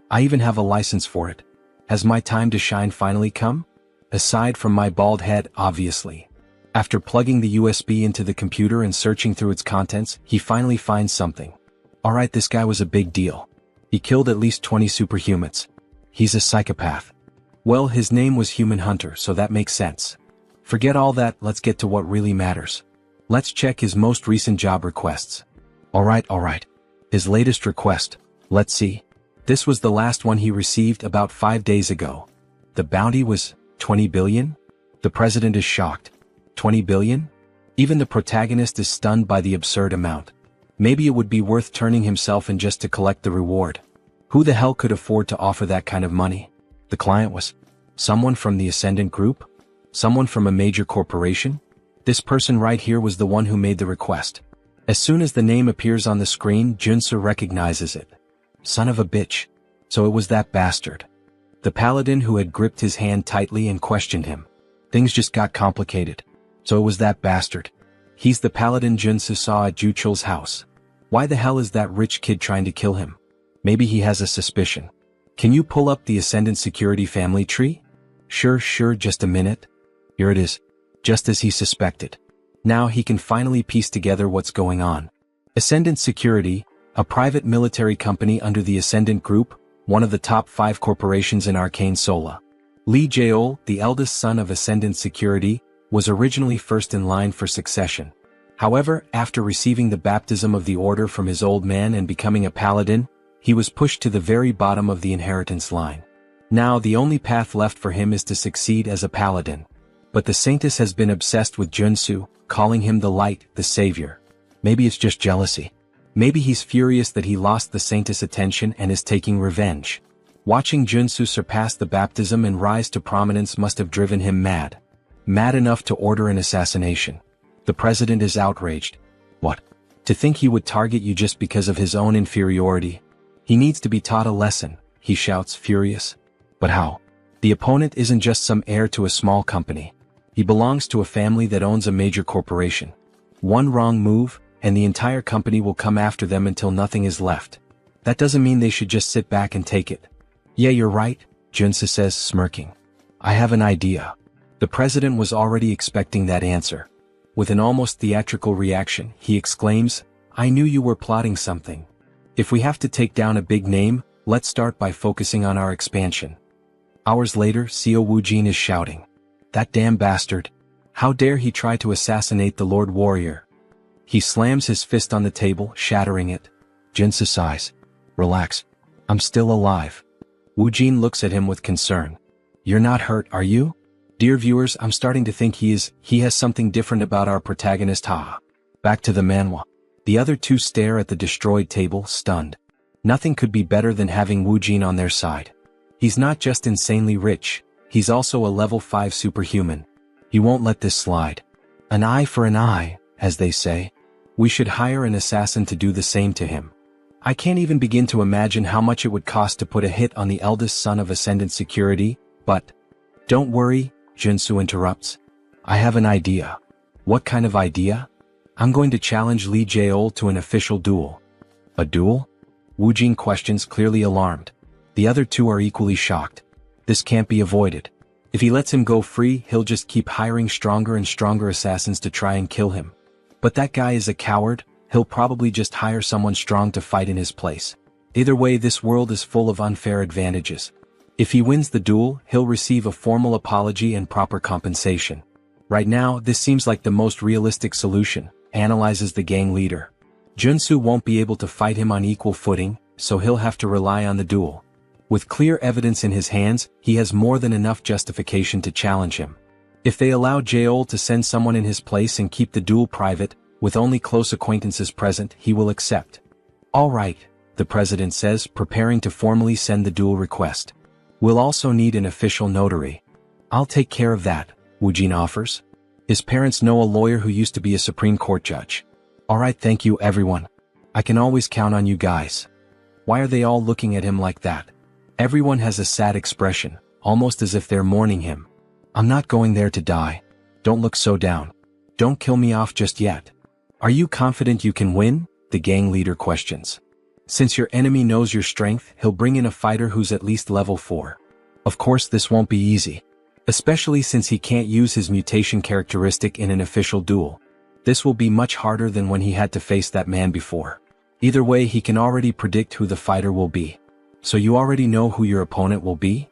I even have a license for it. Has my time to shine finally come? Aside from my bald head, obviously. After plugging the USB into the computer and searching through its contents, he finally finds something. Alright, this guy was a big deal. He killed at least 20 superhumans. He's a psychopath. Well, his name was Human Hunter, so that makes sense. Forget all that, let's get to what really matters. Let's check his most recent job requests. Alright. His latest request. Let's see. This was the last one he received about 5 days ago. The bounty was 20 billion? The president is shocked. 20 billion? Even the protagonist is stunned by the absurd amount. Maybe it would be worth turning himself in just to collect the reward. Who the hell could afford to offer that kind of money? The client was someone from the Ascendant Group? Someone from a major corporation? This person right here was the one who made the request. As soon as the name appears on the screen, Junsu recognizes it. Son of a bitch. So it was that bastard. The paladin who had gripped his hand tightly and questioned him. Things just got complicated. So it was that bastard. He's the paladin Junsu saw at Juchul's house. Why the hell is that rich kid trying to kill him? Maybe he has a suspicion. Can you pull up the Ascendant Security family tree? Sure, just a minute. Here it is. Just as he suspected. Now he can finally piece together what's going on. Ascendant Security, a private military company under the Ascendant Group, one of the top 5 corporations in Arcane Sola. Lee Jaeol, the eldest son of Ascendant Security, was originally first in line for succession. However, after receiving the baptism of the order from his old man and becoming a paladin, he was pushed to the very bottom of the inheritance line. Now the only path left for him is to succeed as a paladin. But the Saintess has been obsessed with Junsu, calling him the light, the savior. Maybe it's just jealousy. Maybe he's furious that he lost the Saintess' attention and is taking revenge. Watching Junsu surpass the baptism and rise to prominence must have driven him mad. Mad enough to order an assassination. The president is outraged. What? To think he would target you just because of his own inferiority? He needs to be taught a lesson, he shouts, furious. But how? The opponent isn't just some heir to a small company. He belongs to a family that owns a major corporation. One wrong move, and the entire company will come after them until nothing is left. That doesn't mean they should just sit back and take it. Yeah, you're right, Junsu says, smirking. I have an idea. The president was already expecting that answer. With an almost theatrical reaction, he exclaims, I knew you were plotting something. If we have to take down a big name, let's start by focusing on our expansion. Hours later, Seo Woojin is shouting. That damn bastard. How dare he try to assassinate the Lord Warrior? He slams his fist on the table, shattering it. Junsu sighs. Relax. I'm still alive. Woojin looks at him with concern. You're not hurt, are you? Dear viewers, I'm starting to think he has something different about our protagonist, haha. Back to the manhwa. The other two stare at the destroyed table, stunned. Nothing could be better than having Woojin on their side. He's not just insanely rich, he's also a level 5 superhuman. He won't let this slide. An eye for an eye, as they say. We should hire an assassin to do the same to him. I can't even begin to imagine how much it would cost to put a hit on the eldest son of Ascendant Security, but... Don't worry, Junsu interrupts. I have an idea. What kind of idea? I'm going to challenge Lee Jaeol to an official duel. A duel? Woojin questions, clearly alarmed. The other two are equally shocked. This can't be avoided. If he lets him go free, he'll just keep hiring stronger and stronger assassins to try and kill him. But that guy is a coward, he'll probably just hire someone strong to fight in his place. Either way, this world is full of unfair advantages. If he wins the duel, he'll receive a formal apology and proper compensation. Right now, this seems like the most realistic solution, analyzes the gang leader. Junsu won't be able to fight him on equal footing, so he'll have to rely on the duel. With clear evidence in his hands, he has more than enough justification to challenge him. If they allow Jaeol to send someone in his place and keep the duel private, with only close acquaintances present, he will accept. All right, the president says, preparing to formally send the duel request. We'll also need an official notary. I'll take care of that, Wu Jin offers. His parents know a lawyer who used to be a Supreme Court judge. All right, thank you everyone. I can always count on you guys. Why are they all looking at him like that? Everyone has a sad expression, almost as if they're mourning him. I'm not going there to die. Don't look so down. Don't kill me off just yet. Are you confident you can win? The gang leader questions. Since your enemy knows your strength, he'll bring in a fighter who's at least level 4. Of course this won't be easy. Especially since he can't use his mutation characteristic in an official duel. This will be much harder than when he had to face that man before. Either way, he can already predict who the fighter will be. So you already know who your opponent will be?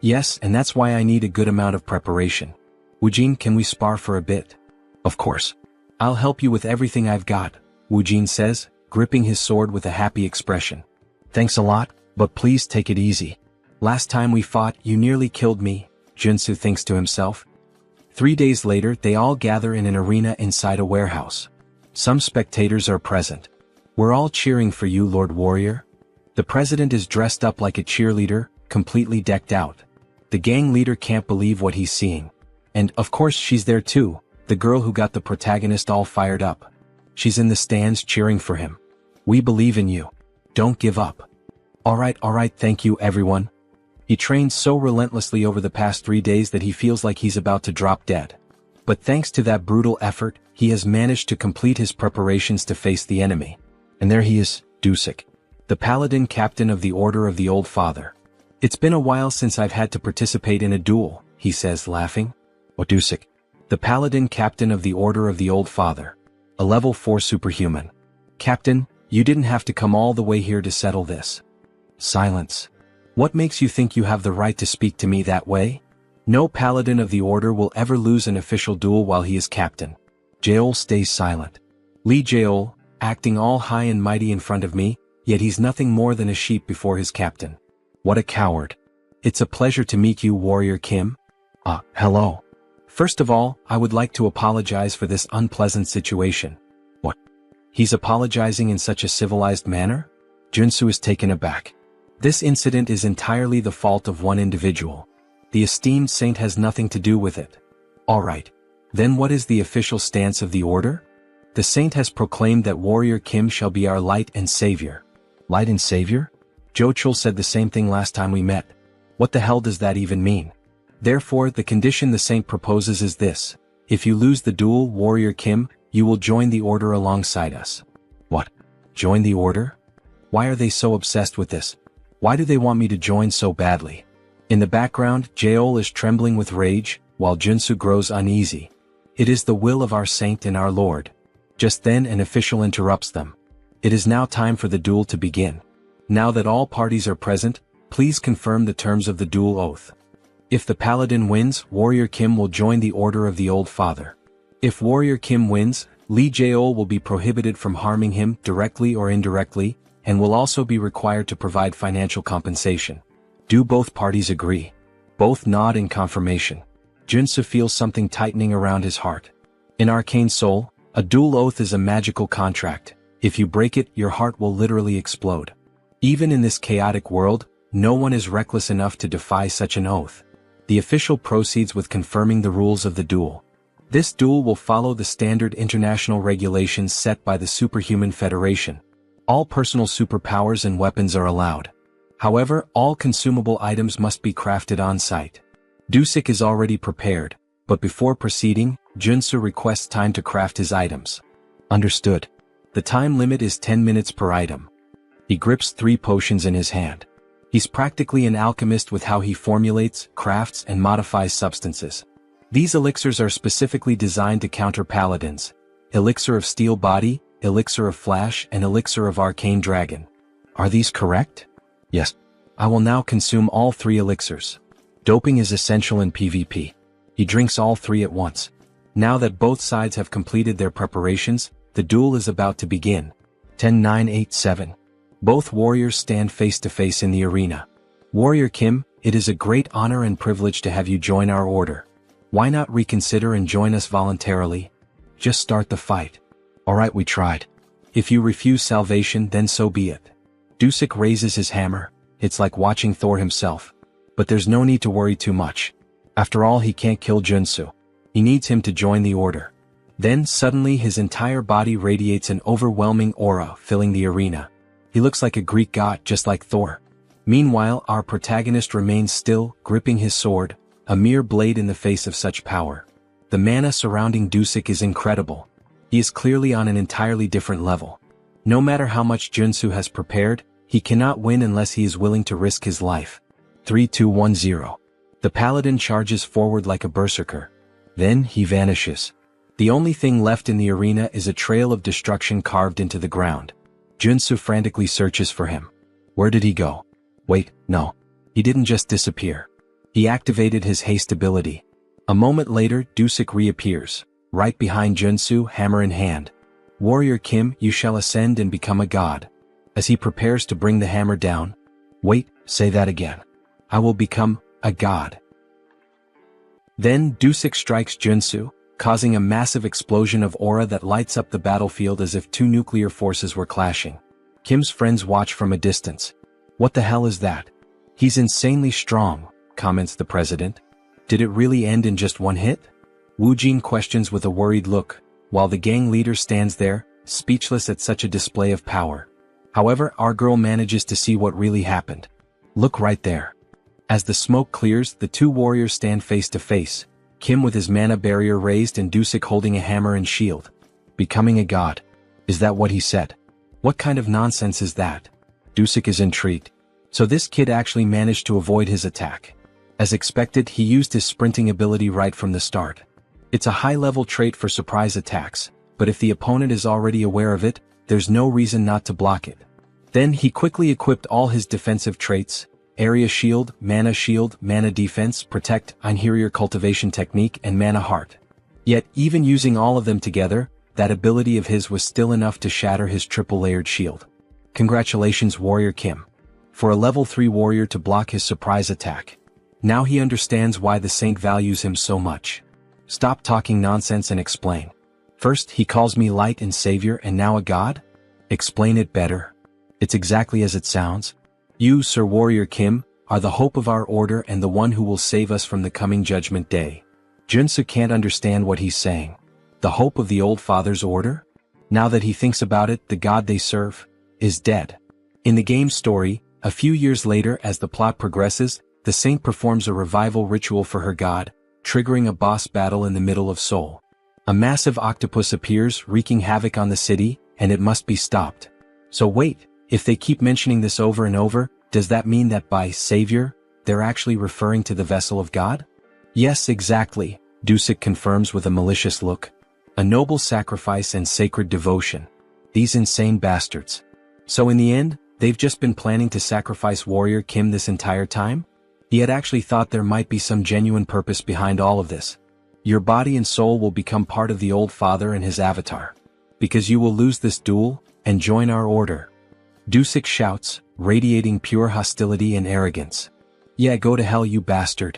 Yes, and that's why I need a good amount of preparation. Wu Jin, can we spar for a bit? Of course. I'll help you with everything I've got, Wu Jin says, gripping his sword with a happy expression. Thanks a lot, but please take it easy. Last time we fought, you nearly killed me, Junsu thinks to himself. 3 days later, they all gather in an arena inside a warehouse. Some spectators are present. We're all cheering for you, Lord Warrior. The president is dressed up like a cheerleader, completely decked out. The gang leader can't believe what he's seeing. And, of course, she's there too, the girl who got the protagonist all fired up. She's in the stands cheering for him. We believe in you. Don't give up. Alright, thank you everyone. He trained so relentlessly over the past 3 days that he feels like he's about to drop dead. But thanks to that brutal effort, he has managed to complete his preparations to face the enemy. And there he is, Dusik, the paladin captain of the Order of the Old Father. It's been a while since I've had to participate in a duel, he says, laughing. Oh, Dusik, the paladin captain of the Order of the Old Father. A level 4 superhuman. Captain, you didn't have to come all the way here to settle this. Silence. What makes you think you have the right to speak to me that way? No paladin of the Order will ever lose an official duel while he is captain. Jaeol stays silent. Lee Jaeol, acting all high and mighty in front of me, yet he's nothing more than a sheep before his captain. What a coward. It's a pleasure to meet you, Warrior Kim. Hello. First of all, I would like to apologize for this unpleasant situation. What? He's apologizing in such a civilized manner? Junsu is taken aback. This incident is entirely the fault of one individual. The esteemed saint has nothing to do with it. Alright. Then what is the official stance of the order? The saint has proclaimed that Warrior Kim shall be our light and savior. Light and savior? Jochul said the same thing last time we met. What the hell does that even mean? Therefore, the condition the saint proposes is this. If you lose the duel, Warrior Kim, you will join the order alongside us. What? Join the order? Why are they so obsessed with this? Why do they want me to join so badly? In the background, Jaeol is trembling with rage, while Junsu grows uneasy. It is the will of our saint and our lord. Just then an official interrupts them. It is now time for the duel to begin. Now that all parties are present, please confirm the terms of the duel oath. If the paladin wins, Warrior Kim will join the Order of the Old Father. If Warrior Kim wins, Lee Jaeol will be prohibited from harming him directly or indirectly, and will also be required to provide financial compensation. Do both parties agree? Both nod in confirmation. Junsu feels something tightening around his heart. In Arcane Soul, a dual oath is a magical contract. If you break it, your heart will literally explode. Even in this chaotic world, no one is reckless enough to defy such an oath. The official proceeds with confirming the rules of the duel. This duel will follow the standard international regulations set by the Superhuman Federation. All personal superpowers and weapons are allowed. However, all consumable items must be crafted on site. Dusik is already prepared, but before proceeding, Junsu requests time to craft his items. Understood. The time limit is 10 minutes per item. He grips 3 potions in his hand. He's practically an alchemist with how he formulates, crafts, and modifies substances. These elixirs are specifically designed to counter paladins. Elixir of Steel Body, Elixir of Flash, and Elixir of Arcane Dragon. Are these correct? Yes. I will now consume all 3 elixirs. Doping is essential in PvP. He drinks all 3 at once. Now that both sides have completed their preparations, The duel is about to begin. 10-9-8-7. Both warriors stand face to face in the arena. Warrior Kim, it is a great honor and privilege to have you join our order. Why not reconsider and join us voluntarily? Just start the fight. Alright, we tried. If you refuse salvation, then so be it. Dusik raises his hammer. It's like watching Thor himself. But there's no need to worry too much. After all, he can't kill Junsu. He needs him to join the order. Then suddenly his entire body radiates an overwhelming aura, filling the arena. He looks like a Greek god, just like Thor. Meanwhile, our protagonist remains still, gripping his sword, a mere blade in the face of such power. The mana surrounding Dusik is incredible. He is clearly on an entirely different level. No matter how much Junsu has prepared, he cannot win unless he is willing to risk his life. 3-2-1-0. The paladin charges forward like a berserker. Then he vanishes. The only thing left in the arena is a trail of destruction carved into the ground. Junsu frantically searches for him. Where did he go? Wait, no. He didn't just disappear. He activated his haste ability. A moment later, Dusik reappears, right behind Junsu, hammer in hand. Warrior Kim, you shall ascend and become a god. As he prepares to bring the hammer down. Wait, say that again. I will become a god. Then Dusik strikes Junsu, causing a massive explosion of aura that lights up the battlefield as if two nuclear forces were clashing. Kim's friends watch from a distance. What the hell is that? He's insanely strong, comments the president. Did it really end in just one hit? Wu Jin questions with a worried look, while the gang leader stands there, speechless at such a display of power. However, our girl manages to see what really happened. Look right there. As the smoke clears, the two warriors stand face to face, Kim with his mana barrier raised and Dusik holding a hammer and shield. Becoming a god. Is that what he said? What kind of nonsense is that? Dusik is intrigued. So this kid actually managed to avoid his attack. As expected, he used his sprinting ability right from the start. It's a high-level trait for surprise attacks, but if the opponent is already aware of it, there's no reason not to block it. Then he quickly equipped all his defensive traits, area shield, mana defense, protect, interior cultivation technique, and mana heart. Yet, even using all of them together, that ability of his was still enough to shatter his triple-layered shield. Congratulations, Warrior Kim. For a level 3 warrior to block his surprise attack. Now he understands why the saint values him so much. Stop talking nonsense and explain. First, he calls me light and savior and now a god? Explain it better. It's exactly as it sounds. You, Sir Warrior Kim, are the hope of our order and the one who will save us from the coming judgment day. Junsu can't understand what he's saying. The hope of the old father's order? Now that he thinks about it, the god they serve is dead. In the game's story, a few years later as the plot progresses, the saint performs a revival ritual for her god, triggering a boss battle in the middle of Seoul. A massive octopus appears, wreaking havoc on the city, and it must be stopped. So wait, if they keep mentioning this over and over, does that mean that by savior, they're actually referring to the vessel of God? Yes, exactly, Dusik confirms with a malicious look. A noble sacrifice and sacred devotion. These insane bastards. So in the end, they've just been planning to sacrifice Warrior Kim this entire time? He had actually thought there might be some genuine purpose behind all of this. Your body and soul will become part of the old father and his avatar. Because you will lose this duel, and join our order. Dusik shouts, radiating pure hostility and arrogance. Yeah, go to hell, you bastard.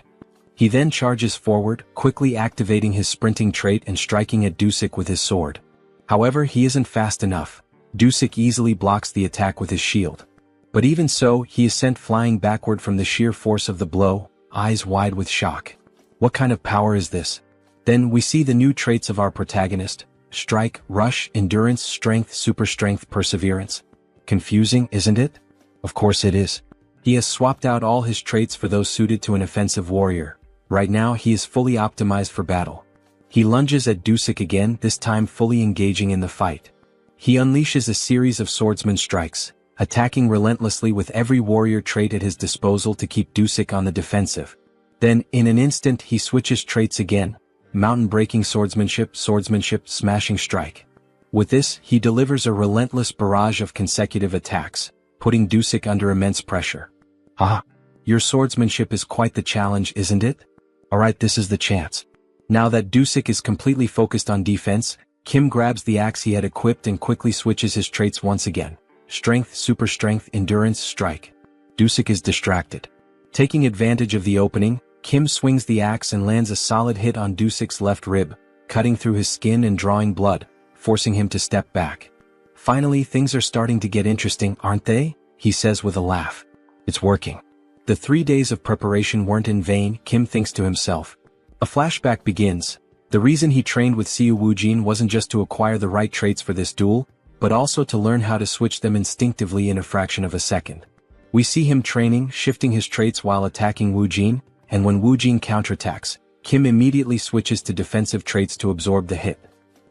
He then charges forward, quickly activating his sprinting trait and striking at Dusik with his sword. However, he isn't fast enough. Dusik easily blocks the attack with his shield. But even so, he is sent flying backward from the sheer force of the blow, eyes wide with shock. What kind of power is this? Then we see the new traits of our protagonist: strike, rush, endurance, strength, super strength, perseverance. Confusing, isn't it? Of course it is. He has swapped out all his traits for those suited to an offensive warrior. Right now he is fully optimized for battle. He lunges at Dusik again, this time fully engaging in the fight. He unleashes a series of swordsman strikes, attacking relentlessly with every warrior trait at his disposal to keep Dusik on the defensive. Then, in an instant, he switches traits again: mountain-breaking swordsmanship, smashing strike. With this, he delivers a relentless barrage of consecutive attacks, putting Dusik under immense pressure. Ah, your swordsmanship is quite the challenge, isn't it? Alright, this is the chance. Now that Dusik is completely focused on defense, Kim grabs the axe he had equipped and quickly switches his traits once again. Strength, super strength, endurance, strike. Dusik is distracted. Taking advantage of the opening, Kim swings the axe and lands a solid hit on Dusik's left rib, cutting through his skin and drawing blood, forcing him to step back. Finally, things are starting to get interesting, aren't they? He says with a laugh. It's working. The 3 days of preparation weren't in vain, Kim thinks to himself. A flashback begins. The reason he trained with Siu Wujin wasn't just to acquire the right traits for this duel, but also to learn how to switch them instinctively in a fraction of a second. We see him training, shifting his traits while attacking Wujin, and when Wujin counterattacks, Kim immediately switches to defensive traits to absorb the hit.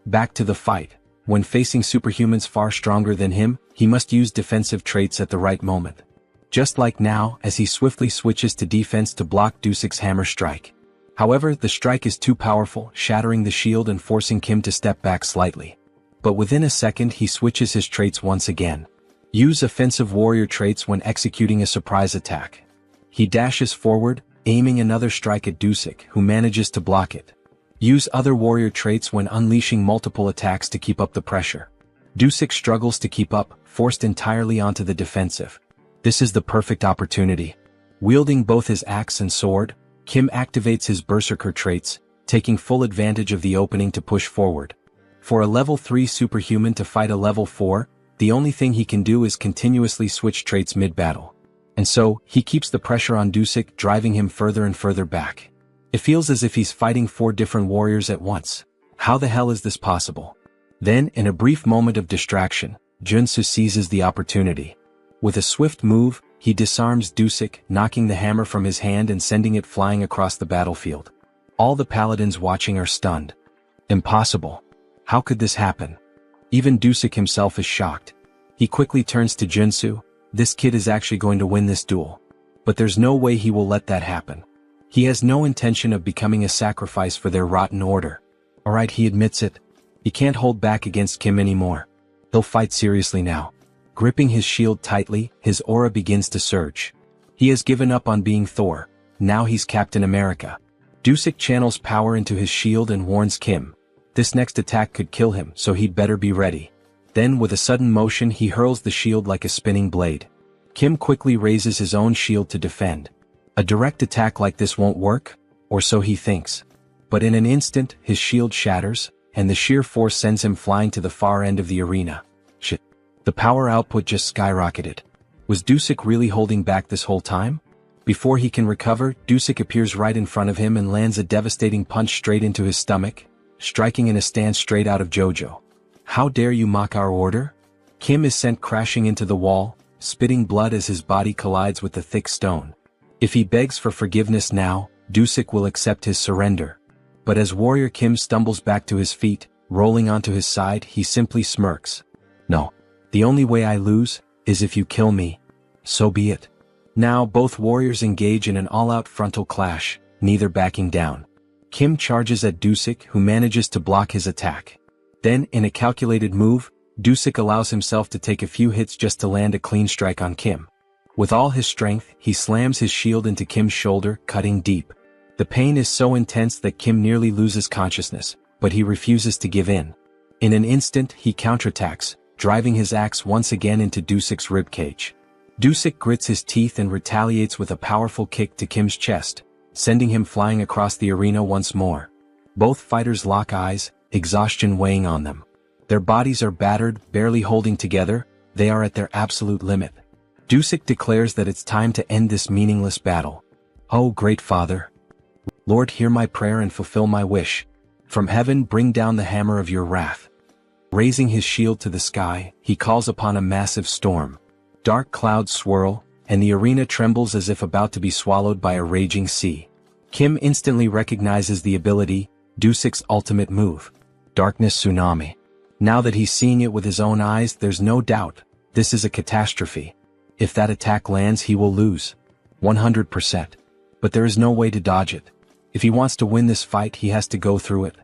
Back to the fight. When facing superhumans far stronger than him, he must use defensive traits at the right moment. Just like now, as he swiftly switches to defense to block Dusik's hammer strike. However, the strike is too powerful, shattering the shield and forcing Kim to step back slightly. But within a second he switches his traits once again. Use offensive warrior traits when executing a surprise attack. He dashes forward, aiming another strike at Dusik, who manages to block it. Use other warrior traits when unleashing multiple attacks to keep up the pressure. Dusik struggles to keep up, forced entirely onto the defensive. This is the perfect opportunity. Wielding both his axe and sword, Kim activates his berserker traits, taking full advantage of the opening to push forward. For a level 3 superhuman to fight a level 4, the only thing he can do is continuously switch traits mid-battle. And so, he keeps the pressure on Dusik, driving him further and further back. It feels as if he's fighting 4 different warriors at once. How the hell is this possible? Then, in a brief moment of distraction, Junsu seizes the opportunity. With a swift move, he disarms Dusik, knocking the hammer from his hand and sending it flying across the battlefield. All the paladins watching are stunned. Impossible. How could this happen? Even Dusik himself is shocked. He quickly turns to Junsu. This kid is actually going to win this duel. But there's no way he will let that happen. He has no intention of becoming a sacrifice for their rotten order. Alright, he admits it. He can't hold back against Kim anymore. He'll fight seriously now. Gripping his shield tightly, his aura begins to surge. He has given up on being Thor. Now he's Captain America. Dusik channels power into his shield and warns Kim. This next attack could kill him, so he'd better be ready. Then with a sudden motion he hurls the shield like a spinning blade. Kim quickly raises his own shield to defend. A direct attack like this won't work, or so he thinks. But in an instant, his shield shatters, and the sheer force sends him flying to the far end of the arena. Shit. The power output just skyrocketed. Was Dusik really holding back this whole time? Before he can recover, Dusik appears right in front of him and lands a devastating punch straight into his stomach, striking in a stance straight out of JoJo. How dare you mock our order? Kim is sent crashing into the wall, spitting blood as his body collides with the thick stone. If he begs for forgiveness now, Dusik will accept his surrender. But as Warrior Kim stumbles back to his feet, rolling onto his side, he simply smirks. No. The only way I lose is if you kill me. So be it. Now both warriors engage in an all-out frontal clash, neither backing down. Kim charges at Dusik, who manages to block his attack. Then, in a calculated move, Dusik allows himself to take a few hits just to land a clean strike on Kim. With all his strength, he slams his shield into Kim's shoulder, cutting deep. The pain is so intense that Kim nearly loses consciousness, but he refuses to give in. In an instant, he counterattacks, driving his axe once again into Dusik's ribcage. Dusik grits his teeth and retaliates with a powerful kick to Kim's chest, sending him flying across the arena once more. Both fighters lock eyes, exhaustion weighing on them. Their bodies are battered, barely holding together, they are at their absolute limit. Dusik declares that it's time to end this meaningless battle. Oh, great Father! Lord, hear my prayer and fulfill my wish. From heaven bring down the hammer of your wrath. Raising his shield to the sky, he calls upon a massive storm. Dark clouds swirl, and the arena trembles as if about to be swallowed by a raging sea. Kim instantly recognizes the ability, Dusik's ultimate move. Darkness Tsunami. Now that he's seeing it with his own eyes, there's no doubt, this is a catastrophe. If that attack lands, he will lose. 100%. But there is no way to dodge it. If he wants to win this fight, he has to go through it.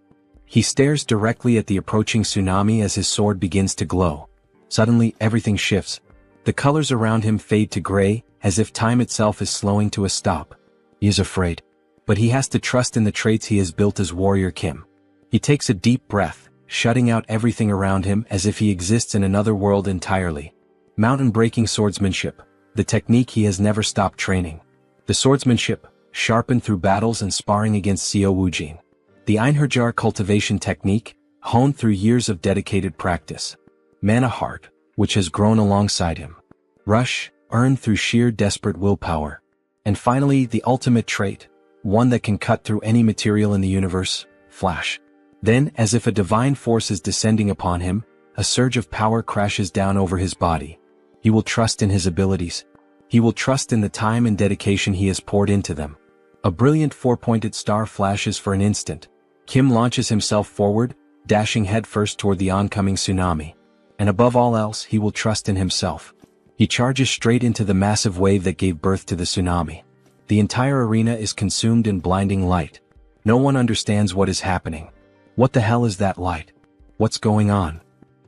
He stares directly at the approaching tsunami as his sword begins to glow. Suddenly, everything shifts. The colors around him fade to gray, as if time itself is slowing to a stop. He is afraid. But he has to trust in the traits he has built as Warrior Kim. He takes a deep breath, shutting out everything around him as if he exists in another world entirely. Mountain-breaking swordsmanship, the technique he has never stopped training. The swordsmanship, sharpened through battles and sparring against Seo Woojin. The Einherjar cultivation technique, honed through years of dedicated practice. Mana heart, which has grown alongside him. Rush, earned through sheer desperate willpower. And finally, the ultimate trait, one that can cut through any material in the universe, flash. Then, as if a divine force is descending upon him, a surge of power crashes down over his body. He will trust in his abilities. He will trust in the time and dedication he has poured into them. A brilliant four-pointed star flashes for an instant. Kim launches himself forward, dashing headfirst toward the oncoming tsunami. And above all else, he will trust in himself. He charges straight into the massive wave that gave birth to the tsunami. The entire arena is consumed in blinding light. No one understands what is happening. What the hell is that light? What's going on?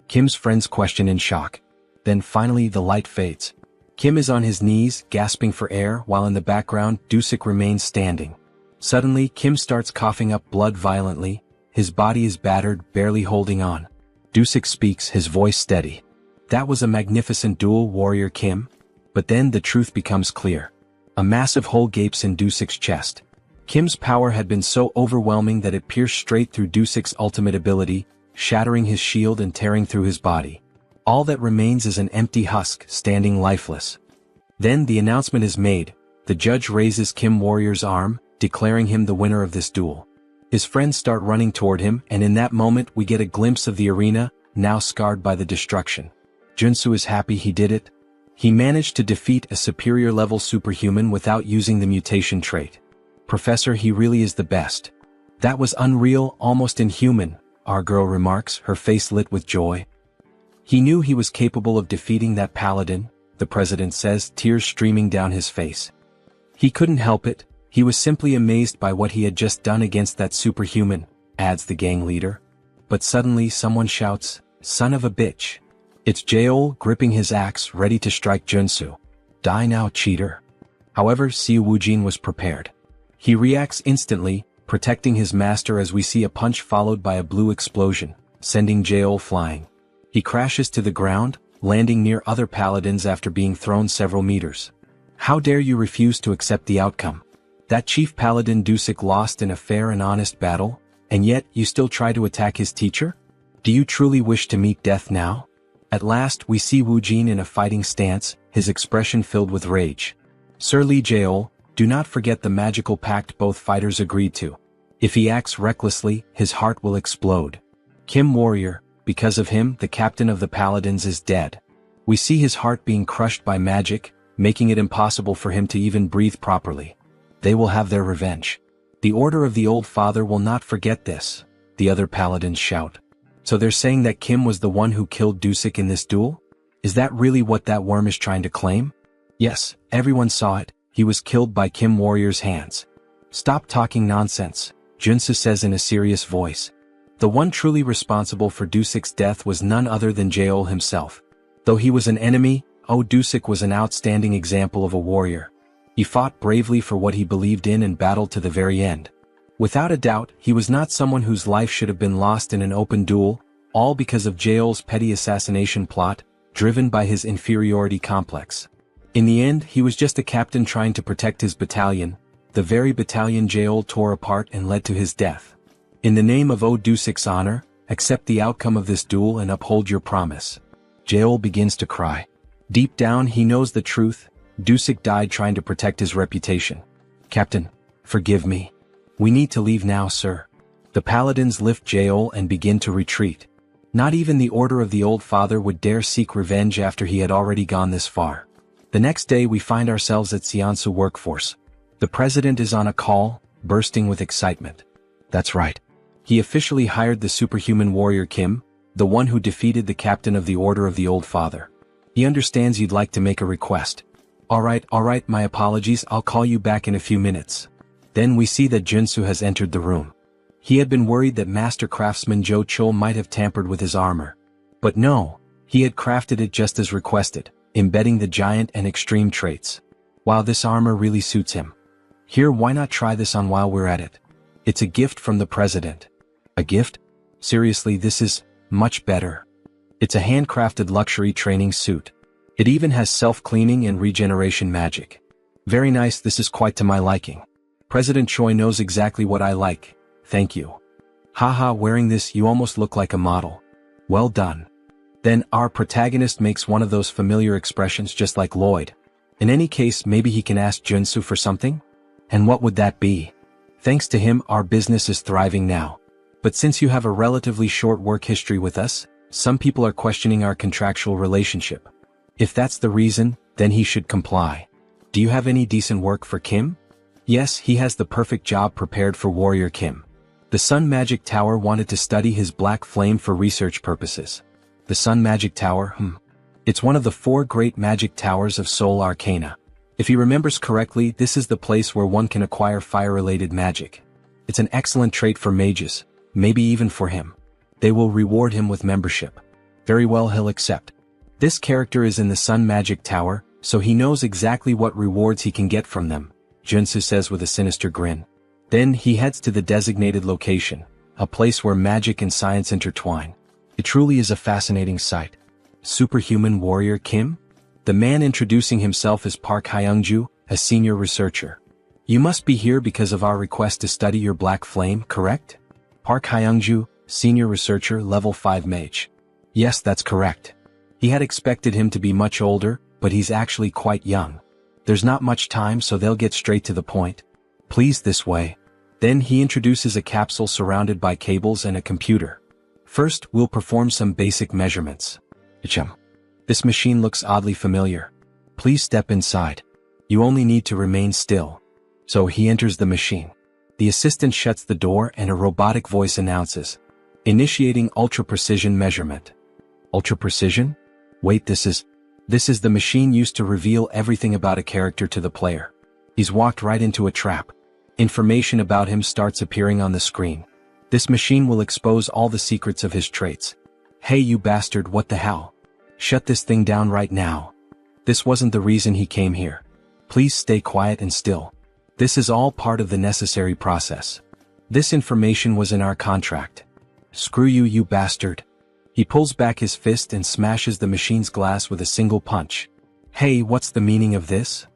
Kim's friends question in shock. Then finally the light fades. Kim is on his knees, gasping for air, while in the background, Dusik remains standing. Suddenly, Kim starts coughing up blood violently. His body is battered, barely holding on. Dusik speaks, his voice steady. That was a magnificent duel, warrior Kim. But then the truth becomes clear. A massive hole gapes in Dusik's chest. Kim's power had been so overwhelming that it pierced straight through Dusik's ultimate ability, shattering his shield and tearing through his body. All that remains is an empty husk, standing lifeless. Then the announcement is made. The judge raises Kim Warrior's arm, declaring him the winner of this duel. His friends start running toward him, and in that moment we get a glimpse of the arena, now scarred by the destruction. Junsu is happy he did it. He managed to defeat a superior-level superhuman without using the mutation trait. Professor, he really is the best. That was unreal, almost inhuman, our girl remarks, her face lit with joy. He knew he was capable of defeating that paladin, the president says, tears streaming down his face. He couldn't help it. He was simply amazed by what he had just done against that superhuman, adds the gang leader. But suddenly someone shouts, "Son of a bitch." It's Jaeol, gripping his axe, ready to strike Junsu. Die now, cheater. However, Seo Woojin was prepared. He reacts instantly, protecting his master as we see a punch followed by a blue explosion, sending Jaeol flying. He crashes to the ground, landing near other paladins after being thrown several meters. How dare you refuse to accept the outcome? That chief paladin Dusik lost in a fair and honest battle, and yet you still try to attack his teacher? Do you truly wish to meet death now? At last we see Woojin in a fighting stance, his expression filled with rage. Sir Lee Jaeol, do not forget the magical pact both fighters agreed to. If he acts recklessly, his heart will explode. Kim Warrior, because of him, the captain of the paladins is dead. We see his heart being crushed by magic, making it impossible for him to even breathe properly. They will have their revenge. The Order of the Old Father will not forget this, the other paladins shout. So they're saying that Kim was the one who killed Dusik in this duel? Is that really what that worm is trying to claim? Yes, everyone saw it, he was killed by Kim Warrior's hands. Stop talking nonsense, Junsu says in a serious voice. The one truly responsible for Dusik's death was none other than Jaeol himself. Though he was an enemy, Dusik was an outstanding example of a warrior. He fought bravely for what he believed in and battled to the very end. Without a doubt, he was not someone whose life should have been lost in an open duel, all because of Jaeol's petty assassination plot, driven by his inferiority complex. In the end, he was just a captain trying to protect his battalion, the very battalion Jaeol tore apart and led to his death. In the name of Dusik's honor, accept the outcome of this duel and uphold your promise. Jaeol begins to cry. Deep down he knows the truth. Dusik died trying to protect his reputation. Captain, forgive me. We need to leave now, sir. The paladins lift Jaeol and begin to retreat. Not even the Order of the Old Father would dare seek revenge after he had already gone this far. The next day we find ourselves at Seonsu Workforce. The president is on a call, bursting with excitement. That's right. He officially hired the superhuman warrior Kim, the one who defeated the captain of the Order of the Old Father. He understands you'd like to make a request. All right, my apologies, I'll call you back in a few minutes. Then we see that Junsu has entered the room. He had been worried that master craftsman Jo Chul might have tampered with his armor. But no, he had crafted it just as requested, embedding the giant and extreme traits. Wow, this armor really suits him. Here, why not try this on while we're at it? It's a gift from the president. A gift? Seriously, this is much better. It's a handcrafted luxury training suit. It even has self-cleaning and regeneration magic. Very nice, this is quite to my liking. President Choi knows exactly what I like. Thank you. Haha, wearing this you almost look like a model. Well done. Then our protagonist makes one of those familiar expressions just like Lloyd. In any case, maybe he can ask Junsu for something? And what would that be? Thanks to him, our business is thriving now. But since you have a relatively short work history with us, some people are questioning our contractual relationship. If that's the reason, then he should comply. Do you have any decent work for Kim? Yes, he has the perfect job prepared for Warrior Kim. The Sun Magic Tower wanted to study his black flame for research purposes. The Sun Magic Tower, It's one of the 4 great magic towers of Soul Arcana. If he remembers correctly, this is the place where one can acquire fire-related magic. It's an excellent trait for mages, maybe even for him. They will reward him with membership. Very well, he'll accept. This character is in the Sun Magic Tower, so he knows exactly what rewards he can get from them, Junsu says with a sinister grin. Then he heads to the designated location, a place where magic and science intertwine. It truly is a fascinating sight. Superhuman Warrior Kim? The man introducing himself is Park Hyungju, a senior researcher. You must be here because of our request to study your black flame, correct? Park Hyungju, senior researcher, level 5 mage. Yes, that's correct. He had expected him to be much older, but he's actually quite young. There's not much time, so they'll get straight to the point. Please, this way. Then he introduces a capsule surrounded by cables and a computer. First, we'll perform some basic measurements. This machine looks oddly familiar. Please step inside. You only need to remain still. So he enters the machine. The assistant shuts the door and a robotic voice announces, initiating ultra-precision measurement. Ultra-precision? Wait, this is the machine used to reveal everything about a character to the player. He's walked right into a trap. Information about him starts appearing on the screen. This machine will expose all the secrets of his traits. Hey you bastard, what the hell? Shut this thing down right now. This wasn't the reason he came here. Please stay quiet and still. This is all part of the necessary process. This information was in our contract. Screw you, you bastard. He pulls back his fist and smashes the machine's glass with a single punch. Hey, what's the meaning of this?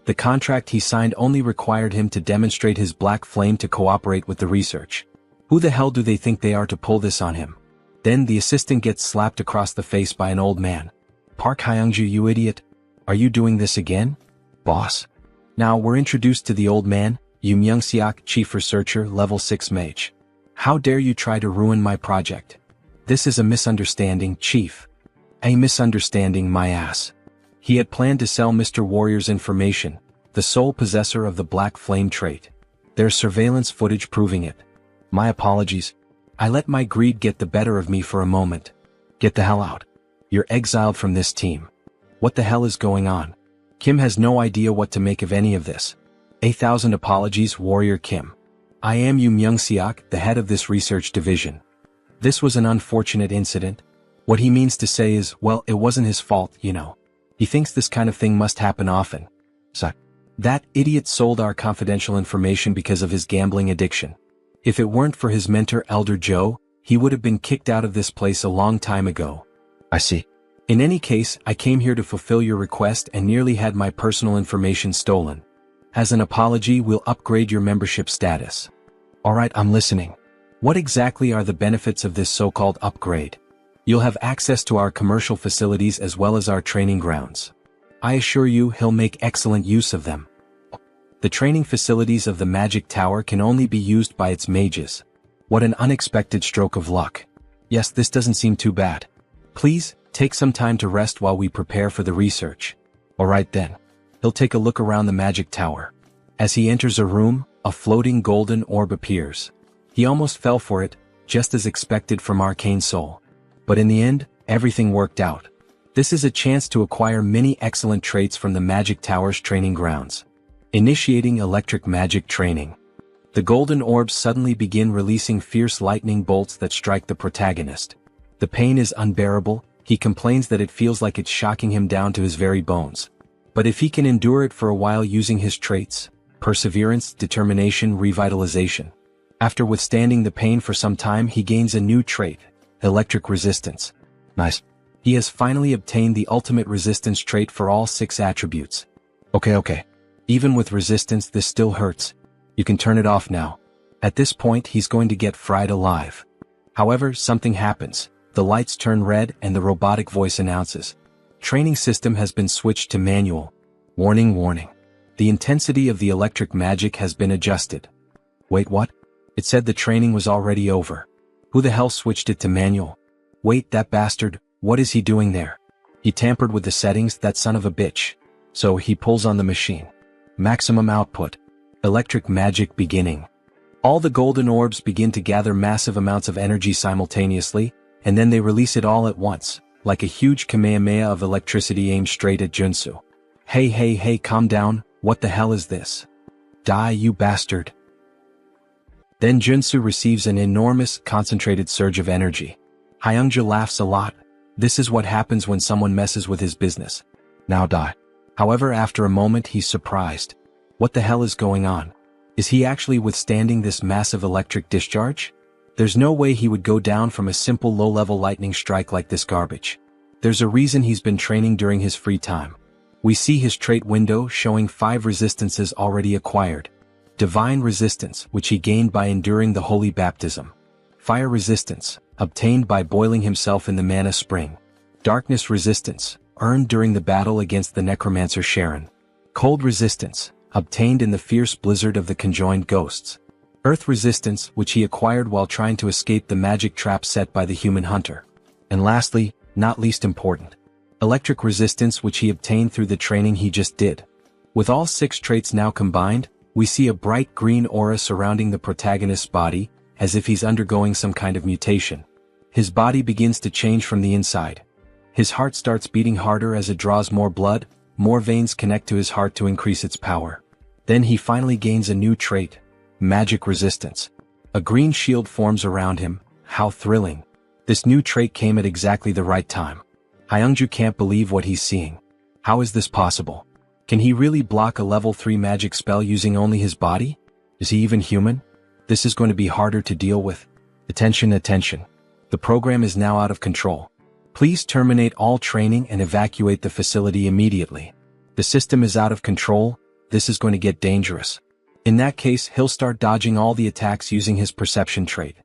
The contract he signed only required him to demonstrate his black flame to cooperate with the research. Who the hell do they think they are to pull this on him? Then the assistant gets slapped across the face by an old man. Park Hyungju, you idiot. Are you doing this again? Boss. Now we're introduced to the old man, Yoon Myung-seok, chief researcher, level 6 mage. How dare you try to ruin my project? This is a misunderstanding, chief. A misunderstanding, my ass. He had planned to sell Mr. Warrior's information, the sole possessor of the black flame trait. There's surveillance footage proving it. My apologies. I let my greed get the better of me for a moment. Get the hell out. You're exiled from this team. What the hell is going on? Kim has no idea what to make of any of this. 1,000 apologies, Warrior Kim. I am Yoon Myung-seok, the head of this research division. This was an unfortunate incident. What he means to say is, well, it wasn't his fault, you know. He thinks this kind of thing must happen often. So, that idiot sold our confidential information because of his gambling addiction. If it weren't for his mentor Elder Joe, he would have been kicked out of this place a long time ago. I see. In any case, I came here to fulfill your request and nearly had my personal information stolen. As an apology, we'll upgrade your membership status. Alright, I'm listening. What exactly are the benefits of this so-called upgrade? You'll have access to our commercial facilities as well as our training grounds. I assure you he'll make excellent use of them. The training facilities of the Magic Tower can only be used by its mages. What an unexpected stroke of luck. Yes, this doesn't seem too bad. Please, take some time to rest while we prepare for the research. Alright then. He'll take a look around the Magic Tower. As he enters a room, a floating golden orb appears. He almost fell for it, just as expected from Arcane Soul. But in the end, everything worked out. This is a chance to acquire many excellent traits from the Magic Tower's training grounds. Initiating electric magic training. The golden orbs suddenly begin releasing fierce lightning bolts that strike the protagonist. The pain is unbearable. He complains that it feels like it's shocking him down to his very bones. But if he can endure it for a while using his traits, perseverance, determination, revitalization, After withstanding the pain for some time, he gains a new trait, electric resistance. Nice. He has finally obtained the ultimate resistance trait for all 6 attributes. Okay. Even with resistance, this still hurts. You can turn it off now. At this point, he's going to get fried alive. However, something happens. The lights turn red and the robotic voice announces, "Training system has been switched to manual. Warning. The intensity of the electric magic has been adjusted." Wait, what? It said the training was already over. Who the hell switched it to manual? Wait, that bastard, what is he doing there? He tampered with the settings, that son of a bitch. So he pulls on the machine. Maximum output. Electric magic beginning. All the golden orbs begin to gather massive amounts of energy simultaneously, and then they release it all at once, like a huge kamehameha of electricity aimed straight at Junsu. Hey, calm down, what the hell is this? Die, you bastard. Then Junsu receives an enormous, concentrated surge of energy. Hyungja laughs a lot. This is what happens when someone messes with his business. Now die. However, after a moment he's surprised. What the hell is going on? Is he actually withstanding this massive electric discharge? There's no way he would go down from a simple low-level lightning strike like this garbage. There's a reason he's been training during his free time. We see his trait window showing 5 resistances already acquired. Divine resistance, which he gained by enduring the holy baptism. Fire resistance, obtained by boiling himself in the mana spring. Darkness resistance, earned during the battle against the necromancer Sharon. Cold resistance, obtained in the fierce blizzard of the conjoined ghosts. Earth resistance, which he acquired while trying to escape the magic trap set by the human hunter. And lastly, not least important, electric resistance, which he obtained through the training he just did. With all 6 traits now combined, we see a bright green aura surrounding the protagonist's body, as if he's undergoing some kind of mutation. His body begins to change from the inside. His heart starts beating harder as it draws more blood, more veins connect to his heart to increase its power. Then he finally gains a new trait, magic resistance. A green shield forms around him. How thrilling. This new trait came at exactly the right time. Hyungju can't believe what he's seeing. How is this possible? Can he really block a level 3 magic spell using only his body? Is he even human? This is going to be harder to deal with. Attention. The program is now out of control. Please terminate all training and evacuate the facility immediately. The system is out of control. This is going to get dangerous. In that case, he'll start dodging all the attacks using his perception trait.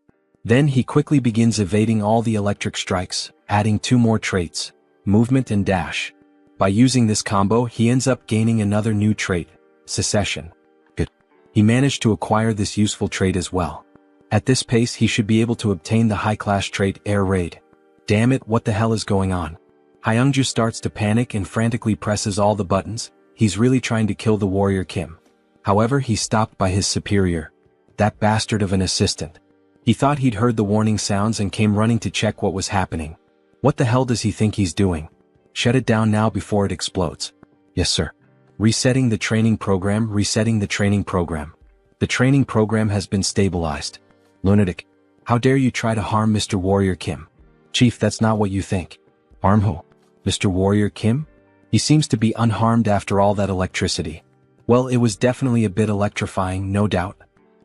Then he quickly begins evading all the electric strikes, adding 2 more traits, movement and dash. By using this combo, he ends up gaining another new trait, secession. Good. He managed to acquire this useful trait as well. At this pace, he should be able to obtain the high-class trait, air raid. Damn it, what the hell is going on? Hyungju starts to panic and frantically presses all the buttons. He's really trying to kill the warrior Kim. However, he's stopped by his superior. That bastard of an assistant. He thought he'd heard the warning sounds and came running to check what was happening. What the hell does he think he's doing? Shut it down now before it explodes. Yes, sir. Resetting the training program. The training program has been stabilized. Lunatic. How dare you try to harm Mr. Warrior Kim? Chief, that's not what you think. Harm who? Mr. Warrior Kim? He seems to be unharmed after all that electricity. Well, it was definitely a bit electrifying, no doubt.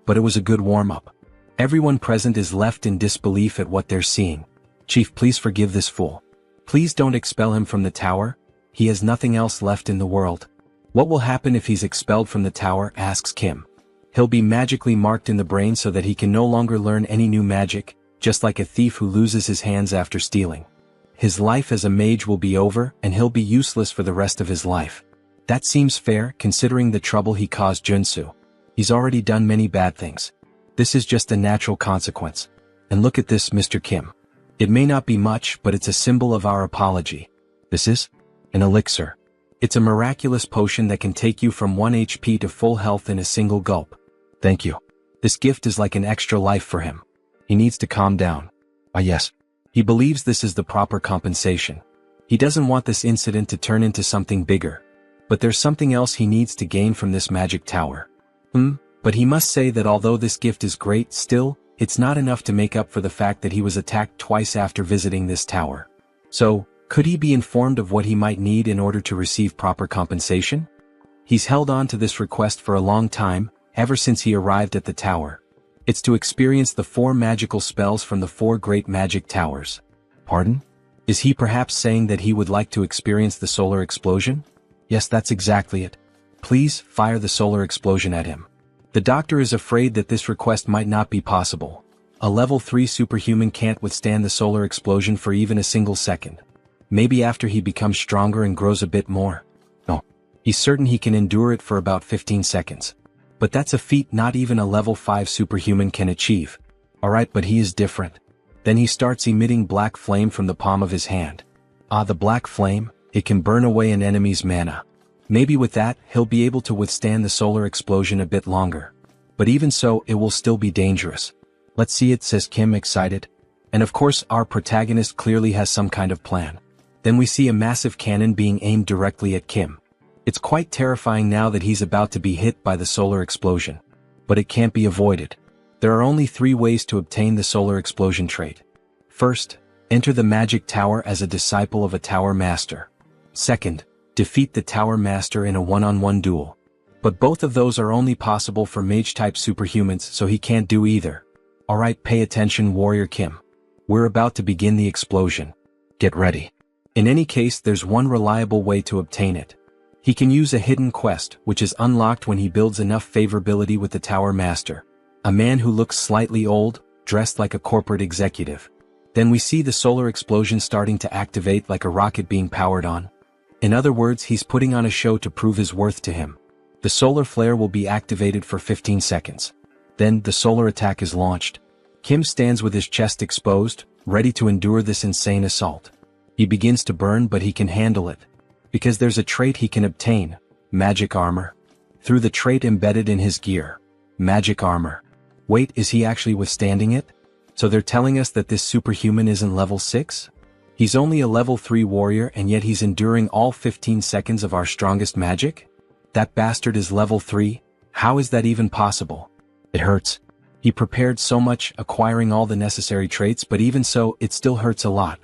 But it was a good warm-up. Everyone present is left in disbelief at what they're seeing. Chief, please forgive this fool. Please don't expel him from the tower. He has nothing else left in the world. What will happen if he's expelled from the tower, asks Kim. He'll be magically marked in the brain so that he can no longer learn any new magic, just like a thief who loses his hands after stealing. His life as a mage will be over, and he'll be useless for the rest of his life. That seems fair, considering the trouble he caused Junsu. He's already done many bad things. This is just a natural consequence. And look at this, Mr. Kim. It may not be much, but it's a symbol of our apology. This is an elixir. It's a miraculous potion that can take you from 1 HP to full health in a single gulp. Thank you. This gift is like an extra life for him. He needs to calm down. Ah yes. He believes this is the proper compensation. He doesn't want this incident to turn into something bigger. But there's something else he needs to gain from this magic tower. But he must say that although this gift is great, still, it's not enough to make up for the fact that he was attacked twice after visiting this tower. So, could he be informed of what he might need in order to receive proper compensation? He's held on to this request for a long time, ever since he arrived at the tower. It's to experience the 4 magical spells from the 4 great magic towers. Pardon? Is he perhaps saying that he would like to experience the solar explosion? Yes, that's exactly it. Please, fire the solar explosion at him. The doctor is afraid that this request might not be possible. A level 3 superhuman can't withstand the solar explosion for even a single second. Maybe after he becomes stronger and grows a bit more. No. He's certain he can endure it for about 15 seconds. But that's a feat not even a level 5 superhuman can achieve. Alright, but he is different. Then he starts emitting black flame from the palm of his hand. The black flame, it can burn away an enemy's mana. Maybe with that, he'll be able to withstand the solar explosion a bit longer. But even so, it will still be dangerous. Let's see it, says Kim, excited. And of course, our protagonist clearly has some kind of plan. Then we see a massive cannon being aimed directly at Kim. It's quite terrifying now that he's about to be hit by the solar explosion. But it can't be avoided. There are only 3 ways to obtain the solar explosion trait. First, enter the magic tower as a disciple of a tower master. Second, defeat the tower master in a one-on-one duel. But both of those are only possible for mage-type superhumans, so he can't do either. Alright, pay attention, Warrior Kim. We're about to begin the explosion. Get ready. In any case, there's one reliable way to obtain it. He can use a hidden quest, which is unlocked when he builds enough favorability with the tower master. A man who looks slightly old, dressed like a corporate executive. Then we see the solar explosion starting to activate like a rocket being powered on. In other words, he's putting on a show to prove his worth to him. The solar flare will be activated for 15 seconds. Then, the solar attack is launched. Kim stands with his chest exposed, ready to endure this insane assault. He begins to burn, but he can handle it. Because there's a trait he can obtain, magic armor. Through the trait embedded in his gear. Magic armor. Wait, is he actually withstanding it? So they're telling us that this superhuman isn't level 6? He's only a level 3 warrior and yet he's enduring all 15 seconds of our strongest magic? That bastard is level 3? How is that even possible? It hurts. He prepared so much, acquiring all the necessary traits, but even so, it still hurts a lot.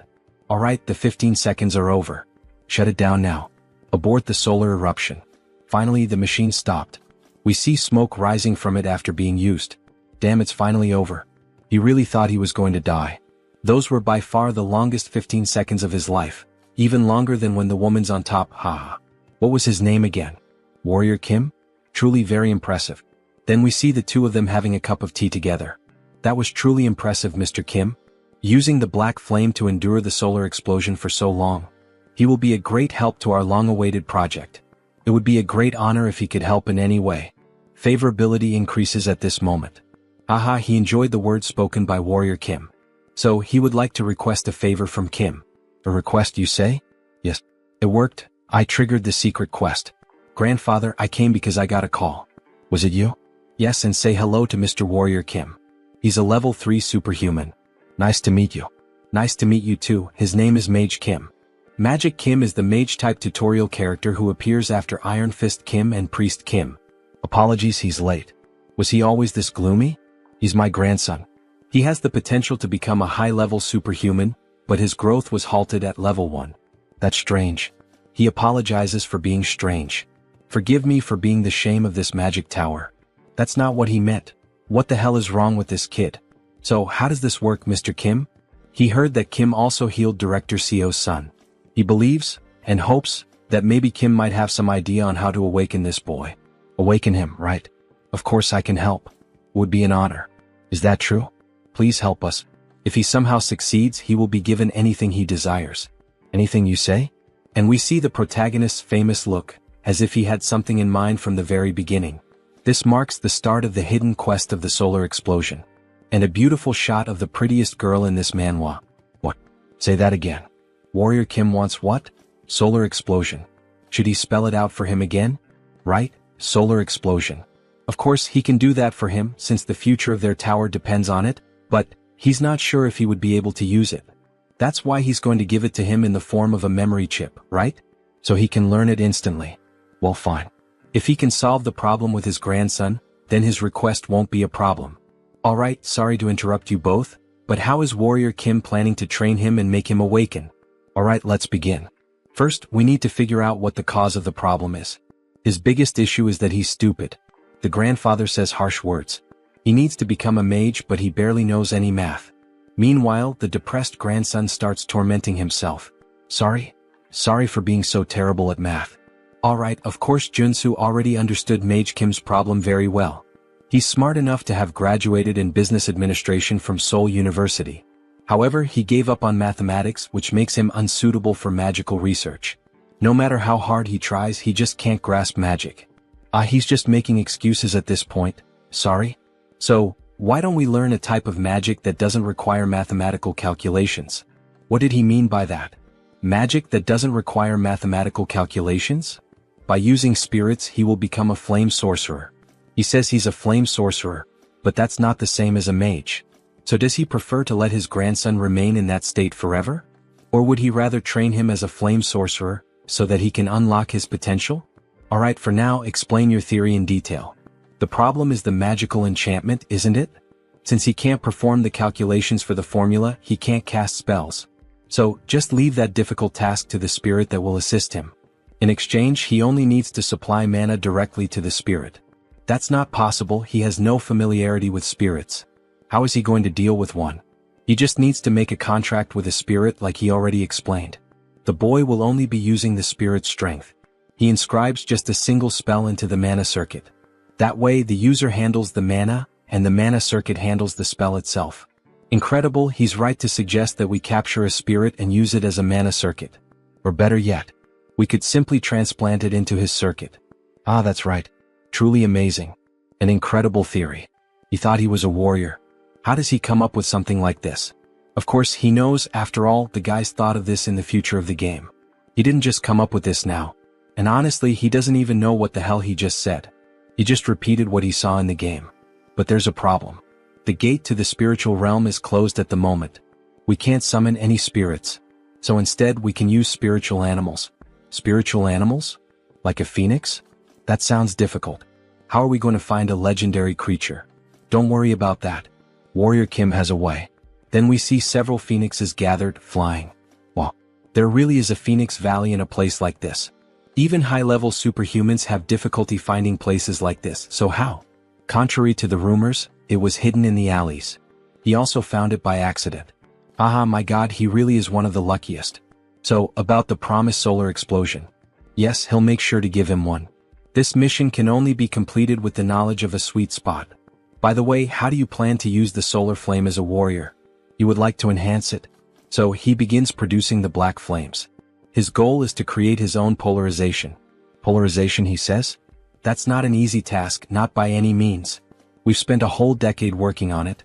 Alright, the 15 seconds are over. Shut it down now. Abort the solar eruption. Finally, the machine stopped. We see smoke rising from it after being used. Damn, it's finally over. He really thought he was going to die. Those were by far the longest 15 seconds of his life. Even longer than when the woman's on top, haha. What was his name again? Warrior Kim? Truly very impressive. Then we see the two of them having a cup of tea together. That was truly impressive, Mr. Kim. Using the black flame to endure the solar explosion for so long. He will be a great help to our long-awaited project. It would be a great honor if he could help in any way. Favorability increases at this moment. Haha, he enjoyed the words spoken by Warrior Kim. So, he would like to request a favor from Kim. A request, you say? Yes. It worked. I triggered the secret quest. Grandfather, I came because I got a call. Was it you? Yes, and say hello to Mr. Warrior Kim. He's a level 3 superhuman. Nice to meet you. Nice to meet you too. His name is Mage Kim. Magic Kim is the mage-type tutorial character who appears after Iron Fist Kim and Priest Kim. Apologies, he's late. Was he always this gloomy? He's my grandson. He has the potential to become a high-level superhuman, but his growth was halted at level 1. That's strange. He apologizes for being strange. Forgive me for being the shame of this magic tower. That's not what he meant. What the hell is wrong with this kid? So, how does this work, Mr. Kim? He heard that Kim also healed Director Seo's son. He believes, and hopes, that maybe Kim might have some idea on how to awaken this boy. Awaken him, right? Of course I can help. Would be an honor. Is that true? Please help us. If he somehow succeeds, he will be given anything he desires. Anything you say? And we see the protagonist's famous look, as if he had something in mind from the very beginning. This marks the start of the hidden quest of the solar explosion. And a beautiful shot of the prettiest girl in this manhwa. What? Say that again. Warrior Kim wants what? Solar explosion. Should he spell it out for him again? Right? Solar explosion. Of course, he can do that for him, since the future of their tower depends on it, but he's not sure if he would be able to use it. That's why he's going to give it to him in the form of a memory chip, right? So he can learn it instantly. Well, fine. If he can solve the problem with his grandson, then his request won't be a problem. Alright, sorry to interrupt you both, but how is Warrior Kim planning to train him and make him awaken? Alright, let's begin. First, we need to figure out what the cause of the problem is. His biggest issue is that he's stupid. The grandfather says harsh words. He needs to become a mage, but he barely knows any math. Meanwhile, the depressed grandson starts tormenting himself. Sorry for being so terrible at math. Alright, of course Junsu already understood Mage Kim's problem very well. He's smart enough to have graduated in business administration from Seoul University. However, he gave up on mathematics, which makes him unsuitable for magical research. No matter how hard he tries, he just can't grasp magic. He's just making excuses at this point. Sorry? So, why don't we learn a type of magic that doesn't require mathematical calculations? What did he mean by that? Magic that doesn't require mathematical calculations? By using spirits, he will become a flame sorcerer. He says he's a flame sorcerer, but that's not the same as a mage. So does he prefer to let his grandson remain in that state forever? Or would he rather train him as a flame sorcerer, so that he can unlock his potential? Alright, for now, explain your theory in detail. The problem is the magical enchantment, isn't it? Since he can't perform the calculations for the formula, he can't cast spells. So, just leave that difficult task to the spirit that will assist him. In exchange, he only needs to supply mana directly to the spirit. That's not possible, he has no familiarity with spirits. How is he going to deal with one? He just needs to make a contract with a spirit like he already explained. The boy will only be using the spirit's strength. He inscribes just a single spell into the mana circuit. That way the user handles the mana, and the mana circuit handles the spell itself. Incredible, he's right to suggest that we capture a spirit and use it as a mana circuit. Or better yet, we could simply transplant it into his circuit. That's right. Truly amazing. An incredible theory. He thought he was a warrior. How does he come up with something like this? Of course, he knows, after all, the guys thought of this in the future of the game. He didn't just come up with this now. And honestly, he doesn't even know what the hell he just said. He just repeated what he saw in the game. But there's a problem. The gate to the spiritual realm is closed at the moment. We can't summon any spirits. So instead, we can use spiritual animals. Spiritual animals? Like a phoenix? That sounds difficult. How are we going to find a legendary creature? Don't worry about that. Warrior Kim has a way. Then we see several phoenixes gathered, flying. Wow. There really is a phoenix valley in a place like this. Even high-level superhumans have difficulty finding places like this, so how? Contrary to the rumors, it was hidden in the alleys. He also found it by accident. My god, he really is one of the luckiest. So, about the promised solar explosion. Yes, he'll make sure to give him one. This mission can only be completed with the knowledge of a sweet spot. By the way, how do you plan to use the solar flame as a warrior? You would like to enhance it? So, he begins producing the black flames. His goal is to create his own polarization. Polarization, he says? That's not an easy task, not by any means. We've spent a whole decade working on it.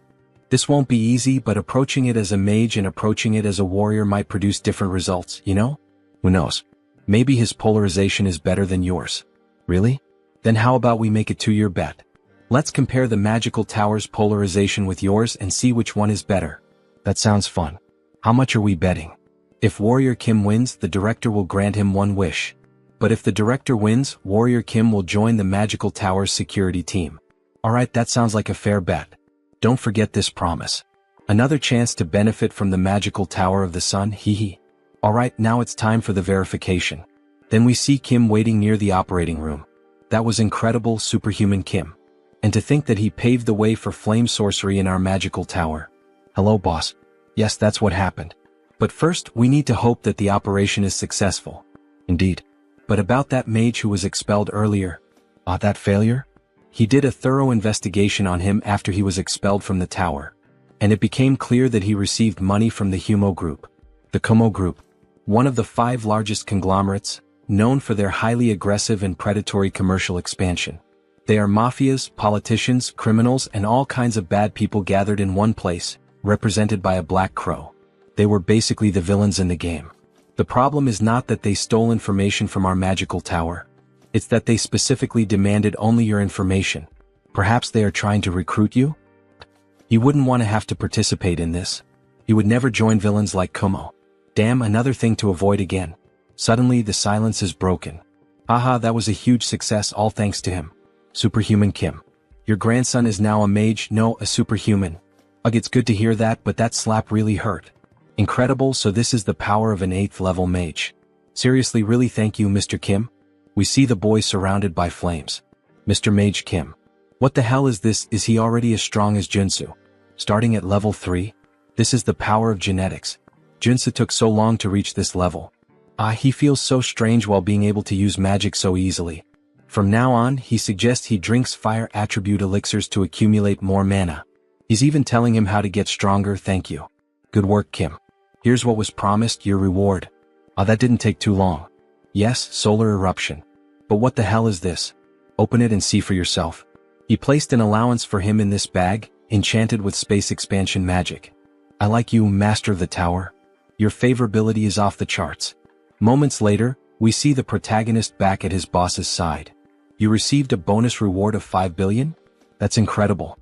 This won't be easy, but approaching it as a mage and approaching it as a warrior might produce different results, you know? Who knows? Maybe his polarization is better than yours. Really? Then how about we make a 2-year bet? Let's compare the magical tower's polarization with yours and see which one is better. That sounds fun. How much are we betting? If Warrior Kim wins, the director will grant him one wish. But if the director wins, Warrior Kim will join the magical tower's security team. Alright, that sounds like a fair bet. Don't forget this promise. Another chance to benefit from the magical tower of the sun, hehe. Alright, now it's time for the verification. Then we see Kim waiting near the operating room. That was incredible, superhuman Kim. And to think that he paved the way for flame sorcery in our magical tower. Hello, boss. Yes, that's what happened. But first, we need to hope that the operation is successful. Indeed. But about that mage who was expelled earlier. That failure? He did a thorough investigation on him after he was expelled from the tower. And it became clear that he received money from the Humo Group. The Kumo Group. One of the 5 largest conglomerates, known for their highly aggressive and predatory commercial expansion. They are mafias, politicians, criminals, and all kinds of bad people gathered in one place, represented by a black crow. They were basically the villains in the game. The problem is not that they stole information from our magical tower. It's that they specifically demanded only your information. Perhaps they are trying to recruit you? You wouldn't want to have to participate in this. You would never join villains like Kumo. Damn, another thing to avoid again. Suddenly the silence is broken. That was a huge success, all thanks to him. Superhuman Kim. Your grandson is now a mage, no, a superhuman. Ugh, it's good to hear that, but that slap really hurt. Incredible, so this is the power of an 8th level mage. Seriously, really, thank you, Mr. Kim. We see the boy surrounded by flames. Mr. Mage Kim. What the hell is this? Is he already as strong as Junsu? Starting at level 3? This is the power of genetics. Junsu took so long to reach this level. He feels so strange while being able to use magic so easily. From now on, he suggests he drinks fire attribute elixirs to accumulate more mana. He's even telling him how to get stronger. Thank you. Good work, Kim. Here's what was promised, your reward. That didn't take too long. Yes, solar eruption. But what the hell is this? Open it and see for yourself. He placed an allowance for him in this bag, enchanted with space expansion magic. I like you, Master of the Tower. Your favorability is off the charts. Moments later, we see the protagonist back at his boss's side. You received a bonus reward of 5 billion? That's incredible.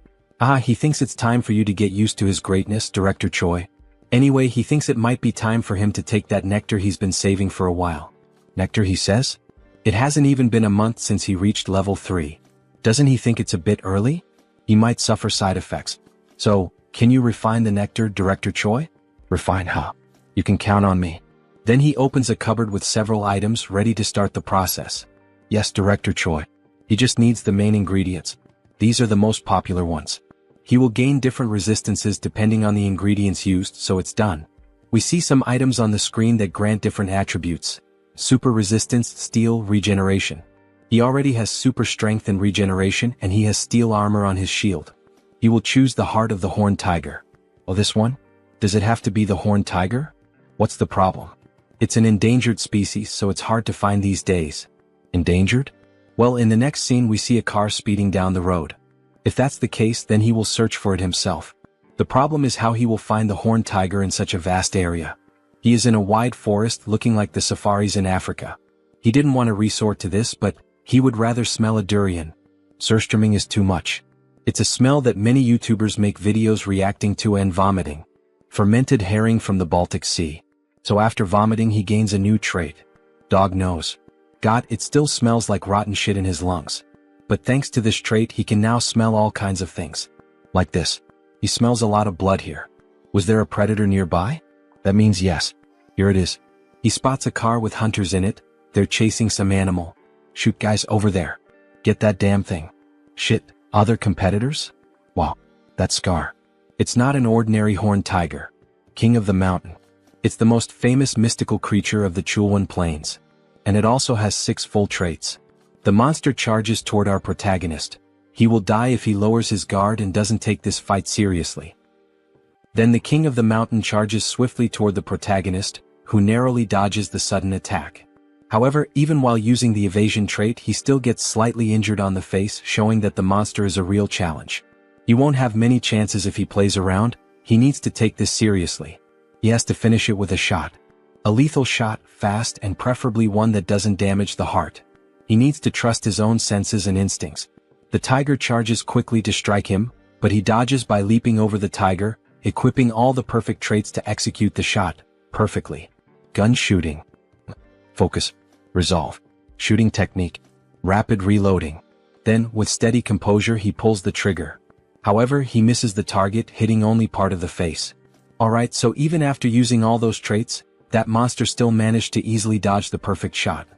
He thinks it's time for you to get used to his greatness, Director Choi. Anyway, he thinks it might be time for him to take that nectar he's been saving for a while. Nectar, he says? It hasn't even been a month since he reached level 3. Doesn't he think it's a bit early? He might suffer side effects. So, can you refine the nectar, Director Choi? Refine, huh? You can count on me. Then he opens a cupboard with several items ready to start the process. Yes, Director Choi. He just needs the main ingredients. These are the most popular ones. He will gain different resistances depending on the ingredients used, so it's done. We see some items on the screen that grant different attributes. Super resistance, steel, regeneration. He already has super strength and regeneration, and he has steel armor on his shield. He will choose the heart of the horned tiger. Oh, this one? Does it have to be the horned tiger? What's the problem? It's an endangered species, so it's hard to find these days. Endangered? Well, in the next scene we see a car speeding down the road. If that's the case, then he will search for it himself. The problem is how he will find the horned tiger in such a vast area. He is in a wide forest looking like the safaris in Africa. He didn't want to resort to this, but he would rather smell a durian. Surströmming is too much. It's a smell that many YouTubers make videos reacting to and vomiting. Fermented herring from the Baltic Sea. So after vomiting he gains a new trait. Dog nose. God, it still smells like rotten shit in his lungs. But thanks to this trait he can now smell all kinds of things. Like this. He smells a lot of blood here. Was there a predator nearby? That means yes. Here it is. He spots a car with hunters in it. They're chasing some animal. Shoot, guys, over there. Get that damn thing. Shit, other competitors? Wow, that's Scar. It's not an ordinary horned tiger. King of the mountain. It's the most famous mystical creature of the Chulwan Plains. And it also has 6 full traits. The monster charges toward our protagonist. He will die if he lowers his guard and doesn't take this fight seriously. Then the king of the mountain charges swiftly toward the protagonist, who narrowly dodges the sudden attack. However, even while using the evasion trait, he still gets slightly injured on the face, showing that the monster is a real challenge. He won't have many chances if he plays around. He needs to take this seriously. He has to finish it with a shot. A lethal shot, fast, and preferably one that doesn't damage the heart. He needs to trust his own senses and instincts. The tiger charges quickly to strike him, but he dodges by leaping over the tiger, equipping all the perfect traits to execute the shot perfectly. Gun shooting. Focus. Resolve. Shooting technique. Rapid reloading. Then, with steady composure, he pulls the trigger. However, he misses the target, hitting only part of the face. Alright, so even after using all those traits, that monster still managed to easily dodge the perfect shot.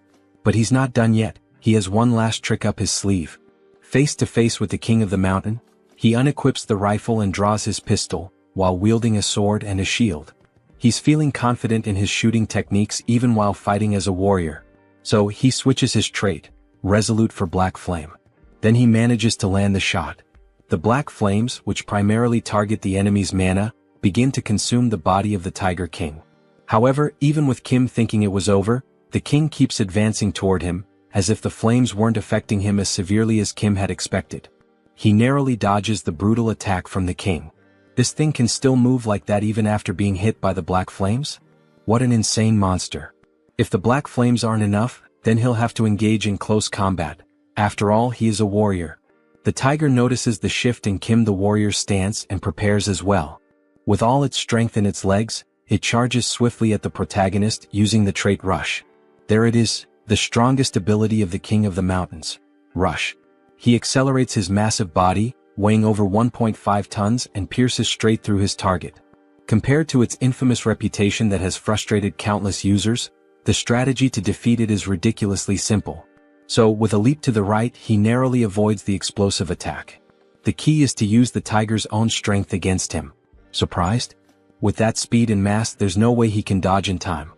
But he's not done yet. He has one last trick up his sleeve. Face to face with the king of the mountain, he unequips the rifle and draws his pistol, while wielding a sword and a shield. He's feeling confident in his shooting techniques even while fighting as a warrior. So he switches his trait, resolute for black flame. Then he manages to land the shot. The black flames, which primarily target the enemy's mana, begin to consume the body of the Tiger King. However, even with Kim thinking it was over, the king keeps advancing toward him, as if the flames weren't affecting him as severely as Kim had expected. He narrowly dodges the brutal attack from the king. This thing can still move like that even after being hit by the black flames? What an insane monster. If the black flames aren't enough, then he'll have to engage in close combat. After all, he is a warrior. The tiger notices the shift in Kim the warrior's stance and prepares as well. With all its strength in its legs, it charges swiftly at the protagonist using the trait Rush. There it is, the strongest ability of the King of the Mountains. Rush. He accelerates his massive body, weighing over 1.5 tons, and pierces straight through his target. Compared to its infamous reputation that has frustrated countless users, the strategy to defeat it is ridiculously simple. So, with a leap to the right, he narrowly avoids the explosive attack. The key is to use the tiger's own strength against him. Surprised? With that speed and mass, there's no way he can dodge in time.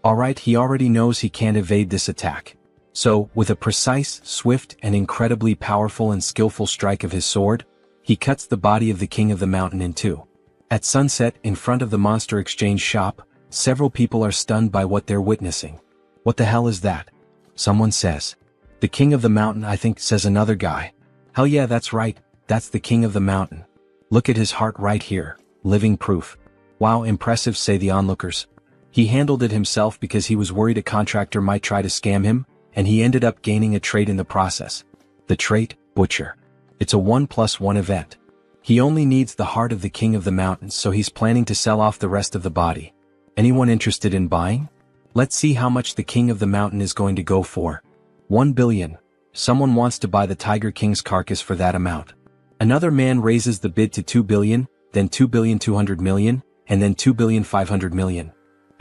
Alright, he already knows he can't evade this attack. So, with a precise, swift, and incredibly powerful and skillful strike of his sword, he cuts the body of the king of the mountain in two. At sunset, in front of the monster exchange shop, several people are stunned by what they're witnessing. What the hell is that? Someone says. The king of the mountain, I think, says another guy. Hell yeah, that's right, that's the king of the mountain. Look at his heart right here, living proof. Wow, impressive, say the onlookers. He handled it himself because he was worried a contractor might try to scam him, and he ended up gaining a trait in the process. The trait, Butcher. It's a 1+1 event. He only needs the heart of the king of the mountains, so he's planning to sell off the rest of the body. Anyone interested in buying? Let's see how much the king of the mountain is going to go for. 1 billion. Someone wants to buy the Tiger King's carcass for that amount. Another man raises the bid to 2 billion, then 2,200 million, and then 2,500 million.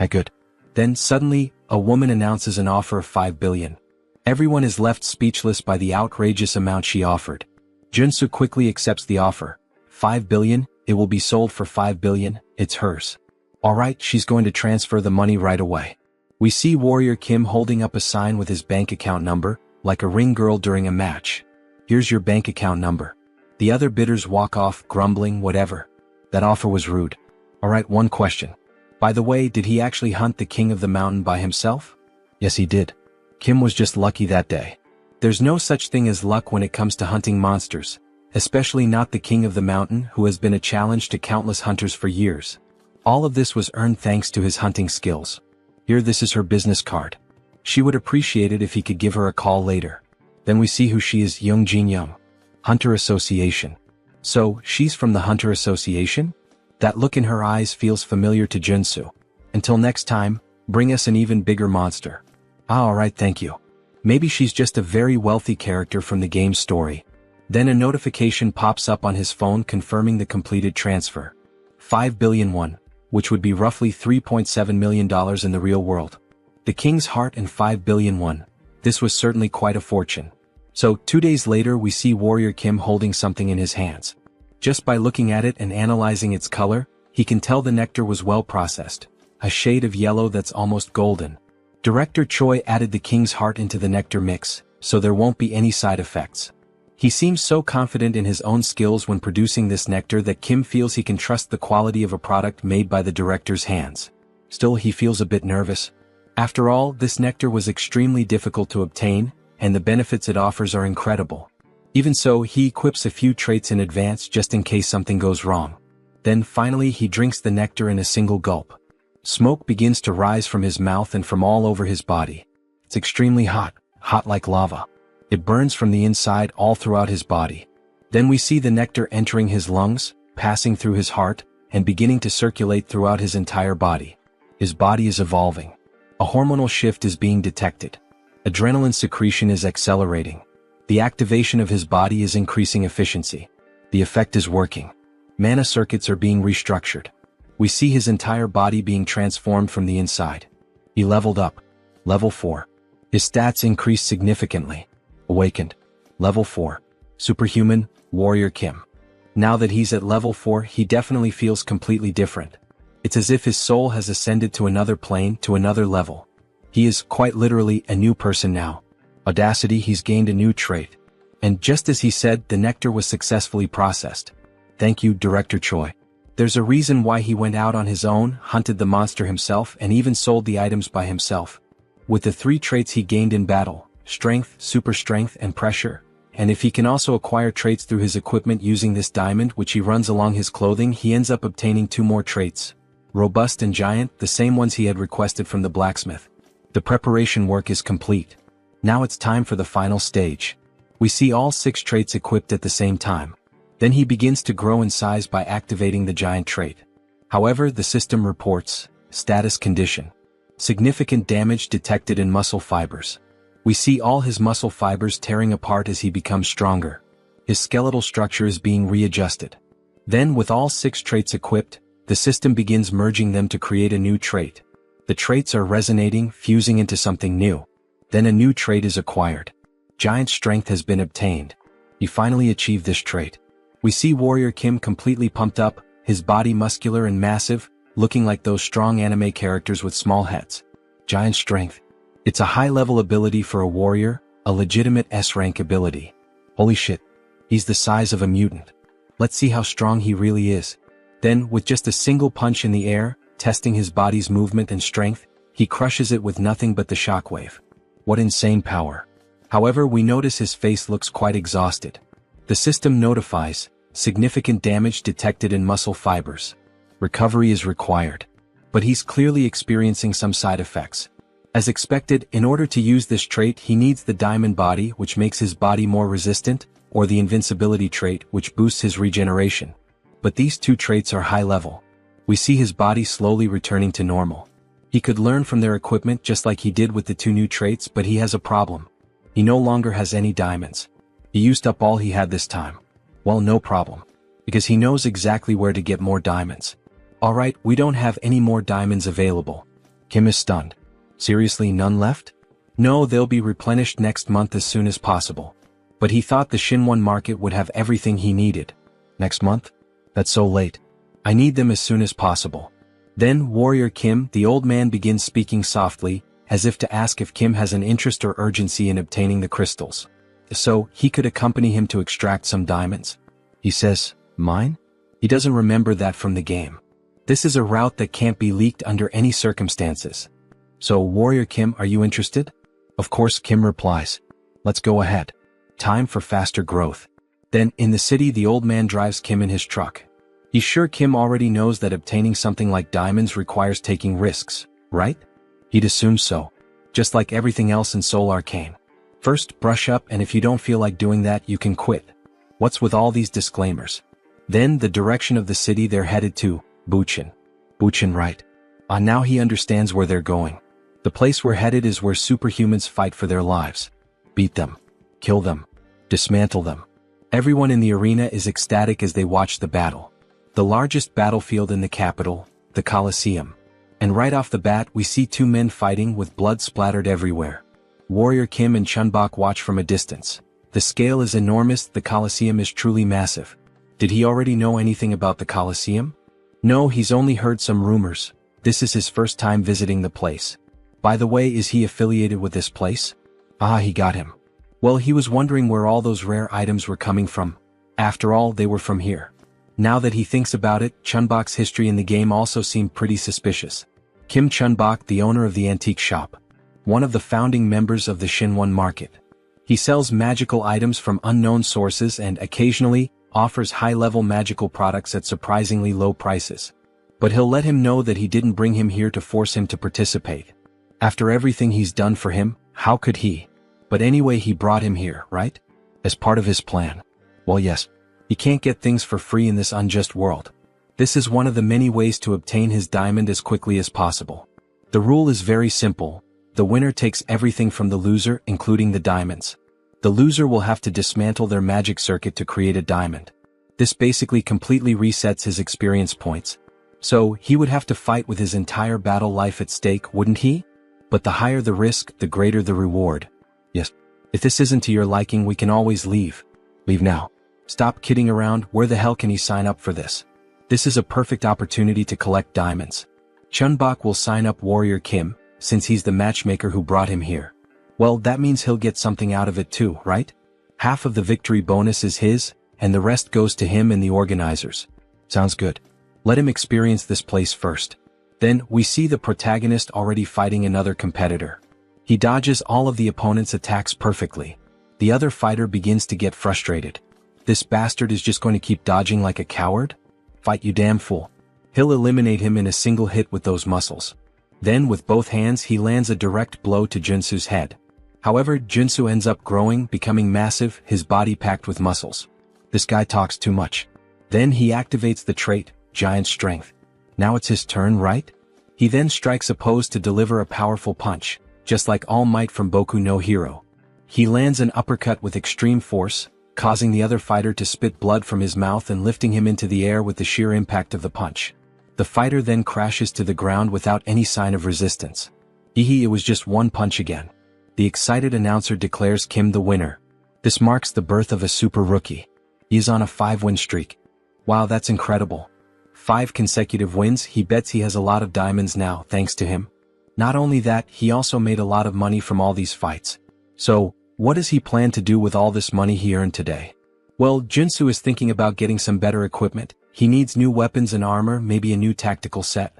Good. Then suddenly, a woman announces an offer of 5 billion. Everyone is left speechless by the outrageous amount she offered. Junsu quickly accepts the offer. 5 billion, it will be sold for 5 billion, it's hers. Alright, she's going to transfer the money right away. We see Warrior Kim holding up a sign with his bank account number, like a ring girl during a match. Here's your bank account number. The other bidders walk off, grumbling, whatever. That offer was rude. Alright, one question. By the way, did he actually hunt the king of the mountain by himself? Yes, he did. Kim was just lucky that day. There's no such thing as luck when it comes to hunting monsters, especially not the king of the mountain, who has been a challenge to countless hunters for years. All of this was earned thanks to his hunting skills. Here, this is her business card. She would appreciate it if he could give her a call later. Then we see who she is, Young Jin Young. Hunter Association. So, she's from the Hunter Association? That look in her eyes feels familiar to Junsu. Until next time, bring us an even bigger monster. Alright, thank you. Maybe she's just a very wealthy character from the game's story. Then a notification pops up on his phone confirming the completed transfer. 5 billion won, which would be roughly $3.7 million in the real world. The king's heart and 5 billion won. This was certainly quite a fortune. So, 2 days later we see Warrior Kim holding something in his hands. Just by looking at it and analyzing its color, he can tell the nectar was well processed. A shade of yellow that's almost golden. Director Choi added the king's heart into the nectar mix, so there won't be any side effects. He seems so confident in his own skills when producing this nectar that Kim feels he can trust the quality of a product made by the director's hands. Still, he feels a bit nervous. After all, this nectar was extremely difficult to obtain, and the benefits it offers are incredible. Even so, he equips a few traits in advance just in case something goes wrong. Then finally he drinks the nectar in a single gulp. Smoke begins to rise from his mouth and from all over his body. It's extremely hot, hot like lava. It burns from the inside all throughout his body. Then we see the nectar entering his lungs, passing through his heart, and beginning to circulate throughout his entire body. His body is evolving. A hormonal shift is being detected. Adrenaline secretion is accelerating. The activation of his body is increasing efficiency. The effect is working. Mana circuits are being restructured. We see his entire body being transformed from the inside. He leveled up. Level 4. His stats increased significantly. Awakened. Level 4. Superhuman, Warrior Kim. Now that he's at level 4, he definitely feels completely different. It's as if his soul has ascended to another plane, to another level. He is, quite literally, a new person now. Audacity, he's gained a new trait. And just as he said, the nectar was successfully processed. Thank you, Director Choi. There's a reason why he went out on his own, hunted the monster himself, and even sold the items by himself. With the 3 traits he gained in battle, strength, super strength, and pressure, and if he can also acquire traits through his equipment using this diamond which he runs along his clothing, he ends up obtaining 2 more traits. Robust and giant, the same ones he had requested from the blacksmith. The preparation work is complete. Now it's time for the final stage. We see all 6 traits equipped at the same time. Then he begins to grow in size by activating the giant trait. However, the system reports, status condition. Significant damage detected in muscle fibers. We see all his muscle fibers tearing apart as he becomes stronger. His skeletal structure is being readjusted. Then, with all 6 traits equipped, the system begins merging them to create a new trait. The traits are resonating, fusing into something new. Then a new trait is acquired. Giant strength has been obtained. He finally achieved this trait. We see Warrior Kim completely pumped up, his body muscular and massive, looking like those strong anime characters with small heads. Giant strength. It's a high-level ability for a warrior, a legitimate S-rank ability. Holy shit. He's the size of a mutant. Let's see how strong he really is. Then, with just a single punch in the air, testing his body's movement and strength, he crushes it with nothing but the shockwave. What insane power. However, we notice his face looks quite exhausted. The system notifies, significant damage detected in muscle fibers. Recovery is required. But he's clearly experiencing some side effects. As expected, in order to use this trait he needs the diamond body, which makes his body more resistant, or the invincibility trait, which boosts his regeneration. But these two traits are high level. We see his body slowly returning to normal. He could learn from their equipment just like he did with the two new traits, but he has a problem. He no longer has any diamonds. He used up all he had this time. Well, no problem. Because he knows exactly where to get more diamonds. Alright, we don't have any more diamonds available. Kim is stunned. Seriously, none left? No, they'll be replenished next month as soon as possible. But he thought the Shinwon market would have everything he needed. Next month? That's so late. I need them as soon as possible. Then Warrior Kim, the old man, begins speaking softly, as if to ask if Kim has an interest or urgency in obtaining the crystals. So, he could accompany him to extract some diamonds. He says, "Mine?" He doesn't remember that from the game. This is a route that can't be leaked under any circumstances. So, Warrior Kim, are you interested? Of course, Kim replies. Let's go ahead. Time for faster growth. Then, in the city, the old man drives Kim in his truck. He's sure Kim already knows that obtaining something like diamonds requires taking risks, right? He'd assume so. Just like everything else in Soul Arcane. First, brush up, and if you don't feel like doing that, you can quit. What's with all these disclaimers? Then, the direction of the city they're headed to, Buchin. Buchin, right. Now he understands where they're going. The place we're headed is where superhumans fight for their lives. Beat them. Kill them. Dismantle them. Everyone in the arena is ecstatic as they watch the battle. The largest battlefield in the capital, the Colosseum. And right off the bat we see two men fighting with blood splattered everywhere. Warrior Kim and Chunbok watch from a distance. The scale is enormous, the Colosseum is truly massive. Did he already know anything about the Colosseum? No, he's only heard some rumors. This is his first time visiting the place. By the way, is he affiliated with this place? He got him. Well, he was wondering where all those rare items were coming from. After all, they were from here. Now that he thinks about it, Chunbok's history in the game also seemed pretty suspicious. Kim Chunbok, the owner of the antique shop. One of the founding members of the Shinwon market. He sells magical items from unknown sources and occasionally offers high-level magical products at surprisingly low prices. But he'll let him know that he didn't bring him here to force him to participate. After everything he's done for him, how could he? But anyway, he brought him here, right? As part of his plan. Well, yes. He can't get things for free in this unjust world. This is one of the many ways to obtain his diamond as quickly as possible. The rule is very simple. The winner takes everything from the loser, including the diamonds. The loser will have to dismantle their magic circuit to create a diamond. This basically completely resets his experience points. So, he would have to fight with his entire battle life at stake, wouldn't he? But the higher the risk, the greater the reward. Yes. If this isn't to your liking, we can always leave. Leave now. Stop kidding around, where the hell can he sign up for this? This is a perfect opportunity to collect diamonds. Chunbok will sign up Warrior Kim, since he's the matchmaker who brought him here. Well, that means he'll get something out of it too, right? Half of the victory bonus is his, and the rest goes to him and the organizers. Sounds good. Let him experience this place first. Then, we see the protagonist already fighting another competitor. He dodges all of the opponent's attacks perfectly. The other fighter begins to get frustrated. This bastard is just going to keep dodging like a coward? Fight, you damn fool. He'll eliminate him in a single hit with those muscles. Then, with both hands, he lands a direct blow to Junsu's head. However, Junsu ends up growing, becoming massive, his body packed with muscles. This guy talks too much. Then he activates the trait, Giant Strength. Now it's his turn, right? He then strikes a pose to deliver a powerful punch, just like All Might from Boku no Hero. He lands an uppercut with extreme force, causing the other fighter to spit blood from his mouth and lifting him into the air with the sheer impact of the punch. The fighter then crashes to the ground without any sign of resistance. It was just one punch again. The excited announcer declares Kim the winner. This marks the birth of a super rookie. He is on a 5-win streak. Wow, that's incredible. 5 consecutive wins. He bets he has a lot of diamonds now, thanks to him. Not only that, he also made a lot of money from all these fights. So, what does he plan to do with all this money he earned today? Well, Junsu is thinking about getting some better equipment. He needs new weapons and armor, maybe a new tactical set.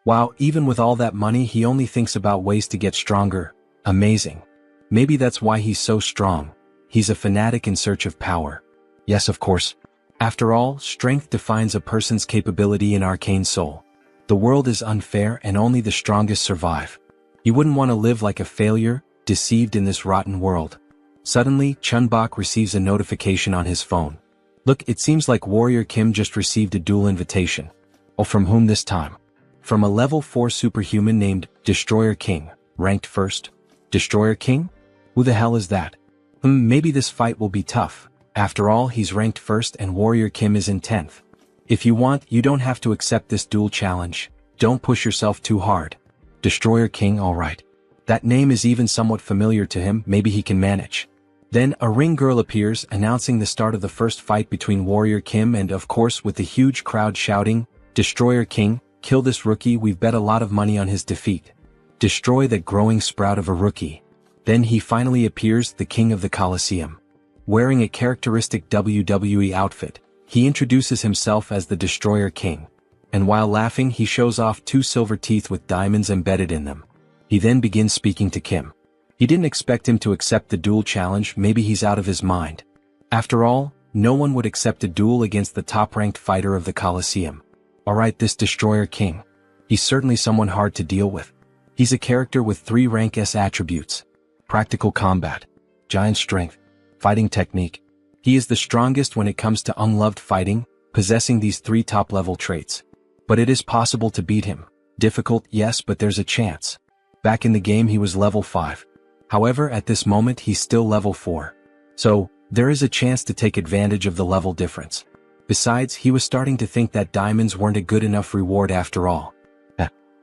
Wow, even with all that money, he only thinks about ways to get stronger. Amazing. Maybe that's why he's so strong. He's a fanatic in search of power. Yes, of course. After all, strength defines a person's capability in Arcane Soul. The world is unfair and only the strongest survive. You wouldn't want to live like a failure, deceived in this rotten world. Suddenly, Chunbok receives a notification on his phone. Look, it seems like Warrior Kim just received a duel invitation. Oh, from whom this time? From a level 4 superhuman named Destroyer King, ranked first. Destroyer King? Who the hell is that? Maybe this fight will be tough. After all, he's ranked first and Warrior Kim is in 10th. If you want, you don't have to accept this duel challenge. Don't push yourself too hard. Destroyer King, alright. That name is even somewhat familiar to him, maybe he can manage. Then a ring girl appears, announcing the start of the first fight between Warrior Kim and, of course, with the huge crowd shouting, Destroyer King, kill this rookie, we've bet a lot of money on his defeat. Destroy that growing sprout of a rookie. Then he finally appears, the King of the Colosseum. Wearing a characteristic WWE outfit, he introduces himself as the Destroyer King. And while laughing, he shows off 2 silver teeth with diamonds embedded in them. He then begins speaking to Kim. He didn't expect him to accept the duel challenge, maybe he's out of his mind. After all, no one would accept a duel against the top-ranked fighter of the Colosseum. Alright, this Destroyer King. He's certainly someone hard to deal with. He's a character with 3 rank S attributes. Practical combat, giant strength, fighting technique. He is the strongest when it comes to unloved fighting, possessing these 3 top-level traits. But it is possible to beat him. Difficult, yes, but there's a chance. Back in the game he was level 5. However, at this moment he's still level 4. So, there is a chance to take advantage of the level difference. Besides, he was starting to think that diamonds weren't a good enough reward after all.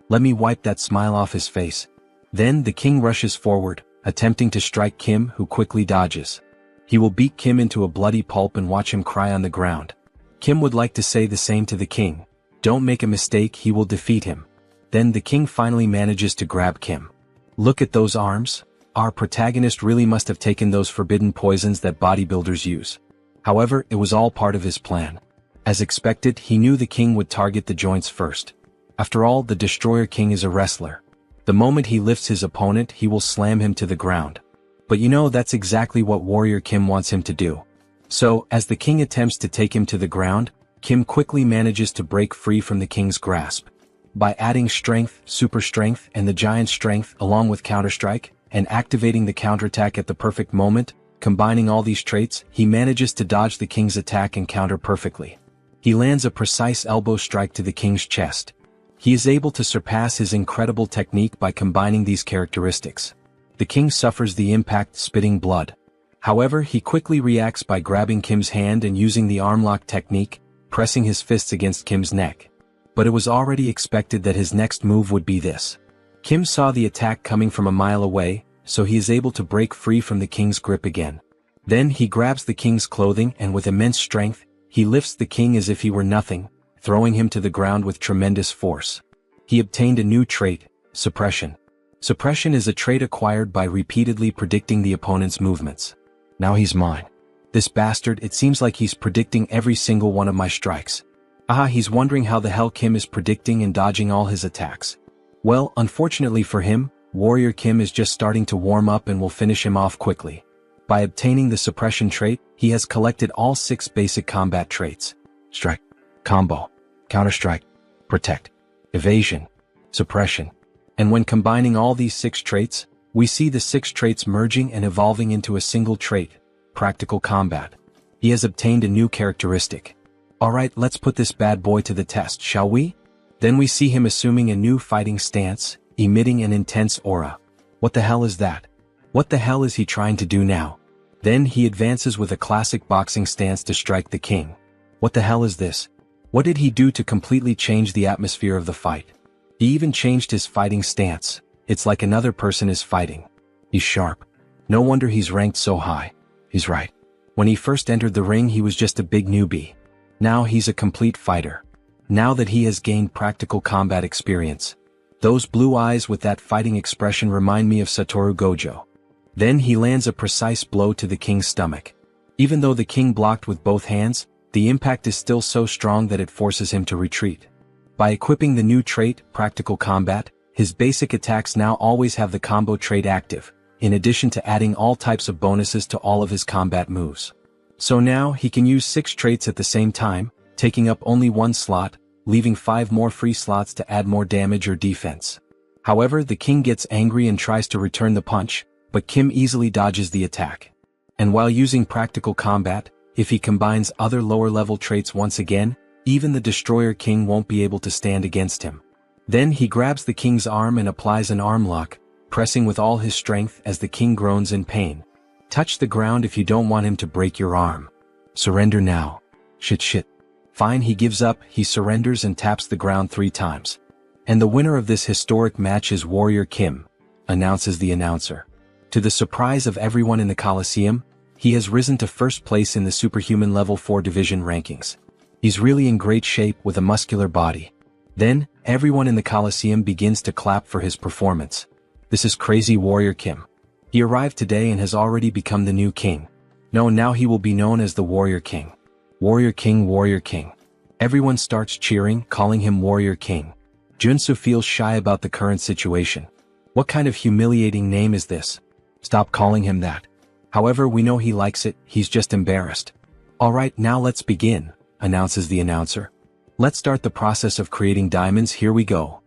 Let me wipe that smile off his face. Then the king rushes forward, attempting to strike Kim, who quickly dodges. He will beat Kim into a bloody pulp and watch him cry on the ground. Kim would like to say the same to the king. Don't make a mistake, he will defeat him. Then the king finally manages to grab Kim. Look at those arms. Our protagonist really must have taken those forbidden poisons that bodybuilders use. However, it was all part of his plan. As expected, he knew the king would target the joints first. After all, the Destroyer King is a wrestler. The moment he lifts his opponent, he will slam him to the ground. But you know, that's exactly what Warrior Kim wants him to do. So, as the king attempts to take him to the ground, Kim quickly manages to break free from the king's grasp. By adding strength, super strength, and the giant strength along with counterstrike, and activating the counterattack at the perfect moment, combining all these traits, he manages to dodge the king's attack and counter perfectly. He lands a precise elbow strike to the king's chest. He is able to surpass his incredible technique by combining these characteristics. The king suffers the impact, spitting blood. However, he quickly reacts by grabbing Kim's hand and using the arm lock technique, pressing his fists against Kim's neck. But it was already expected that his next move would be this. Kim saw the attack coming from a mile away, so he is able to break free from the king's grip again. Then he grabs the king's clothing and with immense strength, he lifts the king as if he were nothing, throwing him to the ground with tremendous force. He obtained a new trait, suppression. Suppression is a trait acquired by repeatedly predicting the opponent's movements. Now he's mine. This bastard, it seems like he's predicting every single one of my strikes. He's wondering how the hell Kim is predicting and dodging all his attacks. Well, unfortunately for him, Warrior Kim is just starting to warm up and will finish him off quickly. By obtaining the suppression trait, he has collected all 6 basic combat traits. Strike, combo, counterstrike, protect, evasion, suppression. And when combining all these 6 traits, we see the 6 traits merging and evolving into a single trait, practical combat. He has obtained a new characteristic. Alright, let's put this bad boy to the test, shall we? Then we see him assuming a new fighting stance, emitting an intense aura. What the hell is that? What the hell is he trying to do now? Then he advances with a classic boxing stance to strike the king. What the hell is this? What did he do to completely change the atmosphere of the fight? He even changed his fighting stance. It's like another person is fighting. He's sharp. No wonder he's ranked so high. He's right. When he first entered the ring he was just a big newbie. Now he's a complete fighter. Now that he has gained practical combat experience. Those blue eyes with that fighting expression remind me of Satoru Gojo. Then he lands a precise blow to the king's stomach. Even though the king blocked with both hands, the impact is still so strong that it forces him to retreat. By equipping the new trait, Practical Combat, his basic attacks now always have the combo trait active, in addition to adding all types of bonuses to all of his combat moves. So now he can use 6 traits at the same time, taking up only 1 slot, leaving 5 more free slots to add more damage or defense. However, the king gets angry and tries to return the punch, but Kim easily dodges the attack. And while using Practical Combat, if he combines other lower-level traits once again, even the Destroyer King won't be able to stand against him. Then he grabs the king's arm and applies an arm lock, pressing with all his strength as the king groans in pain. Touch the ground if you don't want him to break your arm. Surrender now. Shit. Fine, he gives up, he surrenders and taps the ground 3 times. And the winner of this historic match is Warrior Kim, announces the announcer. To the surprise of everyone in the Coliseum, he has risen to first place in the Superhuman Level 4 division rankings. He's really in great shape with a muscular body. Then, everyone in the Coliseum begins to clap for his performance. This is crazy Warrior Kim. He arrived today and has already become the new king. No, now he will be known as the Warrior King. Warrior King, Warrior King. Everyone starts cheering, calling him Warrior King. Junsu feels shy about the current situation. What kind of humiliating name is this? Stop calling him that. However, we know he likes it, he's just embarrassed. Alright, now let's begin, announces the announcer. Let's start the process of creating diamonds, here we go.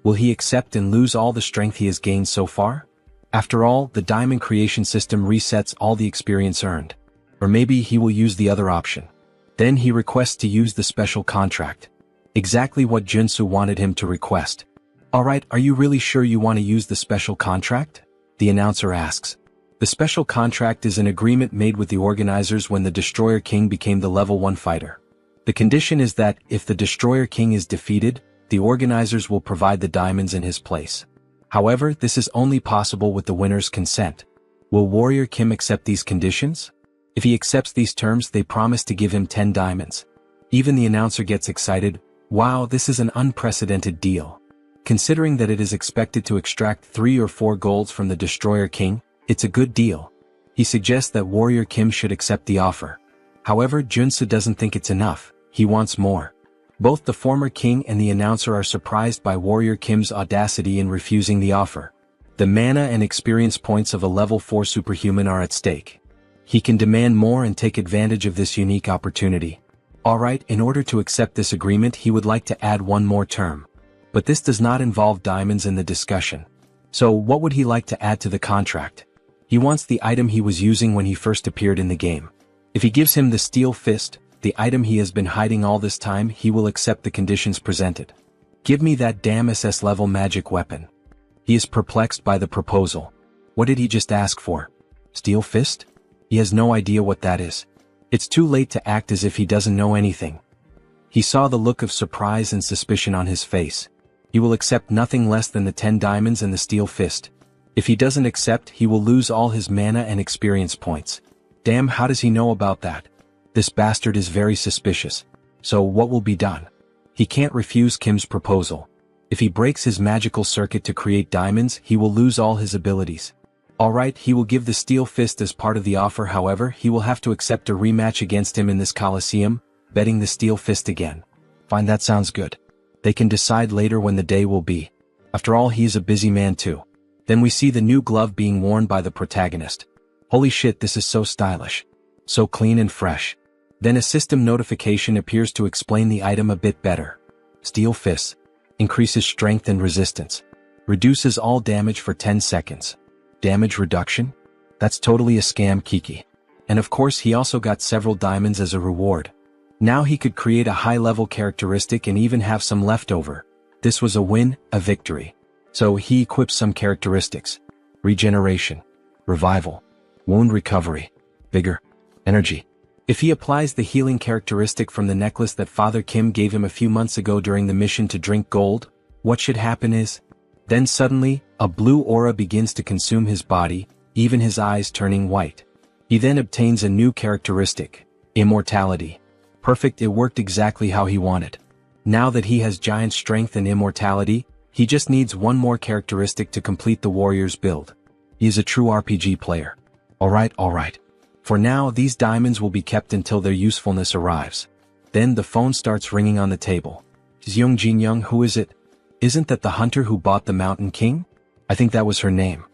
Will he accept and lose all the strength he has gained so far? After all, the diamond creation system resets all the experience earned. Or maybe he will use the other option. Then he requests to use the special contract. Exactly what Junsu wanted him to request. Alright, are you really sure you want to use the special contract? The announcer asks. The special contract is an agreement made with the organizers when the Destroyer King became the level 1 fighter. The condition is that, if the Destroyer King is defeated, the organizers will provide the diamonds in his place. However, this is only possible with the winner's consent. Will Warrior Kim accept these conditions? If he accepts these terms, they promise to give him 10 diamonds. Even the announcer gets excited. Wow, this is an unprecedented deal. Considering that it is expected to extract 3 or 4 golds from the Destroyer King, it's a good deal. He suggests that Warrior Kim should accept the offer. However, Junsu doesn't think it's enough, he wants more. Both the former king and the announcer are surprised by Warrior Kim's audacity in refusing the offer. The mana and experience points of a level 4 superhuman are at stake. He can demand more and take advantage of this unique opportunity. Alright, in order to accept this agreement he would like to add one more term. But this does not involve diamonds in the discussion. So what would he like to add to the contract? He wants the item he was using when he first appeared in the game. If he gives him the Steel Fist, the item he has been hiding all this time, he will accept the conditions presented. Give me that damn SS level magic weapon. He is perplexed by the proposal. What did he just ask for? Steel Fist? He has no idea what that is. It's too late to act as if he doesn't know anything. He saw the look of surprise and suspicion on his face. He will accept nothing less than the 10 diamonds and the Steel Fist. If he doesn't accept, he will lose all his mana and experience points. Damn, how does he know about that? This bastard is very suspicious. So what will be done? He can't refuse Kim's proposal. If he breaks his magical circuit to create diamonds, he will lose all his abilities. Alright, he will give the Steel Fist as part of the offer, however, he will have to accept a rematch against him in this Coliseum, betting the Steel Fist again. Fine, that sounds good. They can decide later when the day will be. After all, he is a busy man too. Then we see the new glove being worn by the protagonist. Holy shit, this is so stylish. So clean and fresh. Then a system notification appears to explain the item a bit better. Steel Fist. Increases strength and resistance. Reduces all damage for 10 seconds. Damage reduction? That's totally a scam, Kiki. And of course he also got several diamonds as a reward. Now he could create a high-level characteristic and even have some left over. This was a win, a victory. So he equips some characteristics. Regeneration. Revival. Wound recovery. Vigor. Energy. If he applies the healing characteristic from the necklace that Father Kim gave him a few months ago during the mission to drink gold, what should happen is, then suddenly, a blue aura begins to consume his body, even his eyes turning white. He then obtains a new characteristic, immortality. Perfect, it worked exactly how he wanted. Now that he has giant strength and immortality, he just needs one more characteristic to complete the warrior's build. He is a true RPG player. Alright. For now, these diamonds will be kept until their usefulness arrives. Then the phone starts ringing on the table. Xiong Jinyoung, who is it? Isn't that the hunter who bought the Mountain King? I think that was her name.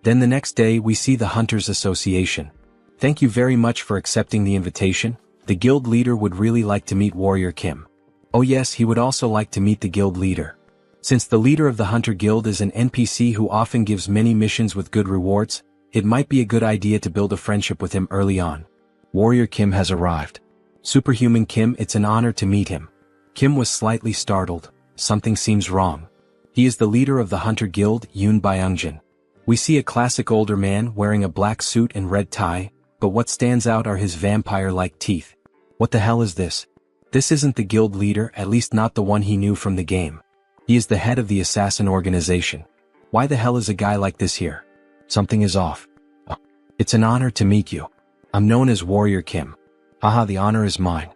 Then the next day we see the Hunters Association. Thank you very much for accepting the invitation. The guild leader would really like to meet Warrior Kim. Oh yes, he would also like to meet the guild leader. Since the leader of the Hunter Guild is an NPC who often gives many missions with good rewards, it might be a good idea to build a friendship with him early on. Warrior Kim has arrived. Superhuman Kim, it's an honor to meet him. Kim was slightly startled. Something seems wrong. He is the leader of the Hunter Guild, Yoon Byungjin. We see a classic older man wearing a black suit and red tie, but what stands out are his vampire-like teeth. What the hell is this? This isn't the guild leader, at least not the one he knew from the game. He is the head of the assassin organization. Why the hell is a guy like this here? Something is off. Oh, it's an honor to meet you. I'm known as Warrior Kim. Haha, the honor is mine.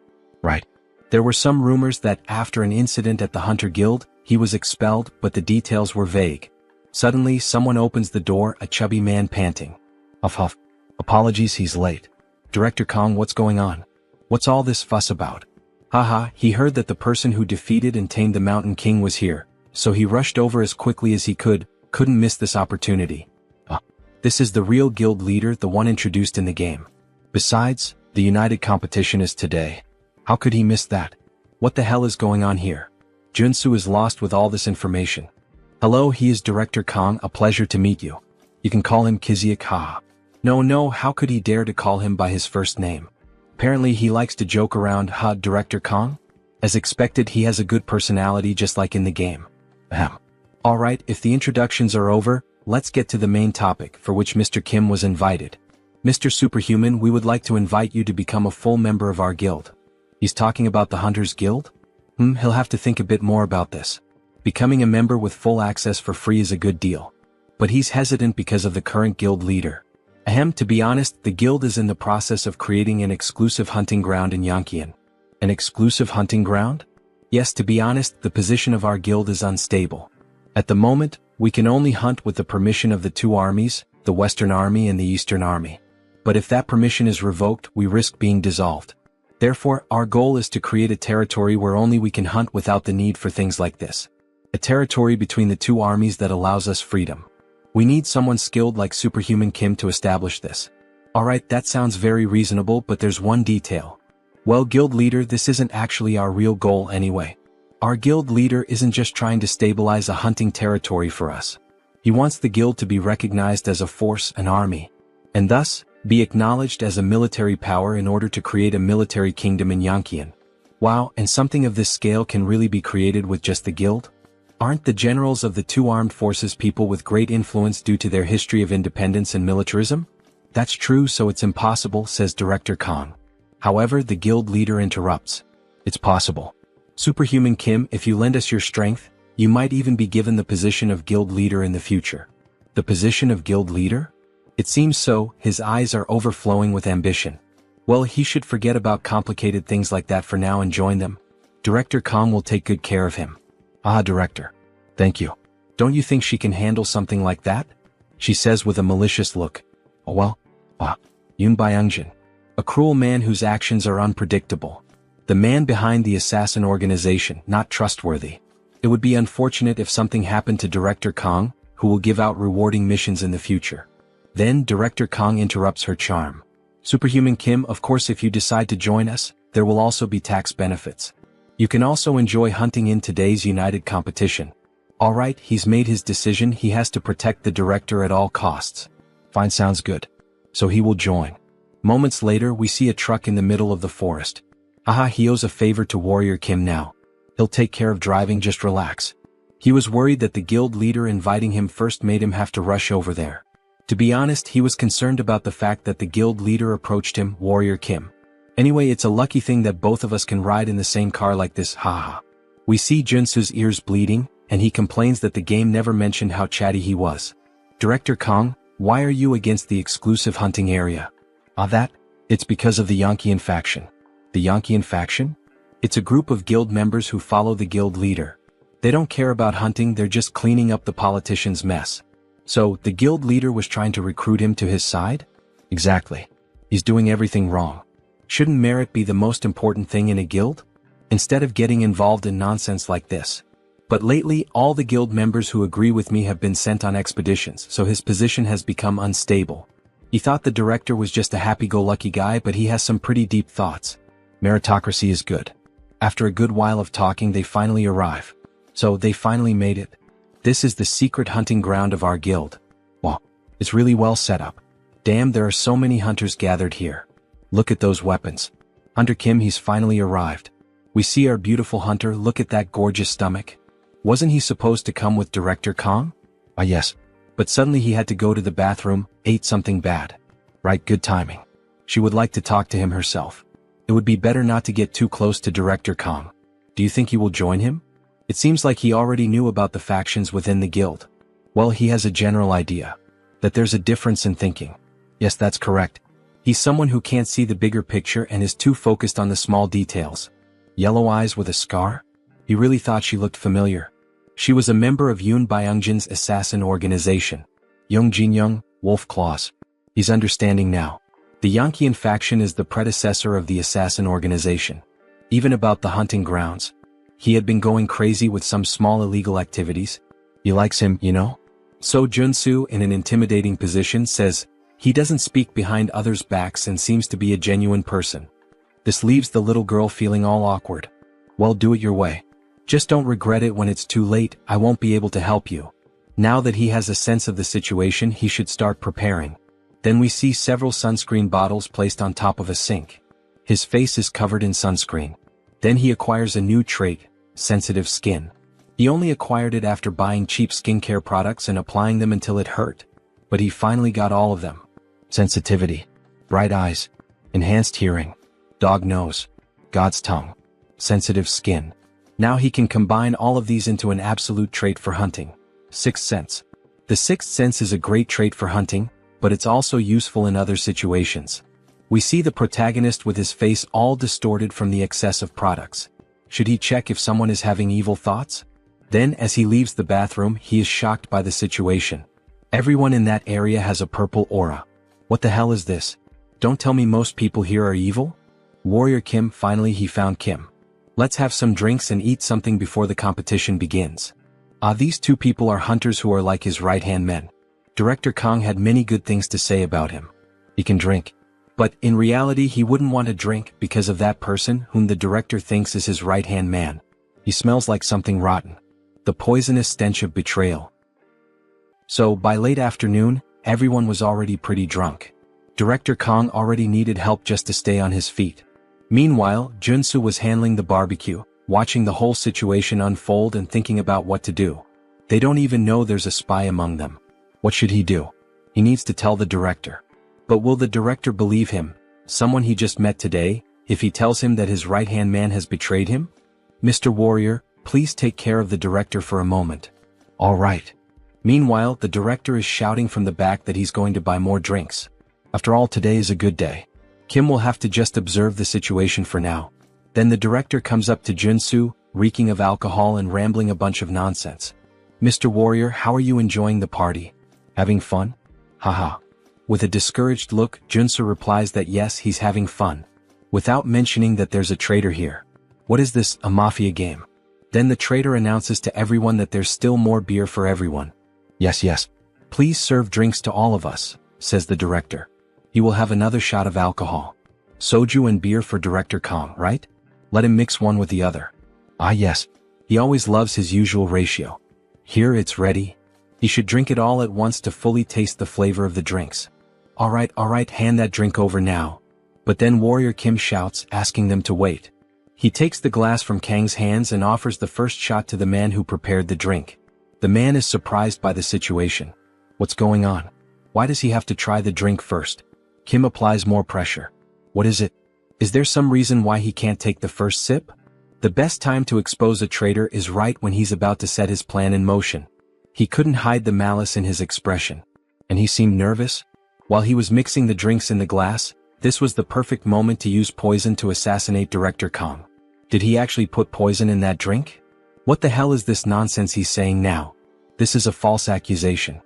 Right. There were some rumors that after an incident at the Hunter Guild, he was expelled, but the details were vague. Suddenly, someone opens the door, a chubby man panting. Huff. Apologies, he's late. Director Kong, what's going on? What's all this fuss about? Haha, he heard that the person who defeated and tamed the Mountain King was here, so he rushed over as quickly as he couldn't miss this opportunity. This is the real guild leader, the one introduced in the game. Besides, the United competition is today. How could he miss that? What the hell is going on here? Junsu is lost with all this information. Hello, he is Director Kong, a pleasure to meet you. You can call him Kiziak, haha. No, how could he dare to call him by his first name? Apparently he likes to joke around, Director Kong? As expected, he has a good personality just like in the game. Alright, if the introductions are over, let's get to the main topic for which Mr. Kim was invited. Mr. Superhuman, we would like to invite you to become a full member of our guild. He's talking about the Hunters Guild? He'll have to think a bit more about this. Becoming a member with full access for free is a good deal. But he's hesitant because of the current guild leader. To be honest, the guild is in the process of creating an exclusive hunting ground in Yangqian. An exclusive hunting ground? Yes, to be honest, the position of our guild is unstable. At the moment, we can only hunt with the permission of the two armies, the Western Army and the Eastern Army. But if that permission is revoked, we risk being dissolved. Therefore, our goal is to create a territory where only we can hunt without the need for things like this. A territory between the two armies that allows us freedom. We need someone skilled like Superhuman Kim to establish this. Alright, that sounds very reasonable, but there's one detail. Well, guild leader, this isn't actually our real goal anyway. Our guild leader isn't just trying to stabilize a hunting territory for us. He wants the guild to be recognized as a force, an army, and thus, be acknowledged as a military power in order to create a military kingdom in Yangqian. Wow, and something of this scale can really be created with just the guild? Aren't the generals of the two armed forces people with great influence due to their history of independence and militarism? That's true, so it's impossible, says Director Kong. However, the guild leader interrupts. It's possible. Superhuman Kim, if you lend us your strength, you might even be given the position of guild leader in the future. The position of guild leader? It seems so, his eyes are overflowing with ambition. Well, he should forget about complicated things like that for now and join them. Director Kong will take good care of him. Director. Thank you. Don't you think she can handle something like that? She says with a malicious look. Yoon Byungjin. A cruel man whose actions are unpredictable. The man behind the assassin organization, not trustworthy. It would be unfortunate if something happened to Director Kong, who will give out rewarding missions in the future. Then Director Kong interrupts her charm. Superhuman Kim, of course if you decide to join us, there will also be tax benefits. You can also enjoy hunting in today's United competition. Alright, he's made his decision, he has to protect the director at all costs. Fine, sounds good. So he will join. Moments later we see a truck in the middle of the forest. He owes a favor to Warrior Kim now. He'll take care of driving, just relax. He was worried that the guild leader inviting him first made him have to rush over there. To be honest, he was concerned about the fact that the guild leader approached him, Warrior Kim. Anyway, it's a lucky thing that both of us can ride in the same car like this, haha. We see Junsu's ears bleeding, and he complains that the game never mentioned how chatty he was. Director Kong, Why are you against the exclusive hunting area? It's because of the Yankian faction. The Yankian faction? It's a group of guild members who follow the guild leader. They don't care about hunting, they're just cleaning up the politician's mess. So, the guild leader was trying to recruit him to his side? Exactly. He's doing everything wrong. Shouldn't merit be the most important thing in a guild? Instead of getting involved in nonsense like this. But lately, all the guild members who agree with me have been sent on expeditions, so his position has become unstable. He thought the director was just a happy-go-lucky guy, but he has some pretty deep thoughts. Meritocracy is good. After a good while of talking, they finally arrive. So, they finally made it. This is the secret hunting ground of our guild. Wow, it's really well set up. Damn, there are so many hunters gathered here. Look at those weapons. Hunter Kim, he's finally arrived. We see our beautiful hunter, look at that gorgeous stomach. Wasn't he supposed to come with Director Kong? Yes. But suddenly he had to go to the bathroom, ate something bad. Right, good timing. She would like to talk to him herself. It would be better not to get too close to Director Kong. Do you think he will join him? It seems like he already knew about the factions within the guild. Well, he has a general idea. That there's a difference in thinking. Yes, that's correct. He's someone who can't see the bigger picture and is too focused on the small details. Yellow eyes with a scar? He really thought she looked familiar. She was a member of Yoon Byungjin's assassin organization. Young Jin-young, Wolf Claws. He's understanding now. The Yankian faction is the predecessor of the assassin organization. Even about the hunting grounds. He had been going crazy with some small illegal activities. He likes him, you know? So Junsu, in an intimidating position, says, he doesn't speak behind others' backs and seems to be a genuine person. This leaves the little girl feeling all awkward. Well, do it your way. Just don't regret it when it's too late, I won't be able to help you. Now that he has a sense of the situation, he should start preparing. Then we see several sunscreen bottles placed on top of a sink. His face is covered in sunscreen. Then he acquires a new trait, sensitive skin. He only acquired it after buying cheap skincare products and applying them until it hurt. But he finally got all of them. Sensitivity. Bright eyes. Enhanced hearing. Dog nose. God's tongue. Sensitive skin. Now he can combine all of these into an absolute trait for hunting. Sixth sense. The sixth sense is a great trait for hunting, but it's also useful in other situations. We see the protagonist with his face all distorted from the excess of products. Should he check if someone is having evil thoughts? Then, as he leaves the bathroom, he is shocked by the situation. Everyone in that area has a purple aura. What the hell is this? Don't tell me most people here are evil? Warrior Kim, finally he found Kim. Let's have some drinks and eat something before the competition begins. These two people are hunters who are like his right-hand men. Director Kong had many good things to say about him. He can drink. But in reality he wouldn't want to drink because of that person whom the director thinks is his right-hand man. He smells like something rotten. The poisonous stench of betrayal. So by late afternoon, everyone was already pretty drunk. Director Kong already needed help just to stay on his feet. Meanwhile, Junsu was handling the barbecue, watching the whole situation unfold and thinking about what to do. They don't even know there's a spy among them. What should he do? He needs to tell the director. But will the director believe him, someone he just met today, if he tells him that his right-hand man has betrayed him? Mr. Warrior, please take care of the director for a moment. All right. Meanwhile, the director is shouting from the back that he's going to buy more drinks. After all, today is a good day. Kim will have to just observe the situation for now. Then the director comes up to Junsu, reeking of alcohol and rambling a bunch of nonsense. Mr. Warrior, how are you enjoying the party? Having fun? Haha. With a discouraged look, Junsu replies that yes, he's having fun. Without mentioning that there's a traitor here. What is this, a mafia game? Then the traitor announces to everyone that there's still more beer for everyone. Yes. Please serve drinks to all of us, says the director. He will have another shot of alcohol. Soju and beer for Director Kong, right? Let him mix one with the other. Yes. He always loves his usual ratio. Here it's ready. He should drink it all at once to fully taste the flavor of the drinks. All right, hand that drink over now. But then Warrior Kim shouts, asking them to wait. He takes the glass from Kang's hands and offers the first shot to the man who prepared the drink. The man is surprised by the situation. What's going on? Why does he have to try the drink first? Kim applies more pressure. What is it? Is there some reason why he can't take the first sip? The best time to expose a traitor is right when he's about to set his plan in motion. He couldn't hide the malice in his expression. And he seemed nervous? While he was mixing the drinks in the glass, this was the perfect moment to use poison to assassinate Director Kong. Did he actually put poison in that drink? What the hell is this nonsense he's saying now? This is a false accusation.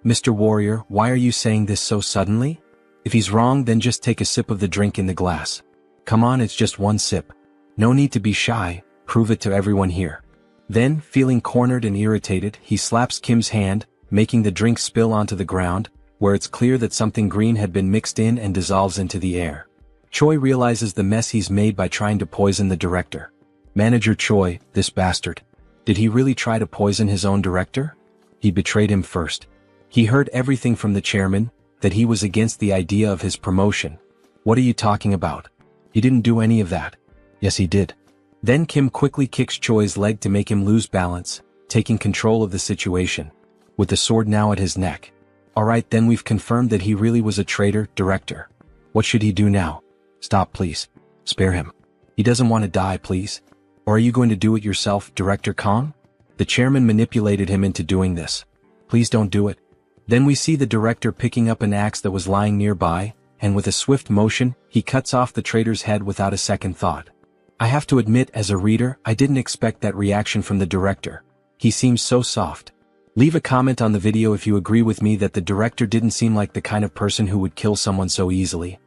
Mr. Warrior, why are you saying this so suddenly? If he's wrong, then just take a sip of the drink in the glass. Come on, it's just one sip. No need to be shy, prove it to everyone here. Then, feeling cornered and irritated, he slaps Kim's hand, making the drink spill onto the ground, where it's clear that something green had been mixed in and dissolves into the air. Choi realizes the mess he's made by trying to poison the director. Manager Choi, this bastard. Did he really try to poison his own director? He betrayed him first. He heard everything from the chairman, that he was against the idea of his promotion. What are you talking about? He didn't do any of that. Yes, he did. Then Kim quickly kicks Choi's leg to make him lose balance, taking control of the situation, with the sword now at his neck. Alright, then we've confirmed that he really was a traitor, director. What should he do now? Stop, please. Spare him. He doesn't want to die, please. Or are you going to do it yourself, Director Kong? The chairman manipulated him into doing this. Please don't do it. Then we see the director picking up an axe that was lying nearby, and with a swift motion, he cuts off the traitor's head without a second thought. I have to admit, as a reader, I didn't expect that reaction from the director. He seems so soft. Leave a comment on the video if you agree with me that the director didn't seem like the kind of person who would kill someone so easily.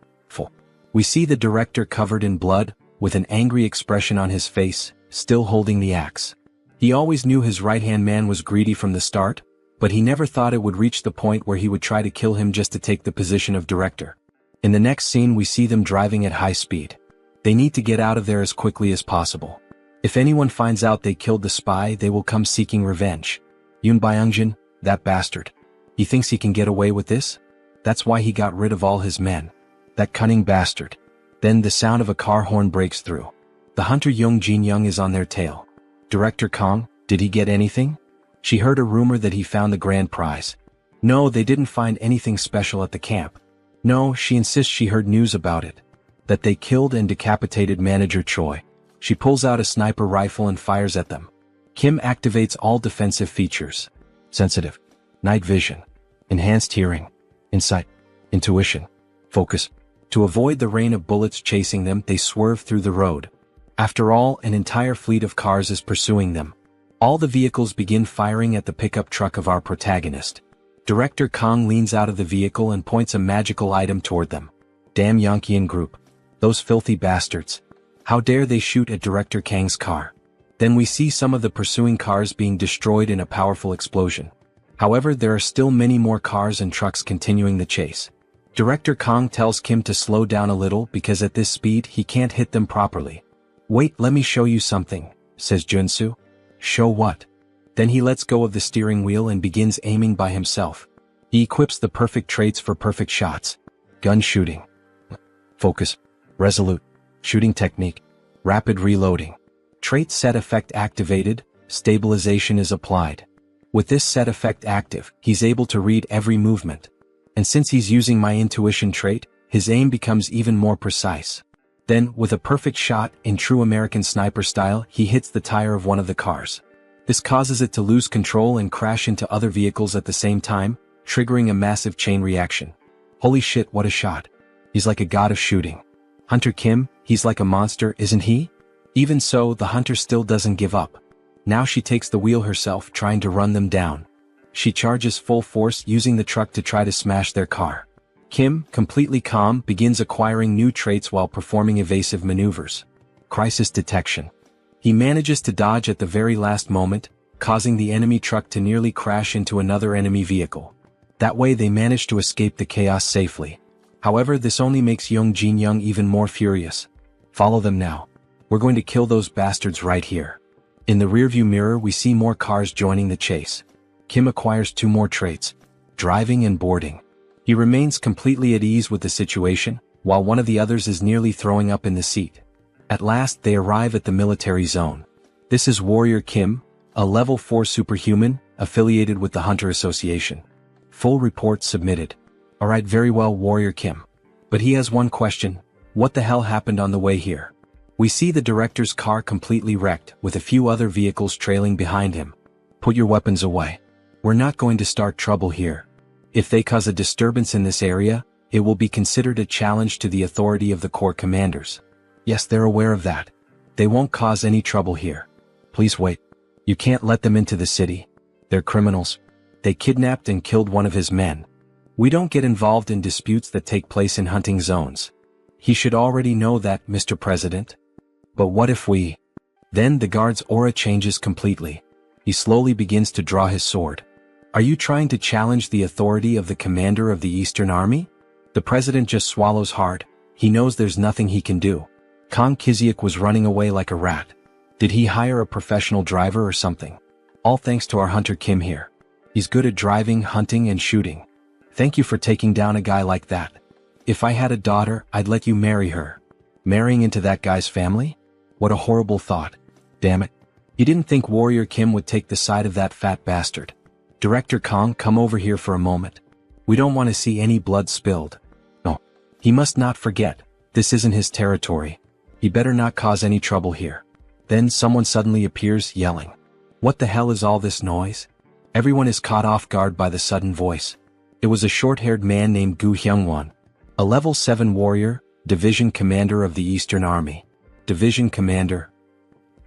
We see the director covered in blood, with an angry expression on his face, still holding the axe. He always knew his right-hand man was greedy from the start, but he never thought it would reach the point where he would try to kill him just to take the position of director. In the next scene we see them driving at high speed. They need to get out of there as quickly as possible. If anyone finds out they killed the spy, they will come seeking revenge. Yoon Byung-jin, that bastard. He thinks he can get away with this? That's why he got rid of all his men. That cunning bastard. Then the sound of a car horn breaks through. The hunter Young Jin-young is on their tail. Director Kong, did he get anything? She heard a rumor that he found the grand prize. No, they didn't find anything special at the camp. No, she insists she heard news about it. That they killed and decapitated Manager Choi. She pulls out a sniper rifle and fires at them. Kim activates all defensive features. Sensitive. Night vision. Enhanced hearing. Insight. Intuition. Focus. To avoid the rain of bullets chasing them, they swerve through the road. After all, an entire fleet of cars is pursuing them. All the vehicles begin firing at the pickup truck of our protagonist. Director Kong leans out of the vehicle and points a magical item toward them. Damn Yankeean group. Those filthy bastards. How dare they shoot at Director Kang's car. Then we see some of the pursuing cars being destroyed in a powerful explosion. However, there are still many more cars and trucks continuing the chase. Director Kong tells Kim to slow down a little because at this speed he can't hit them properly. Wait, let me show you something, says Junsu. Show what? Then he lets go of the steering wheel and begins aiming by himself. He equips the perfect traits for perfect shots. Gun shooting. Focus. Resolute. Shooting technique. Rapid reloading. Trait set effect activated, stabilization is applied. With this set effect active, he's able to read every movement. And since he's using my intuition trait, his aim becomes even more precise. Then, with a perfect shot, in true American sniper style, he hits the tire of one of the cars. This causes it to lose control and crash into other vehicles at the same time, triggering a massive chain reaction. Holy shit, what a shot. He's like a god of shooting. Hunter Kim, he's like a monster, isn't he? Even so, the hunter still doesn't give up. Now she takes the wheel herself, trying to run them down. She charges full force, using the truck to try to smash their car. Kim, completely calm, begins acquiring new traits while performing evasive maneuvers. Crisis detection. He manages to dodge at the very last moment, causing the enemy truck to nearly crash into another enemy vehicle. That way they manage to escape the chaos safely. However, this only makes Young Jin-young even more furious. Follow them now. We're going to kill those bastards right here. In the rearview mirror we see more cars joining the chase. Kim acquires 2 more traits. Driving and boarding. He remains completely at ease with the situation, while one of the others is nearly throwing up in the seat. At last they arrive at the military zone. This is Warrior Kim, a level 4 superhuman, affiliated with the Hunter Association. Full report submitted. Alright, very well, Warrior Kim. But he has one question. What the hell happened on the way here? We see the director's car completely wrecked, with a few other vehicles trailing behind him. Put your weapons away. We're not going to start trouble here. If they cause a disturbance in this area, it will be considered a challenge to the authority of the Corps commanders. Yes, they're aware of that. They won't cause any trouble here. Please wait. You can't let them into the city. They're criminals. They kidnapped and killed one of his men. We don't get involved in disputes that take place in hunting zones. He should already know that, Mr. President. But what if we... Then the guard's aura changes completely. He slowly begins to draw his sword. Are you trying to challenge the authority of the commander of the Eastern Army? The president just swallows hard. He knows there's nothing he can do. Kang Kiziak was running away like a rat. Did he hire a professional driver or something? All thanks to our hunter Kim here. He's good at driving, hunting, and shooting. Thank you for taking down a guy like that. If I had a daughter, I'd let you marry her. Marrying into that guy's family? What a horrible thought. Damn it. You didn't think Warrior Kim would take the side of that fat bastard. Director Kang, come over here for a moment. We don't want to see any blood spilled. No. He must not forget, this isn't his territory. He better not cause any trouble here. Then someone suddenly appears, yelling. What the hell is all this noise? Everyone is caught off guard by the sudden voice. It was a short-haired man named Gu Hyungwon, a level 7 warrior, division commander of the Eastern Army. Division commander.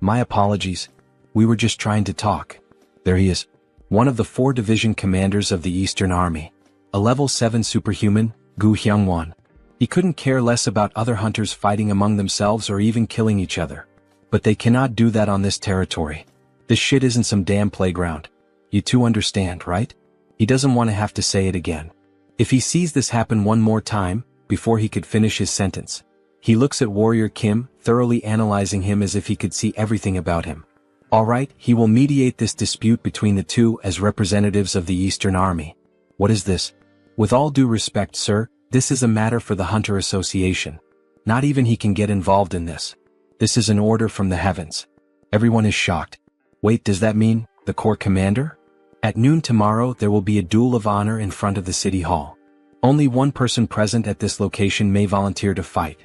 My apologies. We were just trying to talk. There he is. One of the 4 division commanders of the Eastern Army. A level 7 superhuman, Gu Hyungwon. He couldn't care less about other hunters fighting among themselves or even killing each other. But they cannot do that on this territory. This shit isn't some damn playground. You two understand, right? He doesn't want to have to say it again. If he sees this happen one more time, before he could finish his sentence, he looks at Warrior Kim, thoroughly analyzing him as if he could see everything about him. Alright, he will mediate this dispute between the two as representatives of the Eastern Army. What is this? With all due respect, sir, this is a matter for the Hunter Association. Not even he can get involved in this. This is an order from the heavens. Everyone is shocked. Wait, does that mean the Corps commander? At noon tomorrow there will be a duel of honor in front of the city hall. Only one person present at this location may volunteer to fight.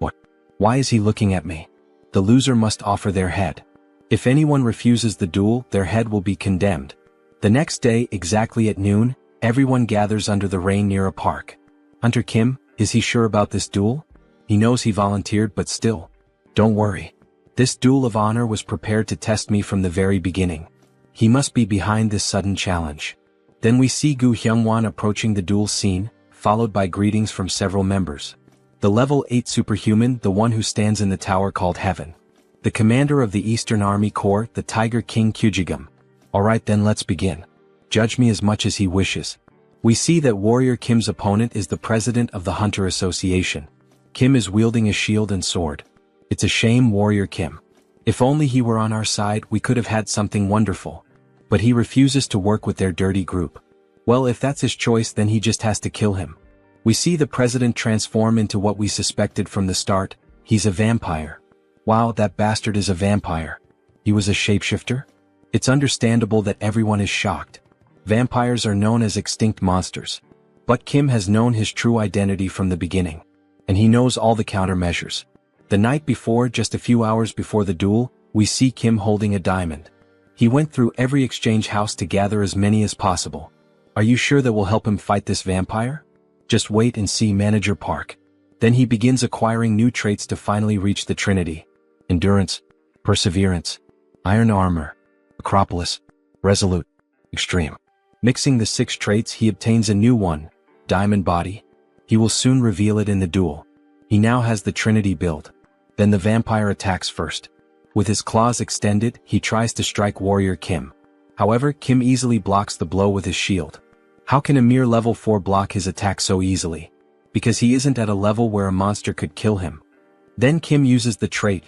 What? Why is he looking at me? The loser must offer their head. If anyone refuses the duel, their head will be condemned. The next day, exactly at noon, everyone gathers under the rain near a park. Hunter Kim, is he sure about this duel? He knows he volunteered, but still. Don't worry. This duel of honor was prepared to test me from the very beginning. He must be behind this sudden challenge. Then we see Gu Hyungwon approaching the duel scene, followed by greetings from several members. The level 8 superhuman, the one who stands in the tower called Heaven. The commander of the Eastern Army Corps, the Tiger King Kyujigam. Alright then, let's begin. Judge me as much as he wishes. We see that Warrior Kim's opponent is the president of the Hunter Association. Kim is wielding a shield and sword. It's a shame, Warrior Kim. If only he were on our side, we could have had something wonderful. But he refuses to work with their dirty group. Well, if that's his choice, then he just has to kill him. We see the president transform into what we suspected from the start. He's a vampire. Wow, that bastard is a vampire. He was a shapeshifter? It's understandable that everyone is shocked. Vampires are known as extinct monsters. But Kim has known his true identity from the beginning. And he knows all the countermeasures. The night before, just a few hours before the duel, we see Kim holding a diamond. He went through every exchange house to gather as many as possible. Are you sure that will help him fight this vampire? Just wait and see, Manager Park. Then he begins acquiring new traits to finally reach the Trinity. Endurance, perseverance, iron armor, Acropolis, resolute, extreme. Mixing the 6 traits, he obtains a new one, diamond body. He will soon reveal it in the duel. He now has the Trinity build. Then the vampire attacks first. With his claws extended, he tries to strike Warrior Kim. However, Kim easily blocks the blow with his shield. How can a mere level 4 block his attack so easily? Because he isn't at a level where a monster could kill him. Then Kim uses the trait,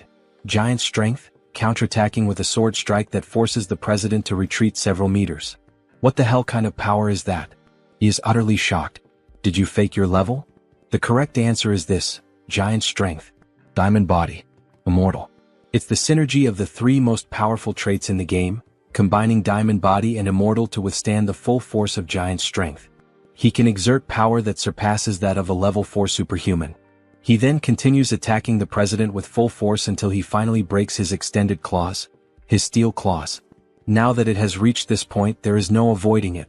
Giant Strength, counterattacking with a sword strike that forces the president to retreat several meters. What the hell kind of power is that? He is utterly shocked. Did you fake your level? The correct answer is this, Giant Strength, Diamond Body, Immortal. It's the synergy of the 3 most powerful traits in the game, combining Diamond Body and Immortal to withstand the full force of Giant Strength. He can exert power that surpasses that of a level 4 superhuman. He then continues attacking the president with full force until he finally breaks his extended claws, his steel claws. Now that it has reached this point, there is no avoiding it.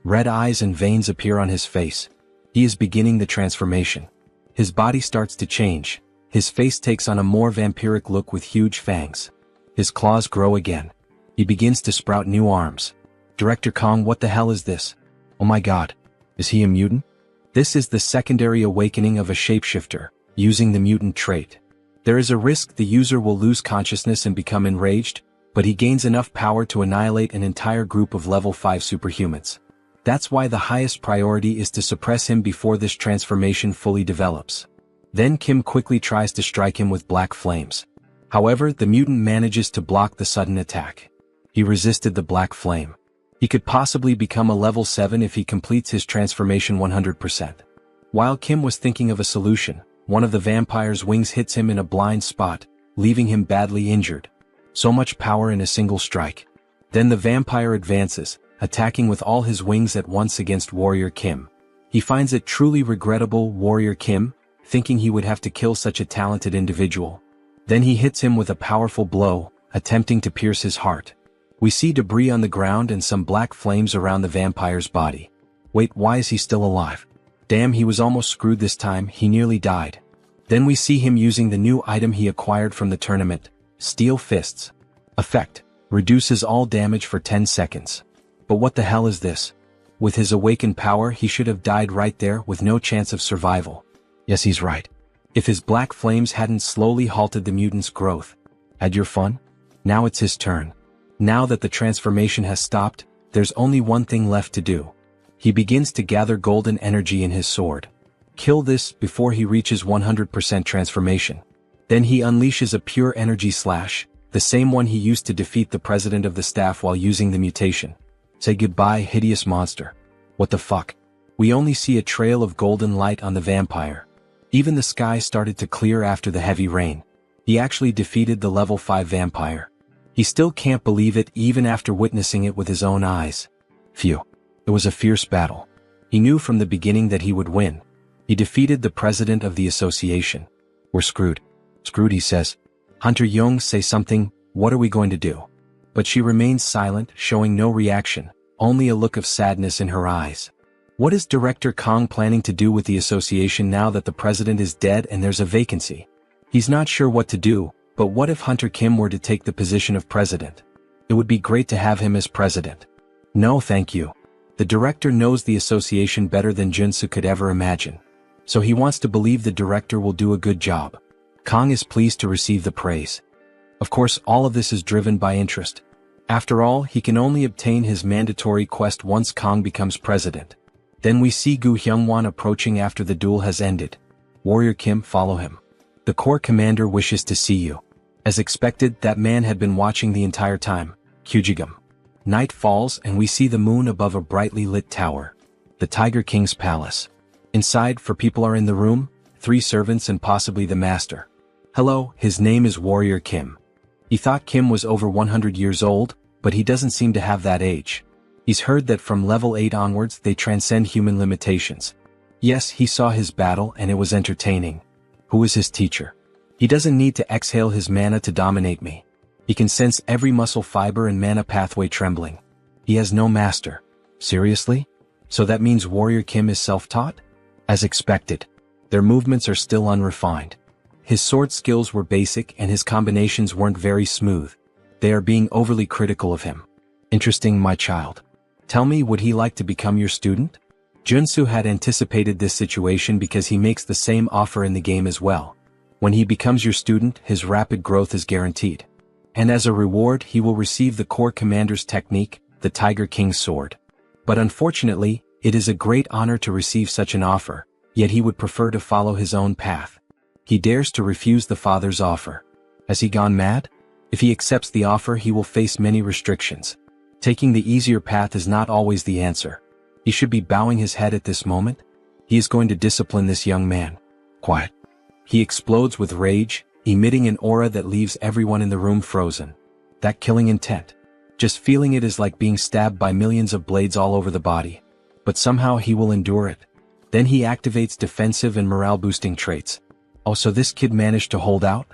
Red eyes and veins appear on his face. He is beginning the transformation. His body starts to change. His face takes on a more vampiric look with huge fangs. His claws grow again. He begins to sprout new arms. Director Kong, what the hell is this? Oh my god. Is he a mutant? This is the secondary awakening of a shapeshifter, using the mutant trait. There is a risk the user will lose consciousness and become enraged, but he gains enough power to annihilate an entire group of level 5 superhumans. That's why the highest priority is to suppress him before this transformation fully develops. Then Kim quickly tries to strike him with black flames. However, the mutant manages to block the sudden attack. He resisted the black flame. He could possibly become a level 7 if he completes his transformation 100%. While Kim was thinking of a solution, one of the vampire's wings hits him in a blind spot, leaving him badly injured. So much power in a single strike. Then the vampire advances, attacking with all his wings at once against Warrior Kim. He finds it truly regrettable, Warrior Kim, thinking he would have to kill such a talented individual. Then he hits him with a powerful blow, attempting to pierce his heart. We see debris on the ground and some black flames around the vampire's body. Wait, why is he still alive? Damn, he was almost screwed this time, he nearly died. Then we see him using the new item he acquired from the tournament, Steel Fists. Effect: reduces all damage for 10 seconds. But what the hell is this? With his awakened power he should have died right there with no chance of survival. Yes, he's right. If his black flames hadn't slowly halted the mutant's growth. Had your fun? Now it's his turn. Now that the transformation has stopped, there's only one thing left to do. He begins to gather golden energy in his sword. Kill this before he reaches 100% transformation. Then he unleashes a pure energy slash, the same one he used to defeat the president of the staff while using the mutation. Say goodbye, hideous monster. What the fuck? We only see a trail of golden light on the vampire. Even the sky started to clear after the heavy rain. He actually defeated the level 5 vampire. He still can't believe it even after witnessing it with his own eyes. Phew. It was a fierce battle. He knew from the beginning that he would win. He defeated the president of the association. We're screwed. Screwed, he says. Hunter Young, say something, what are we going to do? But she remains silent, showing no reaction, only a look of sadness in her eyes. What is Director Kong planning to do with the association now that the president is dead and there's a vacancy? He's not sure what to do, but what if Hunter Kim were to take the position of president? It would be great to have him as president. No, thank you. The director knows the association better than Junsu could ever imagine. So he wants to believe the director will do a good job. Kong is pleased to receive the praise. Of course, all of this is driven by interest. After all, he can only obtain his mandatory quest once Kong becomes president. Then we see Gu Hyungwon approaching after the duel has ended. Warrior Kim, follow him. The Corps commander wishes to see you. As expected, that man had been watching the entire time. Kyujigum. Night falls and we see the moon above a brightly lit tower. The Tiger King's palace. Inside, 4 people are in the room, 3 servants and possibly the master. Hello, his name is Warrior Kim. He thought Kim was over 100 years old, but he doesn't seem to have that age. He's heard that from level 8 onwards they transcend human limitations. Yes, he saw his battle and it was entertaining. Who is his teacher? He doesn't need to exhale his mana to dominate me. He can sense every muscle fiber and mana pathway trembling. He has no master. Seriously? So that means Warrior Kim is self-taught? As expected. Their movements are still unrefined. His sword skills were basic and his combinations weren't very smooth. They are being overly critical of him. Interesting, my child. Tell me, would he like to become your student? Junsu had anticipated this situation because he makes the same offer in the game as well. When he becomes your student, his rapid growth is guaranteed. And as a reward, he will receive the Corps Commander's technique, the Tiger King's sword. But unfortunately, it is a great honor to receive such an offer, yet he would prefer to follow his own path. He dares to refuse the father's offer. Has he gone mad? If he accepts the offer, he will face many restrictions. Taking the easier path is not always the answer. He should be bowing his head at this moment. He is going to discipline this young man. Quiet. He explodes with rage, emitting an aura that leaves everyone in the room frozen. That killing intent. Just feeling it is like being stabbed by millions of blades all over the body. But somehow he will endure it. Then he activates defensive and morale-boosting traits. Oh, so this kid managed to hold out?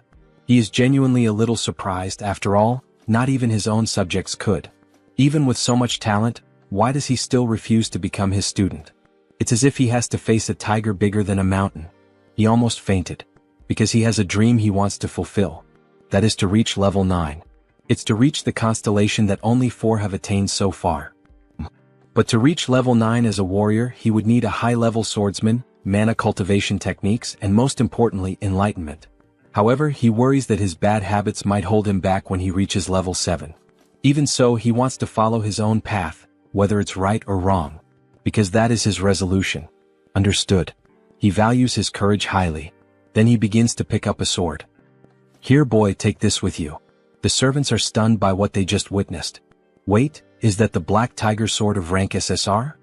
He is genuinely a little surprised. After all, not even his own subjects could. Even with so much talent, why does he still refuse to become his student? It's as if he has to face a tiger bigger than a mountain. He almost fainted. Because he has a dream he wants to fulfill. That is to reach level 9. It's to reach the constellation that only 4 have attained so far. But to reach level 9 as a warrior, he would need a high-level swordsman, mana cultivation techniques, and most importantly, enlightenment. However, he worries that his bad habits might hold him back when he reaches level 7. Even so, he wants to follow his own path, whether it's right or wrong. Because that is his resolution. Understood. He values his courage highly. Then he begins to pick up a sword. Here, boy, take this with you. The servants are stunned by what they just witnessed. Wait, is that the Black Tiger sword of rank SSR?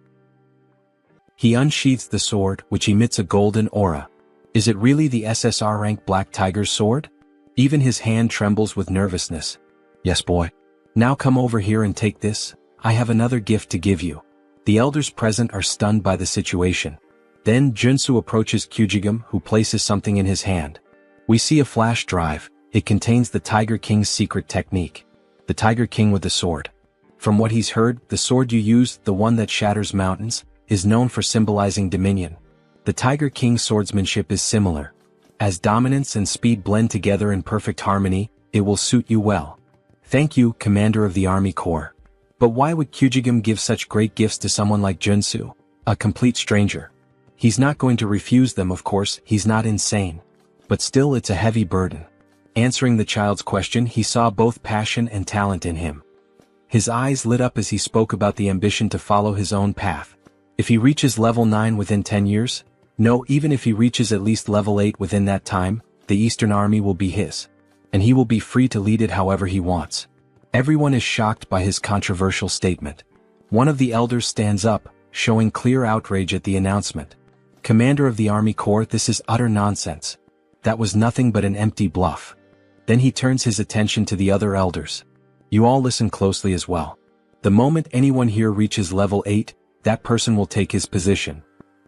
He unsheathes the sword, which emits a golden aura. Is it really the SSR rank Black Tiger's sword? Even his hand trembles with nervousness. Yes, boy. Now come over here and take this. I have another gift to give you. The elders present are stunned by the situation. Then Junsu approaches Kyujigam, who places something in his hand. We see a flash drive. It contains the Tiger King's secret technique. The Tiger King with the sword. From what he's heard, the sword you use, the one that shatters mountains, is known for symbolizing dominion. The Tiger King's swordsmanship is similar. As dominance and speed blend together in perfect harmony, it will suit you well. Thank you, Commander of the Army Corps. But why would Kyujigam give such great gifts to someone like Junsu, a complete stranger? He's not going to refuse them, of course, he's not insane. But still, it's a heavy burden. Answering the child's question, he saw both passion and talent in him. His eyes lit up as he spoke about the ambition to follow his own path. If he reaches level 9 within 10 years, no, even if he reaches at least level 8 within that time, the Eastern Army will be his. And he will be free to lead it however he wants. Everyone is shocked by his controversial statement. One of the elders stands up, showing clear outrage at the announcement. Commander of the Army Corps, this is utter nonsense. That was nothing but an empty bluff. Then he turns his attention to the other elders. You all listen closely as well. The moment anyone here reaches level 8, that person will take his position.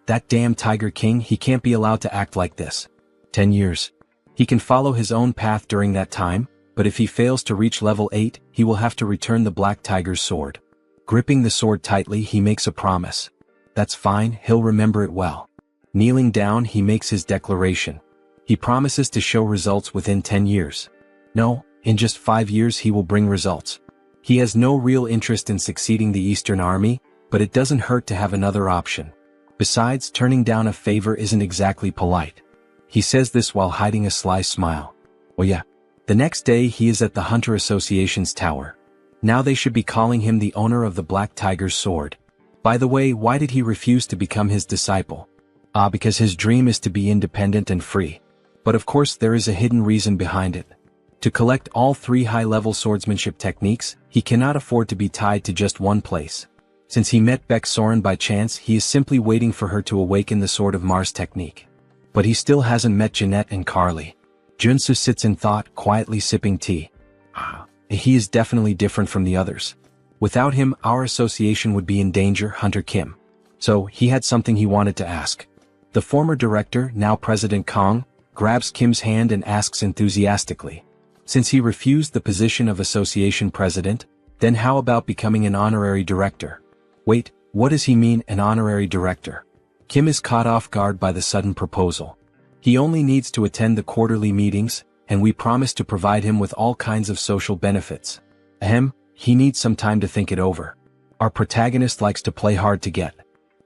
That damn Tiger King, he can't be allowed to act like this. 10 years. He can follow his own path during that time, but if he fails to reach level 8, he will have to return the Black Tiger's sword. Gripping the sword tightly, he makes a promise. That's fine, he'll remember it well. Kneeling down, he makes his declaration. He promises to show results within 10 years. No, in just 5 years he will bring results. He has no real interest in succeeding the Eastern Army, but it doesn't hurt to have another option. Besides, turning down a favor isn't exactly polite. He says this while hiding a sly smile. Oh yeah. The next day he is at the Hunter Association's tower. Now they should be calling him the owner of the Black Tiger's sword. By the way, why did he refuse to become his disciple? Because his dream is to be independent and free. But of course there is a hidden reason behind it. To collect all 3 high-level swordsmanship techniques, he cannot afford to be tied to just one place. Since he met Beck Soren by chance, he is simply waiting for her to awaken the Sword of Mars technique. But he still hasn't met Jeanette and Carly. Junsu sits in thought, quietly sipping tea. He is definitely different from the others. Without him, our association would be in danger, Hunter Kim. So, he had something he wanted to ask. The former director, now President Kong, grabs Kim's hand and asks enthusiastically. Since he refused the position of association president, then how about becoming an honorary director? Wait, what does he mean, an honorary director? Kim is caught off guard by the sudden proposal. He only needs to attend the quarterly meetings, and we promise to provide him with all kinds of social benefits. He needs some time to think it over. Our protagonist likes to play hard to get.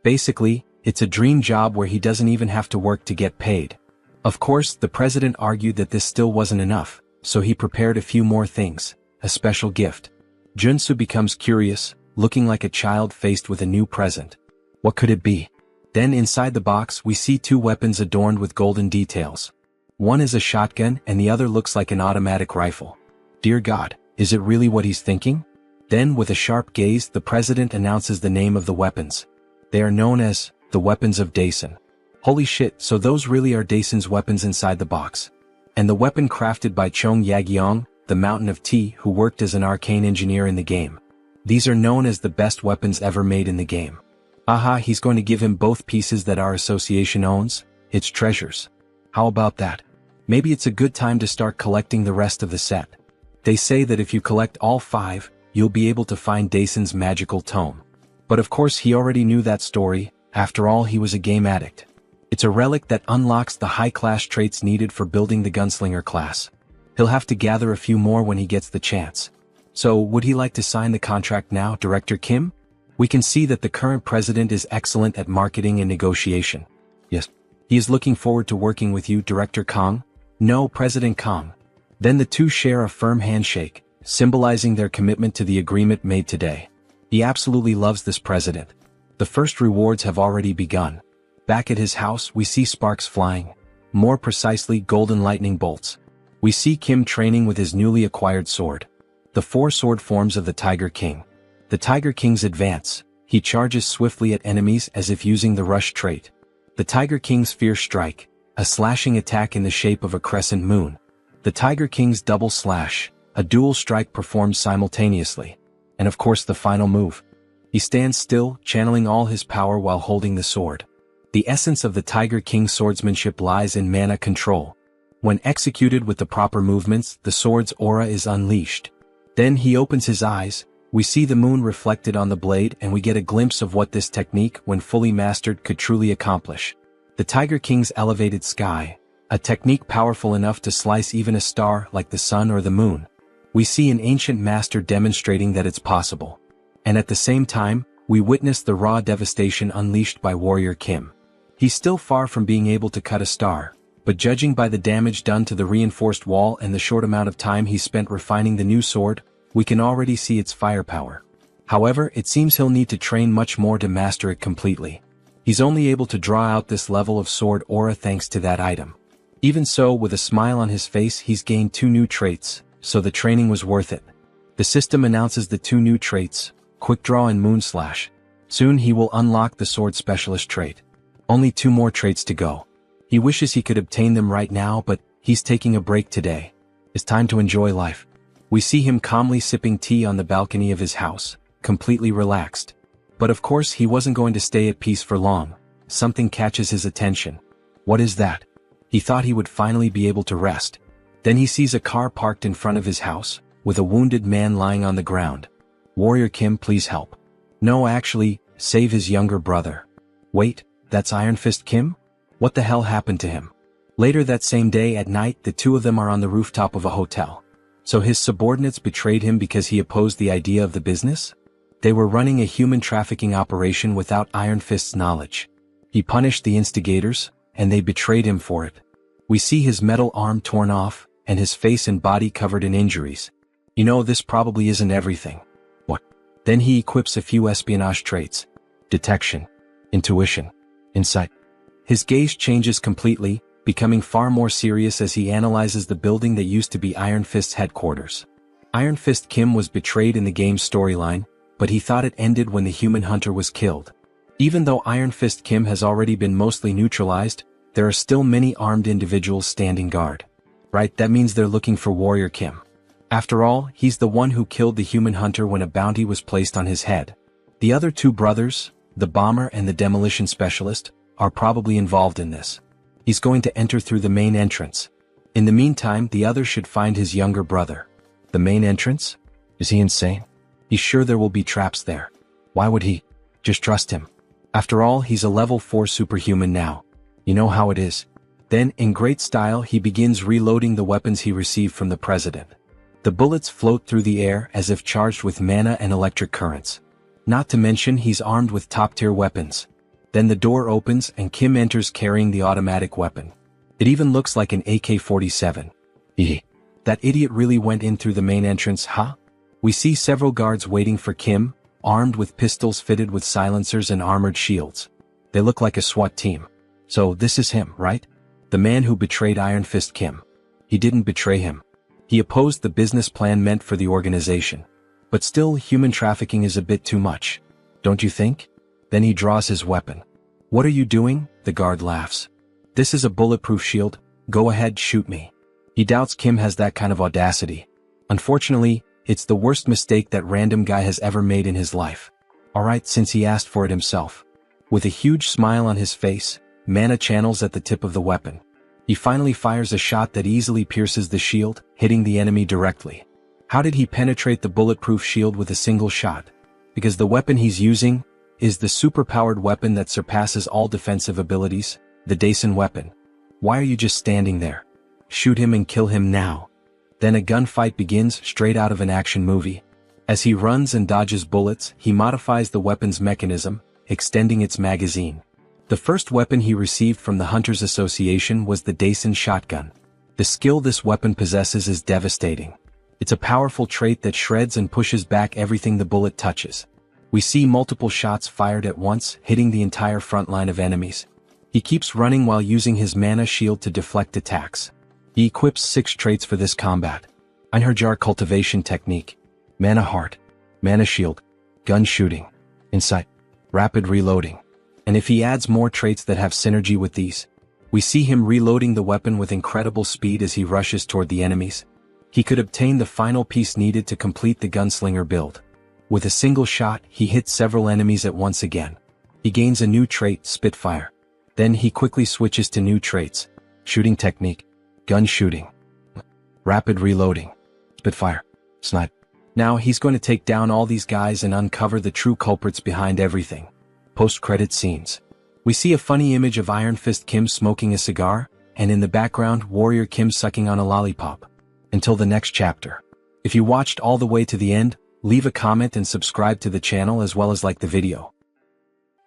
Basically, it's a dream job where he doesn't even have to work to get paid. Of course, the president argued that this still wasn't enough, so he prepared a few more things, a special gift. Junsu becomes curious, looking like a child faced with a new present. What could it be? Then inside the box we see 2 weapons adorned with golden details. One is a shotgun and the other looks like an automatic rifle. Dear God, is it really what he's thinking? Then with a sharp gaze the president announces the name of the weapons. They are known as the weapons of Daesun. Holy shit, so those really are Daesun's weapons inside the box. And the weapon crafted by Chong Yagyeong, the Mountain of Tea, who worked as an arcane engineer in the game. These are known as the best weapons ever made in the game. He's going to give him both pieces that our association owns, its treasures. How about that? Maybe it's a good time to start collecting the rest of the set. They say that if you collect all 5, you'll be able to find Daesun's magical tome. But of course he already knew that story, after all he was a game addict. It's a relic that unlocks the high-class traits needed for building the gunslinger class. He'll have to gather a few more when he gets the chance. So, would he like to sign the contract now, Director Kim? We can see that the current president is excellent at marketing and negotiation. Yes. He is looking forward to working with you, Director Kong. No, President Kong. Then the two share a firm handshake, symbolizing their commitment to the agreement made today. He absolutely loves this president. The first rewards have already begun. Back at his house, we see sparks flying. More precisely, golden lightning bolts. We see Kim training with his newly acquired sword. The four sword forms of the Tiger King. The Tiger King's advance. He charges swiftly at enemies as if using the rush trait. The Tiger King's fierce strike. A slashing attack in the shape of a crescent moon. The Tiger King's double slash. A dual strike performed simultaneously. And of course the final move. He stands still, channeling all his power while holding the sword. The essence of the Tiger King's swordsmanship lies in mana control. When executed with the proper movements, the sword's aura is unleashed. Then he opens his eyes, we see the moon reflected on the blade and we get a glimpse of what this technique, when fully mastered, could truly accomplish. The Tiger King's elevated sky, a technique powerful enough to slice even a star like the sun or the moon. We see an ancient master demonstrating that it's possible. And at the same time, we witness the raw devastation unleashed by Warrior Kim. He's still far from being able to cut a star. But judging by the damage done to the reinforced wall and the short amount of time he spent refining the new sword, we can already see its firepower. However, it seems he'll need to train much more to master it completely. He's only able to draw out this level of sword aura thanks to that item. Even so, with a smile on his face, he's gained 2 new traits, so the training was worth it. The system announces the 2 new traits, Quick Draw and Moonslash. Soon he will unlock the Sword Specialist trait. Only 2 more traits to go. He wishes he could obtain them right now, but he's taking a break today. It's time to enjoy life. We see him calmly sipping tea on the balcony of his house, completely relaxed. But of course he wasn't going to stay at peace for long. Something catches his attention. What is that? He thought he would finally be able to rest. Then he sees a car parked in front of his house, with a wounded man lying on the ground. Warrior Kim, please help. No, actually, save his younger brother. Wait, that's Iron Fist Kim? What the hell happened to him? Later that same day at night, the two of them are on the rooftop of a hotel. So his subordinates betrayed him because he opposed the idea of the business? They were running a human trafficking operation without Iron Fist's knowledge. He punished the instigators, and they betrayed him for it. We see his metal arm torn off, and his face and body covered in injuries. You know, this probably isn't everything. What? Then he equips a few espionage traits. Detection. Intuition. Incite. His gaze changes completely, becoming far more serious as he analyzes the building that used to be Iron Fist's headquarters. Iron Fist Kim was betrayed in the game's storyline, but he thought it ended when the human hunter was killed. Even though Iron Fist Kim has already been mostly neutralized, there are still many armed individuals standing guard. Right, that means they're looking for Warrior Kim. After all, he's the one who killed the human hunter when a bounty was placed on his head. The other 2 brothers, the bomber and the demolition specialist, are probably involved in this. He's going to enter through the main entrance. In the meantime, the others should find his younger brother. The main entrance? Is he insane? He's sure there will be traps there. Why would he? Just trust him. After all, he's a level 4 superhuman now. You know how it is. Then, in great style, he begins reloading the weapons he received from the president. The bullets float through the air as if charged with mana and electric currents. Not to mention he's armed with top-tier weapons. Then the door opens and Kim enters carrying the automatic weapon. It even looks like an AK-47. That idiot really went in through the main entrance, huh? We see several guards waiting for Kim, armed with pistols fitted with silencers and armored shields. They look like a SWAT team. So this is him, right? The man who betrayed Iron Fist Kim. He didn't betray him. He opposed the business plan meant for the organization. But still, human trafficking is a bit too much. Don't you think? Then he draws his weapon. What are you doing? The guard laughs. This is a bulletproof shield. Go ahead, shoot me. He doubts Kim has that kind of audacity. Unfortunately, it's the worst mistake that random guy has ever made in his life. Alright, since he asked for it himself. With a huge smile on his face, mana channels at the tip of the weapon. He finally fires a shot that easily pierces the shield, hitting the enemy directly. How did he penetrate the bulletproof shield with a single shot? Because the weapon he's using, is the superpowered weapon that surpasses all defensive abilities, the Daisen weapon. Why are you just standing there? Shoot him and kill him now. Then a gunfight begins straight out of an action movie. As he runs and dodges bullets, he modifies the weapon's mechanism, extending its magazine. The first weapon he received from the Hunters Association was the Daisen shotgun. The skill this weapon possesses is devastating. It's a powerful trait that shreds and pushes back everything the bullet touches. We see multiple shots fired at once, hitting the entire front line of enemies. He keeps running while using his mana shield to deflect attacks. He equips 6 traits for this combat. Einherjar cultivation technique, mana heart, mana shield, gun shooting, incite, rapid reloading. And if he adds more traits that have synergy with these, we see him reloading the weapon with incredible speed as he rushes toward the enemies. He could obtain the final piece needed to complete the gunslinger build. With a single shot, he hits several enemies at once again. He gains a new trait, Spitfire. Then he quickly switches to new traits, shooting technique, gun shooting, rapid reloading, Spitfire, snipe. Now he's going to take down all these guys and uncover the true culprits behind everything. Post-credit scenes. We see a funny image of Iron Fist Kim smoking a cigar, and in the background Warrior Kim sucking on a lollipop. Until the next chapter. If you watched all the way to the end, leave a comment and subscribe to the channel as well as like the video.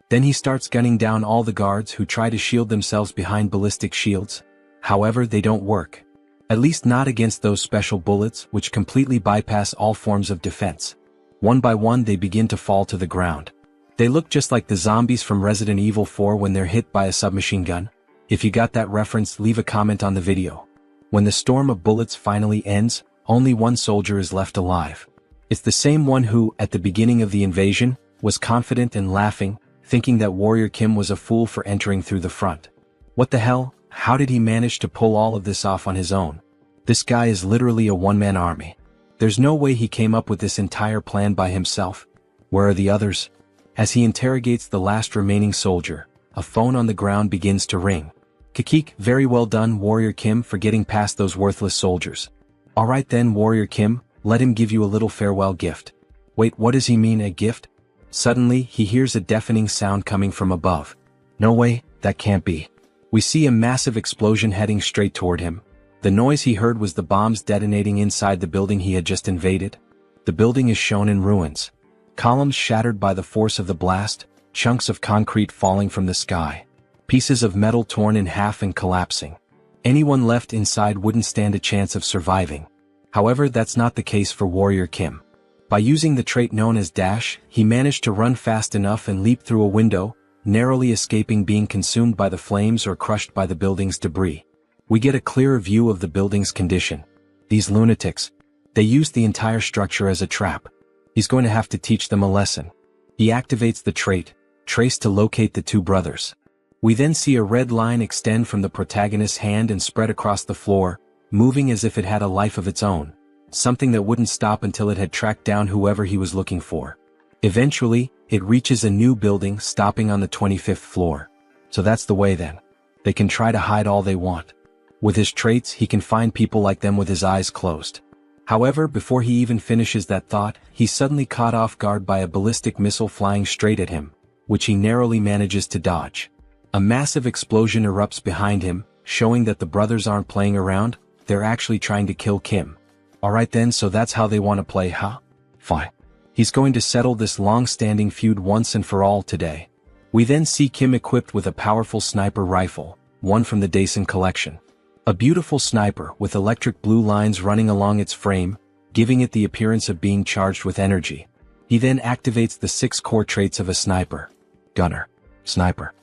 Then he starts gunning down all the guards who try to shield themselves behind ballistic shields. However, they don't work. At least not against those special bullets which completely bypass all forms of defense. One by one they begin to fall to the ground. They look just like the zombies from Resident Evil 4 when they're hit by a submachine gun. If you got that reference, leave a comment on the video. When the storm of bullets finally ends, only one soldier is left alive. It's the same one who, at the beginning of the invasion, was confident and laughing, thinking that Warrior Kim was a fool for entering through the front. What the hell? How did he manage to pull all of this off on his own? This guy is literally a one-man army. There's no way he came up with this entire plan by himself. Where are the others? As he interrogates the last remaining soldier, a phone on the ground begins to ring. Kikik, very well done, Warrior Kim, for getting past those worthless soldiers. Alright then, Warrior Kim, let him give you a little farewell gift. Wait, what does he mean, a gift? Suddenly, he hears a deafening sound coming from above. No way, that can't be. We see a massive explosion heading straight toward him. The noise he heard was the bombs detonating inside the building he had just invaded. The building is shown in ruins. Columns shattered by the force of the blast, chunks of concrete falling from the sky. Pieces of metal torn in half and collapsing. Anyone left inside wouldn't stand a chance of surviving. However, that's not the case for Warrior Kim. By using the trait known as dash, he managed to run fast enough and leap through a window, narrowly escaping being consumed by the flames or crushed by the building's debris. We get a clearer view of the building's condition. These lunatics. They used the entire structure as a trap. He's going to have to teach them a lesson. He activates the trait, trace, to locate the two brothers. We then see a red line extend from the protagonist's hand and spread across the floor, moving as if it had a life of its own, something that wouldn't stop until it had tracked down whoever he was looking for. Eventually, it reaches a new building, stopping on the 25th floor. So that's the way then. They can try to hide all they want. With his traits, he can find people like them with his eyes closed. However, before he even finishes that thought, he's suddenly caught off guard by a ballistic missile flying straight at him, which he narrowly manages to dodge. A massive explosion erupts behind him, showing that the brothers aren't playing around, they're actually trying to kill Kim. Alright then, so that's how they want to play, huh? Fine. He's going to settle this long-standing feud once and for all today. We then see Kim equipped with a powerful sniper rifle, one from the Daisen collection. A beautiful sniper with electric blue lines running along its frame, giving it the appearance of being charged with energy. He then activates the 6 core traits of a sniper. Gunner. Sniper.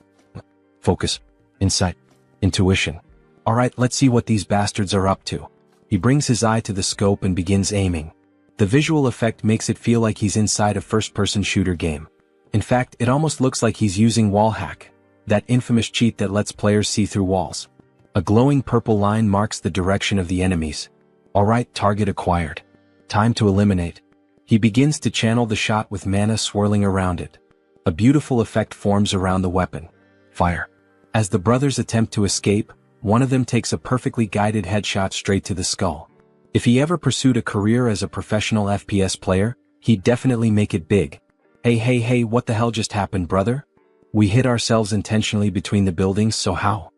Focus. Insight. Intuition. Alright, let's see what these bastards are up to. He brings his eye to the scope and begins aiming. The visual effect makes it feel like he's inside a first-person shooter game. In fact, it almost looks like he's using wall hack, that infamous cheat that lets players see through walls. A glowing purple line marks the direction of the enemies. Alright, target acquired. Time to eliminate. He begins to channel the shot with mana swirling around it. A beautiful effect forms around the weapon. Fire. As the brothers attempt to escape, one of them takes a perfectly guided headshot straight to the skull. If he ever pursued a career as a professional FPS player, he'd definitely make it big. Hey, what the hell just happened, brother? We hit ourselves intentionally between the buildings, so how?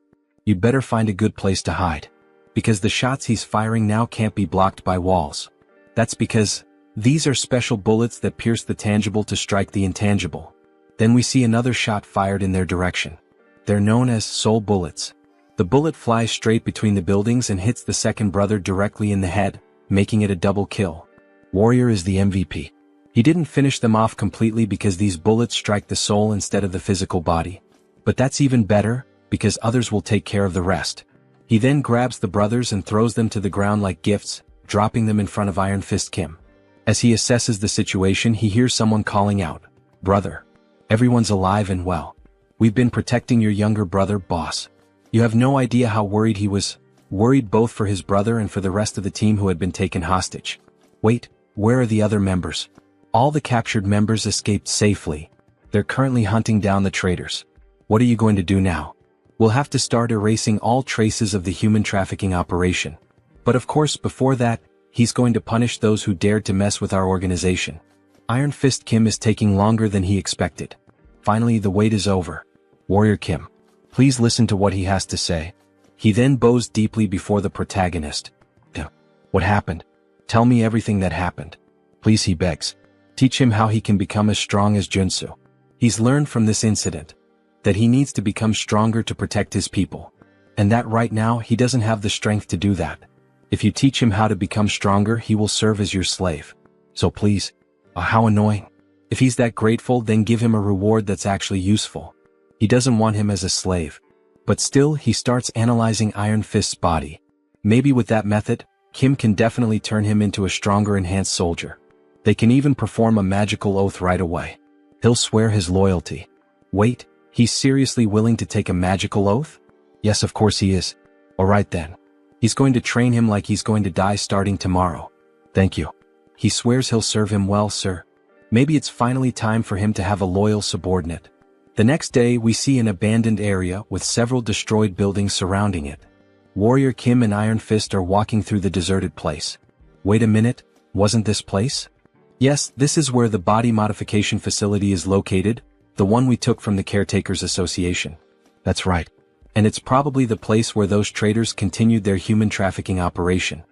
You'd better find a good place to hide. Because the shots he's firing now can't be blocked by walls. That's because these are special bullets that pierce the tangible to strike the intangible. Then we see another shot fired in their direction. They're known as soul bullets. The bullet flies straight between the buildings and hits the second brother directly in the head, making it a double kill. Warrior is the MVP. He didn't finish them off completely because these bullets strike the soul instead of the physical body. But that's even better, because others will take care of the rest. He then grabs the brothers and throws them to the ground like gifts, dropping them in front of Iron Fist Kim. As he assesses the situation, he hears someone calling out, "Brother. Everyone's alive and well. We've been protecting your younger brother, boss." You have no idea how worried he was. Worried both for his brother and for the rest of the team who had been taken hostage. Wait, where are the other members? All the captured members escaped safely. They're currently hunting down the traitors. What are you going to do now? We'll have to start erasing all traces of the human trafficking operation. But of course, before that, he's going to punish those who dared to mess with our organization. Iron Fist Kim is taking longer than he expected. Finally, the wait is over. Warrior Kim, please listen to what he has to say. He then bows deeply before the protagonist. What happened? Tell me everything that happened. Please, he begs. Teach him how he can become as strong as Junsu. He's learned from this incident that he needs to become stronger to protect his people. And that right now he doesn't have the strength to do that. If you teach him how to become stronger, he will serve as your slave. So please. How annoying. If he's that grateful, then give him a reward that's actually useful. He doesn't want him as a slave. But still, he starts analyzing Iron Fist's body. Maybe with that method, Kim can definitely turn him into a stronger enhanced soldier. They can even perform a magical oath right away. He'll swear his loyalty. Wait, he's seriously willing to take a magical oath? Yes, of course he is. Alright then. He's going to train him like he's going to die starting tomorrow. Thank you. He swears he'll serve him well, sir. Maybe it's finally time for him to have a loyal subordinate. The next day, we see an abandoned area with several destroyed buildings surrounding it. Warrior Kim and Iron Fist are walking through the deserted place. Wait a minute, wasn't this place? Yes, this is where the body modification facility is located, the one we took from the Caretakers Association. That's right. And it's probably the place where those traitors continued their human trafficking operation.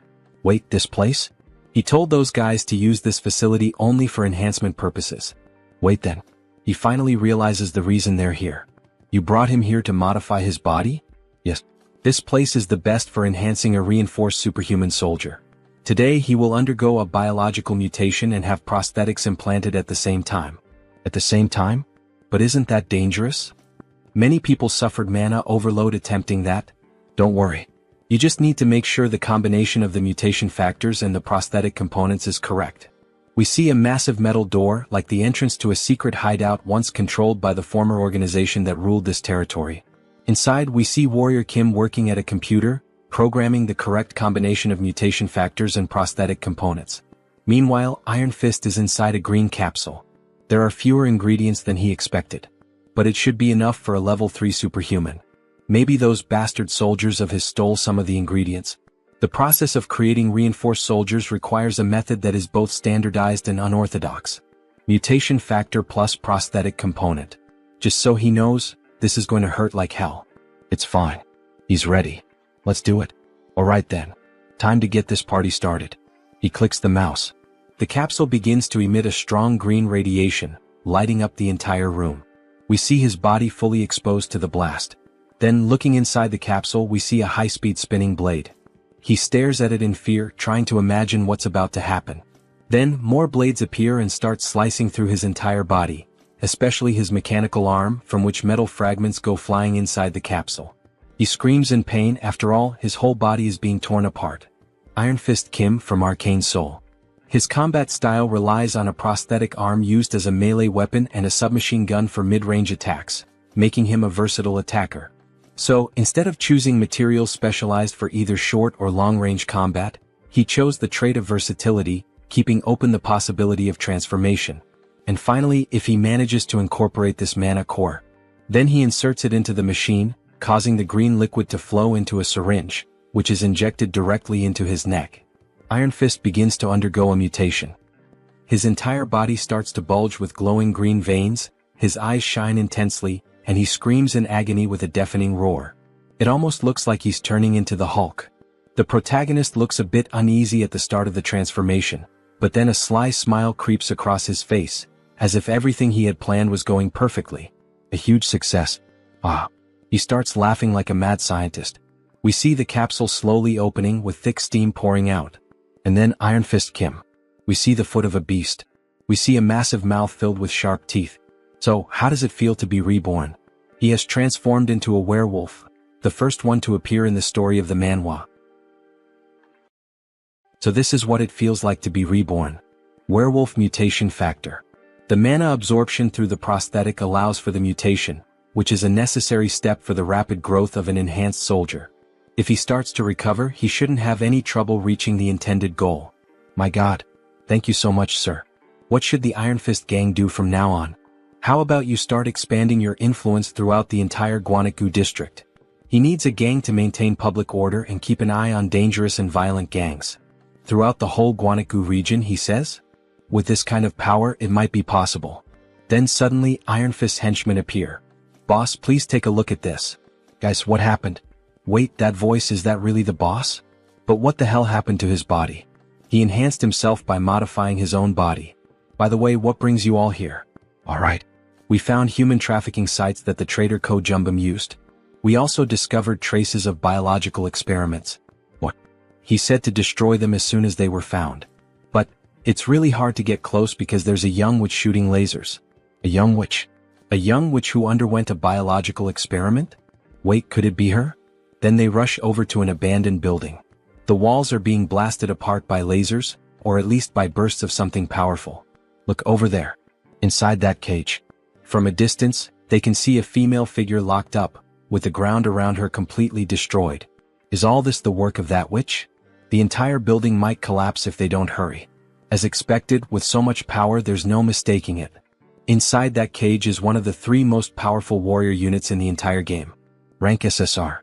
Wait, this place? He told those guys to use this facility only for enhancement purposes. Wait then. He finally realizes the reason they're here. You brought him here to modify his body? Yes. This place is the best for enhancing a reinforced superhuman soldier. Today he will undergo a biological mutation and have prosthetics implanted at the same time. At the same time? But isn't that dangerous? Many people suffered mana overload attempting that. Don't worry. You just need to make sure the combination of the mutation factors and the prosthetic components is correct. We see a massive metal door like the entrance to a secret hideout once controlled by the former organization that ruled this territory. Inside we see Warrior Kim working at a computer, programming the correct combination of mutation factors and prosthetic components. Meanwhile, Iron Fist is inside a green capsule. There are fewer ingredients than he expected. But it should be enough for a level 3 superhuman. Maybe those bastard soldiers of his stole some of the ingredients. The process of creating reinforced soldiers requires a method that is both standardized and unorthodox. Mutation factor plus prosthetic component. Just so he knows, this is going to hurt like hell. It's fine. He's ready. Let's do it. Alright then. Time to get this party started. He clicks the mouse. The capsule begins to emit a strong green radiation, lighting up the entire room. We see his body fully exposed to the blast. Then, looking inside the capsule, we see a high-speed spinning blade. He stares at it in fear, trying to imagine what's about to happen. Then, more blades appear and start slicing through his entire body, especially his mechanical arm, from which metal fragments go flying inside the capsule. He screams in pain. After all, his whole body is being torn apart. Iron Fist Kim from Arcane Soul. His combat style relies on a prosthetic arm used as a melee weapon and a submachine gun for mid-range attacks, making him a versatile attacker. So, instead of choosing materials specialized for either short or long-range combat, he chose the trait of versatility, keeping open the possibility of transformation. And finally, if he manages to incorporate this mana core, then he inserts it into the machine, causing the green liquid to flow into a syringe, which is injected directly into his neck. Iron Fist begins to undergo a mutation. His entire body starts to bulge with glowing green veins, his eyes shine intensely, and he screams in agony with a deafening roar. It almost looks like he's turning into the Hulk. The protagonist looks a bit uneasy at the start of the transformation, but then a sly smile creeps across his face, as if everything he had planned was going perfectly. A huge success. He starts laughing like a mad scientist. We see the capsule slowly opening with thick steam pouring out. And then Iron Fist Kim. We see the foot of a beast. We see a massive mouth filled with sharp teeth. So, how does it feel to be reborn? He has transformed into a werewolf, the first one to appear in the story of the manhwa. So this is what it feels like to be reborn. Werewolf mutation factor. The mana absorption through the prosthetic allows for the mutation, which is a necessary step for the rapid growth of an enhanced soldier. If he starts to recover, he shouldn't have any trouble reaching the intended goal. My God. Thank you so much, sir. What should the Iron Fist gang do from now on? How about you start expanding your influence throughout the entire Guanacu district? He needs a gang to maintain public order and keep an eye on dangerous and violent gangs. Throughout the whole Guanacu region, he says? With this kind of power, it might be possible. Then suddenly, Iron Fist's henchmen appear. Boss, please take a look at this. Guys, what happened? Wait, that voice, is that really the boss? But what the hell happened to his body? He enhanced himself by modifying his own body. By the way, what brings you all here? Alright. We found human trafficking sites that the traitor Ko Jumbum used. We also discovered traces of biological experiments. What? He said to destroy them as soon as they were found. But, it's really hard to get close because there's a young witch shooting lasers. A young witch? A young witch who underwent a biological experiment? Wait, could it be her? Then they rush over to an abandoned building. The walls are being blasted apart by lasers, or at least by bursts of something powerful. Look over there. Inside that cage. From a distance, they can see a female figure locked up, with the ground around her completely destroyed. Is all this the work of that witch? The entire building might collapse if they don't hurry. As expected, with so much power there's no mistaking it. Inside that cage is one of the 3 most powerful warrior units in the entire game. Rank SSR.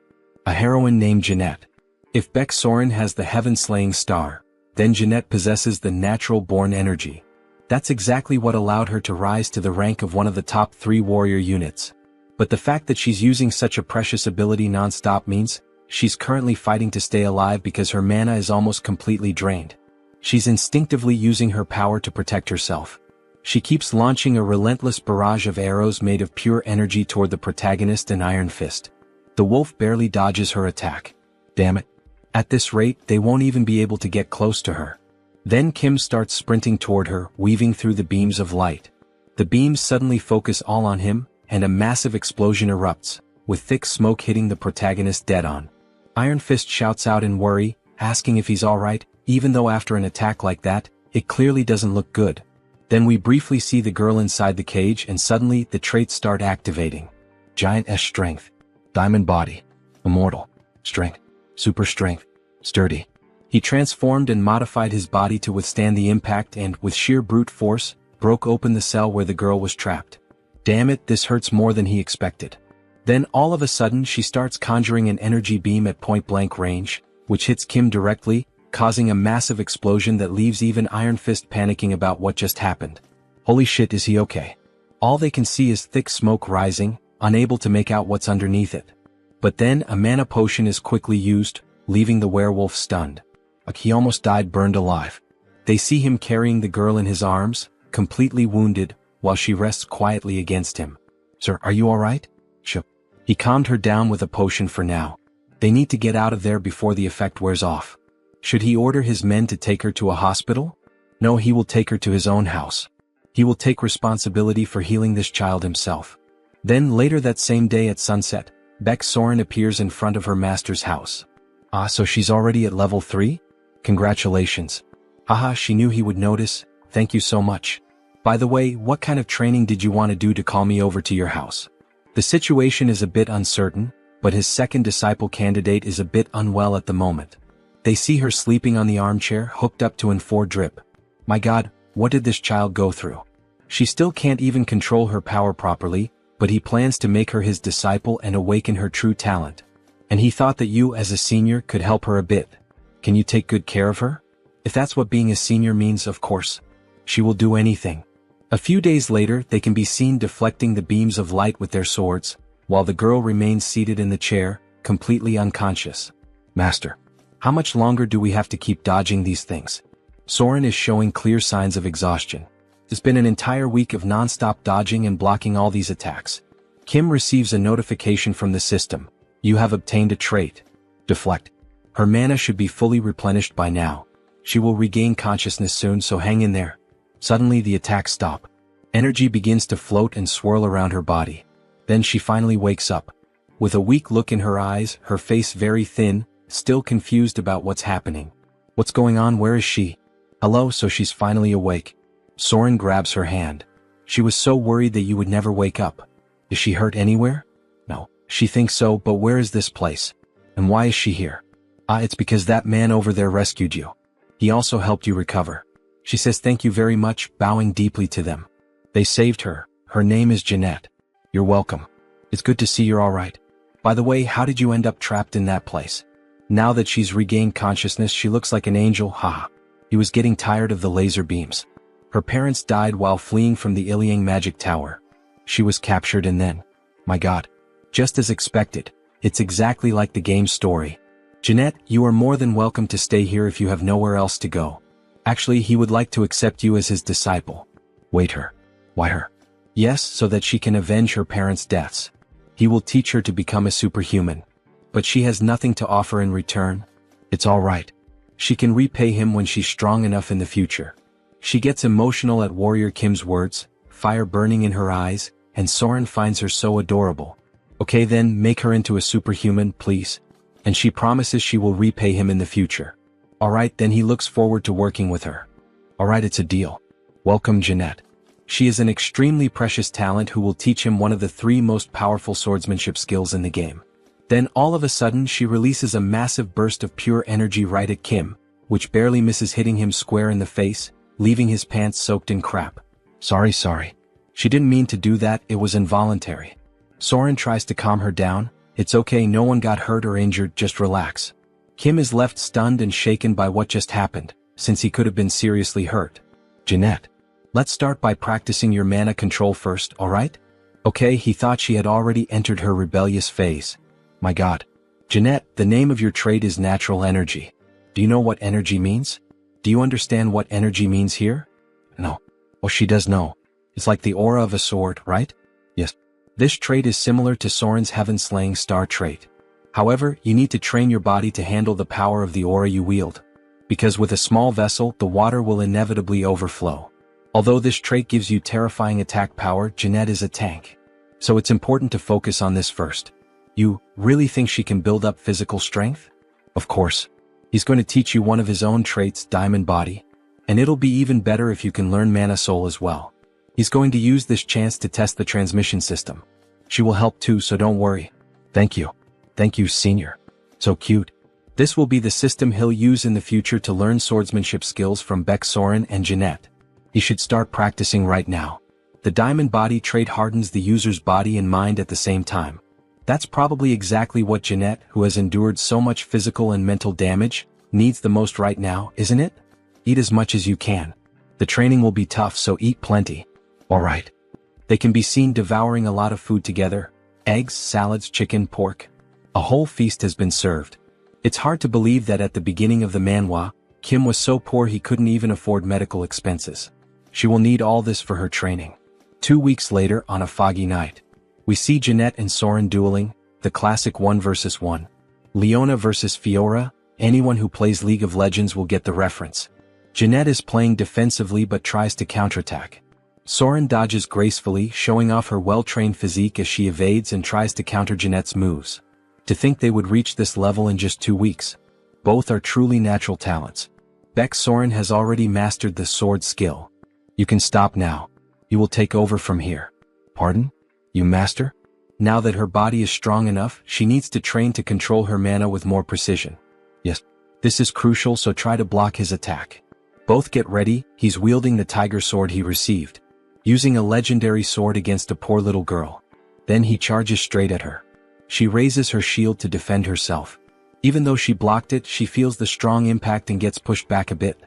A heroine named Jeanette. If Beck Soren has the heaven-slaying star, then Jeanette possesses the natural-born energy. That's exactly what allowed her to rise to the rank of one of the top 3 warrior units. But the fact that she's using such a precious ability non-stop means she's currently fighting to stay alive because her mana is almost completely drained. She's instinctively using her power to protect herself. She keeps launching a relentless barrage of arrows made of pure energy toward the protagonist and Iron Fist. The wolf barely dodges her attack. Damn it. At this rate, they won't even be able to get close to her. Then Kim starts sprinting toward her, weaving through the beams of light. The beams suddenly focus all on him, and a massive explosion erupts, with thick smoke hitting the protagonist dead on. Iron Fist shouts out in worry, asking if he's alright, even though after an attack like that, it clearly doesn't look good. Then we briefly see the girl inside the cage and suddenly the traits start activating. Giant S strength. Diamond body. Immortal. Strength. Super strength. Sturdy. He transformed and modified his body to withstand the impact and, with sheer brute force, broke open the cell where the girl was trapped. Damn it, this hurts more than he expected. Then all of a sudden she starts conjuring an energy beam at point-blank range, which hits Kim directly, causing a massive explosion that leaves even Iron Fist panicking about what just happened. Holy shit, is he okay? All they can see is thick smoke rising, unable to make out what's underneath it. But then a mana potion is quickly used, leaving the werewolf stunned. Like he almost died burned alive. They see him carrying the girl in his arms, completely wounded, while she rests quietly against him. Sir, are you alright? Sure. He calmed her down with a potion for now. They need to get out of there before the effect wears off. Should he order his men to take her to a hospital? No, he will take her to his own house. He will take responsibility for healing this child himself. Then later that same day at sunset, Beck Soren appears in front of her master's house. Ah, so she's already at level 3? Congratulations. Haha, she knew he would notice, thank you so much. By the way, what kind of training did you want to do to call me over to your house? The situation is a bit uncertain, but his second disciple candidate is a bit unwell at the moment. They see her sleeping on the armchair hooked up to an 4 drip. My God, what did this child go through? She still can't even control her power properly, but he plans to make her his disciple and awaken her true talent. And he thought that you as a senior could help her a bit. Can you take good care of her? If that's what being a senior means, of course. She will do anything. A few days later, they can be seen deflecting the beams of light with their swords, while the girl remains seated in the chair, completely unconscious. Master, how much longer do we have to keep dodging these things? Soren is showing clear signs of exhaustion. It's been an entire week of non-stop dodging and blocking all these attacks. Kim receives a notification from the system. You have obtained a trait. Deflect. Her mana should be fully replenished by now. She will regain consciousness soon, so hang in there. Suddenly the attacks stop. Energy begins to float and swirl around her body. Then she finally wakes up. With a weak look in her eyes, her face very thin, still confused about what's happening. What's going on? Where is she? Hello, so she's finally awake. Soren grabs her hand. She was so worried that you would never wake up. Is she hurt anywhere? No, she thinks so, but where is this place? And why is she here? It's because that man over there rescued you. He also helped you recover. She says thank you very much, bowing deeply to them. They saved her. Her name is Jeanette. You're welcome. It's good to see you're alright. By the way, how did you end up trapped in that place? Now that she's regained consciousness, she looks like an angel, haha. He was getting tired of the laser beams. Her parents died while fleeing from the Iliang magic tower. She was captured and then... My god. Just as expected. It's exactly like the game story. Jeanette, you are more than welcome to stay here if you have nowhere else to go. Actually, he would like to accept you as his disciple. Wait, her. Why her? Yes, so that she can avenge her parents' deaths. He will teach her to become a superhuman. But she has nothing to offer in return. It's all right. She can repay him when she's strong enough in the future. She gets emotional at Warrior Kim's words, fire burning in her eyes, and Soren finds her so adorable. Okay then, make her into a superhuman, please. And she promises she will repay him in the future. Alright, then he looks forward to working with her. Alright, it's a deal. Welcome, Jeanette. She is an extremely precious talent who will teach him one of the 3 most powerful swordsmanship skills in the game. Then all of a sudden she releases a massive burst of pure energy right at Kim, which barely misses hitting him square in the face, leaving his pants soaked in crap. Sorry. She didn't mean to do that, it was involuntary. Soren tries to calm her down. It's okay, no one got hurt or injured, just relax. Kim is left stunned and shaken by what just happened, since he could have been seriously hurt. Jeanette, let's start by practicing your mana control first, alright? Okay, he thought she had already entered her rebellious phase. My god. Jeanette, the name of your trait is natural energy. Do you know what energy means? Do you understand what energy means here? No. Oh, she does know. It's like the aura of a sword, right? Yes. This trait is similar to Soren's heaven-slaying star trait. However, you need to train your body to handle the power of the aura you wield. Because with a small vessel, the water will inevitably overflow. Although this trait gives you terrifying attack power, Jeanette is a tank. So it's important to focus on this first. You really think she can build up physical strength? Of course. He's going to teach you one of his own traits, Diamond Body. And it'll be even better if you can learn Mana Soul as well. He's going to use this chance to test the transmission system. She will help too, so don't worry. Thank you. Thank you, Senior. So cute. This will be the system he'll use in the future to learn swordsmanship skills from Beck, Soren, and Jeanette. He should start practicing right now. The Diamond Body trait hardens the user's body and mind at the same time. That's probably exactly what Jeanette, who has endured so much physical and mental damage, needs the most right now, isn't it? Eat as much as you can. The training will be tough, so eat plenty. Alright. They can be seen devouring a lot of food together. Eggs, salads, chicken, pork. A whole feast has been served. It's hard to believe that at the beginning of the manhwa, Kim was so poor he couldn't even afford medical expenses. She will need all this for her training. 2 weeks later, on a foggy night, we see Jeanette and Soren dueling, the classic 1 versus 1. Leona versus Fiora. Anyone who plays League of Legends will get the reference. Jeanette is playing defensively but tries to counterattack. Soren dodges gracefully, showing off her well-trained physique as she evades and tries to counter Jeanette's moves. To think they would reach this level in just 2 weeks. Both are truly natural talents. Beck, Soren has already mastered the sword skill. You can stop now. You will take over from here. Pardon? You master? Now that her body is strong enough, she needs to train to control her mana with more precision. Yes. This is crucial, so try to block his attack. Both get ready, he's wielding the tiger sword he received. Using a legendary sword against a poor little girl. Then he charges straight at her. She raises her shield to defend herself. Even though she blocked it, she feels the strong impact and gets pushed back a bit.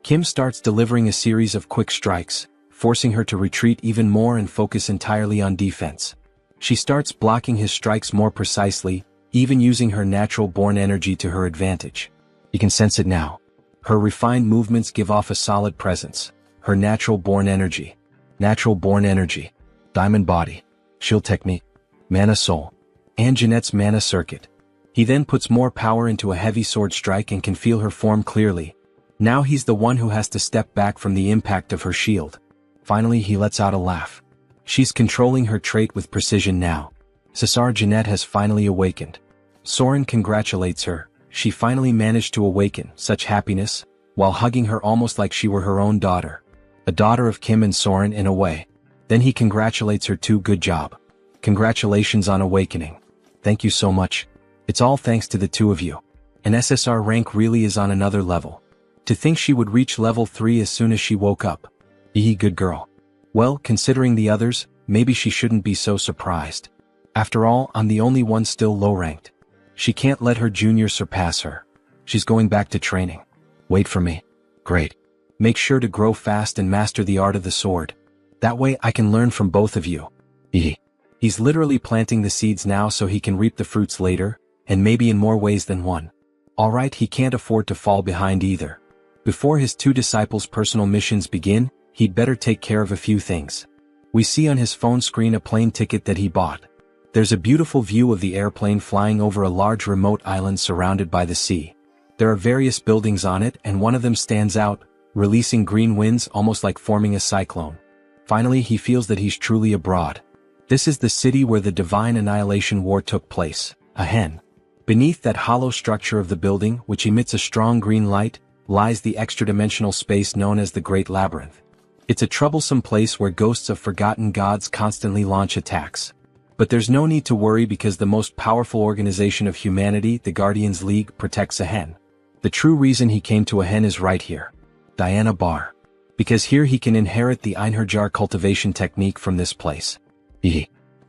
Kim starts delivering a series of quick strikes, forcing her to retreat even more and focus entirely on defense. She starts blocking his strikes more precisely, even using her natural-born energy to her advantage. You can sense it now. Her refined movements give off a solid presence. Her natural-born energy. Natural-born energy. Diamond body. Shield technique. Mana soul. And Jeanette's mana circuit. He then puts more power into a heavy sword strike and can feel her form clearly. Now he's the one who has to step back from the impact of her shield. Finally he lets out a laugh. She's controlling her trait with precision now. Cesar Jeanette has finally awakened. Soren congratulates her. She finally managed to awaken, such happiness, while hugging her almost like she were her own daughter. A daughter of Kim and Soren in a way. Then he congratulates her too. Good job. Congratulations on awakening. Thank you so much. It's all thanks to the two of you. An SSR rank really is on another level. To think she would reach level 3 as soon as she woke up. Good girl. Well, considering the others, maybe she shouldn't be so surprised. After all, I'm the only one still low-ranked. She can't let her junior surpass her. She's going back to training. Wait for me. Great. Make sure to grow fast and master the art of the sword. That way I can learn from both of you. He's literally planting the seeds now so he can reap the fruits later, and maybe in more ways than one. Alright, he can't afford to fall behind either. Before his two disciples' personal missions begin, he'd better take care of a few things. We see on his phone screen a plane ticket that he bought. There's a beautiful view of the airplane flying over a large remote island surrounded by the sea. There are various buildings on it and one of them stands out, releasing green winds almost like forming a cyclone. Finally he feels that he's truly abroad. This is the city where the Divine Annihilation War took place, a hen. Beneath that hollow structure of the building, which emits a strong green light, lies the extra-dimensional space known as the Great Labyrinth. It's a troublesome place where ghosts of forgotten gods constantly launch attacks. But there's no need to worry because the most powerful organization of humanity, the Guardians League, protects a hen. The true reason he came to a hen is right here. Diana Bar. Because here he can inherit the Einherjar cultivation technique from this place.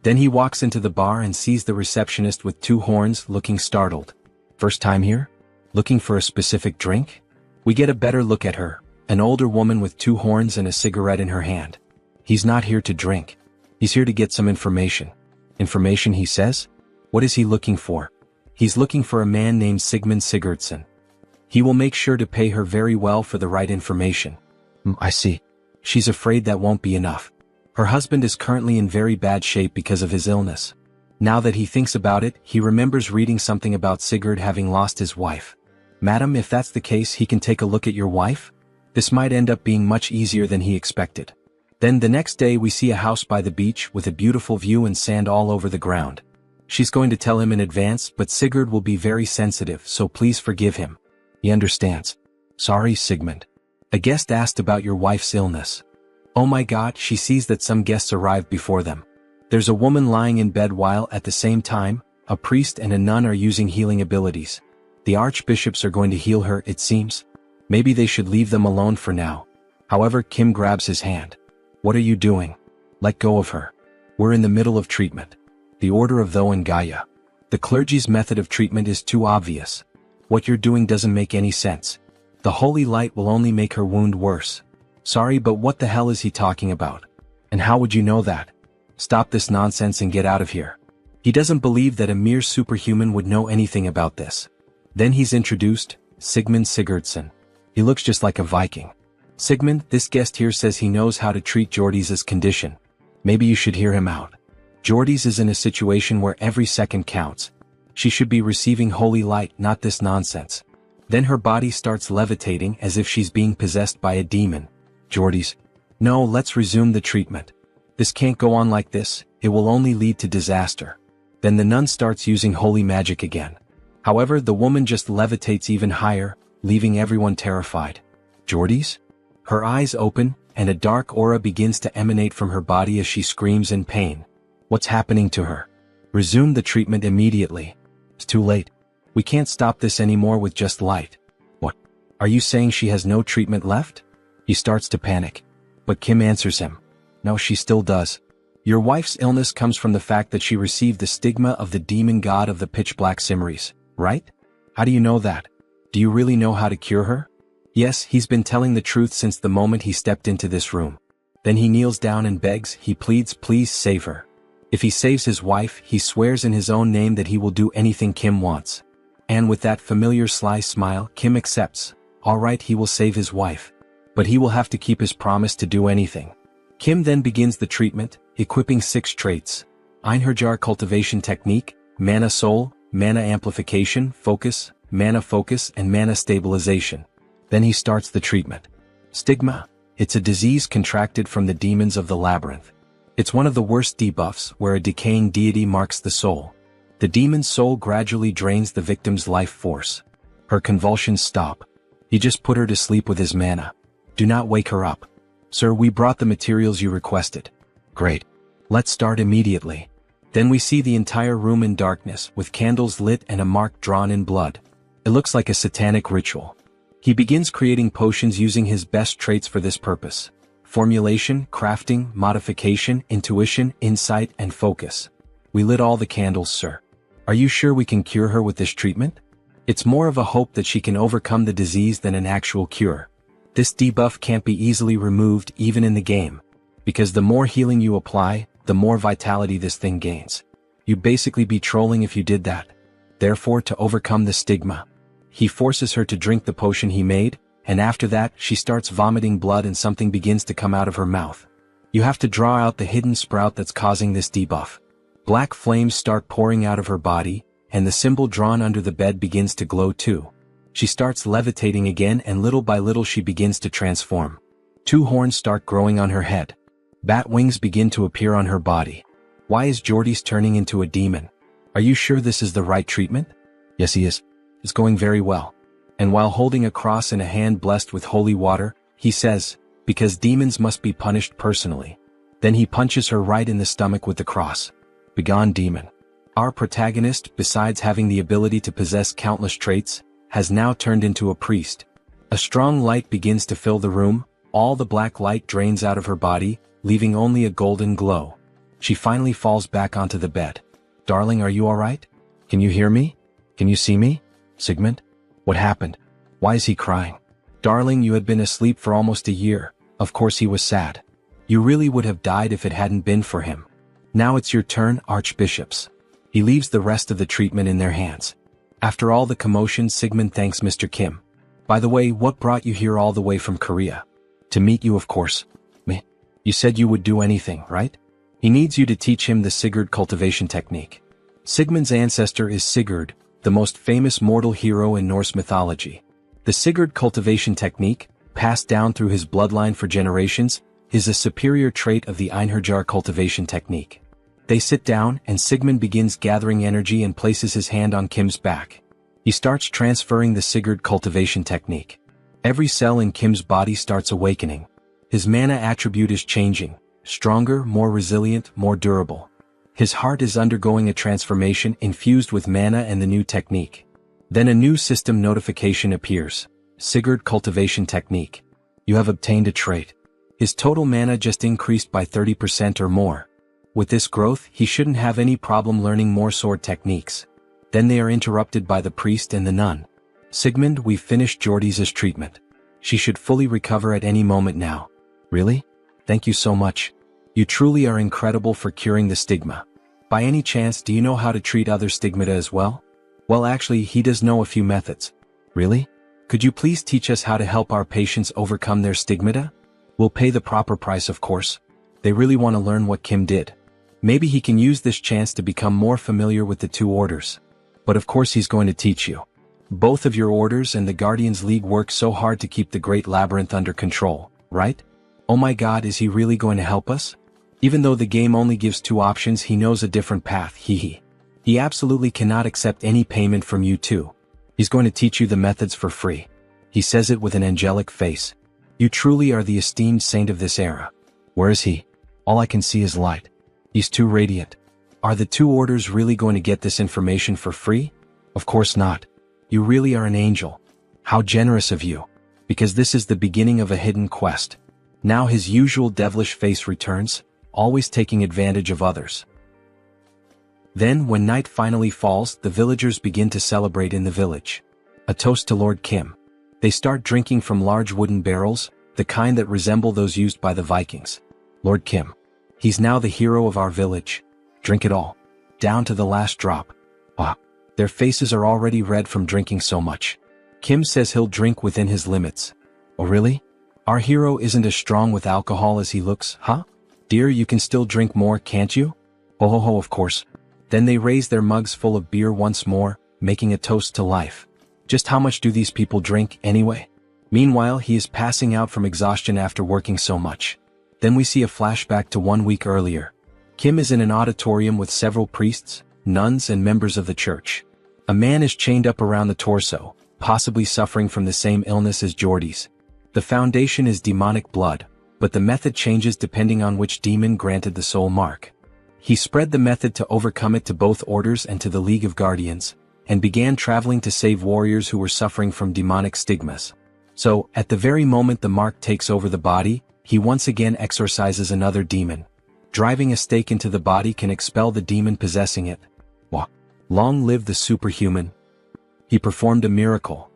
Then he walks into the bar and sees the receptionist with two horns looking startled. First time here? Looking for a specific drink? We get a better look at her, an older woman with two horns and a cigarette in her hand. He's not here to drink. He's here to get some information. Information, he says? What is he looking for? He's looking for a man named Sigmund Sigurdsson. He will make sure to pay her very well for the right information. I see. She's afraid that won't be enough. Her husband is currently in very bad shape because of his illness. Now that he thinks about it, he remembers reading something about Sigurd having lost his wife. Madam, if that's the case, he can take a look at your wife? This might end up being much easier than he expected. Then the next day we see a house by the beach with a beautiful view and sand all over the ground. She's going to tell him in advance, but Sigurd will be very sensitive, so please forgive him. He understands. Sorry, Sigmund. A guest asked about your wife's illness. Oh my God, she sees that some guests arrived before them. There's a woman lying in bed while, at the same time, a priest and a nun are using healing abilities. The archbishops are going to heal her, it seems. Maybe they should leave them alone for now. However, Kim grabs his hand. What are you doing? Let go of her. We're in the middle of treatment. The order of Tho and Gaia. The clergy's method of treatment is too obvious. What you're doing doesn't make any sense. The holy light will only make her wound worse. Sorry, but what the hell is he talking about? And how would you know that? Stop this nonsense and get out of here. He doesn't believe that a mere superhuman would know anything about this. Then he's introduced, Sigmund Sigurdsson. He looks just like a Viking. Sigmund, this guest here says he knows how to treat Jordy's condition. Maybe you should hear him out. Jordy's is in a situation where every second counts. She should be receiving holy light, not this nonsense. Then her body starts levitating as if she's being possessed by a demon. Jordy's. No, let's resume the treatment. This can't go on like this, it will only lead to disaster. Then the nun starts using holy magic again. However, the woman just levitates even higher, leaving everyone terrified. Jordy's? Her eyes open, and a dark aura begins to emanate from her body as she screams in pain. What's happening to her? Resume the treatment immediately. It's too late. We can't stop this anymore with just light. What? Are you saying she has no treatment left? He starts to panic. But Kim answers him. No, she still does. Your wife's illness comes from the fact that she received the stigma of the demon god of the pitch black Simris, right? How do you know that? Do you really know how to cure her? Yes, he's been telling the truth since the moment he stepped into this room. Then he kneels down and begs, he pleads, please save her. If he saves his wife, he swears in his own name that he will do anything Kim wants. And with that familiar sly smile, Kim accepts. Alright, he will save his wife. But he will have to keep his promise to do anything. Kim then begins the treatment, equipping 6 traits. Einherjar cultivation technique, mana soul, mana amplification, focus, mana focus, and mana stabilization. Then he starts the treatment. Stigma. It's a disease contracted from the demons of the labyrinth. It's one of the worst debuffs where a decaying deity marks the soul. The demon's soul gradually drains the victim's life force. Her convulsions stop. He just put her to sleep with his mana. Do not wake her up. Sir, we brought the materials you requested. Great. Let's start immediately. Then we see the entire room in darkness with candles lit and a mark drawn in blood. It looks like a satanic ritual. He begins creating potions using his best traits for this purpose. Formulation, crafting, modification, intuition, insight, and focus. We lit all the candles, sir. Are you sure we can cure her with this treatment? It's more of a hope that she can overcome the disease than an actual cure. This debuff can't be easily removed even in the game. Because the more healing you apply, the more vitality this thing gains. You'd basically be trolling if you did that. Therefore, to overcome the stigma, he forces her to drink the potion he made, and after that, she starts vomiting blood and something begins to come out of her mouth. You have to draw out the hidden sprout that's causing this debuff. Black flames start pouring out of her body, and the symbol drawn under the bed begins to glow too. She starts levitating again and little by little she begins to transform. 2 horns start growing on her head. Bat wings begin to appear on her body. Why is Jordy's turning into a demon? Are you sure this is the right treatment? Yes, he is. It's going very well. And while holding a cross in a hand blessed with holy water, he says, because demons must be punished personally. Then he punches her right in the stomach with the cross. Begone, demon. Our protagonist, besides having the ability to possess countless traits, has now turned into a priest. A strong light begins to fill the room, all the black light drains out of her body, leaving only a golden glow. She finally falls back onto the bed. Darling, are you alright? Can you hear me? Can you see me? Sigmund? What happened? Why is he crying? Darling, you had been asleep for almost a year. Of course he was sad. You really would have died if it hadn't been for him. Now it's your turn, archbishops. He leaves the rest of the treatment in their hands. After all the commotion, Sigmund thanks Mr. Kim. By the way, what brought you here all the way from Korea? To meet you, of course. Me? You said you would do anything, right? He needs you to teach him the Sigurd cultivation technique. Sigmund's ancestor is Sigurd, the most famous mortal hero in Norse mythology. The Sigurd cultivation technique, passed down through his bloodline for generations, is a superior trait of the Einherjar cultivation technique. They sit down and Sigmund begins gathering energy and places his hand on Kim's back. He starts transferring the Sigurd cultivation technique. Every cell in Kim's body starts awakening. His mana attribute is changing, stronger, more resilient, more durable. His heart is undergoing a transformation infused with mana and the new technique. Then a new system notification appears. Sigurd cultivation technique. You have obtained a trait. His total mana just increased by 30% or more. With this growth, he shouldn't have any problem learning more sword techniques. Then they are interrupted by the priest and the nun. Sigmund, we've finished Jordy's treatment. She should fully recover at any moment now. Really? Thank you so much. You truly are incredible for curing the stigma. By any chance, do you know how to treat other stigmata as well? Well, actually, he does know a few methods. Really? Could you please teach us how to help our patients overcome their stigmata? We'll pay the proper price, of course. They really want to learn what Kim did. Maybe he can use this chance to become more familiar with the 2 orders. But of course he's going to teach you. Both of your orders and the Guardians League work so hard to keep the Great Labyrinth under control, right? Oh my god, is he really going to help us? Even though the game only gives 2 options, he knows a different path, He absolutely cannot accept any payment from you too. He's going to teach you the methods for free. He says it with an angelic face. You truly are the esteemed saint of this era. Where is he? All I can see is light. He's too radiant. Are the 2 orders really going to get this information for free? Of course not. You really are an angel. How generous of you. Because this is the beginning of a hidden quest. Now his usual devilish face returns, always taking advantage of others. Then, when night finally falls, the villagers begin to celebrate in the village. A toast to Lord Kim. They start drinking from large wooden barrels, the kind that resemble those used by the Vikings. Lord Kim. He's now the hero of our village. Drink it all. Down to the last drop. Ah. Their faces are already red from drinking so much. Kim says he'll drink within his limits. Oh really? Our hero isn't as strong with alcohol as he looks, huh? Dear, you can still drink more, can't you? Oh ho ho, of course. Then they raise their mugs full of beer once more, making a toast to life. Just how much do these people drink, anyway? Meanwhile, he is passing out from exhaustion after working so much. Then we see a flashback to 1 week earlier. Kim is in an auditorium with several priests, nuns and members of the church. A man is chained up around the torso, possibly suffering from the same illness as Jordy's. The foundation is demonic blood, but the method changes depending on which demon granted the soul mark. He spread the method to overcome it to both orders and to the League of Guardians, and began traveling to save warriors who were suffering from demonic stigmas. So, at the very moment the mark takes over the body, he once again exorcises another demon. Driving a stake into the body can expel the demon possessing it. Wah. Long live the superhuman. He performed a miracle.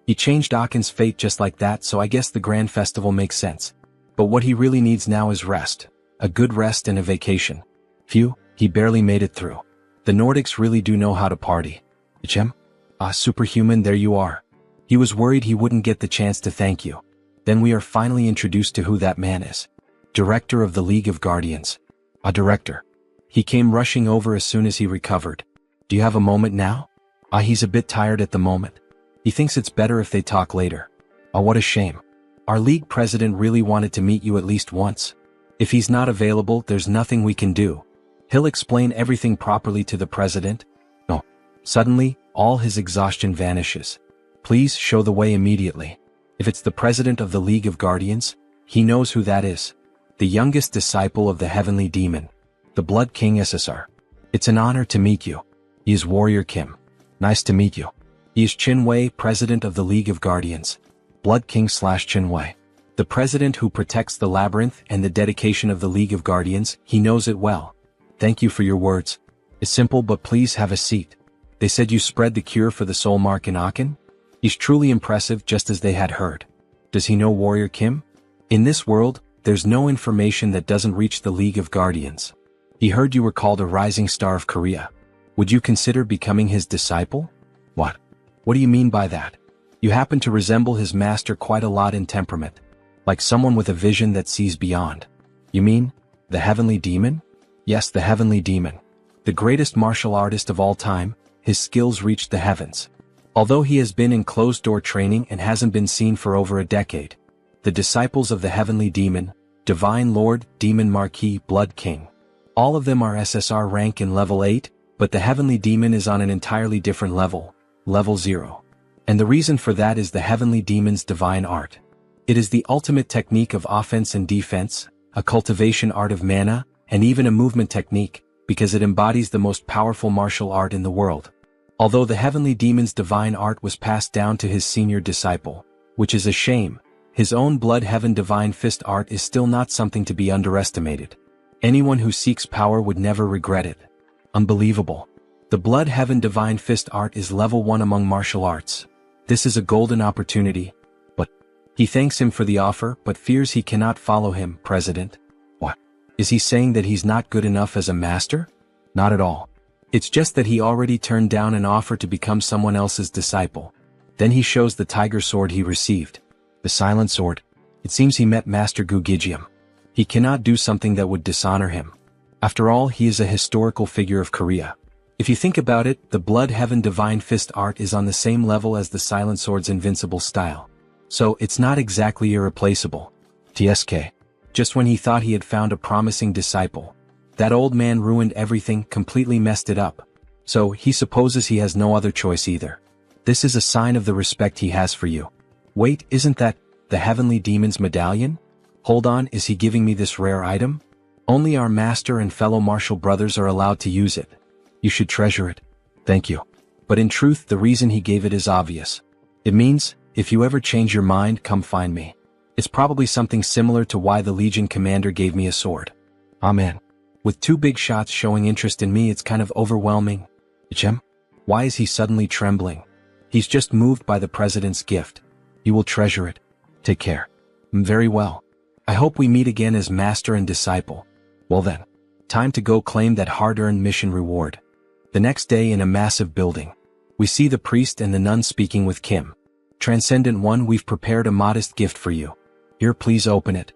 He changed Akin's fate just like that, so I guess the grand festival makes sense. But what he really needs now is rest. A good rest and a vacation. Phew, he barely made it through. The Nordics really do know how to party. Ichem? Ah, superhuman, there you are. He was worried he wouldn't get the chance to thank you. Then we are finally introduced to who that man is. Director of the League of Guardians. A director. He came rushing over as soon as he recovered. Do you have a moment now? Ah, he's a bit tired at the moment. He thinks it's better if they talk later. Ah, what a shame. Our league president really wanted to meet you at least once. If he's not available, there's nothing we can do. He'll explain everything properly to the president. No. Suddenly, all his exhaustion vanishes. Please show the way immediately. If it's the president of the League of Guardians, he knows who that is. The youngest disciple of the heavenly demon. The Blood King SSR. It's an honor to meet you. He is Warrior Kim. Nice to meet you. He is Chinwei, president of the League of Guardians. Blood King / Chinwei. The president who protects the labyrinth and the dedication of the League of Guardians, he knows it well. Thank you for your words. It's simple, but please have a seat. They said you spread the cure for the soul mark in Akin? He's truly impressive, just as they had heard. Does he know Warrior Kim? In this world, there's no information that doesn't reach the League of Guardians. He heard you were called a rising star of Korea. Would you consider becoming his disciple? What? What do you mean by that? You happen to resemble his master quite a lot in temperament. Like someone with a vision that sees beyond. You mean, the heavenly demon? Yes, the heavenly demon. The greatest martial artist of all time, his skills reached the heavens. Although he has been in closed-door training and hasn't been seen for over a decade. The disciples of the heavenly demon, Divine Lord, Demon Marquis, Blood King. All of them are SSR rank in level 8, but the heavenly demon is on an entirely different level, level 0. And the reason for that is the heavenly demon's divine art. It is the ultimate technique of offense and defense, a cultivation art of mana, and even a movement technique, because it embodies the most powerful martial art in the world. Although the heavenly demon's divine art was passed down to his senior disciple, which is a shame, his own blood heaven divine fist art is still not something to be underestimated. Anyone who seeks power would never regret it. Unbelievable. The blood heaven divine fist art is level 1 among martial arts. This is a golden opportunity. But he thanks him for the offer, but fears he cannot follow him, President. What? Is he saying that he's not good enough as a master? Not at all. It's just that he already turned down an offer to become someone else's disciple. Then he shows the tiger sword he received. The silent sword. It seems he met Master Gu Gijium. He cannot do something that would dishonor him. After all, he is a historical figure of Korea. If you think about it, the blood heaven divine fist art is on the same level as the silent sword's invincible style. So it's not exactly irreplaceable. TSK. Just when he thought he had found a promising disciple, that old man ruined everything, completely messed it up. So he supposes he has no other choice either. This is a sign of the respect he has for you. Wait, isn't that the heavenly demon's medallion? Hold on, is he giving me this rare item? Only our master and fellow martial brothers are allowed to use it. You should treasure it. Thank you. But in truth, the reason he gave it is obvious. It means, if you ever change your mind, come find me. It's probably something similar to why the Legion commander gave me a sword. Amen. With 2 big shots showing interest in me, it's kind of overwhelming. Ichem? Why is he suddenly trembling? He's just moved by the president's gift. You will treasure it. Take care. Very well. I hope we meet again as master and disciple. Well then. Time to go claim that hard-earned mission reward. The next day in a massive building. We see the priest and the nun speaking with Kim. Transcendent One, we've prepared a modest gift for you. Here, please open it.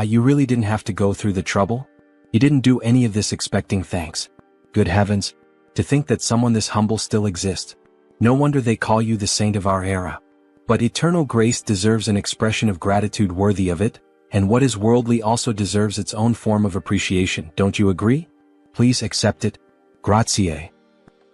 You really didn't have to go through the trouble? You didn't do any of this expecting thanks. Good heavens. To think that someone this humble still exists. No wonder they call you the saint of our era. But eternal grace deserves an expression of gratitude worthy of it, and what is worldly also deserves its own form of appreciation, don't you agree? Please accept it. Grazie.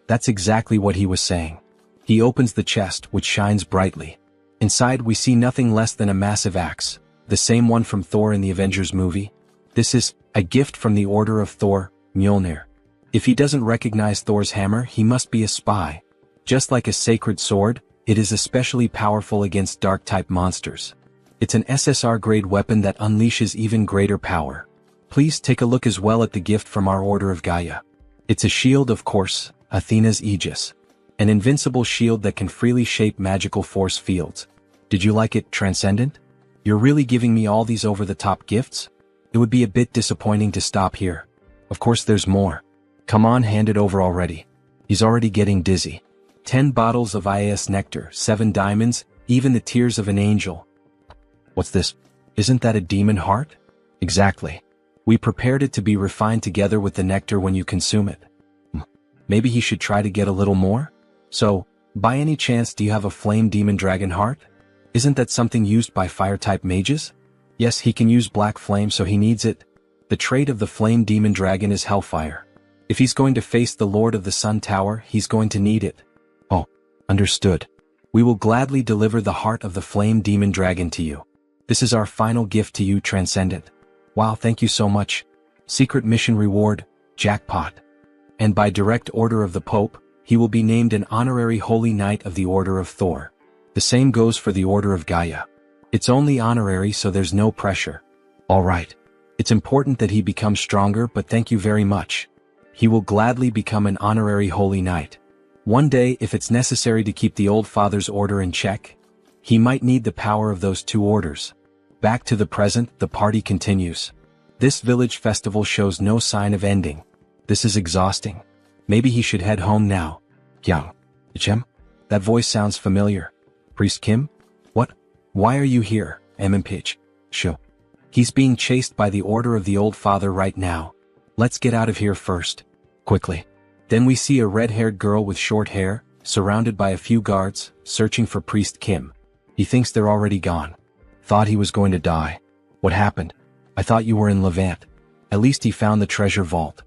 That's exactly what he was saying. He opens the chest, which shines brightly. Inside we see nothing less than a massive axe, the same one from Thor in the Avengers movie. This is a gift from the Order of Thor, Mjolnir. If he doesn't recognize Thor's hammer, he must be a spy. Just like a sacred sword, it is especially powerful against dark-type monsters. It's an SSR-grade weapon that unleashes even greater power. Please take a look as well at the gift from our Order of Gaia. It's a shield, of course, Athena's Aegis. An invincible shield that can freely shape magical force fields. Did you like it, Transcendent? You're really giving me all these over-the-top gifts? It would be a bit disappointing to stop here. Of course there's more. Come on, hand it over already. He's already getting dizzy. 10 bottles of IAS nectar, 7 diamonds, even the tears of an angel. What's this? Isn't that a demon heart? Exactly. We prepared it to be refined together with the nectar when you consume it. Maybe he should try to get a little more? So, by any chance do you have a flame demon dragon heart? Isn't that something used by fire-type mages? Yes, he can use black flame, so he needs it. The trait of the flame demon dragon is hellfire. If he's going to face the Lord of the Sun Tower, he's going to need it. Oh, understood. We will gladly deliver the heart of the flame demon dragon to you. This is our final gift to you, Transcendent. Wow, thank you so much. Secret mission reward, jackpot. And by direct order of the Pope, he will be named an honorary Holy Knight of the Order of Thor. The same goes for the Order of Gaia. It's only honorary, so there's no pressure. All right. It's important that he becomes stronger, but thank you very much. He will gladly become an honorary Holy Knight. One day, if it's necessary to keep the old father's order in check, he might need the power of those two orders. Back to the present, the party continues. This village festival shows no sign of ending. This is exhausting. Maybe he should head home now. Yang. Ichem? That voice sounds familiar. Priest Kim? What? Why are you here, MMPH? Sho. He's being chased by the order of the old father right now. Let's get out of here first. Quickly. Then we see a red-haired girl with short hair, surrounded by a few guards, searching for Priest Kim. He thinks they're already gone. Thought he was going to die. What happened? I thought you were in Levant. At least he found the treasure vault.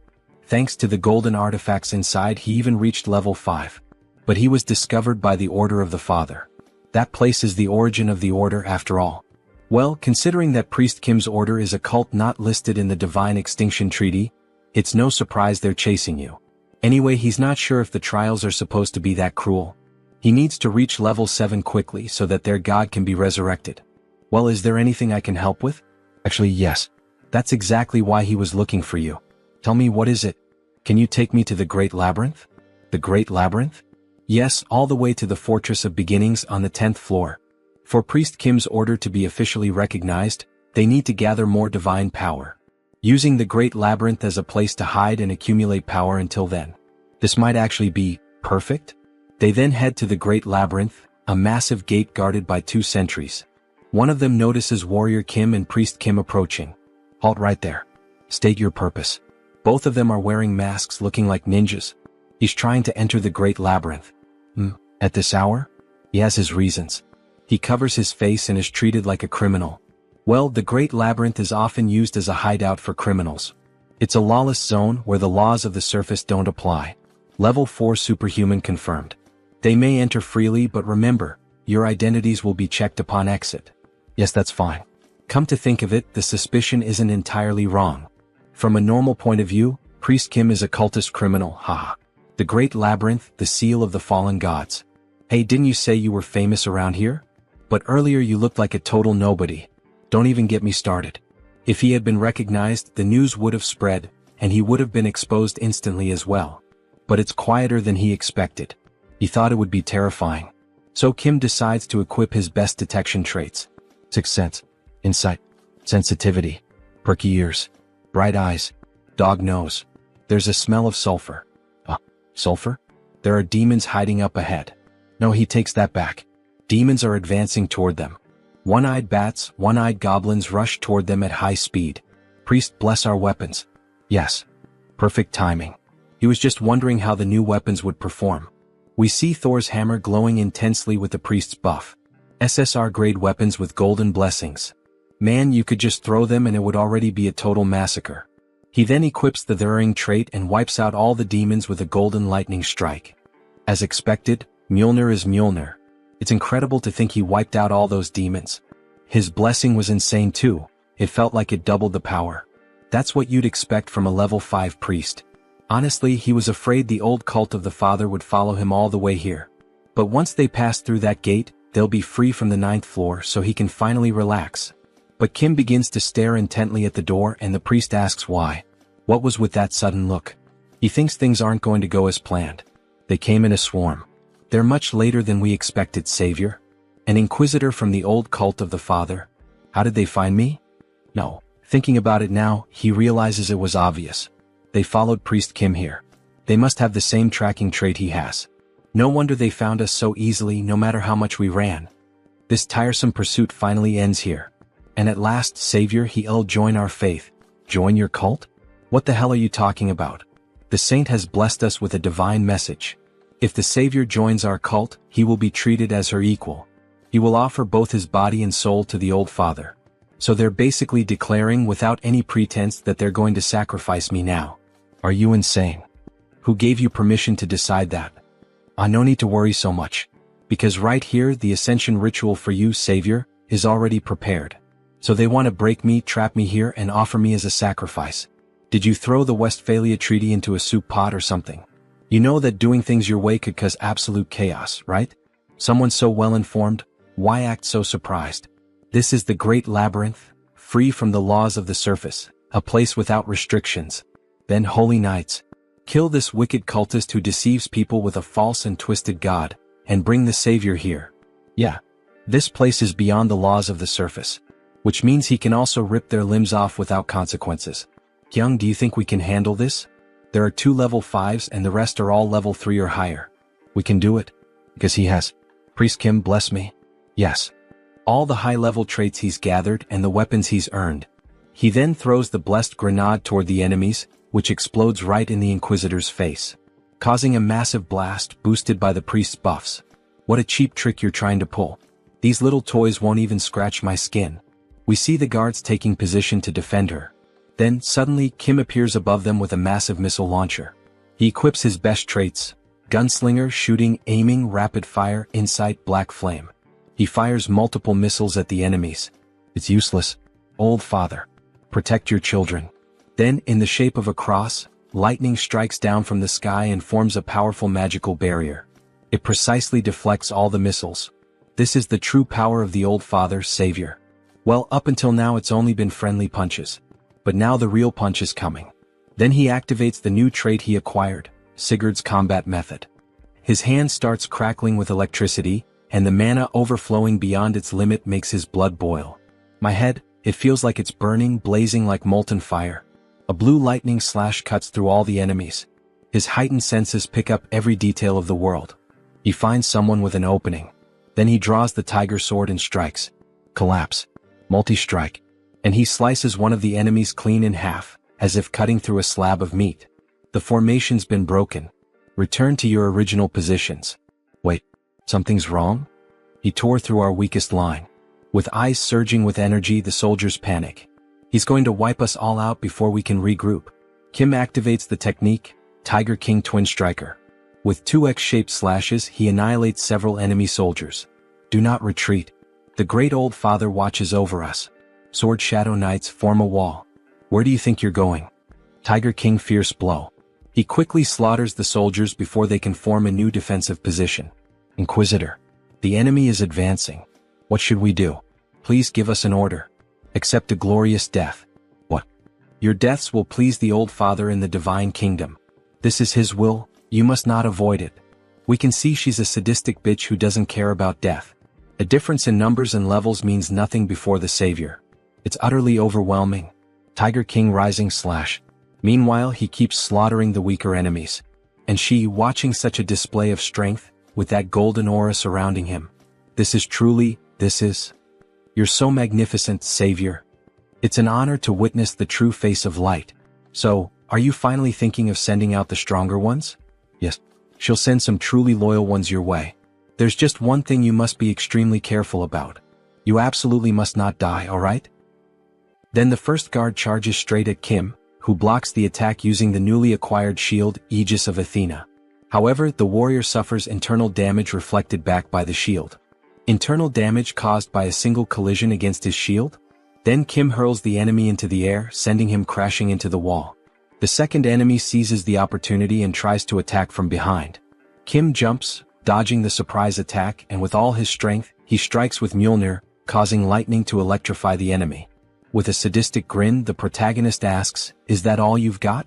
Thanks to the golden artifacts inside, he even reached level 5. But he was discovered by the Order of the Father. That place is the origin of the Order after all. Well, considering that Priest Kim's order is a cult not listed in the Divine Extinction Treaty, it's no surprise they're chasing you. Anyway, he's not sure if the trials are supposed to be that cruel. He needs to reach level 7 quickly so that their god can be resurrected. Well, is there anything I can help with? Actually, yes. That's exactly why he was looking for you. Tell me, what is it? Can you take me to the Great Labyrinth? The Great Labyrinth? Yes, all the way to the Fortress of Beginnings on the 10th floor. For Priest Kim's order to be officially recognized, they need to gather more divine power. Using the Great Labyrinth as a place to hide and accumulate power until then. This might actually be perfect? They then head to the Great Labyrinth, a massive gate guarded by 2 sentries. One of them notices Warrior Kim and Priest Kim approaching. Halt right there. State your purpose. Both of them are wearing masks looking like ninjas. He's trying to enter the Great Labyrinth. At this hour? He has his reasons. He covers his face and is treated like a criminal. Well, the Great Labyrinth is often used as a hideout for criminals. It's a lawless zone where the laws of the surface don't apply. Level 4 superhuman confirmed. They may enter freely, but remember, your identities will be checked upon exit. Yes, that's fine. Come to think of it, the suspicion isn't entirely wrong. From a normal point of view, Priest Kim is a cultist criminal, haha. The Great Labyrinth, the seal of the fallen gods. Hey, didn't you say you were famous around here? But earlier you looked like a total nobody. Don't even get me started. If he had been recognized, the news would have spread, and he would have been exposed instantly as well. But it's quieter than he expected. He thought it would be terrifying. So Kim decides to equip his best detection traits. Sixth sense, incite, sensitivity, perky ears, bright eyes, dog nose. There's a smell of sulfur. Sulfur? There are demons hiding up ahead. No, he takes that back. Demons are advancing toward them. One-eyed bats, one-eyed goblins rush toward them at high speed. Priest, bless our weapons. Yes. Perfect timing. He was just wondering how the new weapons would perform. We see Thor's hammer glowing intensely with the priest's buff. SSR-grade weapons with golden blessings. Man, you could just throw them and it would already be a total massacre. He then equips the Thurring trait and wipes out all the demons with a golden lightning strike. As expected, Mjolnir is Mjolnir. It's incredible to think he wiped out all those demons. His blessing was insane too. It felt like it doubled the power. That's what you'd expect from a level 5 priest. Honestly, he was afraid the old cult of the father would follow him all the way here. But once they pass through that gate, they'll be free from the 9th floor so he can finally relax. But Kim begins to stare intently at the door and the priest asks why. What was with that sudden look? He thinks things aren't going to go as planned. They came in a swarm. They're much later than we expected, Savior. An inquisitor from the old cult of the father. How did they find me? No. Thinking about it now, he realizes it was obvious. They followed Priest Kim here. They must have the same tracking trait he has. No wonder they found us so easily no matter how much we ran. This tiresome pursuit finally ends here. And at last, Savior, he'll join our faith. Join your cult? What the hell are you talking about? The saint has blessed us with a divine message. If the Savior joins our cult, he will be treated as her equal. He will offer both his body and soul to the old father. So they're basically declaring without any pretense that they're going to sacrifice me now. Are you insane? Who gave you permission to decide that? No need to worry so much. Because right here, the ascension ritual for you, Savior, is already prepared. So they want to break me, trap me here, and offer me as a sacrifice. Did you throw the Westphalia Treaty into a soup pot or something? You know that doing things your way could cause absolute chaos, right? Someone so well-informed, why act so surprised? This is the great labyrinth, free from the laws of the surface, a place without restrictions. Then holy knights, kill this wicked cultist who deceives people with a false and twisted god, and bring the Savior here. Yeah, this place is beyond the laws of the surface, which means he can also rip their limbs off without consequences. Kyung, do you think we can handle this? There are 2 level 5s and the rest are all level 3 or higher. We can do it. Because he has. Priest Kim, bless me. Yes. All the high-level traits he's gathered and the weapons he's earned. He then throws the blessed grenade toward the enemies, which explodes right in the Inquisitor's face, causing a massive blast boosted by the priest's buffs. What a cheap trick you're trying to pull. These little toys won't even scratch my skin. We see the guards taking position to defend her. Then, suddenly, Kim appears above them with a massive missile launcher. He equips his best traits: gunslinger, shooting, aiming, rapid fire, incite, black flame. He fires multiple missiles at the enemies. It's useless. Old father. Protect your children. Then, in the shape of a cross, lightning strikes down from the sky and forms a powerful magical barrier. It precisely deflects all the missiles. This is the true power of the old father, Savior. Well, up until now it's only been friendly punches. But now the real punch is coming. Then he activates the new trait he acquired, Sigurd's combat method. His hand starts crackling with electricity, and the mana overflowing beyond its limit makes his blood boil. My head, it feels like it's burning, blazing like molten fire. A blue lightning slash cuts through all the enemies. His heightened senses pick up every detail of the world. He finds someone with an opening. Then he draws the tiger sword and strikes. Collapse. Multi-strike. And he slices one of the enemies clean in half, as if cutting through a slab of meat. The formation's been broken. Return to your original positions. Wait, something's wrong? He tore through our weakest line. With eyes surging with energy, the soldiers panic. He's going to wipe us all out before we can regroup. Kim activates the technique, Tiger King Twin Striker. With 2 X-shaped slashes, he annihilates several enemy soldiers. Do not retreat. The great old father watches over us. Sword Shadow Knights form a wall. Where do you think you're going? Tiger King Fierce Blow. He quickly slaughters the soldiers before they can form a new defensive position. Inquisitor. The enemy is advancing. What should we do? Please give us an order. Accept a glorious death. What? Your deaths will please the old father in the divine kingdom. This is his will, you must not avoid it. We can see she's a sadistic bitch who doesn't care about death. A difference in numbers and levels means nothing before the savior. It's utterly overwhelming. Tiger King rising / Meanwhile, he keeps slaughtering the weaker enemies. And she, watching such a display of strength, with that golden aura surrounding him. This is. You're so magnificent, savior. It's an honor to witness the true face of light. So, are you finally thinking of sending out the stronger ones? Yes. She'll send some truly loyal ones your way. There's just one thing you must be extremely careful about. You absolutely must not die, alright? Then the first guard charges straight at Kim, who blocks the attack using the newly acquired shield, Aegis of Athena. However, the warrior suffers internal damage reflected back by the shield. Internal damage caused by a single collision against his shield? Then Kim hurls the enemy into the air, sending him crashing into the wall. The second enemy seizes the opportunity and tries to attack from behind. Kim jumps, dodging the surprise attack, and with all his strength, he strikes with Mjolnir, causing lightning to electrify the enemy. With a sadistic grin, the protagonist asks, "Is that all you've got?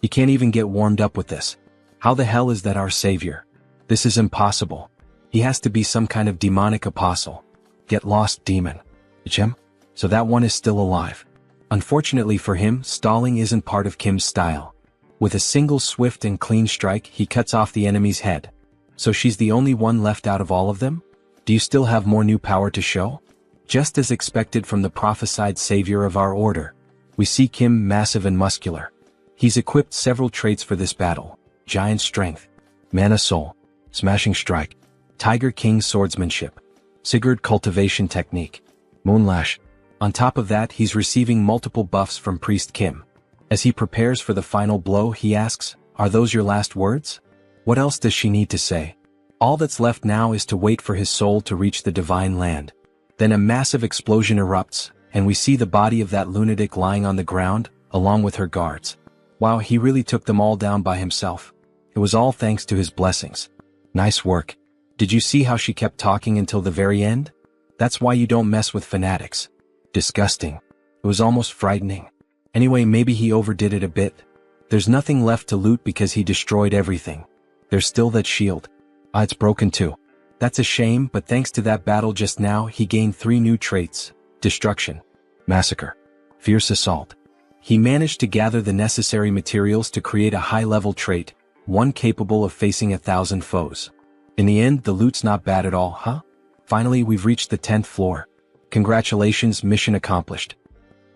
You can't even get warmed up with this. How the hell is that our savior? This is impossible. He has to be some kind of demonic apostle. Get lost, demon." Jim? So that one is still alive. Unfortunately for him, stalling isn't part of Kim's style. With a single swift and clean strike, he cuts off the enemy's head. So she's the only one left out of all of them? Do you still have more new power to show? Just as expected from the prophesied savior of our order, we see Kim massive and muscular. He's equipped several traits for this battle: giant strength, mana soul, smashing strike, Tiger King swordsmanship, Sigurd cultivation technique, moonlash. On top of that, he's receiving multiple buffs from Priest Kim. As he prepares for the final blow, he asks, "Are those your last words?" What else does she need to say? All that's left now is to wait for his soul to reach the divine land. Then a massive explosion erupts, and we see the body of that lunatic lying on the ground, along with her guards. Wow, he really took them all down by himself. It was all thanks to his blessings. Nice work. Did you see how she kept talking until the very end? That's why you don't mess with fanatics. Disgusting. It was almost frightening. Anyway, maybe he overdid it a bit. There's nothing left to loot because he destroyed everything. There's still that shield. It's broken too. That's a shame, but thanks to that battle just now, he gained 3 new traits: destruction, massacre, fierce assault. He managed to gather the necessary materials to create a high-level trait, one capable of facing 1,000 foes. In the end, the loot's not bad at all, huh? Finally, we've reached the 10th floor. Congratulations, mission accomplished.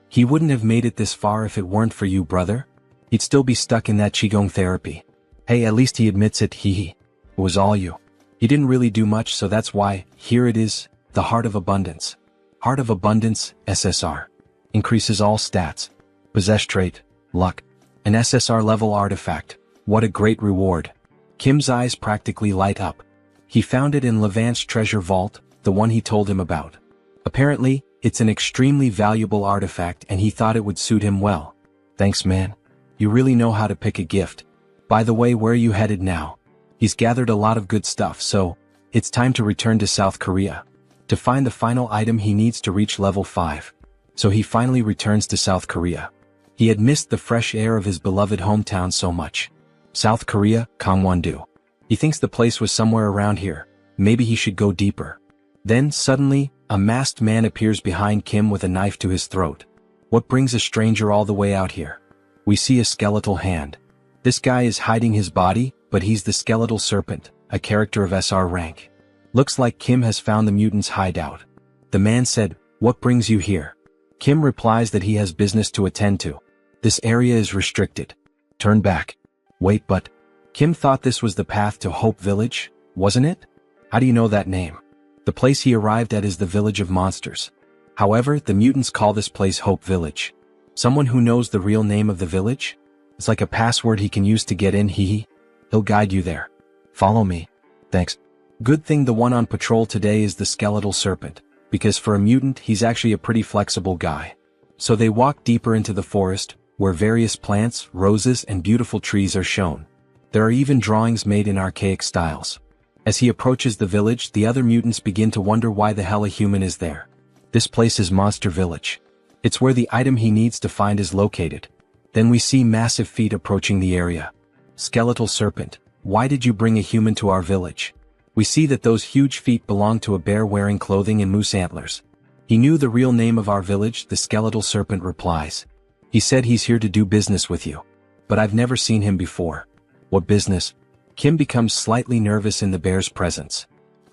He wouldn't have made it this far if it weren't for you, brother. He'd still be stuck in that Qigong therapy. Hey, at least he admits it, It was all you. He didn't really do much, so that's why, here it is, the Heart of Abundance. Heart of Abundance, SSR. Increases all stats. Possess trait, luck. An SSR level artifact. What a great reward. Kim's eyes practically light up. He found it in Levant's treasure vault, the one he told him about. Apparently, it's an extremely valuable artifact and he thought it would suit him well. Thanks, man. You really know how to pick a gift. By the way, where are you headed now? He's gathered a lot of good stuff, so it's time to return to South Korea. To find the final item he needs to reach level 5. So he finally returns to South Korea. He had missed the fresh air of his beloved hometown so much. South Korea, Gangwon-do. He thinks the place was somewhere around here. Maybe he should go deeper. Then, suddenly, a masked man appears behind Kim with a knife to his throat. What brings a stranger all the way out here? We see a skeletal hand. This guy is hiding his body, but he's the skeletal serpent, a character of SR rank. Looks like Kim has found the mutant's hideout. The man said, "What brings you here?" Kim replies that he has business to attend to. This area is restricted. Turn back. Wait, but Kim thought this was the path to Hope Village, wasn't it? How do you know that name? The place he arrived at is the Village of Monsters. However, the mutants call this place Hope Village. Someone who knows the real name of the village? It's like a password he can use to get in, He'll guide you there. Follow me. Thanks. Good thing the one on patrol today is the skeletal serpent, because for a mutant he's actually a pretty flexible guy. So they walk deeper into the forest, where various plants, roses, and beautiful trees are shown. There are even drawings made in archaic styles. As he approaches the village, the other mutants begin to wonder why the hell a human is there. This place is Monster Village. It's where the item he needs to find is located. Then we see massive feet approaching the area. Skeletal serpent, Why did you bring a human to our village? We see that those huge feet belong to a bear wearing clothing and moose antlers. He knew the real name of our village, the skeletal serpent replies. He said he's here to do business with you. But I've never seen him before. What business? Kim becomes slightly nervous in the bear's presence.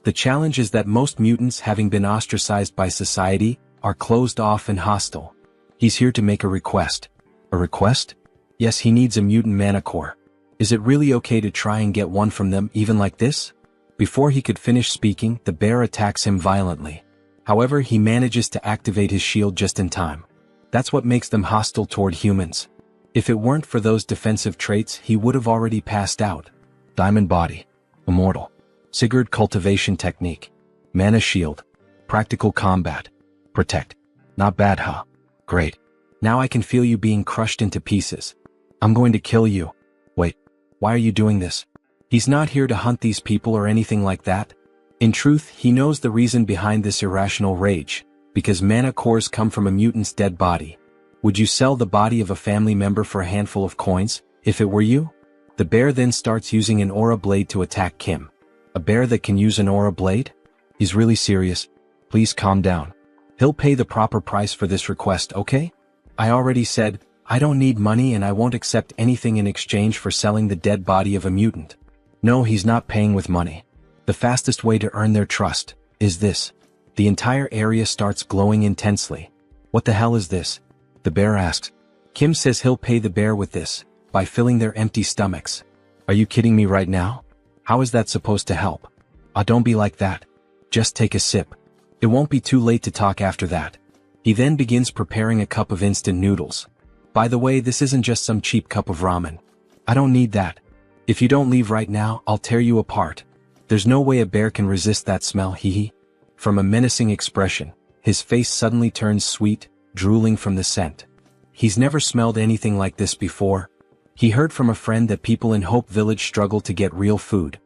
The challenge is that most mutants, having been ostracized by society, are closed off and hostile. He's here to make a request. A request? Yes, he needs a mutant manticore. Is it really okay to try and get one from them even like this? Before he could finish speaking, the bear attacks him violently. However, he manages to activate his shield just in time. That's what makes them hostile toward humans. If it weren't for those defensive traits, he would have already passed out. Diamond body. Immortal. Sigurd cultivation technique. Mana shield. Practical combat. Protect. Not bad, huh? Great. Now I can feel you being crushed into pieces. I'm going to kill you. Wait. Why are you doing this? He's not here to hunt these people or anything like that. In truth, he knows the reason behind this irrational rage, because mana cores come from a mutant's dead body. Would you sell the body of a family member for a handful of coins, if it were you? The bear then starts using an aura blade to attack Kim. A bear that can use an aura blade? He's really serious. Please calm down. He'll pay the proper price for this request, okay? I already said, I don't need money and I won't accept anything in exchange for selling the dead body of a mutant. No, he's not paying with money. The fastest way to earn their trust is this. The entire area starts glowing intensely. What the hell is this? The bear asks. Kim says he'll pay the bear with this, by filling their empty stomachs. Are you kidding me right now? How is that supposed to help? Don't be like that. Just take a sip. It won't be too late to talk after that. He then begins preparing a cup of instant noodles. By the way, this isn't just some cheap cup of ramen. I don't need that. If you don't leave right now, I'll tear you apart. There's no way a bear can resist that smell, hee. From a menacing expression, his face suddenly turns sweet, drooling from the scent. He's never smelled anything like this before. He heard from a friend that people in Hope Village struggle to get real food.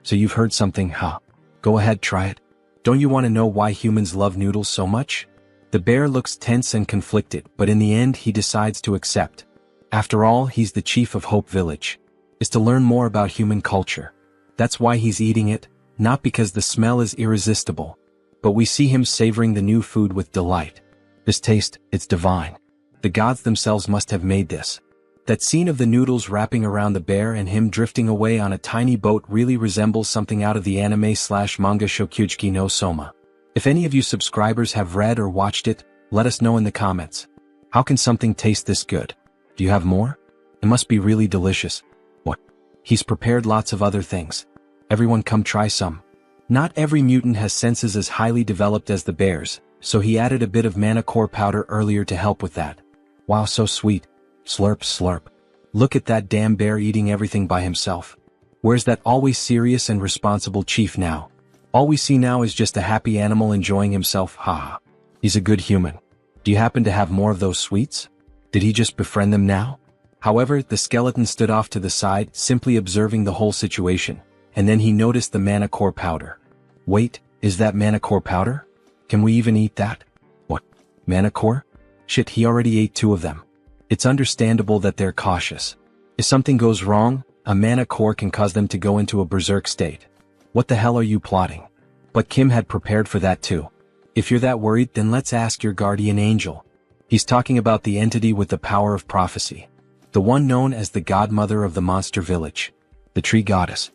So you've heard something, huh? Go ahead, try it. Don't you want to know why humans love noodles so much? The bear looks tense and conflicted, but in the end he decides to accept. After all, he's the chief of Hope Village. Is to learn more about human culture. That's why he's eating it, not because the smell is irresistible. But we see him savoring the new food with delight. This taste, it's divine. The gods themselves must have made this. That scene of the noodles wrapping around the bear and him drifting away on a tiny boat really resembles something out of the anime/manga Shokugeki no Soma. If any of you subscribers have read or watched it, let us know in the comments. How can something taste this good? Do you have more? It must be really delicious. What? He's prepared lots of other things. Everyone come try some. Not every mutant has senses as highly developed as the bear's, so he added a bit of mana core powder earlier to help with that. Wow, so sweet. Slurp, slurp. Look at that damn bear eating everything by himself. Where's that always serious and responsible chief now? All we see now is just a happy animal enjoying himself, haha. He's a good human. Do you happen to have more of those sweets? Did he just befriend them now? However, the skeleton stood off to the side, simply observing the whole situation, and then he noticed the mana core powder. Wait, is that mana core powder? Can we even eat that? What? Mana core? Shit, he already ate 2 of them. It's understandable that they're cautious. If something goes wrong, a mana core can cause them to go into a berserk state. What the hell are you plotting? But Kim had prepared for that too. If you're that worried, then let's ask your guardian angel. He's talking about the entity with the power of prophecy. The one known as the godmother of the monster village. The tree goddess.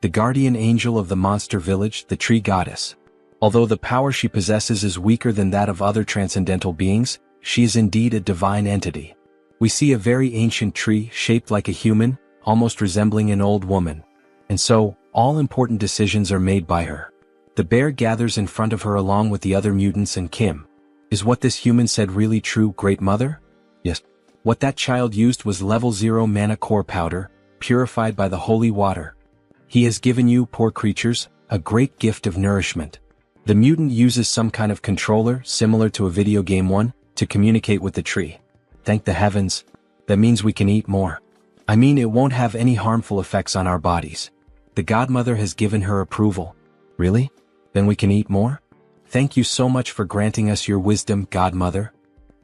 The guardian angel of the monster village, the tree goddess. Although the power she possesses is weaker than that of other transcendental beings, she is indeed a divine entity. We see a very ancient tree shaped like a human, almost resembling an old woman. And so, all important decisions are made by her. The bear gathers in front of her along with the other mutants and Kim. Is what this human said really true, Great Mother? Yes. What that child used was level 0 mana core powder, purified by the holy water. He has given you, poor creatures, a great gift of nourishment. The mutant uses some kind of controller, similar to a video game one, to communicate with the tree. Thank the heavens. That means we can eat more. I mean, it won't have any harmful effects on our bodies. The godmother has given her approval. Really? Then we can eat more? Thank you so much for granting us your wisdom, godmother.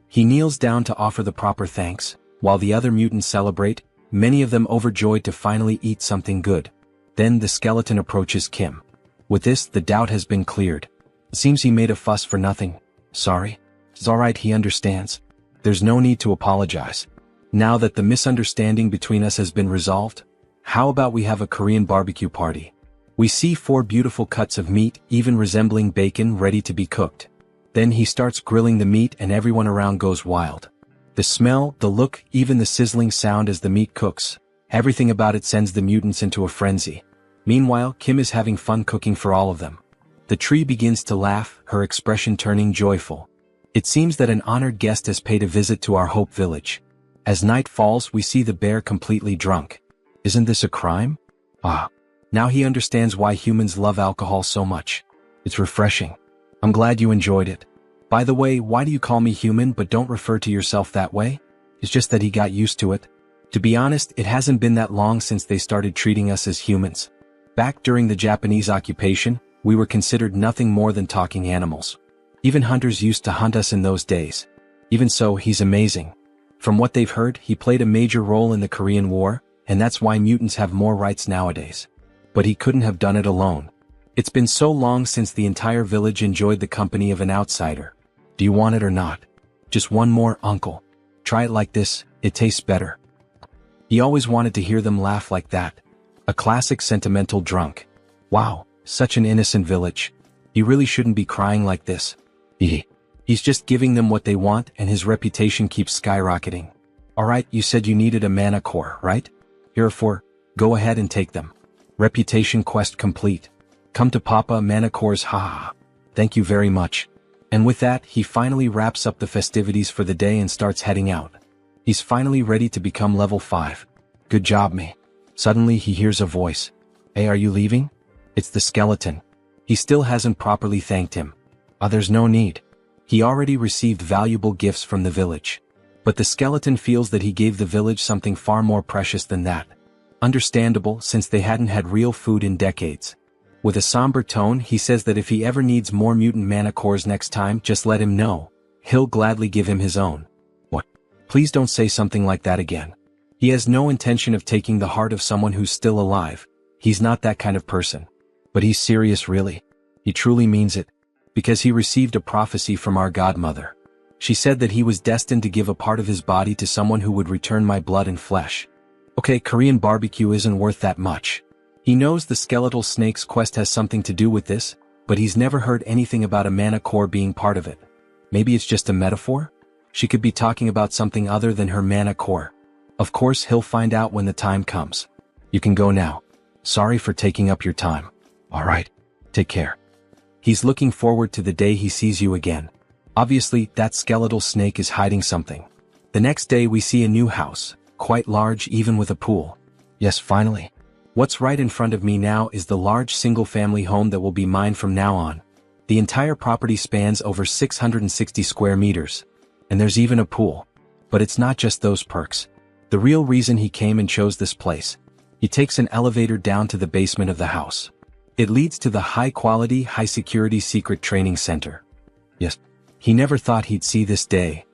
He kneels down to offer the proper thanks, while the other mutants celebrate. many of them overjoyed to finally eat something good. Then the skeleton approaches Kim. With this, the doubt has been cleared. It seems he made a fuss for nothing. Sorry. It's alright, he understands. There's no need to apologize. Now that the misunderstanding between us has been resolved, how about we have a Korean barbecue party? We see 4 beautiful cuts of meat, even resembling bacon, ready to be cooked. Then he starts grilling the meat and everyone around goes wild. The smell, the look, even the sizzling sound as the meat cooks, everything about it sends the mutants into a frenzy. Meanwhile, Kim is having fun cooking for all of them. The tree begins to laugh, her expression turning joyful. It seems that an honored guest has paid a visit to our Hope Village. As night falls, we see the bear completely drunk. Isn't this a crime? Ah. Now he understands why humans love alcohol so much. It's refreshing. I'm glad you enjoyed it. By the way, why do you call me human but don't refer to yourself that way? It's just that he got used to it. To be honest, it hasn't been that long since they started treating us as humans. Back during the Japanese occupation, we were considered nothing more than talking animals. Even hunters used to hunt us in those days. Even so, he's amazing. From what they've heard, he played a major role in the Korean War, and that's why mutants have more rights nowadays. But he couldn't have done it alone. It's been so long since the entire village enjoyed the company of an outsider. Do you want it or not? Just one more, uncle. Try it like this, it tastes better. He always wanted to hear them laugh like that. A classic sentimental drunk. Wow, such an innocent village. He really shouldn't be crying like this. He's just giving them what they want and his reputation keeps skyrocketing. Alright, you said you needed a mana core, right? Here are 4. Go ahead and take them. Reputation quest complete. Come to Papa mana cores, haha. Thank you very much. And with that, he finally wraps up the festivities for the day and starts heading out. He's finally ready to become level 5. Good job, me. Suddenly he hears a voice. Hey, are you leaving? It's the skeleton. He still hasn't properly thanked him. There's no need. He already received valuable gifts from the village. But the skeleton feels that he gave the village something far more precious than that. Understandable, since they hadn't had real food in decades. With a somber tone, he says that if he ever needs more mutant mana cores next time, just let him know. He'll gladly give him his own. What? Please don't say something like that again. He has no intention of taking the heart of someone who's still alive. He's not that kind of person. But he's serious, really. He truly means it. Because he received a prophecy from our godmother. She said that he was destined to give a part of his body to someone who would return my blood and flesh. Okay, Korean barbecue isn't worth that much. He knows the skeletal snake's quest has something to do with this, but he's never heard anything about a mana core being part of it. Maybe it's just a metaphor? She could be talking about something other than her mana core. Of course, he'll find out when the time comes. You can go now. Sorry for taking up your time. Alright, take care. He's looking forward to the day he sees you again. Obviously, that skeletal snake is hiding something. The next day we see a new house, quite large even with a pool. Yes, finally. What's right in front of me now is the large single-family home that will be mine from now on. The entire property spans over 660 square meters. And there's even a pool. But it's not just those perks. The real reason he came and chose this place. He takes an elevator down to the basement of the house. It leads to the high-quality, high-security secret training center. Yes, he never thought he'd see this day.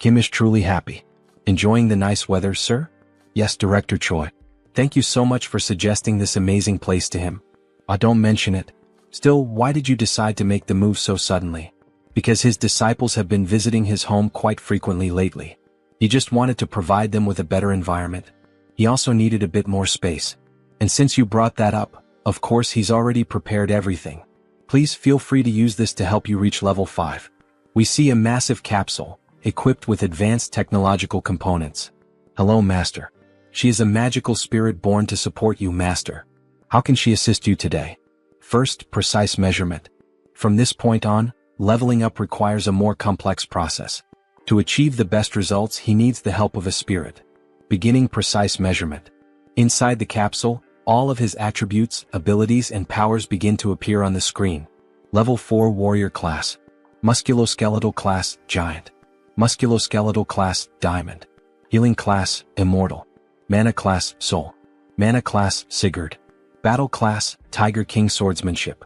Kim is truly happy. Enjoying the nice weather, sir? Yes, Director Choi. Thank you so much for suggesting this amazing place to him. Don't mention it. Still, why did you decide to make the move so suddenly? Because his disciples have been visiting his home quite frequently lately. He just wanted to provide them with a better environment. He also needed a bit more space. And since you brought that up, of course he's already prepared everything. Please feel free to use this to help you reach level 5. We see a massive capsule, equipped with advanced technological components. Hello, Master. She is a magical spirit born to support you, Master. How can she assist you today? First, precise measurement. From this point on, leveling up requires a more complex process. To achieve the best results, he needs the help of a spirit. Beginning precise measurement. Inside the capsule, all of his attributes, abilities, and powers begin to appear on the screen. Level 4 Warrior Class. Musculoskeletal Class, Giant. Musculoskeletal Class, Diamond. Healing Class, Immortal. Mana Class, Soul. Mana Class, Sigurd. Battle Class, Tiger King Swordsmanship.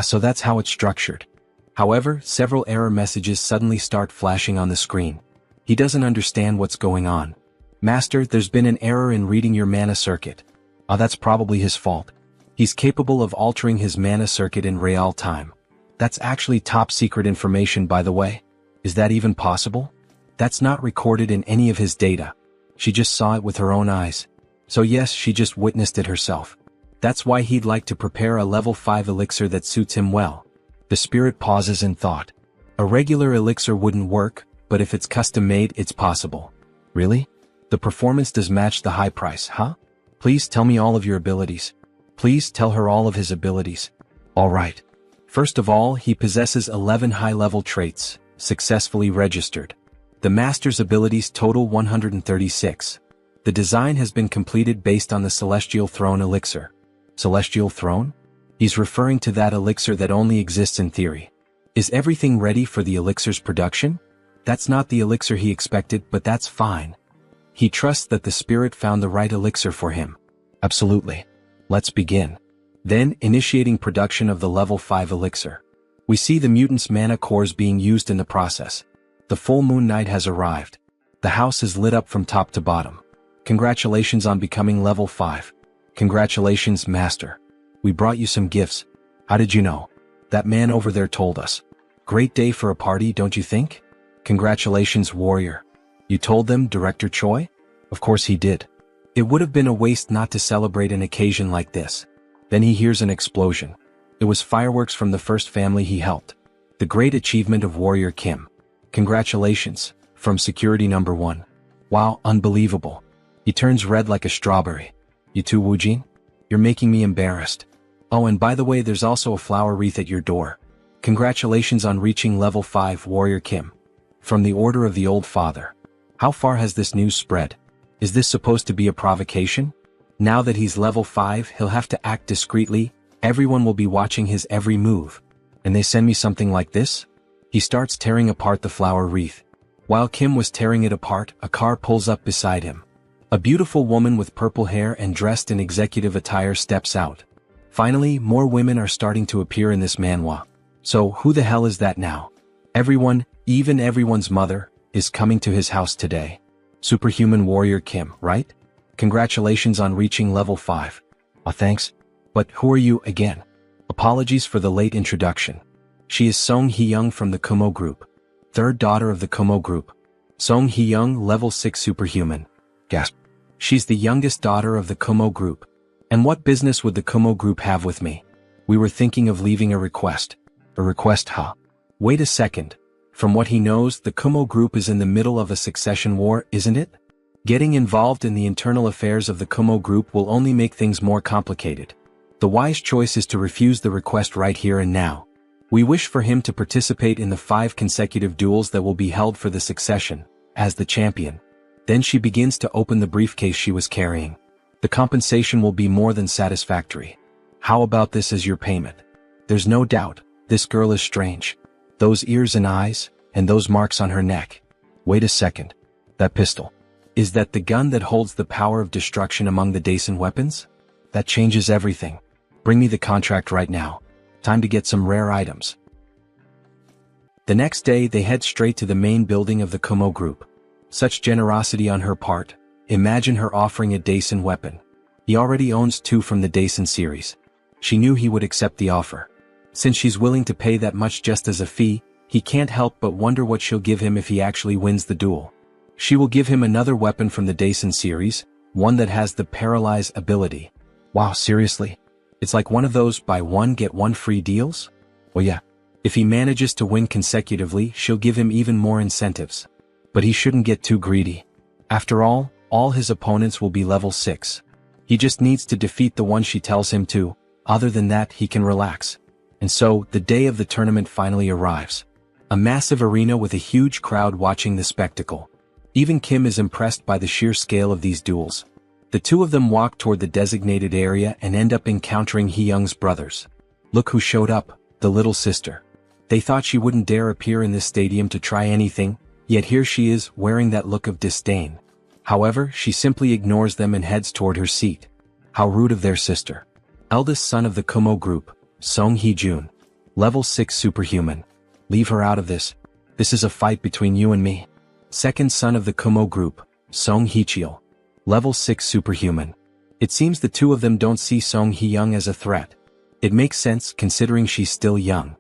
So that's how it's structured. However, several error messages suddenly start flashing on the screen. He doesn't understand what's going on. Master, there's been an error in reading your mana circuit. Ah, that's probably his fault. He's capable of altering his mana circuit in real time. That's actually top secret information, by the way. Is that even possible? That's not recorded in any of his data. She just saw it with her own eyes. So yes, she just witnessed it herself. That's why he'd like to prepare a level 5 elixir that suits him well. The spirit pauses in thought. A regular elixir wouldn't work, but if it's custom made, it's possible. Really? The performance does match the high price, huh? Please tell me all of your abilities. Please tell her all of his abilities. Alright. First of all, he possesses 11 high-level traits, successfully registered. The master's abilities total 136. The design has been completed based on the Celestial Throne elixir. Celestial Throne? He's referring to that elixir that only exists in theory. Is everything ready for the elixir's production? That's not the elixir he expected, but that's fine. He trusts that the spirit found the right elixir for him. Absolutely. Let's begin. Then, initiating production of the level 5 elixir. We see the mutant's mana cores being used in the process. The full moon night has arrived. The house is lit up from top to bottom. Congratulations on becoming level 5. Congratulations, Master. We brought you some gifts. How did you know? That man over there told us. Great day for a party, don't you think? Congratulations, Warrior. You told them, Director Choi? Of course he did. It would have been a waste not to celebrate an occasion like this. Then he hears an explosion. It was fireworks from the first family he helped. The great achievement of Warrior Kim. Congratulations, from security number 1. Wow, unbelievable. He turns red like a strawberry. You too, Woojin? You're making me embarrassed. Oh, and by the way, there's also a flower wreath at your door. Congratulations on reaching level 5, Warrior Kim. From the Order of the Old Father. How far has this news spread? Is this supposed to be a provocation? Now that he's level 5, he'll have to act discreetly. Everyone will be watching his every move. And they send me something like this? He starts tearing apart the flower wreath. While Kim was tearing it apart, a car pulls up beside him. A beautiful woman with purple hair and dressed in executive attire steps out. Finally, more women are starting to appear in this manhwa. So, who the hell is that now? Everyone, even everyone's mother, is coming to his house today. Superhuman Warrior Kim, right? Congratulations on reaching level 5. Thanks. But who are you again? Apologies for the late introduction. She is Song Hee-young from the Kumo Group. Third daughter of the Kumo Group. Song Hee-young, level 6 superhuman. Gasp. She's the youngest daughter of the Kumo Group. And what business would the Kumo Group have with me? We were thinking of leaving a request. A request, huh? Wait a second. From what he knows, the Kumo Group is in the middle of a succession war, isn't it? Getting involved in the internal affairs of the Kumo Group will only make things more complicated. The wise choice is to refuse the request right here and now. We wish for him to participate in the 5 consecutive duels that will be held for the succession, as the champion. Then she begins to open the briefcase she was carrying. The compensation will be more than satisfactory. How about this as your payment? There's no doubt, this girl is strange. Those ears and eyes, and those marks on her neck. Wait a second. That pistol. Is that the gun that holds the power of destruction among the Daisen weapons? That changes everything. Bring me the contract right now. Time to get some rare items. The next day they head straight to the main building of the Kumo Group. Such generosity on her part. Imagine her offering a Daisen weapon. He already owns 2 from the Daisen series. She knew he would accept the offer. Since she's willing to pay that much just as a fee, he can't help but wonder what she'll give him if he actually wins the duel. She will give him another weapon from the Daisen series, one that has the paralyze ability. Wow, seriously? It's like one of those buy one get one free deals? Well yeah. If he manages to win consecutively, she'll give him even more incentives. But he shouldn't get too greedy. After all his opponents will be level 6. He just needs to defeat the one she tells him to. Other than that, he can relax. And so, the day of the tournament finally arrives. A massive arena with a huge crowd watching the spectacle. Even Kim is impressed by the sheer scale of these duels. The two of them walk toward the designated area and end up encountering Hee-young's brothers. Look who showed up, the little sister. They thought she wouldn't dare appear in this stadium to try anything, yet here she is, wearing that look of disdain. However, she simply ignores them and heads toward her seat. How rude of their sister. Eldest son of the Kumo Group, Song Hee-jun. Level 6 superhuman. Leave her out of this. This is a fight between you and me. Second son of the Kumo Group, Song Hee-cheol. Level 6 superhuman. It seems the two of them don't see Song Hee-young as a threat. It makes sense considering she's still young.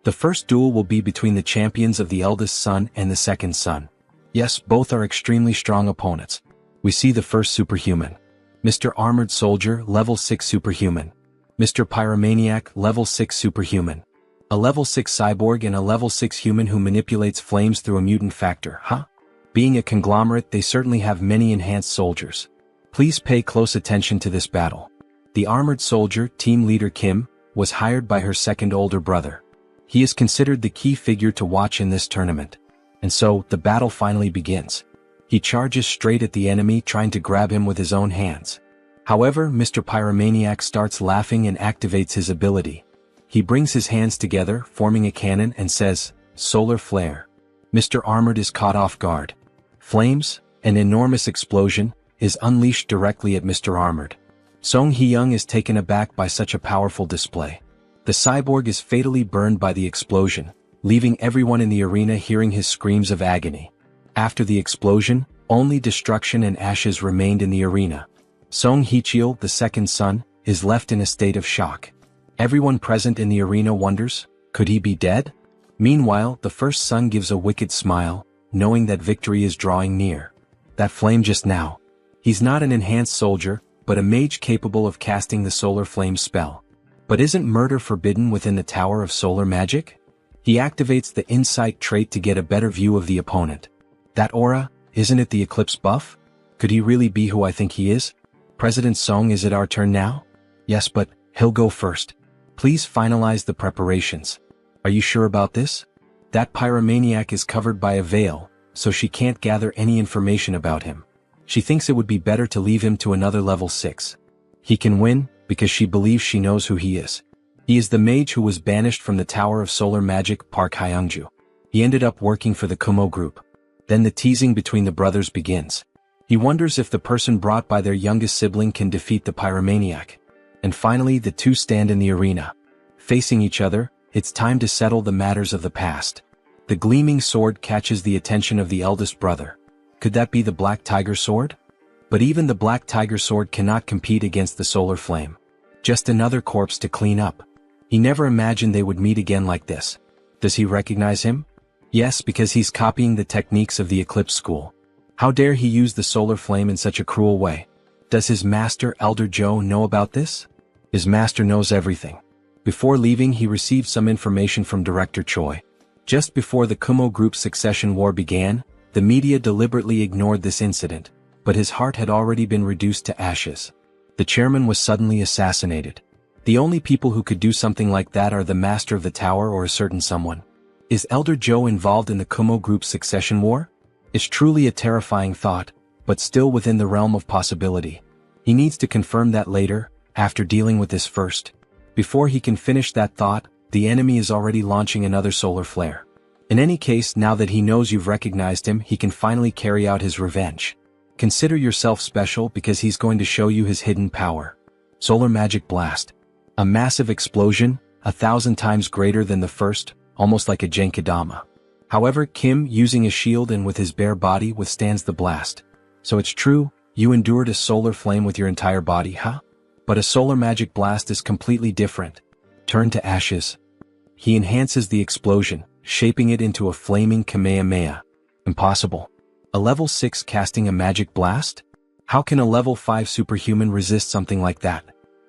The first duel will be between the champions of the eldest son and the second son. Yes, both are extremely strong opponents. We see the first superhuman. Mr. Armored Soldier, level 6 superhuman. Mr. Pyromaniac, level 6 superhuman. A level 6 cyborg and a level 6 human who manipulates flames through a mutant factor, huh? Being a conglomerate, they certainly have many enhanced soldiers. Please pay close attention to this battle. The Armored Soldier, team leader Kim, was hired by her second older brother. He is considered the key figure to watch in this tournament. And so, the battle finally begins. He charges straight at the enemy, trying to grab him with his own hands. However, Mr. Pyromaniac starts laughing and activates his ability. He brings his hands together, forming a cannon, and says, "Solar Flare." Mr. Armored is caught off guard. Flames, an enormous explosion, is unleashed directly at Mr. Armored. Song Hee-young is taken aback by such a powerful display. The cyborg is fatally burned by the explosion, leaving everyone in the arena hearing his screams of agony. After the explosion, only destruction and ashes remained in the arena. Song Hee-cheol, the second son, is left in a state of shock. Everyone present in the arena wonders, could he be dead? Meanwhile, the first son gives a wicked smile, knowing that victory is drawing near. That flame just now. He's not an enhanced soldier, but a mage capable of casting the solar flame spell. But isn't murder forbidden within the Tower of Solar Magic? He activates the incite trait to get a better view of the opponent. That aura, isn't it the eclipse buff? Could he really be who I think he is? President Song, is it our turn now? Yes, but he'll go first. Please finalize the preparations. Are you sure about this? That pyromaniac is covered by a veil, so she can't gather any information about him. She thinks it would be better to leave him to another level 6. He can win, because she believes she knows who he is. He is the mage who was banished from the Tower of Solar Magic, Park Hyungju. He ended up working for the Kumo group. Then the teasing between the brothers begins. He wonders if the person brought by their youngest sibling can defeat the pyromaniac. And finally, the two stand in the arena. Facing each other, it's time to settle the matters of the past. The gleaming sword catches the attention of the eldest brother. Could that be the Black Tiger Sword? But even the Black Tiger Sword cannot compete against the solar flame. Just another corpse to clean up. He never imagined they would meet again like this. Does he recognize him? Yes, because he's copying the techniques of the Eclipse School. How dare he use the solar flame in such a cruel way? Does his master, Elder Joe, know about this? His master knows everything. Before leaving, he received some information from Director Choi. Just before the Kumo Group's succession war began, the media deliberately ignored this incident, but his heart had already been reduced to ashes. The chairman was suddenly assassinated. The only people who could do something like that are the master of the tower or a certain someone. Is Elder Joe involved in the Kumo Group's succession war? It's truly a terrifying thought, but still within the realm of possibility. He needs to confirm that later, after dealing with this first. Before he can finish that thought, the enemy is already launching another solar flare. In any case, now that he knows you've recognized him, he can finally carry out his revenge. Consider yourself special because he's going to show you his hidden power. Solar Magic Blast. A massive explosion, 1,000 times greater than the first, almost like a Genkidama. However, Kim, using a shield and with his bare body, withstands the blast. So it's true, you endured a solar flame with your entire body, huh? But a Solar Magic Blast is completely different. Turn to ashes. He enhances the explosion, shaping it into a flaming Kamehameha. Impossible. A level 6 casting a magic blast? How can a level 5 superhuman resist something like that?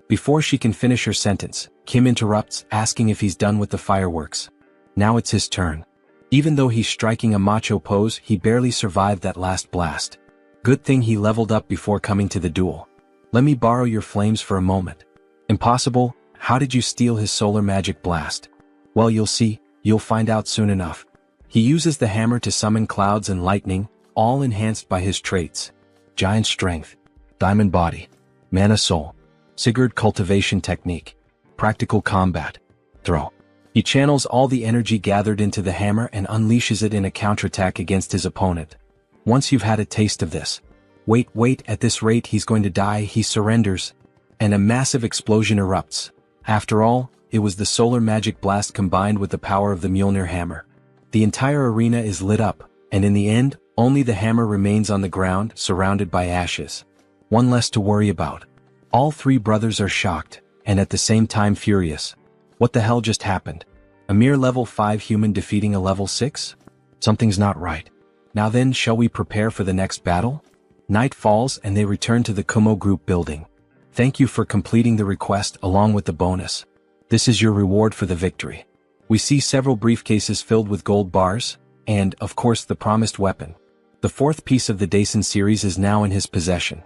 Before she can finish her sentence, Kim interrupts, asking if he's done with the fireworks. Now it's his turn. Even though he's striking a macho pose, he barely survived that last blast. Good thing he leveled up before coming to the duel. Let me borrow your flames for a moment. Impossible. How did you steal his Solar Magic Blast? Well, you'll see. You'll find out soon enough. He uses the hammer to summon clouds and lightning, all enhanced by his traits. Giant Strength, Diamond Body, Mana Soul, Sigurd Cultivation Technique, Practical Combat, Throw. He channels all the energy gathered into the hammer and unleashes it in a counterattack against his opponent. Once you've had a taste of this. Wait, at this rate he's going to die. He surrenders. And a massive explosion erupts. After all, it was the Solar Magic Blast combined with the power of the Mjolnir hammer. The entire arena is lit up, and in the end, Only the hammer remains on the ground, surrounded by ashes. One less to worry about. All three brothers are shocked, and at the same time furious. What the hell just happened? A mere level 5 human defeating a level 6? Something's not right. Now then, shall we prepare for the next battle? Night falls and they return to the Kumo group building. Thank you for completing the request along with the bonus. This is your reward for the victory. We see several briefcases filled with gold bars, and, of course, the promised weapon. The fourth piece of the Daisen series is now in his possession.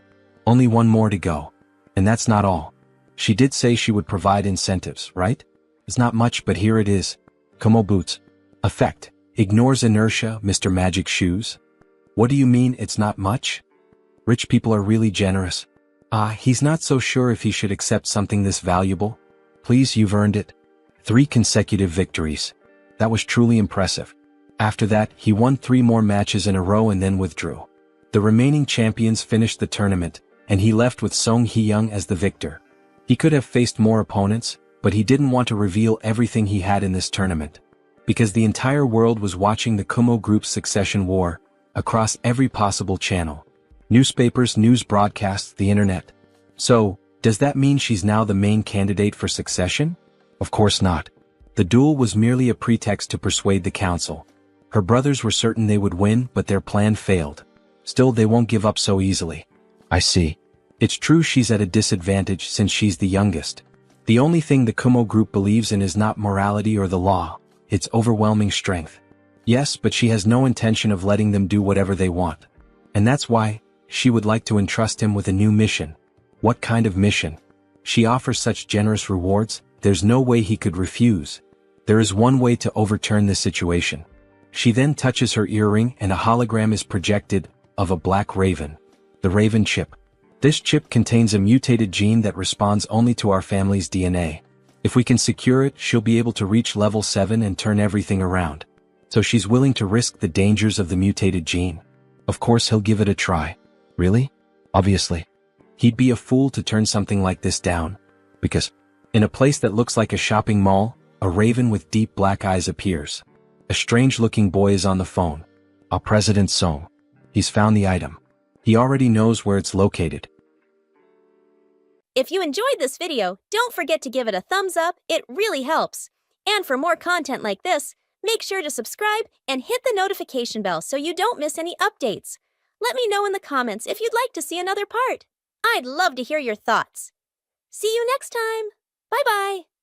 Only one more to go. And that's not all. She did say she would provide incentives, right? It's not much, but here it is. Kumo boots. Effect. Ignores inertia, Mr. Magic Shoes. What do you mean it's not much? Rich people are really generous. He's not so sure if he should accept something this valuable. Please, you've earned it. 3 consecutive victories. That was truly impressive. After that, he won 3 more matches in a row and then withdrew. The remaining champions finished the tournament, and he left with Song Hee-young as the victor. He could have faced more opponents, but he didn't want to reveal everything he had in this tournament. Because the entire world was watching the Kumo group's succession war, across every possible channel. Newspapers, news broadcasts, the internet. So, does that mean she's now the main candidate for succession? Of course not. The duel was merely a pretext to persuade the council. Her brothers were certain they would win, but their plan failed. Still, they won't give up so easily. I see. It's true she's at a disadvantage since she's the youngest. The only thing the Kumo group believes in is not morality or the law, it's overwhelming strength. Yes, but she has no intention of letting them do whatever they want. And that's why she would like to entrust him with a new mission. What kind of mission? She offers such generous rewards, there's no way he could refuse. There is one way to overturn this situation. She then touches her earring and a hologram is projected, of a black raven. The raven chip. This chip contains a mutated gene that responds only to our family's DNA. If we can secure it, she'll be able to reach level 7 and turn everything around. So she's willing to risk the dangers of the mutated gene. Of course he'll give it a try. Really? Obviously. He'd be a fool to turn something like this down. Because, in a place that looks like a shopping mall, a raven with deep black eyes appears. A strange-looking boy is on the phone. President Song. He's found the item. He already knows where it's located. If you enjoyed this video, don't forget to give it a thumbs up, it really helps. And for more content like this, make sure to subscribe and hit the notification bell so you don't miss any updates. Let me know in the comments if you'd like to see another part. I'd love to hear your thoughts. See you next time. Bye-bye.